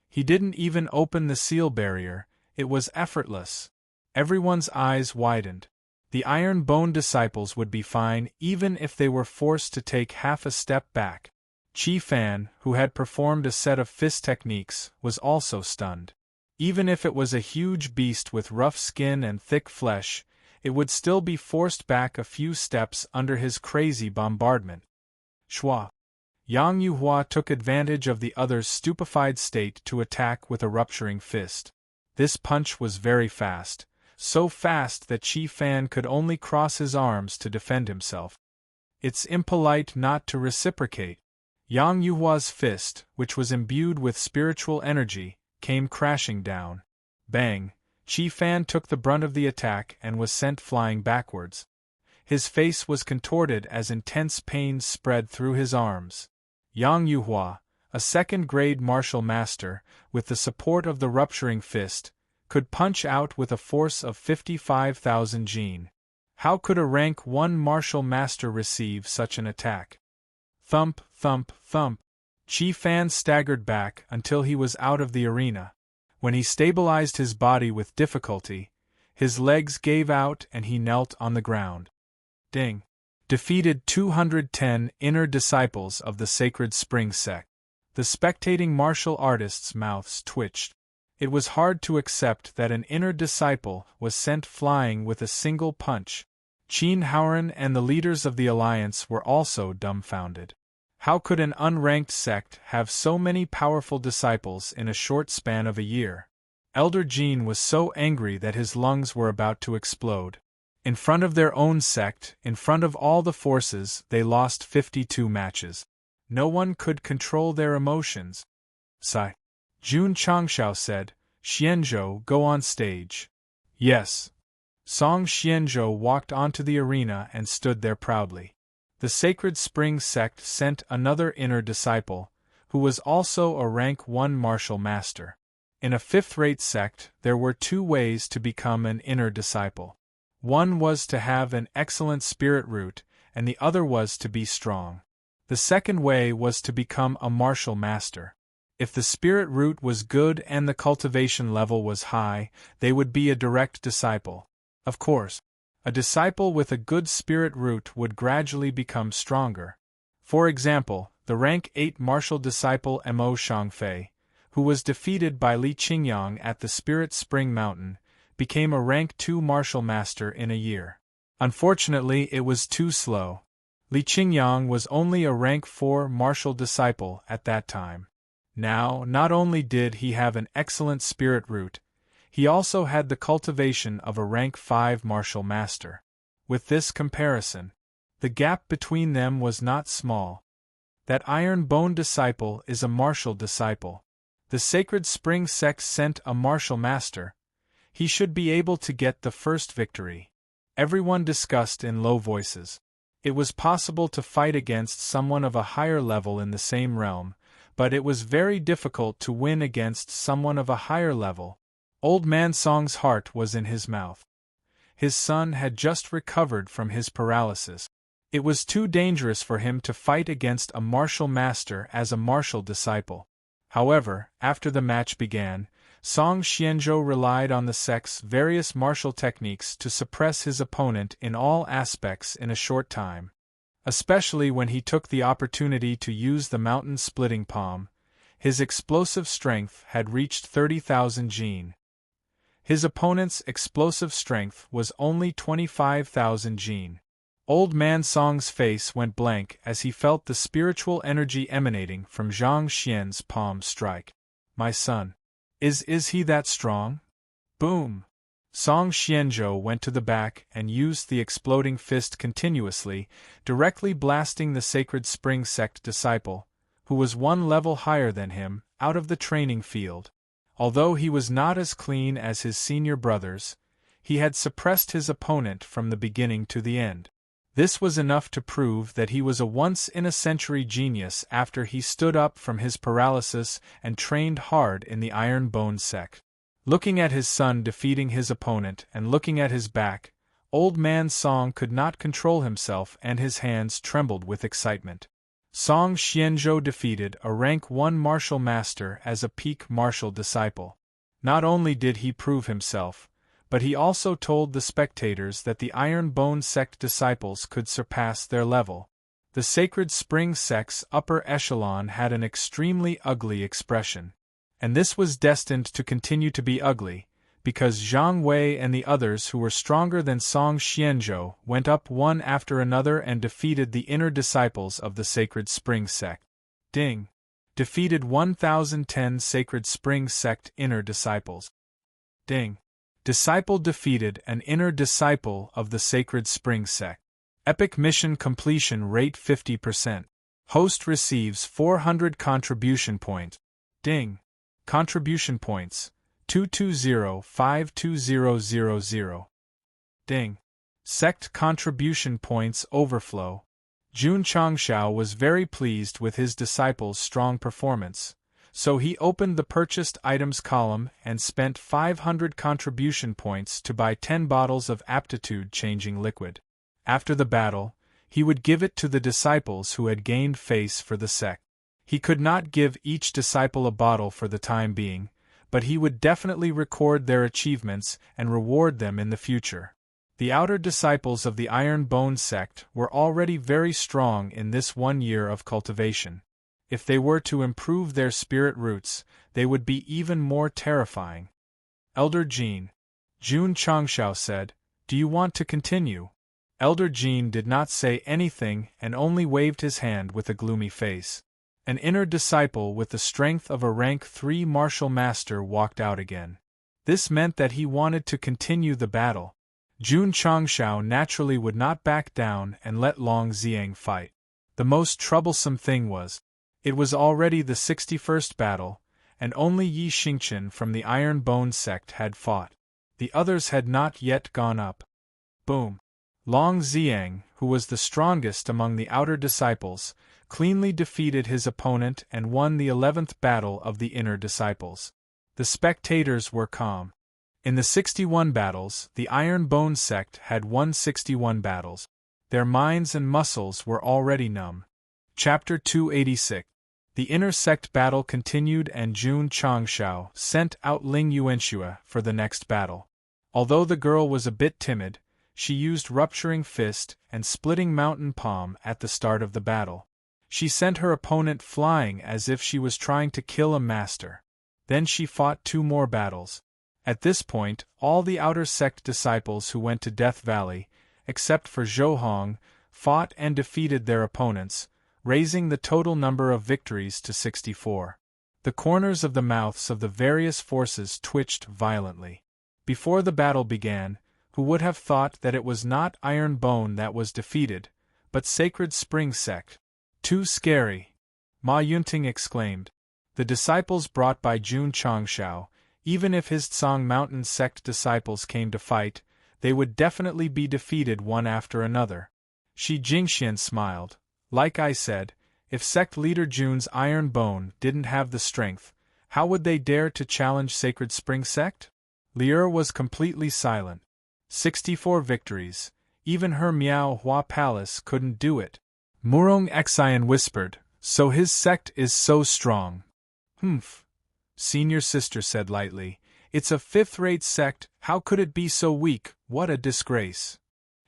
He didn't even open the seal barrier, it was effortless. Everyone's eyes widened. The Iron Bone disciples would be fine even if they were forced to take half a step back. Qi Fan, who had performed a set of fist techniques, was also stunned. Even if it was a huge beast with rough skin and thick flesh, it would still be forced back a few steps under his crazy bombardment. Shua! Yang Yuhua took advantage of the other's stupefied state to attack with a rupturing fist. This punch was very fast, so fast that Qi Fan could only cross his arms to defend himself. It's impolite not to reciprocate. Yang Yuhua's fist, which was imbued with spiritual energy, came crashing down. Bang! Qi Fan took the brunt of the attack and was sent flying backwards. His face was contorted as intense pain spread through his arms. Yang Yuhua, a second-grade martial master, with the support of the rupturing fist, could punch out with a force of 55,000 jin. How could a rank 1 martial master receive such an attack? Thump, thump, thump. Qi Fan staggered back until he was out of the arena. When he stabilized his body with difficulty, his legs gave out and he knelt on the ground. Ding! Defeated 210 inner disciples of the Sacred Spring Sect. The spectating martial artists' mouths twitched. It was hard to accept that an inner disciple was sent flying with a single punch. Qin Haoran and the leaders of the alliance were also dumbfounded. How could an unranked sect have so many powerful disciples in a short span of a year? Elder Jin was so angry that his lungs were about to explode. In front of their own sect, in front of all the forces, they lost 52 matches. No one could control their emotions. Sigh. Jun Changshao said, "Xianzhou, go on stage." Yes. Song Xianzhou walked onto the arena and stood there proudly. The Sacred Spring Sect sent another inner disciple, who was also a rank 1 martial master. In a fifth-rate sect, there were 2 ways to become an inner disciple. One was to have an excellent spirit root, and the other was to be strong. The second way was to become a martial master. If the spirit root was good and the cultivation level was high, they would be a direct disciple. Of course, a disciple with a good spirit root would gradually become stronger. For example, the rank 8 martial disciple Mo Shangfei, who was defeated by Li Qingyang at the Spirit Spring Mountain, became a rank 2 martial master in a year. Unfortunately, it was too slow. Li Qingyang was only a rank 4 martial disciple at that time. Now, not only did he have an excellent spirit root, he also had the cultivation of a rank 5 martial master. With this comparison, the gap between them was not small. That Iron Bone disciple is a martial disciple. The Sacred Spring Sect sent a martial master. He should be able to get the first victory. Everyone discussed in low voices. It was possible to fight against someone of a higher level in the same realm, but it was very difficult to win against someone of a higher level. Old Man Song's heart was in his mouth. His son had just recovered from his paralysis. It was too dangerous for him to fight against a martial master as a martial disciple. However, after the match began, Song Xianzhou relied on the sect's various martial techniques to suppress his opponent in all aspects in a short time. Especially when he took the opportunity to use the mountain-splitting palm, his explosive strength had reached 30,000 jin. His opponent's explosive strength was only 25,000 jin. Old Man Song's face went blank as he felt the spiritual energy emanating from Zhang Xian's palm strike. My son. Is he that strong? Boom! Song Xianzhou went to the back and used the exploding fist continuously, directly blasting the Sacred Spring Sect disciple, who was one level higher than him, out of the training field. Although he was not as clean as his senior brothers, he had suppressed his opponent from the beginning to the end. This was enough to prove that he was a once-in-a-century genius after he stood up from his paralysis and trained hard in the Iron Bone Sect. Looking at his son defeating his opponent and looking at his back, Old Man Song could not control himself and his hands trembled with excitement. Song Xianzhou defeated a rank 1 martial master as a peak martial disciple. Not only did he prove himself, but he also told the spectators that the Iron Bone Sect disciples could surpass their level. The Sacred Spring Sect's upper echelon had an extremely ugly expression. And this was destined to continue to be ugly, because Zhang Wei and the others who were stronger than Song Xianzhou went up one after another and defeated the inner disciples of the Sacred Spring Sect. Ding! Defeated 1010 Sacred Spring Sect inner disciples. Ding! Disciple defeated an inner disciple of the Sacred Spring Sect. Epic mission completion rate 50%. Host receives 400 contribution points. Ding! Contribution points 220-52000. Ding! Sect contribution points overflow. Jun Changshao was very pleased with his disciple's strong performance, so he opened the purchased items column and spent 500 contribution points to buy 10 bottles of aptitude-changing liquid. After the battle, he would give it to the disciples who had gained face for the sect. He could not give each disciple a bottle for the time being, but he would definitely record their achievements and reward them in the future. The outer disciples of the Iron Bone Sect were already very strong in this 1 year of cultivation. If they were to improve their spirit roots, they would be even more terrifying. Elder Jun Changshao said, "Do you want to continue?" Elder Jun did not say anything and only waved his hand with a gloomy face. An inner disciple with the strength of a rank 3 martial master walked out again. This meant that he wanted to continue the battle. Jun Changshao naturally would not back down and let Long Xiang fight. The most troublesome thing was, it was already the 61st battle, and only Yi Xingqian from the Iron Bone Sect had fought. The others had not yet gone up. Boom! Long Xiang, who was the strongest among the outer disciples, cleanly defeated his opponent and won the 11th battle of the inner disciples. The spectators were calm. In the 61 battles, the Iron Bone Sect had won 61 battles. Their minds and muscles were already numb. Chapter 286. The inner sect battle continued and Jun Changshao sent out Ling Yuanxue for the next battle. Although the girl was a bit timid, she used Rupturing Fist and Splitting Mountain Palm at the start of the battle. She sent her opponent flying as if she was trying to kill a master. Then she fought 2 more battles. At this point, all the outer sect disciples who went to Death Valley, except for Zhou Hong, fought and defeated their opponents, raising the total number of victories to 64. The corners of the mouths of the various forces twitched violently. Before the battle began, who would have thought that it was not Iron Bone that was defeated, but Sacred Spring Sect? Too scary! Ma Yunting exclaimed. The disciples brought by Jun Changshao, even if his Tsang Mountain Sect disciples came to fight, they would definitely be defeated one after another. Shi Jingxian smiled. Like I said, if sect leader Jun's Iron Bone didn't have the strength, how would they dare to challenge Sacred Spring Sect? Lier was completely silent. 64 victories, even her Miao Hua Palace couldn't do it. Murong Xian whispered, so his sect is so strong. Humph. Senior sister said lightly, it's a 5th-rate sect, how could it be so weak, what a disgrace.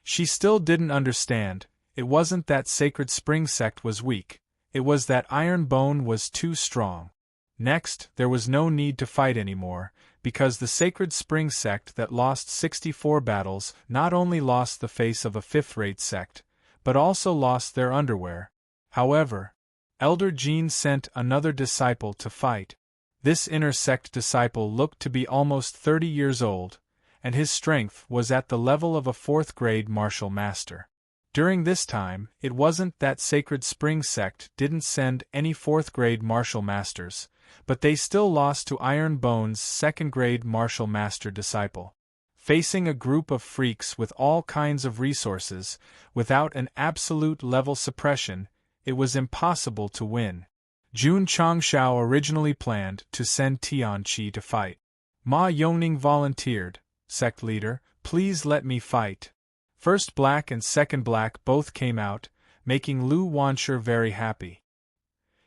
She still didn't understand, it wasn't that Sacred Spring Sect was weak, it was that Iron Bone was too strong. Next, there was no need to fight anymore, because the Sacred Spring Sect that lost 64 battles not only lost the face of a 5th-rate sect, but also lost their underwear. However, Elder Jean sent another disciple to fight. This inner sect disciple looked to be almost 30 years old, and his strength was at the level of a 4th-grade martial master. During this time, it wasn't that Sacred Spring Sect didn't send any 4th-grade martial masters, but they still lost to Iron Bone's 2nd-grade martial master disciple. Facing a group of freaks with all kinds of resources, without an absolute level suppression, it was impossible to win. Jun Changshao originally planned to send Tian Qi to fight. Ma Yongning volunteered, "Sect leader, please let me fight." First Black and Second Black both came out, making Lu Wanshi very happy.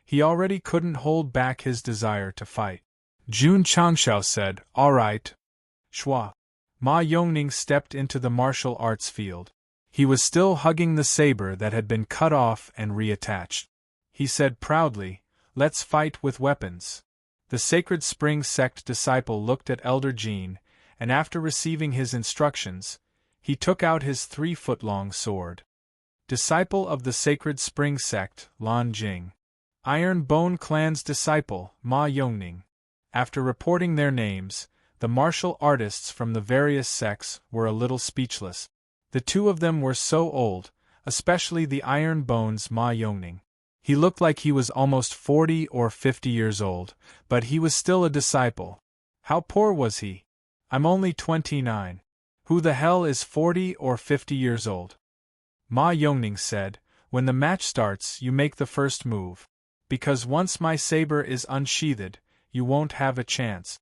He already couldn't hold back his desire to fight. Jun Changshao said, "All right." Shua. Ma Yongning stepped into the martial arts field. He was still hugging the saber that had been cut off and reattached. He said proudly, "Let's fight with weapons." The Sacred Spring Sect disciple looked at Elder Jean, and after receiving his instructions, he took out his 3-foot-long sword. Disciple of the Sacred Spring Sect, Lan Jing. Iron Bone Clan's disciple, Ma Yongning. After reporting their names, the martial artists from the various sects were a little speechless. The two of them were so old, especially the Iron Bone's Ma Yongning. He looked like he was almost 40 or 50 years old, but he was still a disciple. How poor was he? "I'm only 29. Who the hell is 40 or 50 years old?" Ma Yongning said, "When the match starts you make the first move. Because once my saber is unsheathed, you won't have a chance."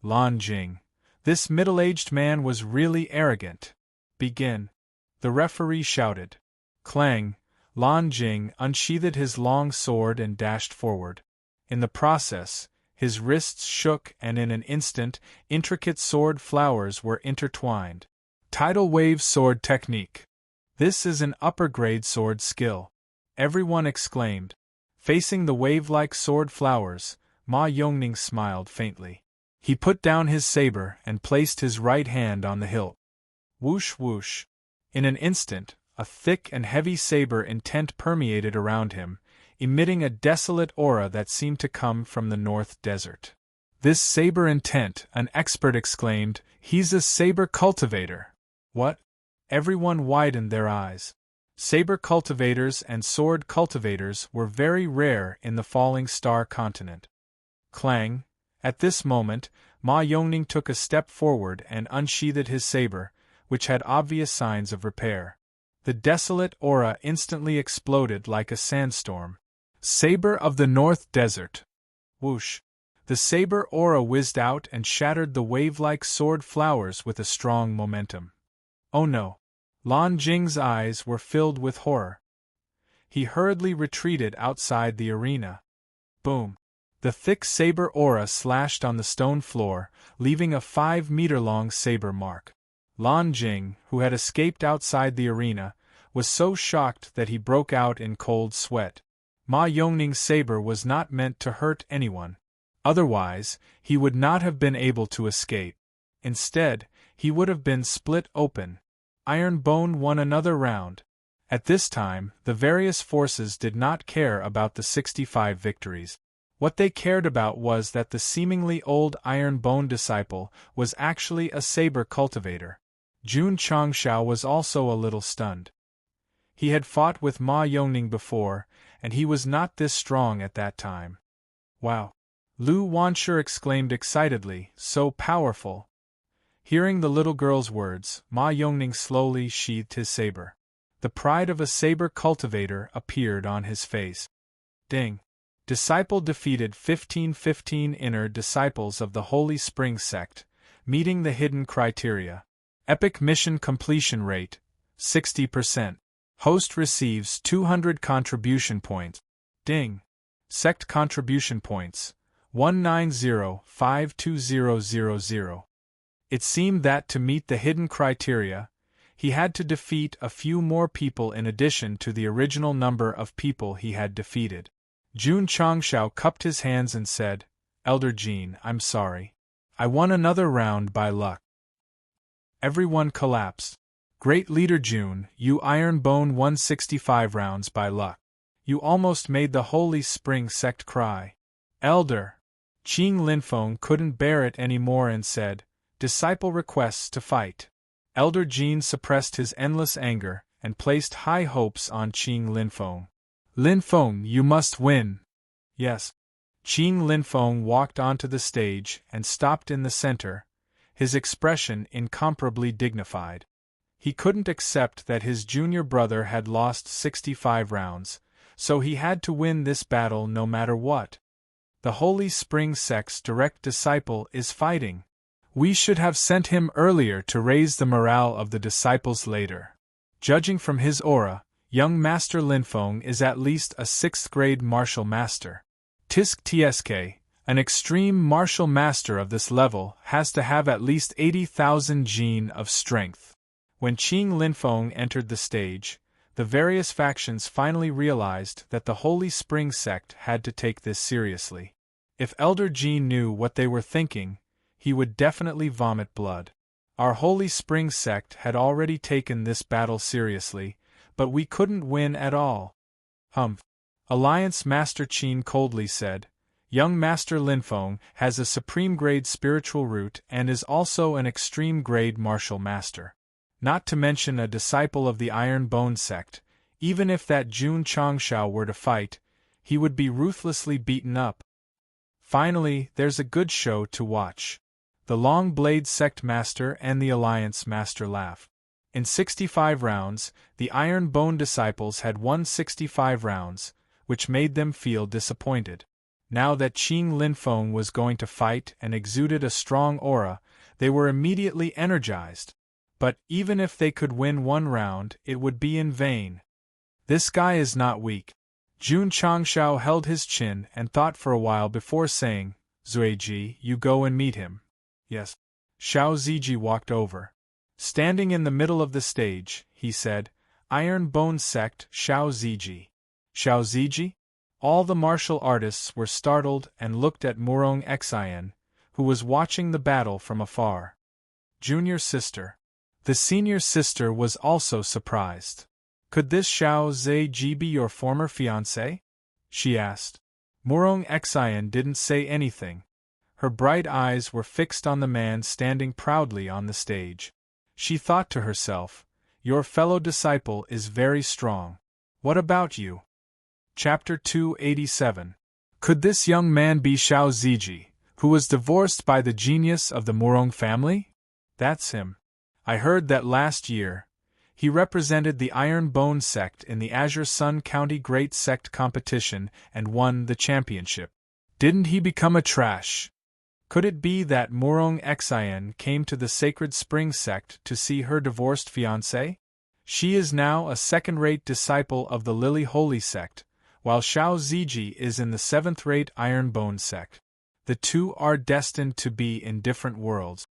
Lan Jing. This middle-aged man was really arrogant. "Begin." The referee shouted. Clang. Lan Jing unsheathed his long sword and dashed forward. In the process, his wrists shook and in an instant, intricate sword flowers were intertwined. Tidal wave sword technique. This is an upper-grade sword skill. Everyone exclaimed. Facing the wave-like sword flowers, Ma Yongning smiled faintly. He put down his saber and placed his right hand on the hilt. Whoosh whoosh. In an instant, a thick and heavy saber intent permeated around him, emitting a desolate aura that seemed to come from the North Desert. "This saber intent," an expert exclaimed, "he's a saber cultivator." What? Everyone widened their eyes. Saber cultivators and sword cultivators were very rare in the Falling Star continent. Clang. At this moment, Ma Yongning took a step forward and unsheathed his saber, which had obvious signs of repair. The desolate aura instantly exploded like a sandstorm. Saber of the North Desert. Whoosh. The saber aura whizzed out and shattered the wave-like sword flowers with a strong momentum. Oh no. Lan Jing's eyes were filled with horror. He hurriedly retreated outside the arena. Boom. The thick saber aura slashed on the stone floor, leaving a 5-meter-long saber mark. Lan Jing, who had escaped outside the arena, was so shocked that he broke out in cold sweat. Ma Yongning's saber was not meant to hurt anyone. Otherwise, he would not have been able to escape. Instead, he would have been split open. Iron Bone won another round. At this time, the various forces did not care about the 65 victories. What they cared about was that the seemingly old Iron Bone disciple was actually a saber cultivator. Jun Changshao was also a little stunned. He had fought with Ma Yongning before, and he was not this strong at that time. Wow! Lu Wanshi exclaimed excitedly, so powerful. Hearing the little girl's words, Ma Yongning slowly sheathed his saber. The pride of a saber cultivator appeared on his face. Ding! Disciple defeated 15 inner disciples of the Holy Spring Sect, meeting the hidden criteria. Epic mission completion rate, 60%. Host receives 200 contribution points. Ding! Sect contribution points, 190,52000. It seemed that to meet the hidden criteria, he had to defeat a few more people in addition to the original number of people he had defeated. Jun Changshao cupped his hands and said, Elder Jean, I'm sorry. I won another round by luck. Everyone collapsed. Great leader June, you Iron Bone won 65 rounds by luck. You almost made the Holy Spring Sect cry. Elder. Qing Linfeng couldn't bear it any more and said, Disciple requests to fight. Elder Jin suppressed his endless anger and placed high hopes on Qing Linfeng. Linfeng, you must win. Yes. Qing Linfeng walked onto the stage and stopped in the center, his expression incomparably dignified. He couldn't accept that his junior brother had lost 65 rounds, so he had to win this battle no matter what. The Holy Spring Sect's direct disciple is fighting. We should have sent him earlier to raise the morale of the disciples later. Judging from his aura, young Master Linfeng is at least a 6th grade martial master. Tisk Tsk, an extreme martial master of this level has to have at least 80,000 jin of strength. When Qing Linfeng entered the stage, the various factions finally realized that the Holy Spring Sect had to take this seriously. If Elder Jin knew what they were thinking, he would definitely vomit blood. Our Holy Spring Sect had already taken this battle seriously, but we couldn't win at all. Humph. Alliance Master Qin coldly said, Young Master Linfeng has a supreme grade spiritual root and is also an extreme grade martial master. Not to mention a disciple of the Iron Bone Sect. Even if that Jun Changshao were to fight, he would be ruthlessly beaten up. Finally, there's a good show to watch. The Long Blade Sect Master and the Alliance Master laugh. In 65 rounds, the Iron Bone disciples had won 65 rounds, which made them feel disappointed. Now that Qing Linfeng was going to fight and exuded a strong aura, they were immediately energized. But even if they could win one round, it would be in vain. This guy is not weak. Jun Changshao held his chin and thought for a while before saying, Zuiji, you go and meet him. Yes. Xiao Ziji walked over. Standing in the middle of the stage, he said, Iron Bone Sect Xiao Ziji. Xiao Ziji? All the martial artists were startled and looked at Murong Xian, who was watching the battle from afar. Junior sister. The senior sister was also surprised. Could this Xiao Ziji be your former fiancé? She asked. Murong Xian didn't say anything. Her bright eyes were fixed on the man standing proudly on the stage. She thought to herself, Your fellow disciple is very strong. What about you? Chapter 287. Could this young man be Xiao Ziji, who was divorced by the genius of the Murong family? That's him. I heard that last year, he represented the Iron Bone Sect in the Azure Sun County Great Sect competition and won the championship. Didn't he become a trash? Could it be that Murong Xian came to the Sacred Spring Sect to see her divorced fiancé? She is now a second-rate disciple of the Lily Holy Sect, while Xiao Ziji is in the 7th-rate Iron Bone Sect. The two are destined to be in different worlds.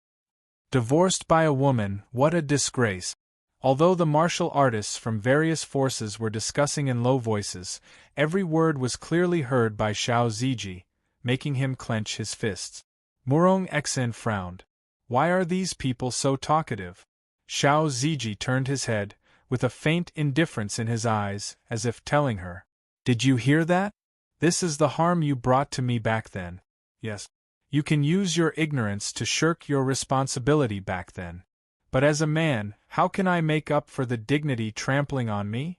Divorced by a woman, what a disgrace. Although the martial artists from various forces were discussing in low voices, every word was clearly heard by Xiao Ziji, making him clench his fists. Murong Xian frowned. Why are these people so talkative? Xiao Ziji turned his head, with a faint indifference in his eyes, as if telling her, Did you hear that? This is the harm you brought to me back then. Yes. You can use your ignorance to shirk your responsibility back then. But as a man, how can I make up for the dignity trampling on me?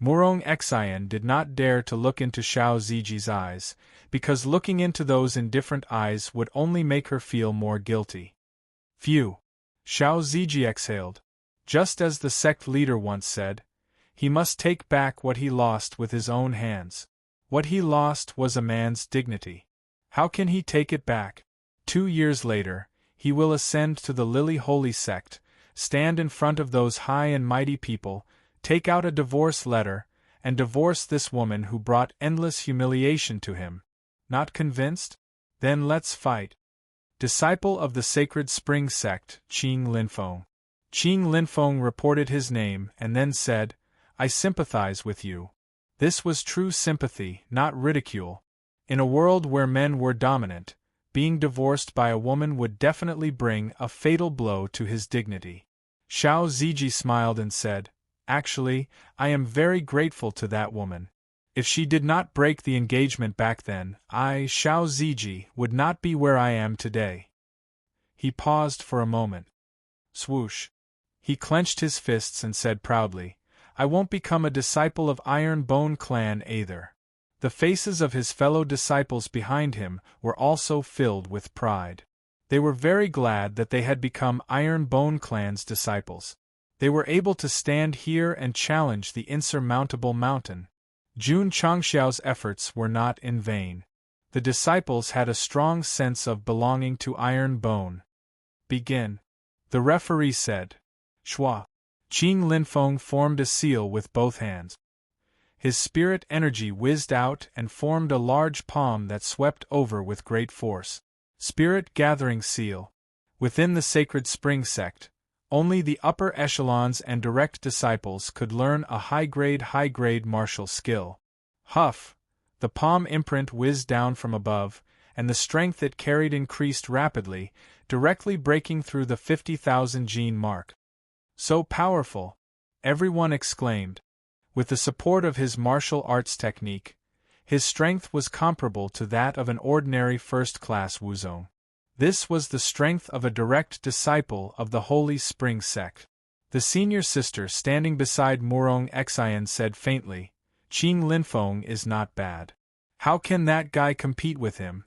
Murong Xian did not dare to look into Xiao Ziji's eyes, because looking into those indifferent eyes would only make her feel more guilty. Phew! Xiao Ziji exhaled. Just as the sect leader once said, he must take back what he lost with his own hands. What he lost was a man's dignity. How can he take it back? 2 years later, he will ascend to the Lily Holy Sect, stand in front of those high and mighty people, take out a divorce letter, and divorce this woman who brought endless humiliation to him. Not convinced? Then let's fight. Disciple of the Sacred Spring Sect, Qing Linfeng. Qing Linfeng reported his name and then said, I sympathize with you. This was true sympathy, not ridicule. In a world where men were dominant, being divorced by a woman would definitely bring a fatal blow to his dignity. Xiao Ziji smiled and said, "Actually, I am very grateful to that woman. If she did not break the engagement back then, I, Xiao Ziji, would not be where I am today." He paused for a moment. Swoosh. He clenched his fists and said proudly, "I won't become a disciple of Iron Bone Clan either." The faces of his fellow disciples behind him were also filled with pride. They were very glad that they had become Iron Bone Clan's disciples. They were able to stand here and challenge the insurmountable mountain. Jun Changxiao's efforts were not in vain. The disciples had a strong sense of belonging to Iron Bone. "Begin," the referee said. Shua. Qing Linfeng formed a seal with both hands. His spirit energy whizzed out and formed a large palm that swept over with great force. Spirit Gathering Seal. Within the Sacred Spring Sect, only the upper echelons and direct disciples could learn a high-grade martial skill. Huff! The palm imprint whizzed down from above, and the strength it carried increased rapidly, directly breaking through the 50,000 gene mark. "So powerful!" everyone exclaimed. With the support of his martial arts technique, his strength was comparable to that of an ordinary first-class wuzong. This was the strength of a direct disciple of the Holy Spring Sect. The senior sister standing beside Murong Xian said faintly, "Qing Linfeng is not bad. How can that guy compete with him?"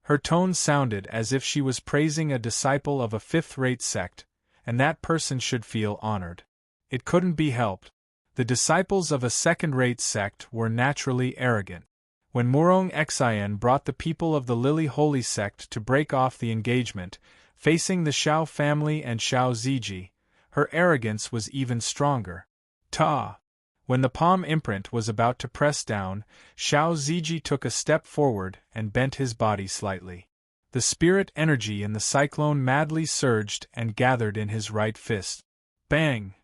Her tone sounded as if she was praising a disciple of a fifth-rate sect, and that person should feel honored. It couldn't be helped. The disciples of a second-rate sect were naturally arrogant. When Murong Xian brought the people of the Lily Holy Sect to break off the engagement, facing the Xiao family and Xiao Ziji, her arrogance was even stronger. Ta! When the palm imprint was about to press down, Xiao Ziji took a step forward and bent his body slightly. The spirit energy in the cyclone madly surged and gathered in his right fist. Bang!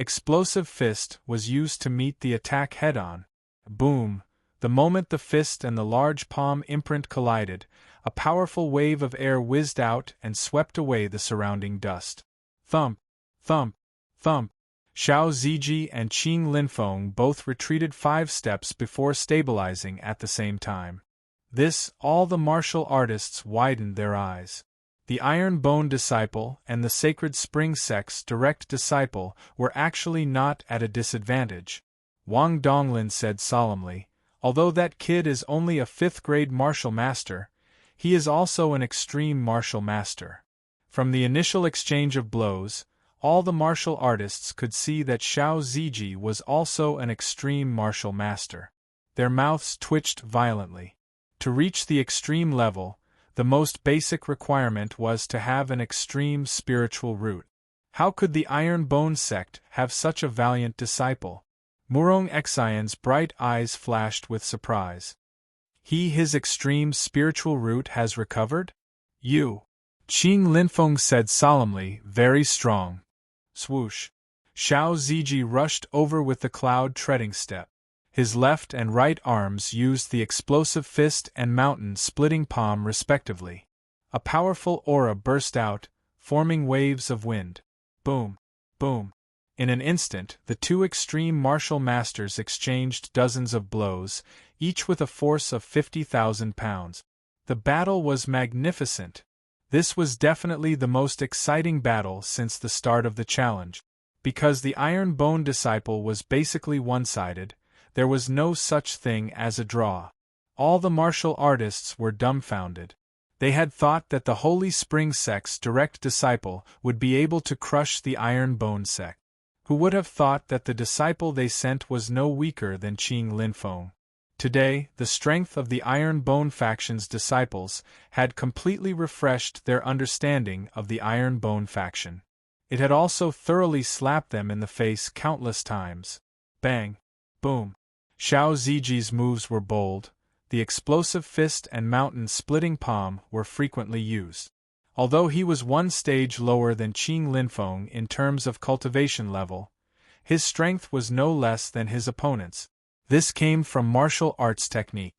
Explosive fist was used to meet the attack head-on. Boom! The moment the fist and the large palm imprint collided, a powerful wave of air whizzed out and swept away the surrounding dust. Thump! Thump! Thump! Xiao Ziji and Qing Linfeng both retreated 5 steps before stabilizing at the same time. All the martial artists widened their eyes. The Iron Bone disciple and the Sacred Spring Sect's direct disciple were actually not at a disadvantage. Wang Donglin said solemnly, "Although that kid is only a 5th-grade martial master, he is also an extreme martial master." From the initial exchange of blows, all the martial artists could see that Xiao Ziji was also an extreme martial master. Their mouths twitched violently. To reach the extreme level, the most basic requirement was to have an extreme spiritual root. How could the Iron Bone sect have such a valiant disciple? Murong Xian's bright eyes flashed with surprise. His extreme spiritual root has recovered? You. Qing Linfeng said solemnly, "Very strong." Swoosh. Xiao Ziji rushed over with the cloud-treading step. His left and right arms used the explosive fist and mountain-splitting palm respectively. A powerful aura burst out, forming waves of wind. Boom! Boom! In an instant, the 2 extreme martial masters exchanged dozens of blows, each with a force of 50,000 pounds. The battle was magnificent. This was definitely the most exciting battle since the start of the challenge. Because the Iron Bone disciple was basically one-sided, there was no such thing as a draw. All the martial artists were dumbfounded. They had thought that the Holy Spring Sect's direct disciple would be able to crush the Iron Bone sect. Who would have thought that the disciple they sent was no weaker than Qing Linfeng? Today, the strength of the Iron Bone faction's disciples had completely refreshed their understanding of the Iron Bone faction. It had also thoroughly slapped them in the face countless times. Bang! Boom! Xiao Ziji's moves were bold. The explosive fist and mountain-splitting palm were frequently used. Although he was 1 stage lower than Qing Linfeng in terms of cultivation level, his strength was no less than his opponent's. This came from martial arts technique.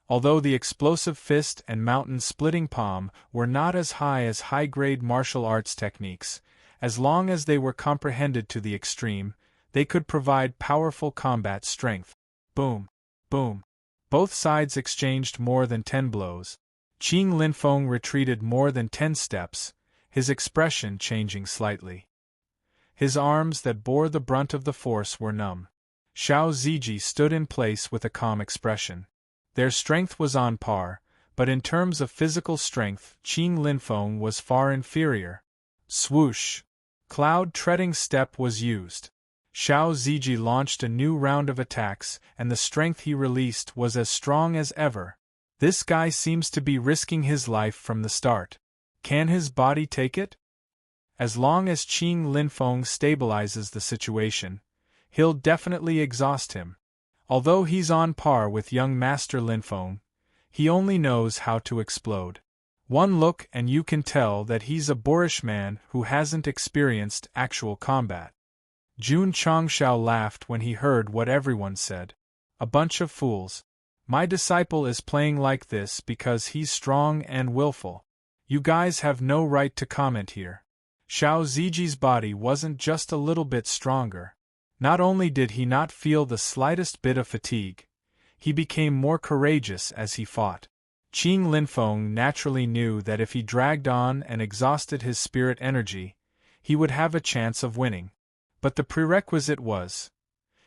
Although the explosive fist and mountain-splitting palm were not as high as high-grade martial arts techniques, As long as they were comprehended to the extreme, they could provide powerful combat strength. Boom! Boom! Both sides exchanged more than 10 blows. Qing Linfeng retreated more than 10 steps, his expression changing slightly. His arms that bore the brunt of the force were numb. Xiao Ziji stood in place with a calm expression. Their strength was on par, but in terms of physical strength, Qing Linfeng was far inferior. Swoosh! Cloud-treading step was used. Xiao Ziji launched a new round of attacks, and the strength he released was as strong as ever. This guy seems to be risking his life from the start. Can his body take it? As long as Qing Linfeng stabilizes the situation, he'll definitely exhaust him. Although he's on par with young Master Linfeng, he only knows how to explode. One look and you can tell that he's a boorish man who hasn't experienced actual combat. Jun Changshao laughed when he heard what everyone said. A bunch of fools. My disciple is playing like this because he's strong and willful. You guys have no right to comment here. Xiao Ziji's body wasn't just a little bit stronger. Not only did he not feel the slightest bit of fatigue, he became more courageous as he fought. Qing Linfeng naturally knew that if he dragged on and exhausted his spirit energy, he would have a chance of winning. But the prerequisite was,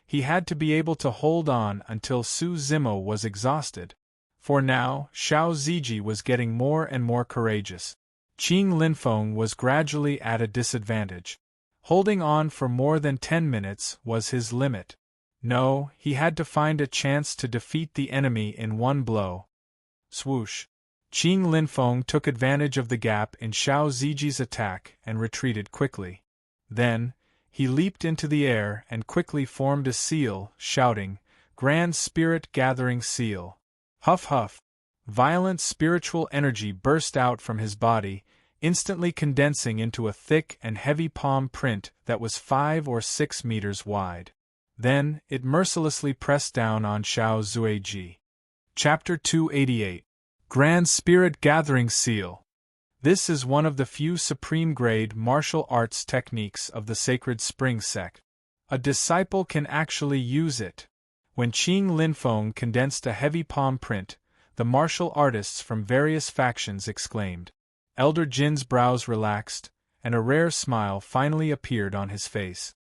he had to be able to hold on until Su Zimo was exhausted. For now, Xiao Ziji was getting more and more courageous. Qing Linfeng was gradually at a disadvantage. Holding on for more than 10 minutes was his limit. No, he had to find a chance to defeat the enemy in one blow. Swoosh! Qing Linfeng took advantage of the gap in Xiao Ziji's attack and retreated quickly. Then, he leaped into the air and quickly formed a seal, shouting, "Grand Spirit Gathering Seal!" Huff huff! Violent spiritual energy burst out from his body, instantly condensing into a thick and heavy palm print that was 5 or 6 meters wide. Then, it mercilessly pressed down on Xiao Zuiji. Chapter 288. Grand Spirit Gathering Seal. This is one of the few supreme-grade martial arts techniques of the Sacred Spring Sect. A disciple can actually use it. When Qing Linfeng condensed a heavy palm print, the martial artists from various factions exclaimed. Elder Jin's brows relaxed, and a rare smile finally appeared on his face.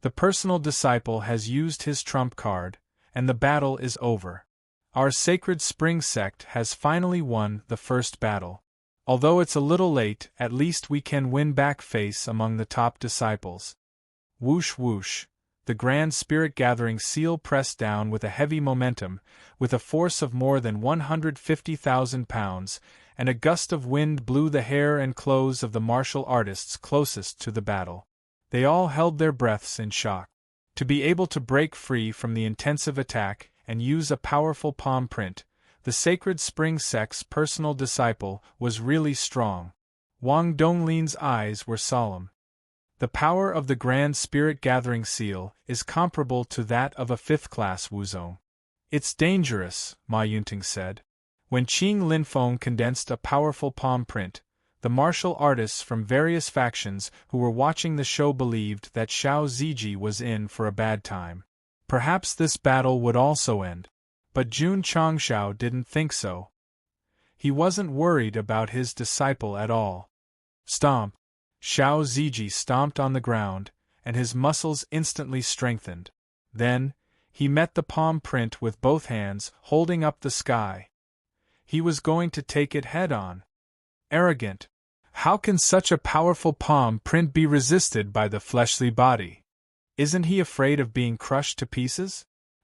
The personal disciple has used his trump card, and the battle is over. Our Sacred Spring Sect has finally won the first battle. Although it's a little late, at least we can win back face among the top disciples. Whoosh whoosh, the Grand Spirit Gathering Seal pressed down with a heavy momentum, with a force of more than 150,000 pounds, and a gust of wind blew the hair and clothes of the martial artists closest to the battle. They all held their breaths in shock. To be able to break free from the intensive attack and use a powerful palm print, the Sacred Spring Sect's personal disciple was really strong. Wang Donglin's eyes were solemn. The power of the Grand Spirit Gathering Seal is comparable to that of a 5th-class Wuzong. It's dangerous, Ma Yunting said. When Qing Linfeng condensed a powerful palm print, the martial artists from various factions who were watching the show believed that Xiao Ziji was in for a bad time. Perhaps this battle would also end. But Jun Changshao didn't think so. He wasn't worried about his disciple at all. Stomp! Xiao Ziji stomped on the ground, and his muscles instantly strengthened. Then, he met the palm print with both hands, holding up the sky. He was going to take it head-on. Arrogant! How can such a powerful palm print be resisted by the fleshly body? Isn't he afraid of being crushed to pieces?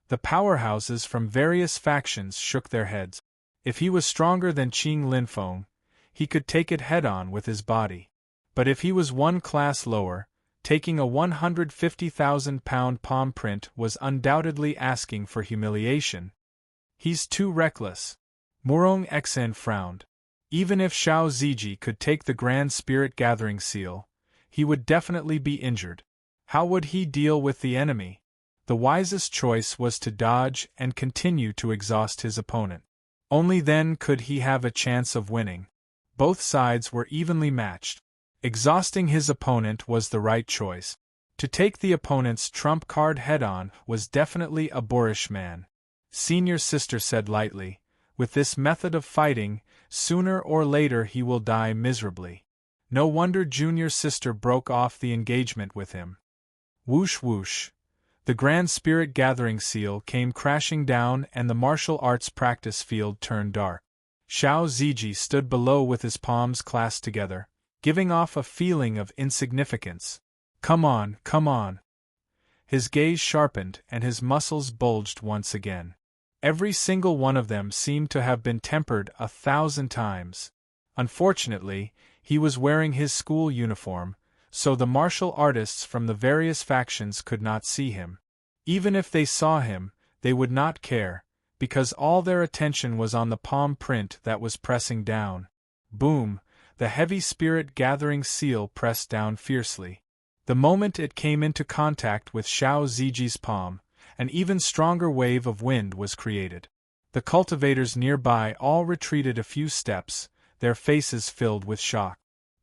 The powerhouses from various factions shook their heads. If he was stronger than Qing Linfeng, he could take it head-on with his body. But if he was one class lower, taking a 150,000-pound palm print was undoubtedly asking for humiliation. He's too reckless. Murong Xen frowned. Even if Xiao Ziji could take the Grand Spirit Gathering Seal, he would definitely be injured. How would he deal with the enemy? The wisest choice was to dodge and continue to exhaust his opponent. Only then could he have a chance of winning. Both sides were evenly matched. Exhausting his opponent was the right choice. To take the opponent's trump card head-on was definitely a boorish man. Senior sister said lightly, with this method of fighting, sooner or later he will die miserably. No wonder junior sister broke off the engagement with him. Whoosh whoosh. The Grand Spirit Gathering Seal came crashing down and the martial arts practice field turned dark. Xiao Ziji stood below with his palms clasped together, giving off a feeling of insignificance. Come on, come on. His gaze sharpened and his muscles bulged once again. Every single one of them seemed to have been tempered 1,000 times. Unfortunately, he was wearing his school uniform, so the martial artists from the various factions could not see him. Even if they saw him, they would not care, because all their attention was on the palm print that was pressing down. Boom! The heavy spirit gathering seal pressed down fiercely. The moment it came into contact with Xiao Ziji's palm, an even stronger wave of wind was created. The cultivators nearby all retreated a few steps, their faces filled with shock.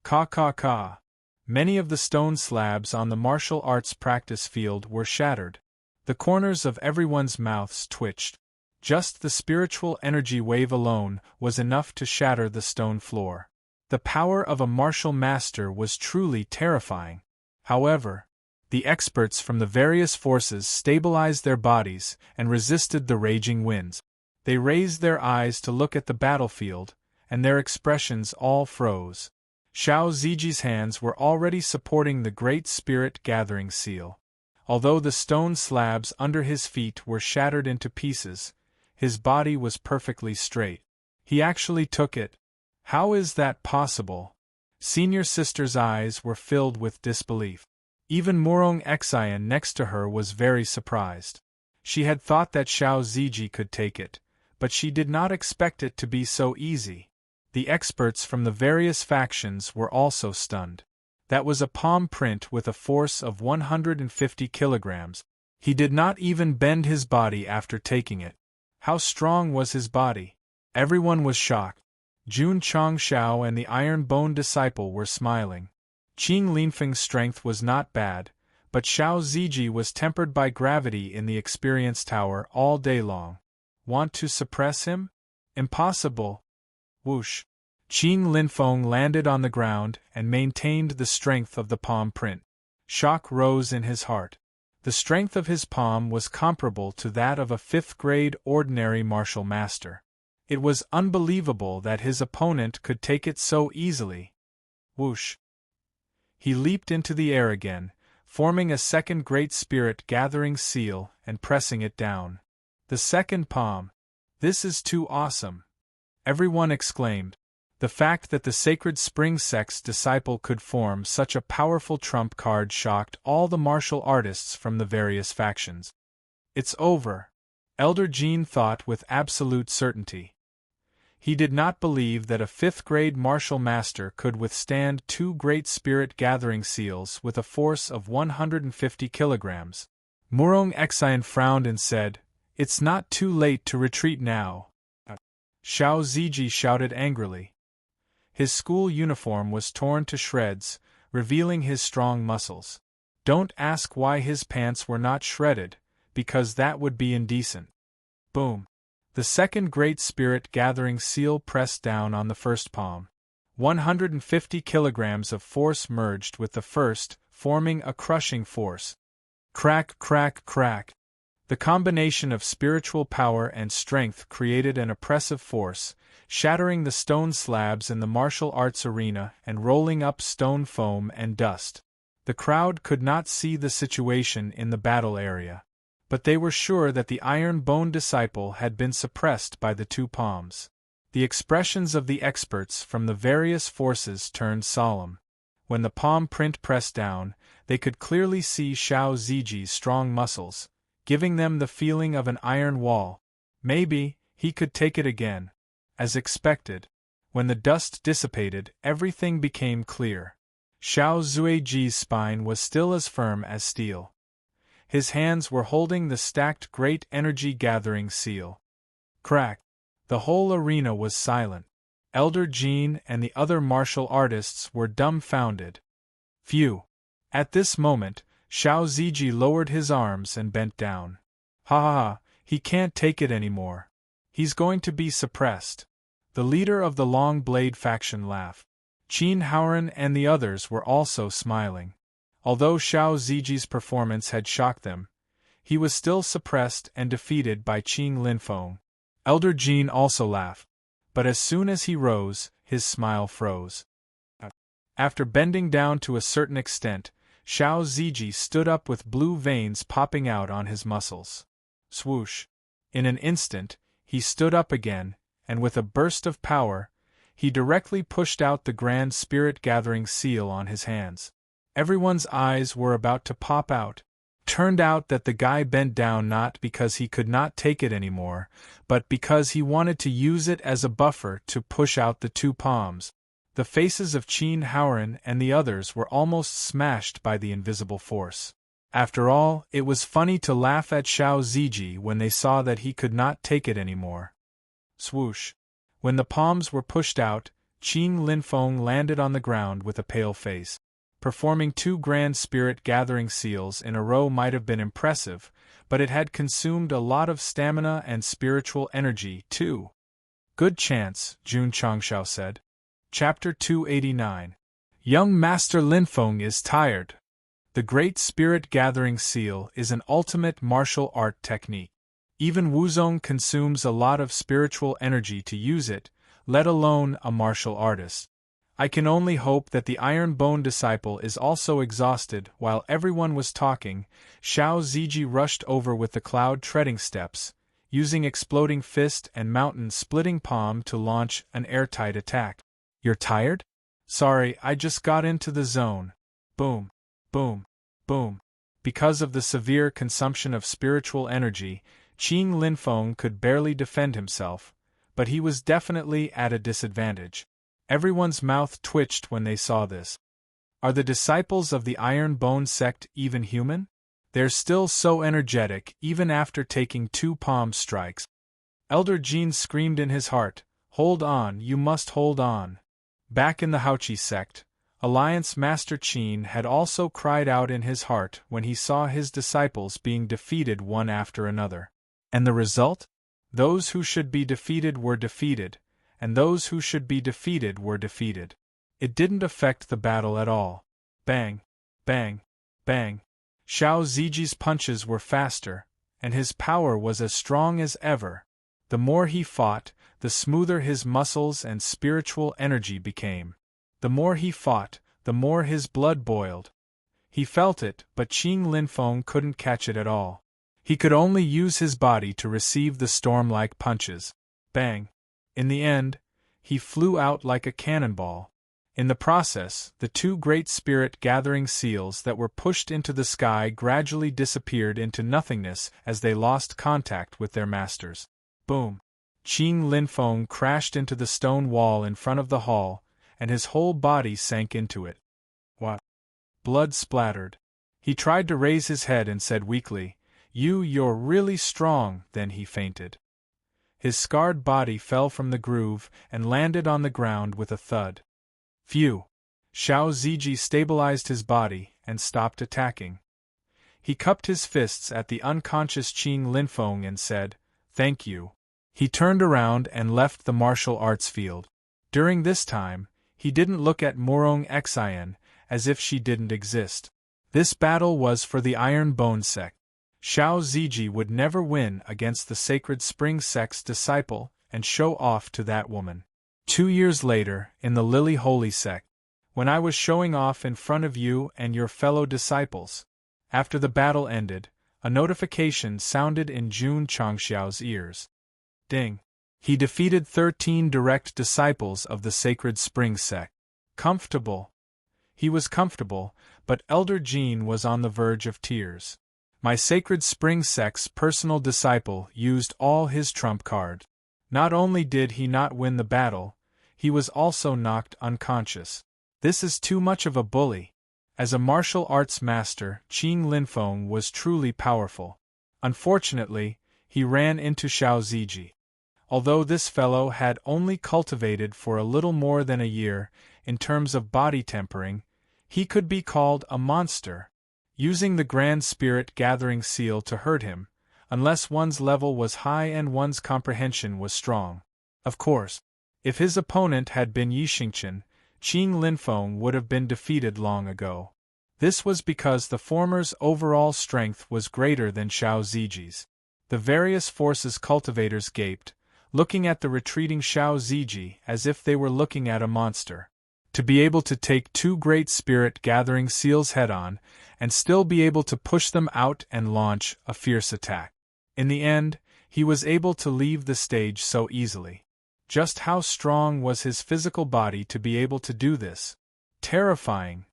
Ka ka ka. Many of the stone slabs on the martial arts practice field were shattered. The corners of everyone's mouths twitched. Just the spiritual energy wave alone was enough to shatter the stone floor. The power of a martial master was truly terrifying. However, the experts from the various forces stabilized their bodies and resisted the raging winds. They raised their eyes to look at the battlefield, and their expressions all froze. Xiao Ziji's hands were already supporting the Great Spirit Gathering Seal. Although the stone slabs under his feet were shattered into pieces, his body was perfectly straight. He actually took it. How is that possible? Senior sister's eyes were filled with disbelief. Even Murong Xian next to her was very surprised. She had thought that Xiao Ziji could take it, but she did not expect it to be so easy. The experts from the various factions were also stunned. That was a palm print with a force of 150 kilograms. He did not even bend his body after taking it. How strong was his body? Everyone was shocked. Jun Chongxiao and the Iron Bone disciple were smiling. Qing Linfeng's strength was not bad, but Xiao Ziji was tempered by gravity in the experience tower all day long. Want to suppress him? Impossible. Whoosh. Qing Linfeng landed on the ground and maintained the strength of the palm print. Shock rose in his heart. The strength of his palm was comparable to that of a 5th-grade ordinary martial master. It was unbelievable that his opponent could take it so easily. Whoosh. He leaped into the air again, forming a second Great Spirit Gathering Seal and pressing it down. The second palm. This is too awesome. Everyone exclaimed. The fact that the Sacred Spring Sect's disciple could form such a powerful trump card shocked all the martial artists from the various factions. It's over, Elder Jean thought with absolute certainty. He did not believe that a 5th-grade martial master could withstand 2 Great Spirit Gathering Seals with a force of 150 kilograms. Murong Xian frowned and said, "It's not too late to retreat now." Xiao Ziji shouted angrily. His school uniform was torn to shreds, revealing his strong muscles. Don't ask why his pants were not shredded, because that would be indecent. Boom. The second Great Spirit Gathering Seal pressed down on the first palm. 150 kilograms of force merged with the first, forming a crushing force. Crack, crack, crack. The combination of spiritual power and strength created an oppressive force, shattering the stone slabs in the martial arts arena and rolling up stone foam and dust. The crowd could not see the situation in the battle area, but they were sure that the Iron Bone disciple had been suppressed by the 2 palms. The expressions of the experts from the various forces turned solemn. When the palm print pressed down, they could clearly see Xiao Ziji's strong muscles, giving them the feeling of an iron wall. Maybe he could take it again. As expected, when the dust dissipated, everything became clear. Xiao Zuiji's spine was still as firm as steel. His hands were holding the stacked Great Energy Gathering Seal. Crack! The whole arena was silent. Elder Jean and the other martial artists were dumbfounded. Phew! At this moment, Xiao Ziji lowered his arms and bent down. Ha ha ha, he can't take it anymore. He's going to be suppressed. The leader of the Long Blade faction laughed. Qin Haoran and the others were also smiling. Although Xiao Ziji's performance had shocked them, he was still suppressed and defeated by Qing Linfeng. Elder Jean also laughed, but as soon as he rose, his smile froze. After bending down to a certain extent, Xiao Ziji stood up with blue veins popping out on his muscles. Swoosh! In an instant, he stood up again, and with a burst of power, he directly pushed out the Grand Spirit Gathering seal on his hands. Everyone's eyes were about to pop out. Turned out that the guy bent down not because he could not take it anymore, but because he wanted to use it as a buffer to push out the two palms. The faces of Qin Haoran and the others were almost smashed by the invisible force. After all, it was funny to laugh at Xiao Ziji when they saw that he could not take it anymore. Swoosh! When the palms were pushed out, Qin Linfeng landed on the ground with a pale face. Performing 2 Grand Spirit Gathering seals in a row might have been impressive, but it had consumed a lot of stamina and spiritual energy, too. Good chance, Jun Changshao said. Chapter 289. Young Master Linfeng is tired. The Great Spirit Gathering Seal is an ultimate martial art technique. Even Wuzong consumes a lot of spiritual energy to use it, let alone a martial artist. I can only hope that the Iron Bone disciple is also exhausted. While everyone was talking, Xiao Ziji rushed over with the cloud treading steps, using exploding fist and mountain-splitting palm to launch an airtight attack. You're tired? Sorry, I just got into the zone. Boom, boom, boom. Because of the severe consumption of spiritual energy, Qin Linfeng could barely defend himself, but he was definitely at a disadvantage. Everyone's mouth twitched when they saw this. Are the disciples of the Iron Bone Sect even human? They're still so energetic even after taking 2 palm strikes. Elder Jean screamed in his heart, "Hold on, you must hold on." Back in the Haoqi sect, Alliance Master Qin had also cried out in his heart when he saw his disciples being defeated one after another. And the result? Those who should be defeated were defeated, and those who should be defeated were defeated. It didn't affect the battle at all. Bang, bang, bang. Xiao Ziji's punches were faster, and his power was as strong as ever. The more he fought, the smoother his muscles and spiritual energy became. The more he fought, the more his blood boiled. He felt it, but Qin Linfeng couldn't catch it at all. He could only use his body to receive the storm-like punches. Bang! In the end, he flew out like a cannonball. In the process, the 2 Great Spirit Gathering seals that were pushed into the sky gradually disappeared into nothingness as they lost contact with their masters. Boom! Qin Linfeng crashed into the stone wall in front of the hall, and his whole body sank into it. What? Blood splattered. He tried to raise his head and said weakly, You're really strong," then he fainted. His scarred body fell from the groove and landed on the ground with a thud. Phew! Xiao Ziji stabilized his body and stopped attacking. He cupped his fists at the unconscious Qin Linfeng and said, "Thank you." He turned around and left the martial arts field. During this time, he didn't look at Morong Xian, as if she didn't exist. This battle was for the Iron Bone Sect. Xiao Ziji would never win against the Sacred Spring Sect's disciple and show off to that woman. 2 years later, in the Lily Holy Sect, when I was showing off in front of you and your fellow disciples. After the battle ended, a notification sounded in Jun Changxiao's ears. Ding! He defeated 13 direct disciples of the Sacred Spring Sect. Comfortable. He was comfortable, but Elder Jean was on the verge of tears. My Sacred Spring Sect's personal disciple used all his trump card. Not only did he not win the battle, he was also knocked unconscious. This is too much of a bully. As a martial arts master, Qin Linfeng was truly powerful. Unfortunately, he ran into Xiao Ziji. Although this fellow had only cultivated for a little more than a year, in terms of body tempering, he could be called a monster, using the Grand Spirit Gathering Seal to hurt him, unless one's level was high and one's comprehension was strong. Of course, if his opponent had been Yixingchen, Qing Linfeng would have been defeated long ago. This was because the former's overall strength was greater than Xiao Ziji's. The various forces cultivators gaped, looking at the retreating Xiao Ziji as if they were looking at a monster. To be able to take two great spirit-gathering seals head-on, and still be able to push them out and launch a fierce attack. In the end, he was able to leave the stage so easily. Just how strong was his physical body to be able to do this? Terrifying,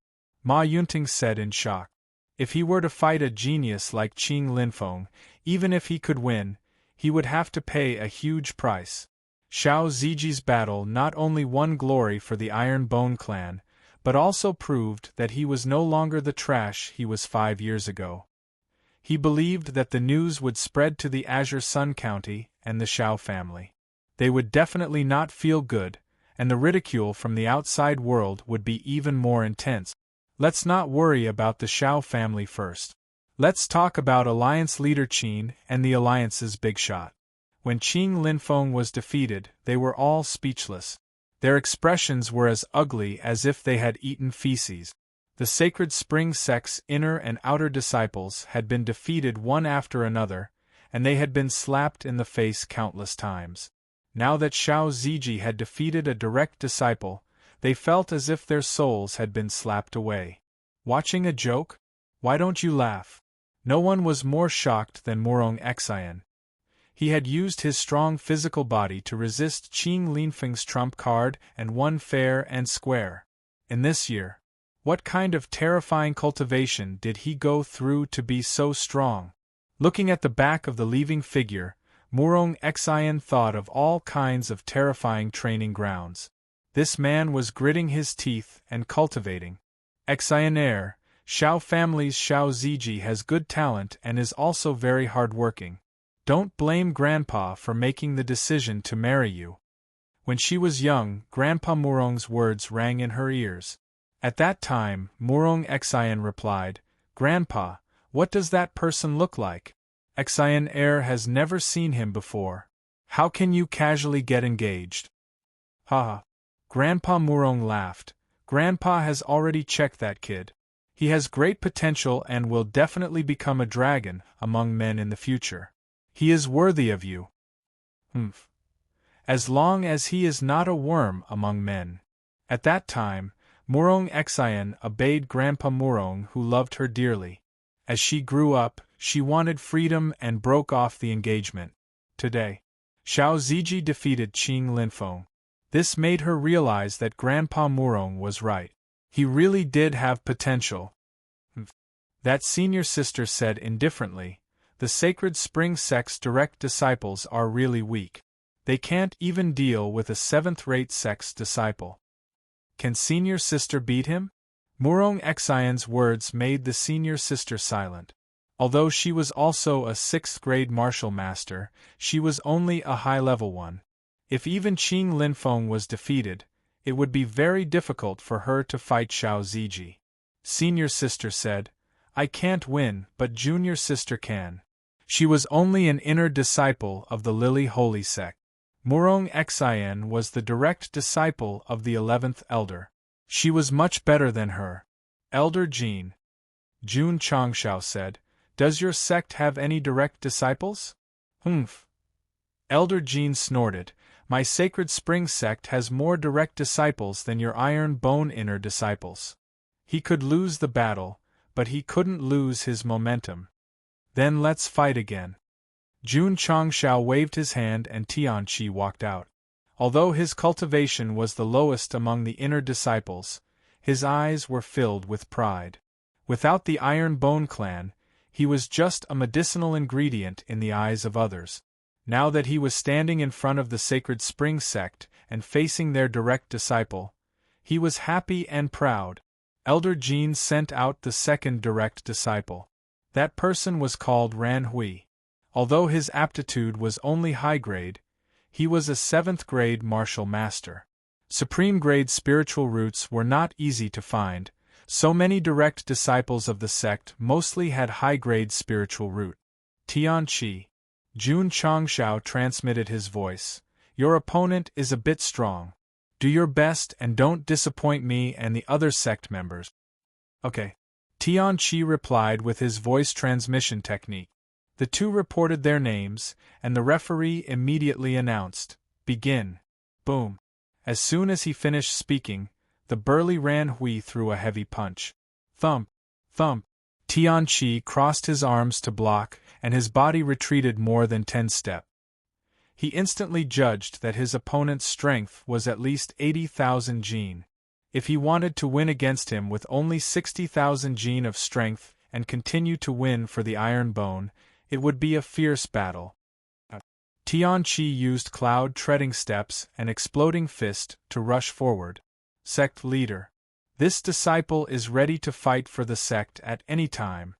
Ma Yunting said in shock. If he were to fight a genius like Qing Linfeng, even if he could win, he would have to pay a huge price. Xiao Ziji's battle not only won glory for the Iron Bone clan, but also proved that he was no longer the trash he was 5 years ago. He believed that the news would spread to the Azure Sun County and the Xiao family. They would definitely not feel good, and the ridicule from the outside world would be even more intense. Let's not worry about the Xiao family first. Let's talk about Alliance leader Qin and the Alliance's big shot. When Qing Linfeng was defeated, they were all speechless. Their expressions were as ugly as if they had eaten feces. The Sacred Spring Sect's inner and outer disciples had been defeated one after another, and they had been slapped in the face countless times. Now that Xiao Ziji had defeated a direct disciple, they felt as if their souls had been slapped away. Watching a joke? Why don't you laugh? No one was more shocked than Murong Xian. He had used his strong physical body to resist Qing Linfeng's trump card and won fair and square. In this year, what kind of terrifying cultivation did he go through to be so strong? Looking at the back of the leaving figure, Murong Xian thought of all kinds of terrifying training grounds. This man was gritting his teeth and cultivating. Xian Xiao family's Xiao Ziji has good talent and is also very hard-working. Don't blame Grandpa for making the decision to marry you. When she was young, Grandpa Murong's words rang in her ears. At that time, Murong Xian replied, "Grandpa, what does that person look like? Xian has never seen him before. How can you casually get engaged?" "Ha!" Grandpa Murong laughed. "Grandpa has already checked that kid. He has great potential and will definitely become a dragon among men in the future. He is worthy of you." "Humph. As long as he is not a worm among men." At that time, Murong Xian obeyed Grandpa Murong, who loved her dearly. As she grew up, she wanted freedom and broke off the engagement. Today, Xiao Ziji defeated Qing Linfeng. This made her realize that Grandpa Murong was right. He really did have potential. That senior sister said indifferently, "The Sacred Spring Sect's direct disciples are really weak. They can't even deal with a 7th-rate Sect's disciple." Can senior sister beat him? Murong Xian's words made the senior sister silent. Although she was also a 6th-grade martial master, she was only a high-level one. If even Qing Linfeng was defeated, it would be very difficult for her to fight Xiao Ziji. Senior sister said, "I can't win, but junior sister can." She was only an inner disciple of the Lily Holy Sect. Murong Xian was the direct disciple of the 11th elder. She was much better than her. "Elder Jin," Jun Changshao said, "does your sect have any direct disciples?" "Humph." Elder Jin snorted, "My Sacred Spring Sect has more direct disciples than your Iron Bone inner disciples." He could lose the battle, but he couldn't lose his momentum. "Then let's fight again." Jun Changshao waved his hand and Tianqi walked out. Although his cultivation was the lowest among the inner disciples, his eyes were filled with pride. Without the Iron Bone clan, he was just a medicinal ingredient in the eyes of others. Now that he was standing in front of the Sacred Spring Sect and facing their direct disciple, he was happy and proud. Elder Jin sent out the second direct disciple. That person was called Ran Hui. Although his aptitude was only high grade, He was a 7th grade martial master. Supreme grade spiritual roots were not easy to find, so many direct disciples of the sect mostly had high-grade spiritual root. Tianqi. Jun Chongshao transmitted his voice. Your opponent is a bit strong. Do your best and don't disappoint me and the other sect members. Okay. Tianqi replied with his voice transmission technique. The two reported their names, and the referee immediately announced, "Begin." Boom. As soon as he finished speaking, the burly Ran Hui threw a heavy punch. Thump. Thump. Tianqi crossed his arms to block, and his body retreated more than 10 steps. He instantly judged that his opponent's strength was at least 80,000 jin. If he wanted to win against him with only 60,000 jin of strength and continue to win for the Iron Bone, it would be a fierce battle. Tianqi used cloud treading steps and exploding fist to rush forward. Sect leader. This disciple is ready to fight for the sect at any time.